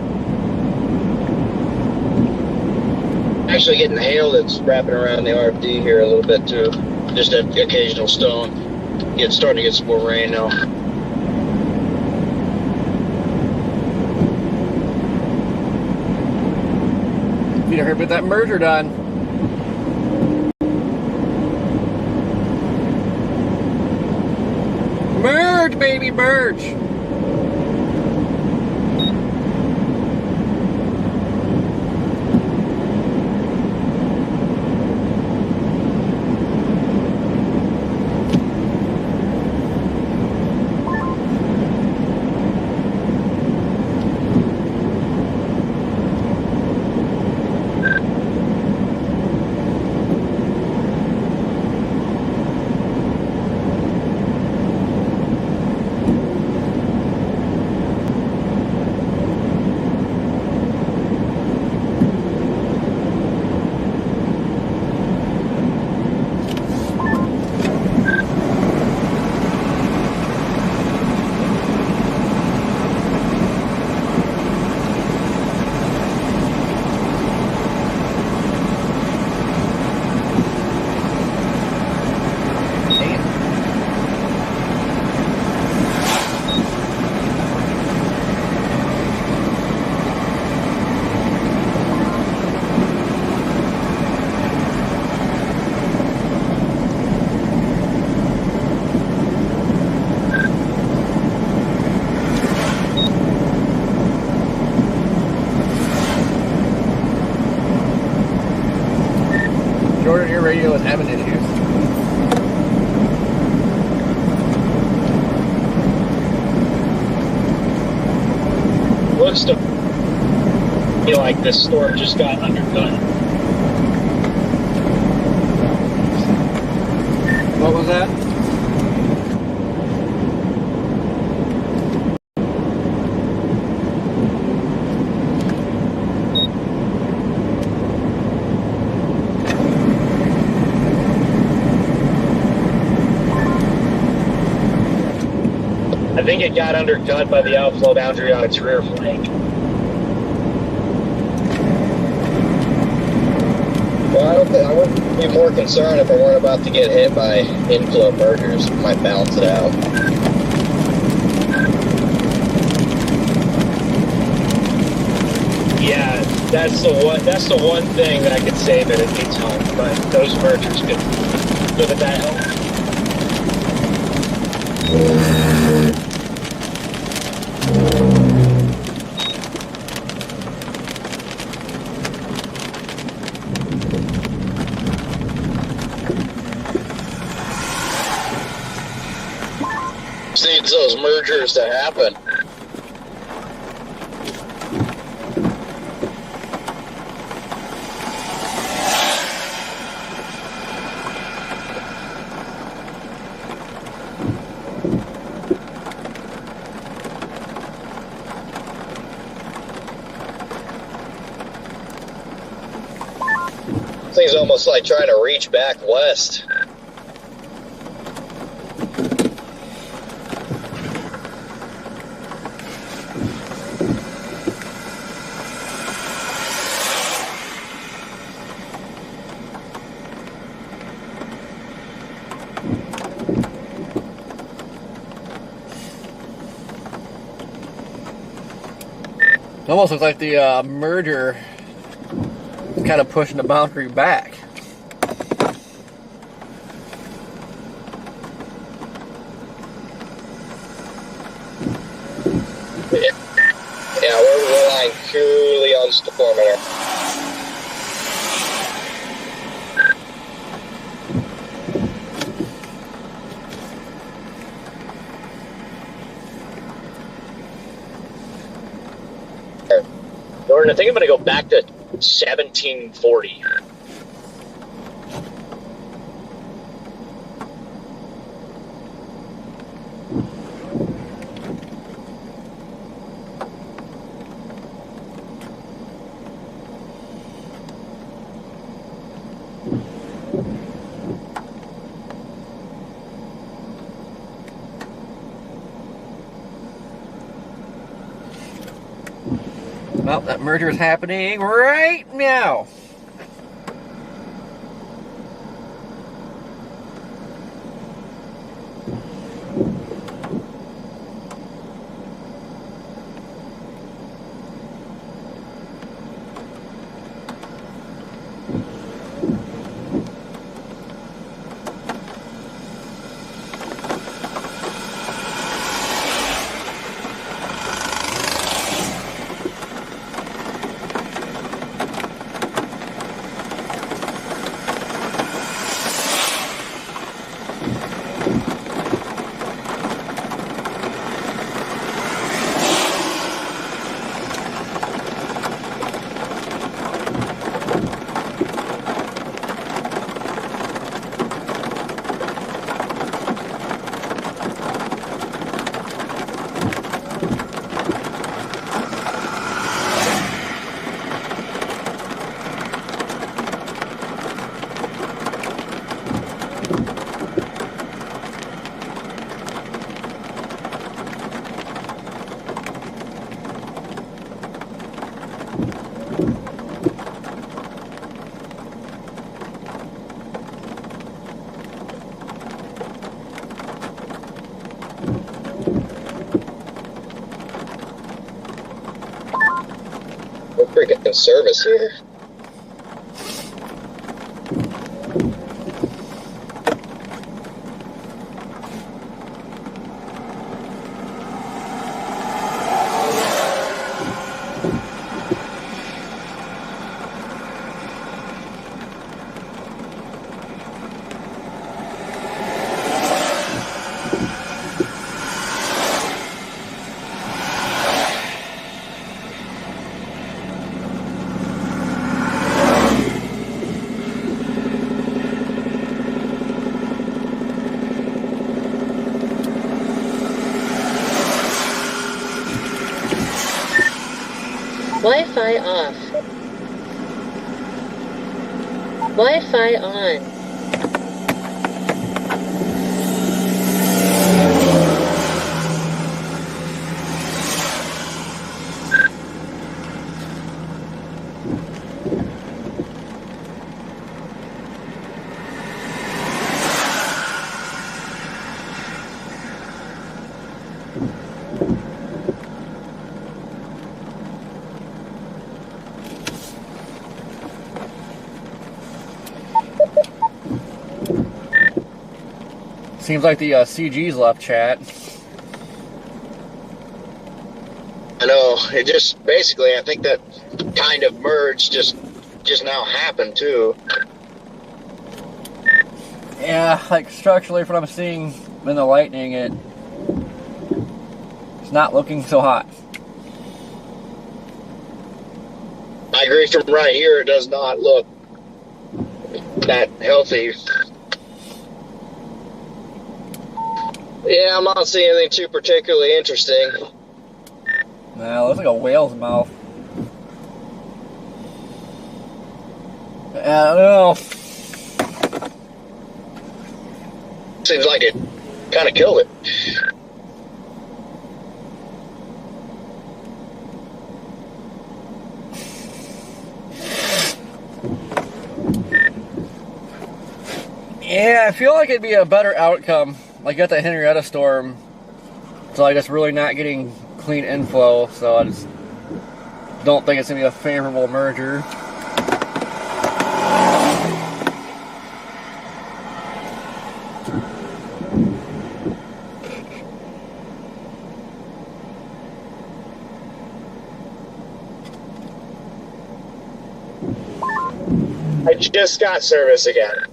actually getting hail that's wrapping around the RFD here a little bit too. Just an occasional stone. Starting to get some more rain now. You never get that merger done. Merge, baby, merge. Jordan, your radio is having issues. Looks to feel like this storm just got undercut. What was that? I think it got undercut by the outflow boundary on its rear flank. Well, I wouldn't be more concerned if I weren't about to get hit by inflow mergers. It might balance it out. Yeah, that's the one thing that I could save it at its home, but those mergers could look at that help. Needs those mergers to happen. This thing's almost like trying to reach back west. It almost looks like the merger is kind of pushing the boundary back. Yeah, we're relying purely on storm air. Jordan, I think I'm going to go back to 1740. Well, that merger is happening right now. service here. Wi-Fi off. Wi-Fi on. Seems like the CG's left chat. I know, it just, basically, I think that kind of merge just now happened, too. Yeah, like structurally from what I'm seeing in the lightning, it's not looking so hot. I agree, from right here, it does not look that healthy. Yeah, I'm not seeing anything too particularly interesting. Nah, it looks like a whale's mouth. I don't know. Seems like it kind of killed it. Yeah, I feel like it'd be a better outcome. Like at the Henrietta storm, so I guess really not getting clean inflow, so I just don't think it's gonna be a favorable merger. I just got service again.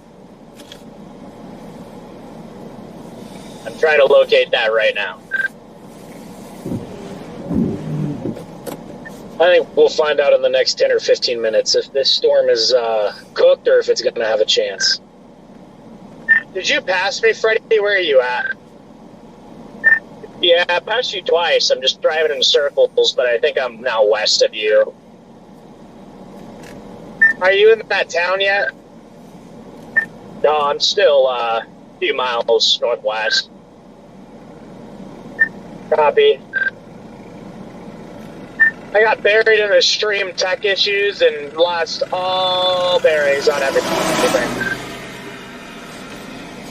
I'm trying to locate that right now. I think we'll find out in the next 10 or 15 minutes if this storm is cooked or if it's going to have a chance. Did you pass me, Freddie? Where are you at? Yeah, I passed you twice. I'm just driving in circles, but I think I'm now west of you. Are you in that town yet? No, I'm still a few miles northwest. Copy. I got buried in the stream tech issues and lost all bearings on everything.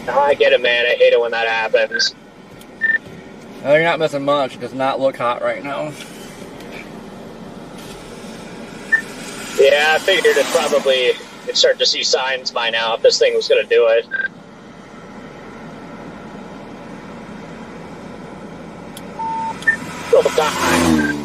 I get it, man. I hate it when that happens. Well, you're not missing much. It does not look hot right now. Yeah, I figured it'd start to see signs by now if this thing was going to do it. Oh, God.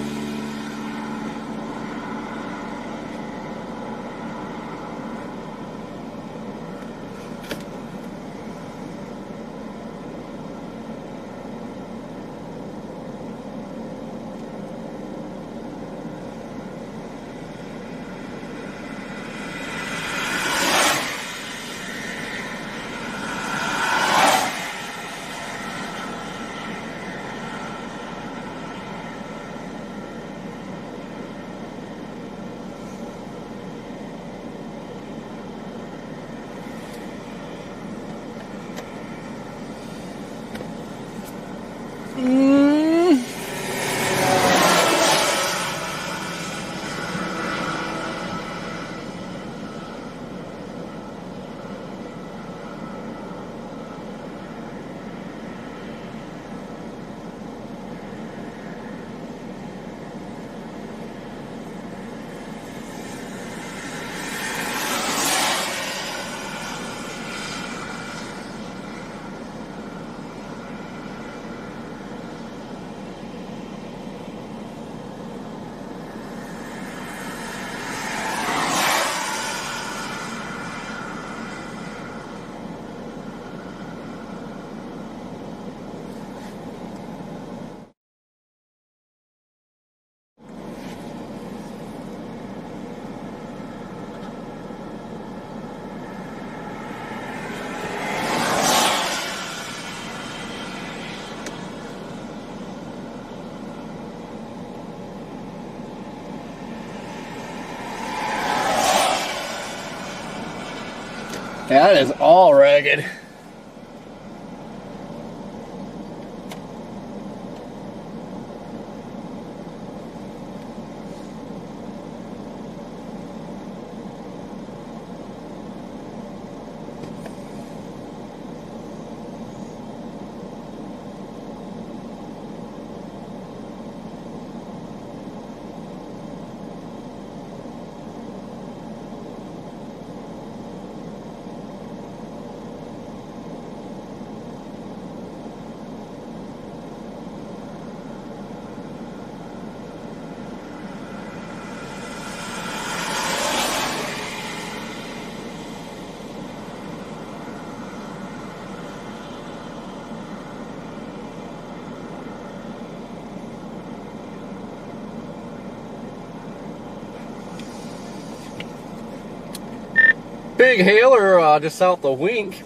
That is all ragged. Big hailer just south the Wink.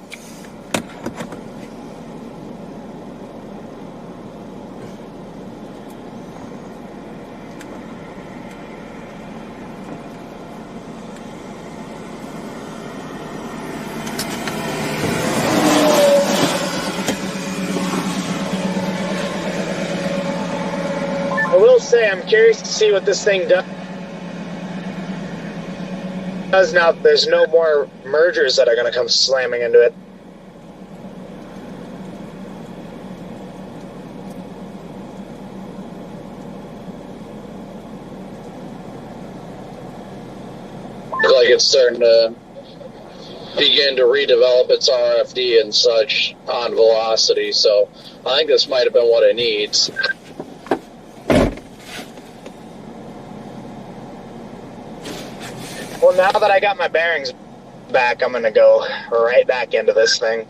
I will say I'm curious to see what this thing does now that there's no more mergers that are going to come slamming into it. Looks like it's starting to begin to redevelop its RFD and such on velocity, so I think this might have been what it needs. Well, now that I got my bearings back, I'm going to go right back into this thing.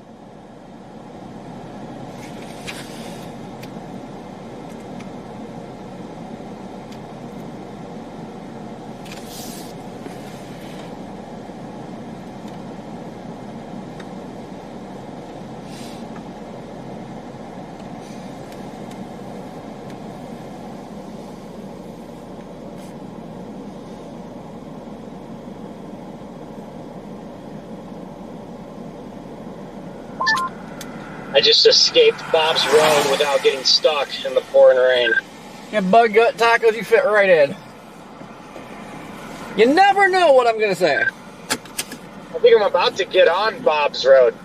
I just escaped Bob's Road without getting stuck in the pouring rain. Yeah, bug gut tacos, you fit right in. You never know what I'm gonna say. I think I'm about to get on Bob's Road.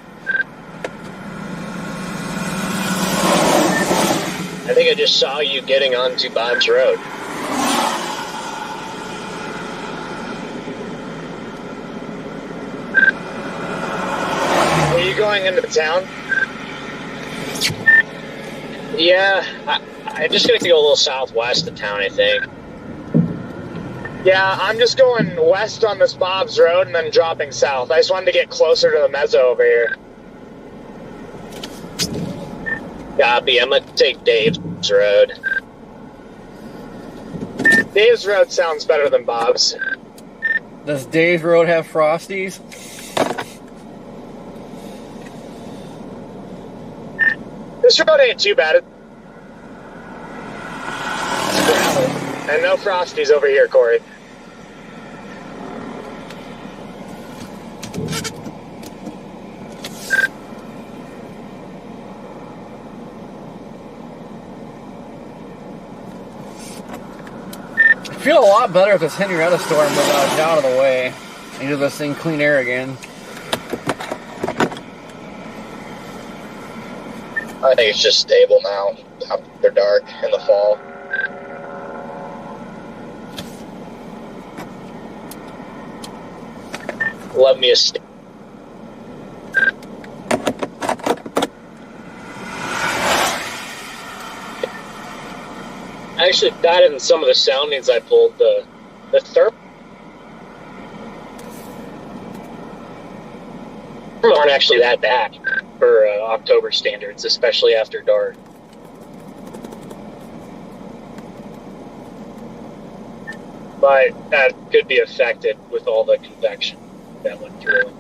I think I just saw you getting onto Bob's Road. Are you going into town? Yeah, I'm just going to go a little southwest of town, I think. Yeah, I'm just going west on this Bob's Road and then dropping south. I just wanted to get closer to the mezzo over here. Copy, I'm going to take Dave's Road. Dave's Road sounds better than Bob's. Does Dave's Road have Frosties? This road ain't too bad. It's gravel. And no Frosties over here, Corey. I feel a lot better if this Henrietta storm was out of the way. And give this thing clean air again. I think it's just stable now after dark in the fall. Love me a steak. Actually, that and some of the soundings I pulled, the thermal aren't actually that bad for October standards, especially after dark. But that could be affected with all the convection that went through.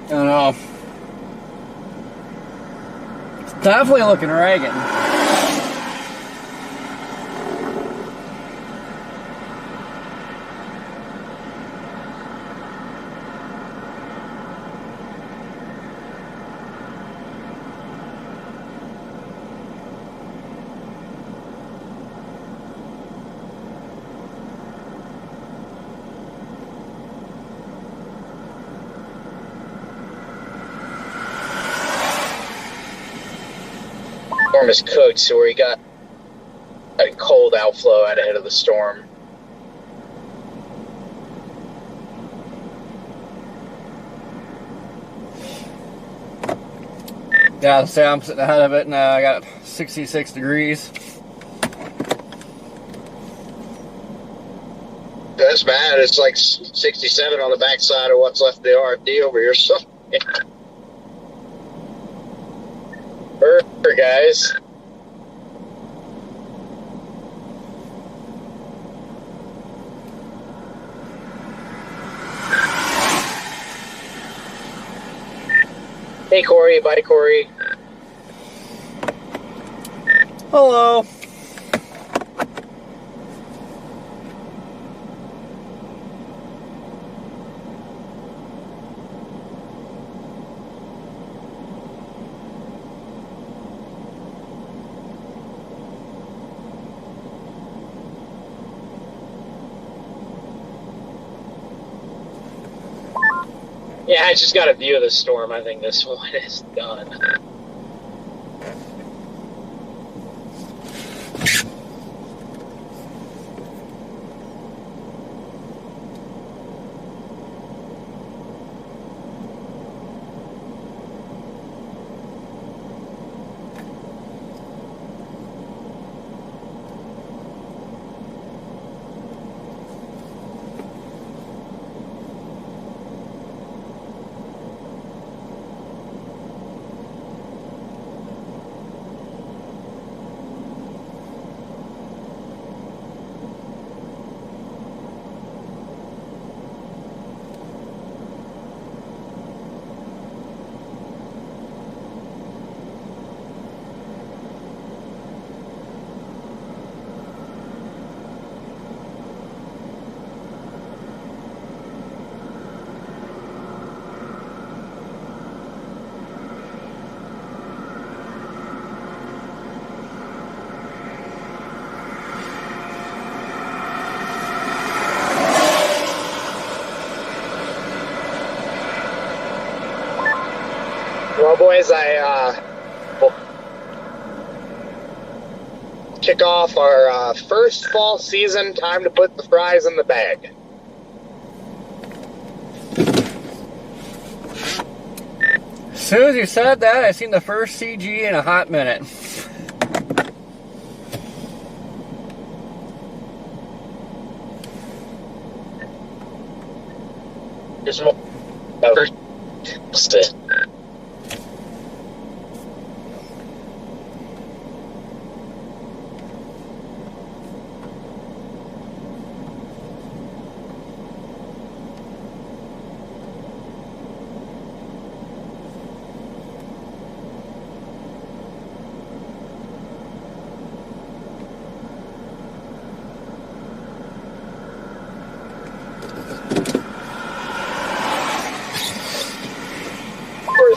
I don't know. It's definitely looking ragged. Storm is cooked, so we got a cold outflow out ahead of the storm. Yeah, so I'm sitting ahead of it now. I got 66 degrees. That's bad. It's like 67 on the backside of what's left of the RFD over here. So, Guys. Hey Corey, bye Corey. Hello. Yeah, I just got a view of the storm. I think this one is done. Well, boys, I will kick off our first fall season. Time to put the fries in the bag. As soon as you said that, I seen the first CG in a hot minute. There's more.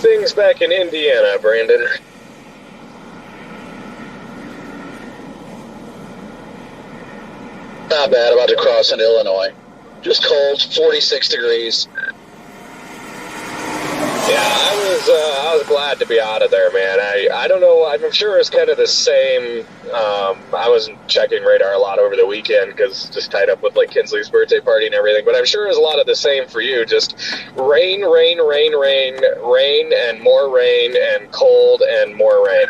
Things back in Indiana, Brandon. not bad. About to cross into Illinois. Just cold, 46 degrees. Yeah, I was glad to be out of there, man. I don't know. I'm sure it's kind of the same. I wasn't checking radar a lot over the weekend because just tied up with like Kinsley's birthday party and everything. But I'm sure it's a lot of the same for you. Just rain, rain, rain, rain, rain, and more rain, and cold and more rain.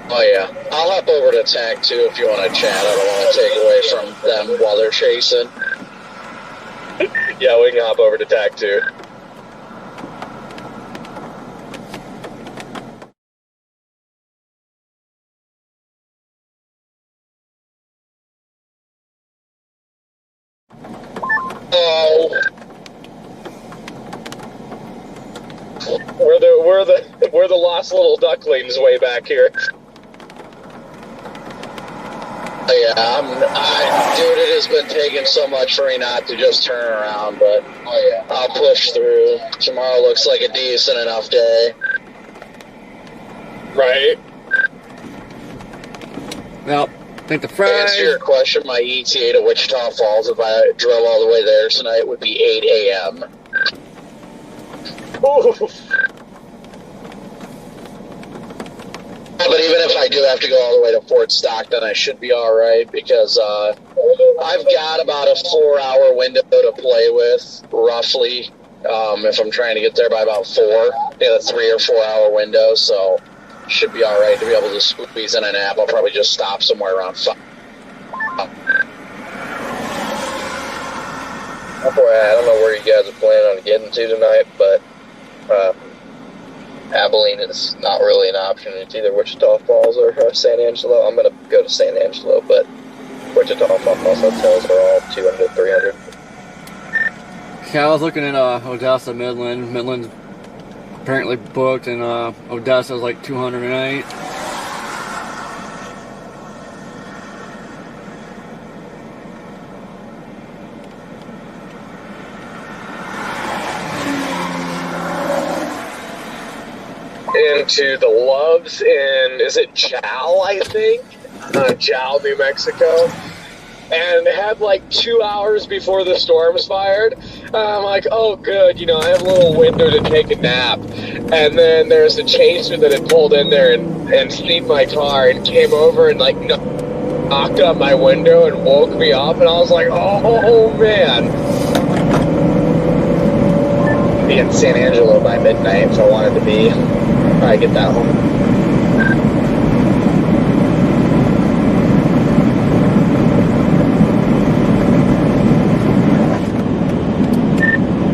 Oh yeah, I'll hop over to tag too if you want to chat. I don't want to take away from them while they're chasing. Yeah, we can hop over to tag too. Oh. We're the lost little ducklings way back here. Yeah, dude, it has been taking so much for me not to just turn around, but I'll push through. Tomorrow looks like a decent enough day. Right. Well, I think the To fries. answer your question, my ETA to Wichita Falls, if I drove all the way there tonight, would be 8 a.m. But even if I do have to go all the way to Fort Stockton, I should be all right because I've got about a 4-hour window to play with, roughly. If I'm trying to get there by about 4, a 3 or 4 hour window, so should be all right to be able to squeeze in a nap. I'll probably just stop somewhere around 5. I don't know where you guys are planning on getting to tonight, but Abilene is not really an option. It's either Wichita Falls or San Angelo. I'm going to go to San Angelo, but Wichita Falls hotels are all 200, 300. Yeah, I was looking at Odessa, Midland. Midland's apparently booked, and Odessa's like 200 a night. Into the Loves in, is it Jal, I think? Jal, New Mexico. And had like 2 hours before the storms fired. I'm like, oh good, I have a little window to take a nap. And then there's a chaser that had pulled in there and seen my car and came over and like knocked on my window and woke me up. And I was like, oh man. Be in San Angelo by midnight if I wanted to be. Probably get that home.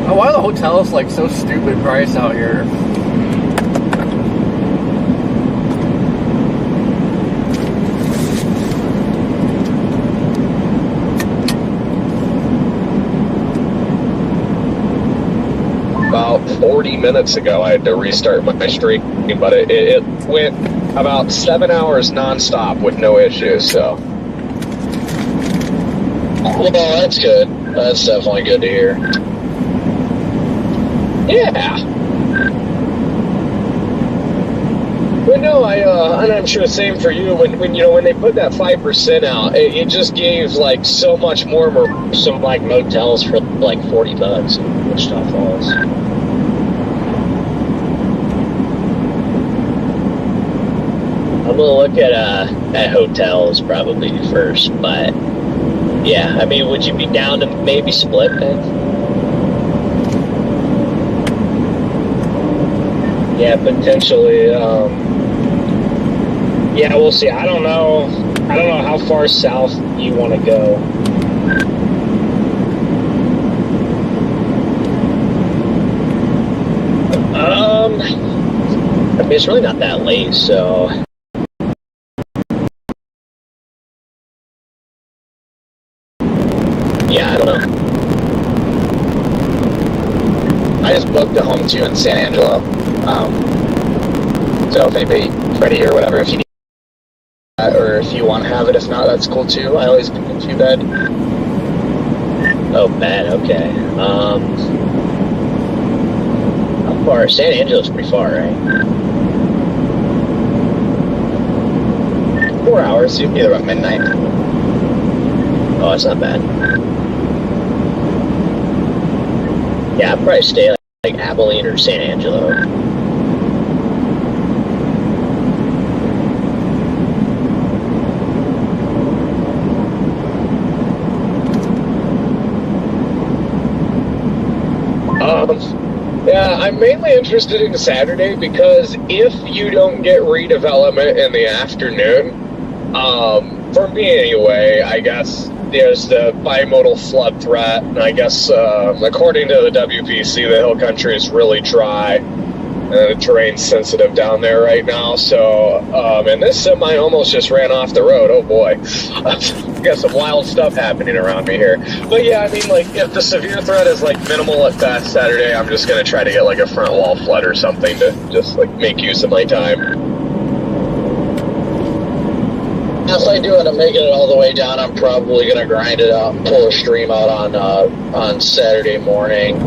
Oh, why are the hotels like so stupid price out here? About 40 minutes ago, I had to restart my stream, but it went about 7 hours nonstop with no issues, so. Well, that's good. That's definitely good to hear. Yeah. But no, and I'm sure the same for you. When they put that 5% out, it just gave like so much more. Some like motels for like $40 in Wichita Falls. I'm gonna look at hotels probably first, but yeah, I mean, would you be down to maybe split then? Yeah, potentially. Yeah, we'll see. I don't know how far south you want to go. I mean, it's really not that late, so. Yeah, I don't know. I just booked a home too in San Angelo. So if anybody ready or whatever, if you need that, or if you want to have it, if not, that's cool too. I always book a 2-bed. Oh, bad. Okay. How far? San Angelo's pretty far, right? 4 hours. You'd be there about midnight. Oh, that's not bad. Yeah, I'd probably stay like Abilene or San Angelo. Yeah, I'm mainly interested in Saturday because if you don't get redevelopment in the afternoon, for me anyway, I guess there's the bimodal flood threat, and I guess according to the WPC, the hill country is really dry, terrain's sensitive down there right now. So, and this semi almost just ran off the road. Oh boy, got some wild stuff happening around me here. But yeah, I mean, like, if the severe threat is like minimal at best Saturday, I'm just gonna try to get like a front wall flood or something to just like make use of my time. If I do end up making it all the way down, I'm probably going to grind it out and pull a stream out on Saturday morning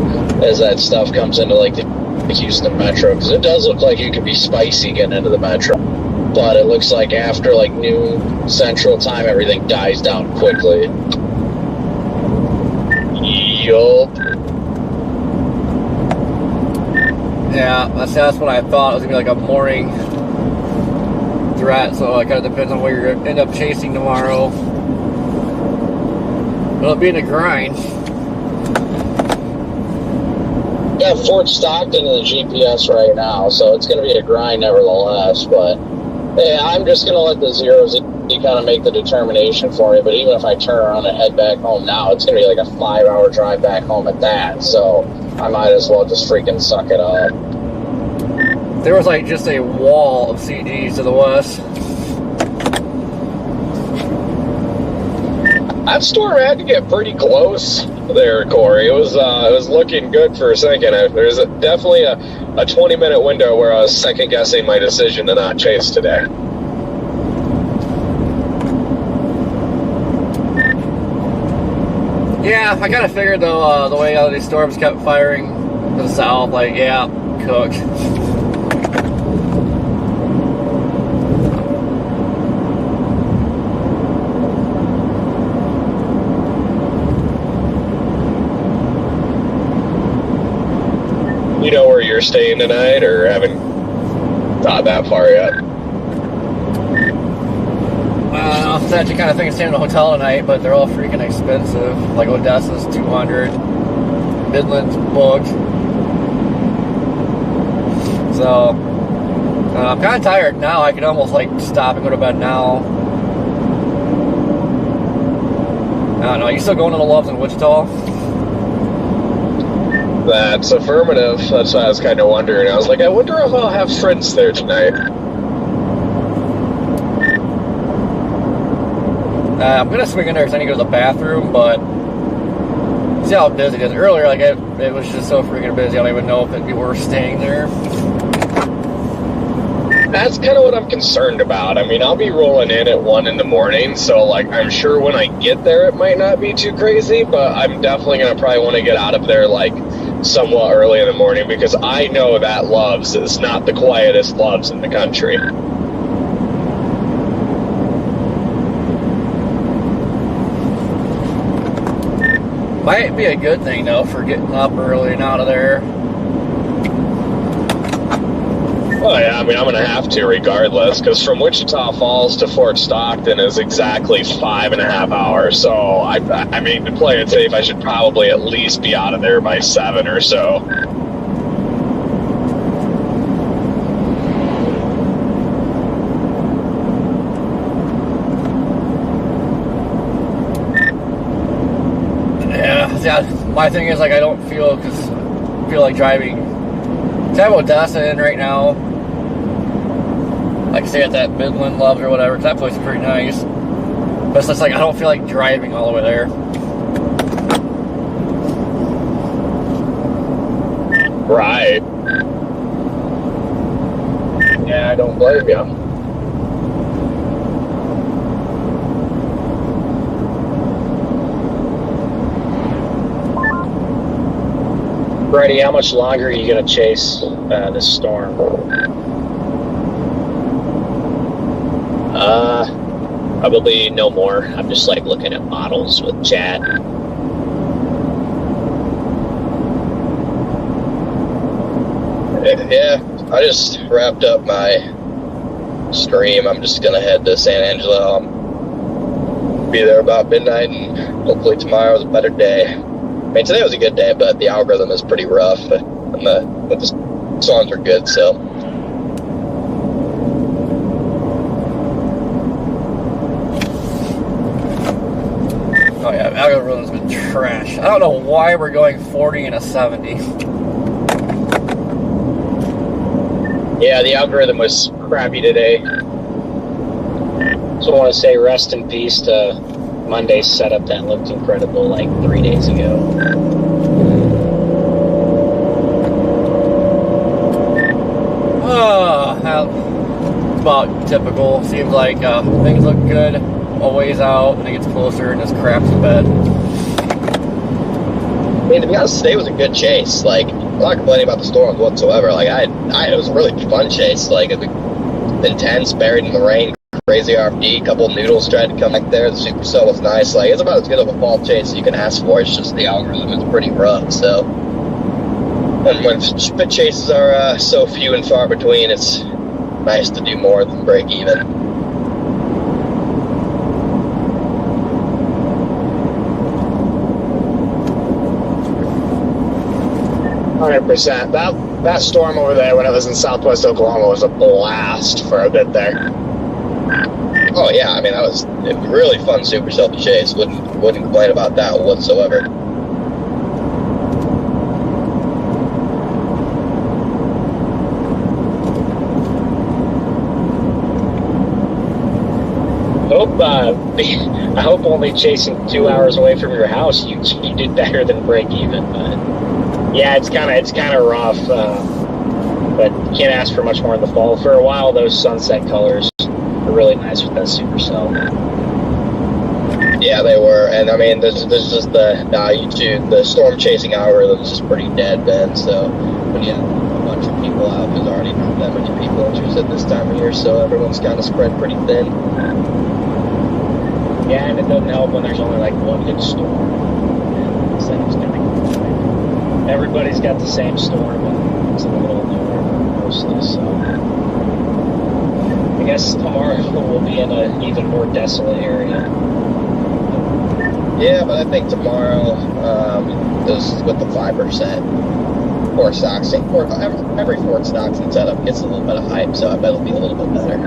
as that stuff comes into like the Houston Metro, because it does look like it could be spicy getting into the Metro, but it looks like after like noon Central Time, everything dies down quickly. Yup. Yeah, that's what I thought. It was going to be like a morning threat, so it kind of depends on where you're going to end up chasing tomorrow. It'll be in a grind. Yeah, Fort Stockton in the GPS right now, so it's going to be a grind nevertheless, but yeah, I'm just going to let the zeros kind of make the determination for me, but even if I turn around and head back home now, it's going to be like a 5-hour drive back home at that, so I might as well just freaking suck it up. There was like just a wall of CDs to the west. That storm had to get pretty close there, Corey. It was looking good for a second. There's definitely a 20-minute window where I was second guessing my decision to not chase today. Yeah, I kind of figured though, the way all these storms kept firing to the south, like, yeah, cooked. You know where you're staying tonight, or haven't thought that far yet? I was actually kind of thinking staying in a hotel tonight, but they're all freaking expensive. Like Odessa's $200, Midland's booked. So I'm kind of tired now. I could almost like stop and go to bed now. I don't know. You still going to the Loves in Wichita? That's affirmative. That's why I was kind of wondering. I was like, I wonder if I'll have friends there tonight. I'm gonna swing in there because I need to go to the bathroom, but see how busy it is. Earlier, like it was just so freaking busy. I don't even know if it'd be worth staying there. That's kind of what I'm concerned about. I mean, I'll be rolling in at 1 in the morning, so like I'm sure when I get there it might not be too crazy, but I'm definitely gonna probably want to get out of there like somewhat early in the morning, because I know that Loves is not the quietest Loves in the country. Might be a good thing though for getting up early and out of there. Well, yeah, I mean, I'm going to have to regardless, because from Wichita Falls to Fort Stockton is exactly 5.5 hours. So, I mean, to play it safe, I should probably at least be out of there by 7 or so. Yeah, my thing is, like, I don't feel like driving. I have Odessa in right now. Like, stay at that Midland Loves or whatever, 'cause that place is pretty nice. But it's just like, I don't feel like driving all the way there. Right. Yeah, I don't blame you. Brady, how much longer are you going to chase this storm? Probably no more. I'm just like looking at models with chat. Yeah, I just wrapped up my stream. I'm just gonna head to San Angelo. I'll be there about midnight, and hopefully tomorrow's a better day. I mean, today was a good day, but the algorithm is pretty rough, and the songs are good, so. Oh yeah, algorithm's been trash. I don't know why we're going 40 and a 70. Yeah, the algorithm was crappy today. So I want to say rest in peace to Monday's setup that looked incredible like 3 days ago. Oh, about typical. Seems like things look good a ways out, and it gets closer and just craps in bed. I mean, to be honest, today was a good chase. Like, I'm not complaining about the storms whatsoever. Like, it was a really fun chase. Like, intense, buried in the rain, crazy RFD, couple noodles tried to come back there. The Supercell was nice. Like, it's about as good of a fall chase as you can ask for. It's just the algorithm is pretty rough. So, and when spit chases are so few and far between, it's nice to do more than break even. 100%. That storm over there when it was in southwest Oklahoma was a blast for a bit there. Oh yeah, I mean that was a really fun Supercell to chase. Wouldn't complain about that whatsoever. I hope only chasing 2 hours away from your house you did better than break even. But yeah, it's kind of rough. But you can't ask for much more in the fall. For a while, those sunset colors were really nice with that Supercell. Yeah, they were, and I mean, there's just the storm chasing algorithm is just pretty dead, Ben. So when you have a bunch of people out, there's already not that many people interested this time of year, so everyone's kind of spread pretty thin. Yeah, and it doesn't help when there's only like one good storm. It's like it's gonna, everybody's got the same storm, and it's in the middle of nowhere mostly. So I guess tomorrow we'll be in an even more desolate area. Yeah, but I think tomorrow, with the 5% fork stocking, every fork stocking setup gets a little bit of hype, so I bet it'll be a little bit better.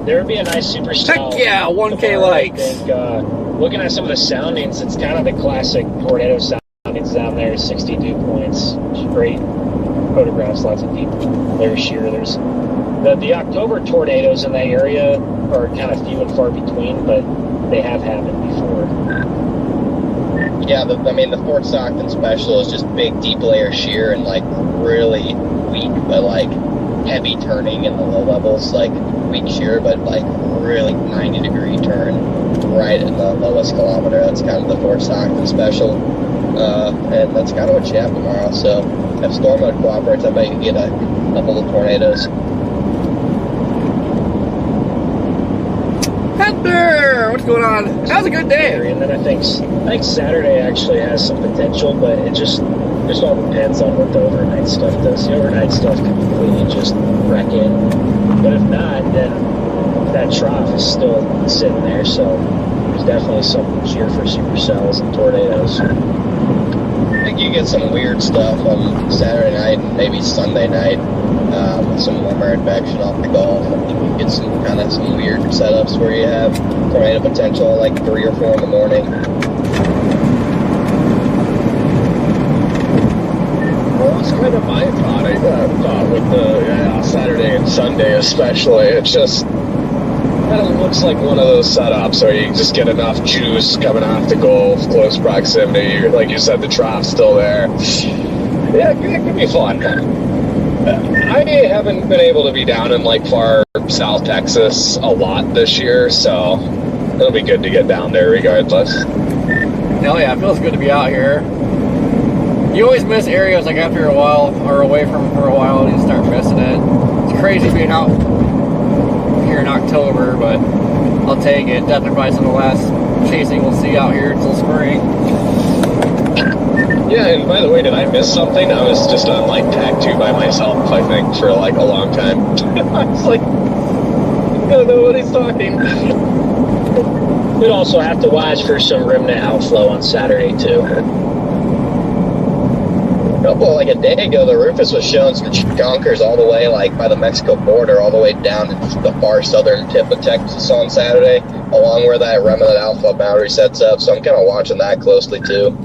There would be a nice Supercell. Heck yeah, 1K likes. I think, looking at some of the soundings, it's kind of the classic tornado soundings down there. 60 dew points, great photographs, lots of deep clear shear. There's the October tornadoes in that area are kind of few and far between, but they have happened before. Yeah, the Fort Stockton special is just big, deep layer shear and like really weak, but like heavy turning in the low levels, like weak shear, but like really 90-degree turn right in the lowest kilometer. That's kind of the Fort Stockton special, and that's kind of what you have tomorrow. So if storm mode cooperates, I bet you can get a couple of tornadoes. Heather, what's going on? That was a good day. And then I think Saturday actually has some potential, but it just all depends on what the overnight stuff does. The overnight stuff can completely just wreck it. But if not, then that trough is still sitting there, so there's definitely some cheer for Supercells and tornadoes. I think you get some weird stuff on Saturday night and maybe Sunday night with some warmer advection off the Gulf. I think you get some weird setups where you have tornado potential like 3 or 4 in the morning. Well, that's kind of my thought. I thought with the Saturday and Sunday especially, it just kind of looks like one of those setups where you just get enough juice coming off the Gulf, close proximity. Like you said, the trough's still there. Yeah, it could be fun. I haven't been able to be down in like far South Texas a lot this year, so it'll be good to get down there regardless. Hell yeah, it feels good to be out here. You always miss areas like after a while, or away from them for a while, and you start missing it. It's crazy being out here in October, but I'll take it. Definitely probably some of the last chasing we'll see out here until spring. Yeah, and by the way, did I miss something? I was just on like tag 2 by myself, I think, for like a long time. I was like, I don't know what he's talking. We'd also have to watch for some remnant outflow on Saturday too. Well, like a day ago, the Rufus was showing some chunkers all the way, like by the Mexico border, all the way down to the far southern tip of Texas on Saturday, along where that remnant alpha boundary sets up. So I'm kind of watching that closely too.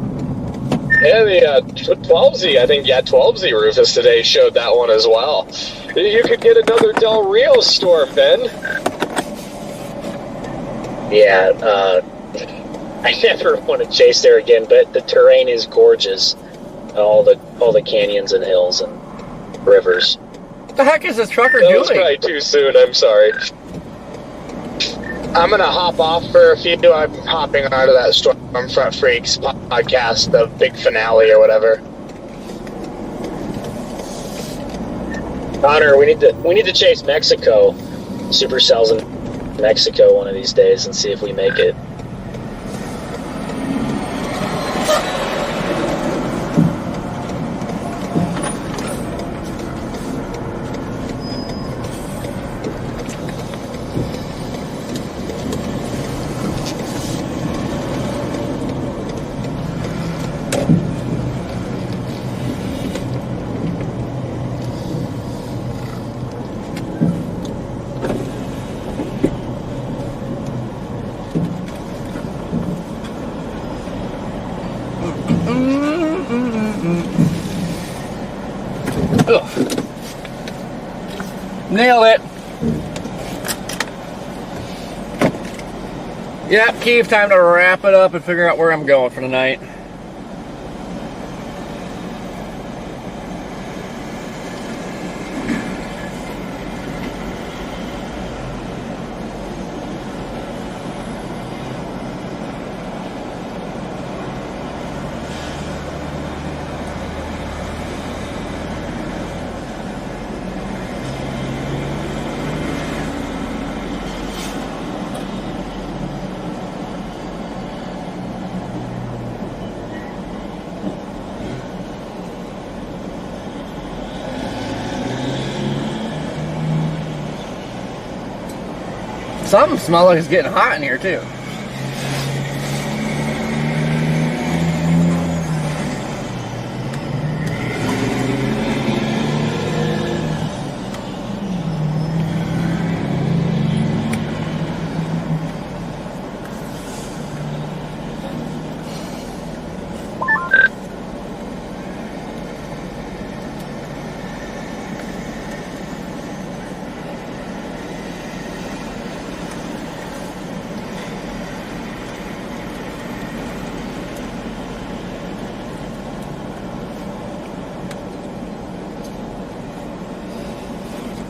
Yeah, the 12Z, I think, 12Z Rufus today showed that one as well. You could get another Del Rio storm, Ben. Yeah, I never want to chase there again, but the terrain is gorgeous. All the canyons and hills and rivers. What the heck is this trucker That was doing? probably too soon, I'm sorry. I'm gonna hop off for a few. I'm hopping onto that Stormfront Freaks podcast, the big finale or whatever. Connor, we need to chase Mexico, Supercells in Mexico one of these days and see if we make it. Ugh. Nailed it. Yep, Keith, time to wrap it up and figure out where I'm going for the night. Something smells like it's getting hot in here too.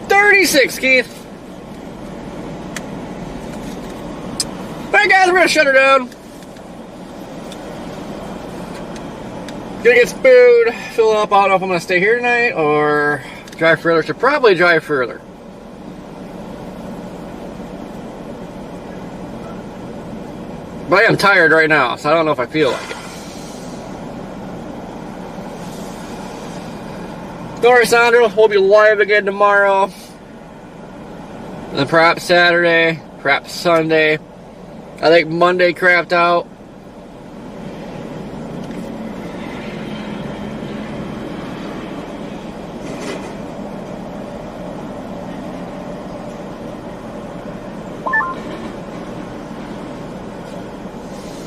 $36, Keith. Alright guys, we're gonna shut her down. Gonna get some food, fill up. I don't know if I'm gonna stay here tonight or drive further. Should probably drive further. But I am tired right now, so I don't know if I feel like it. Don't worry, Sandra, we'll be live again tomorrow. And then perhaps Saturday, perhaps Sunday. I think Monday crapped out.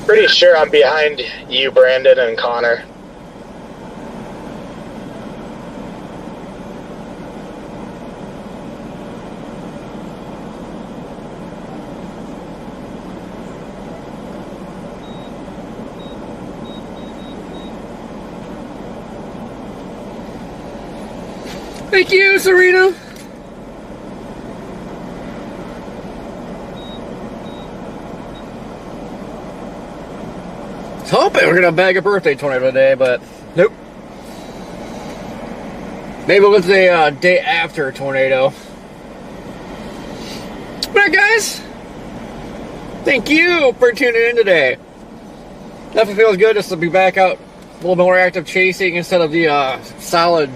Pretty sure I'm behind you, Brandon and Connor. Thank you, Serena. I was hoping we're gonna bag a birthday tornado today, but nope. Maybe it was the day after a tornado. Alright, guys. Thank you for tuning in today. Definitely feels good just to be back out a little more active chasing instead of the solid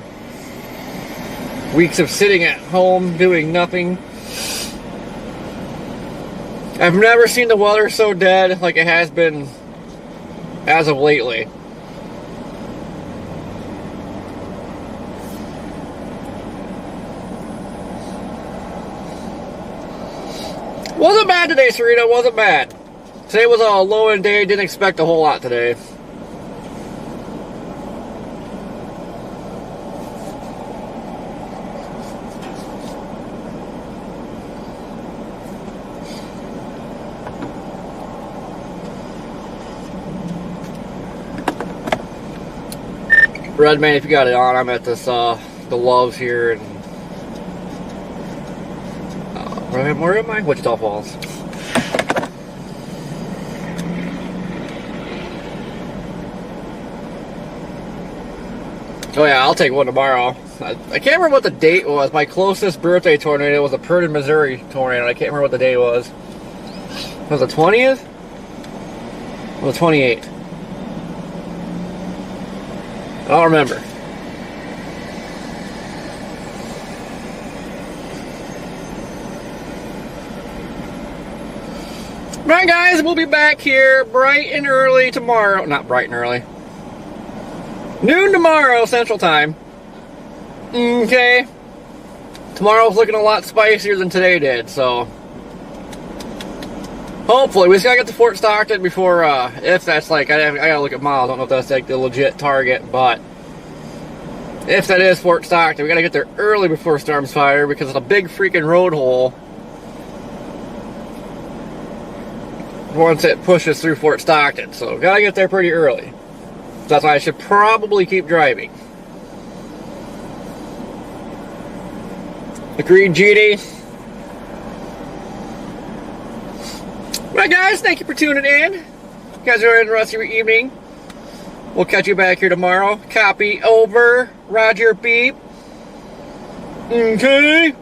weeks of sitting at home doing nothing. I've never seen the weather so dead like it has been as of lately. Wasn't bad today, Serena. Wasn't bad. Today was a low-end day. Didn't expect a whole lot today. Redman, if you got it on, I'm at this, the Loves here in, where am I? Wichita Falls. Oh yeah, I'll take one tomorrow. I can't remember what the date was. My closest birthday tornado was a Purdon, Missouri tornado. I can't remember what the day was. Was it the 20th? Or the 28th? I don't remember. Alright guys, we'll be back here bright and early tomorrow. Not bright and early. Noon tomorrow, Central Time. Okay. Tomorrow's looking a lot spicier than today did, so... hopefully, we just gotta get to Fort Stockton before, if that's like, I gotta look at miles, I don't know if that's like the legit target, but... if that is Fort Stockton, we gotta get there early before storms fire, because it's a big freaking road hole. Once it pushes through Fort Stockton, so gotta get there pretty early. That's why I should probably keep driving. Agreed, GD? Right, guys, thank you for tuning in. You guys are in the rest of your evening. We'll catch you back here tomorrow. Copy over. Roger, beep. Okay.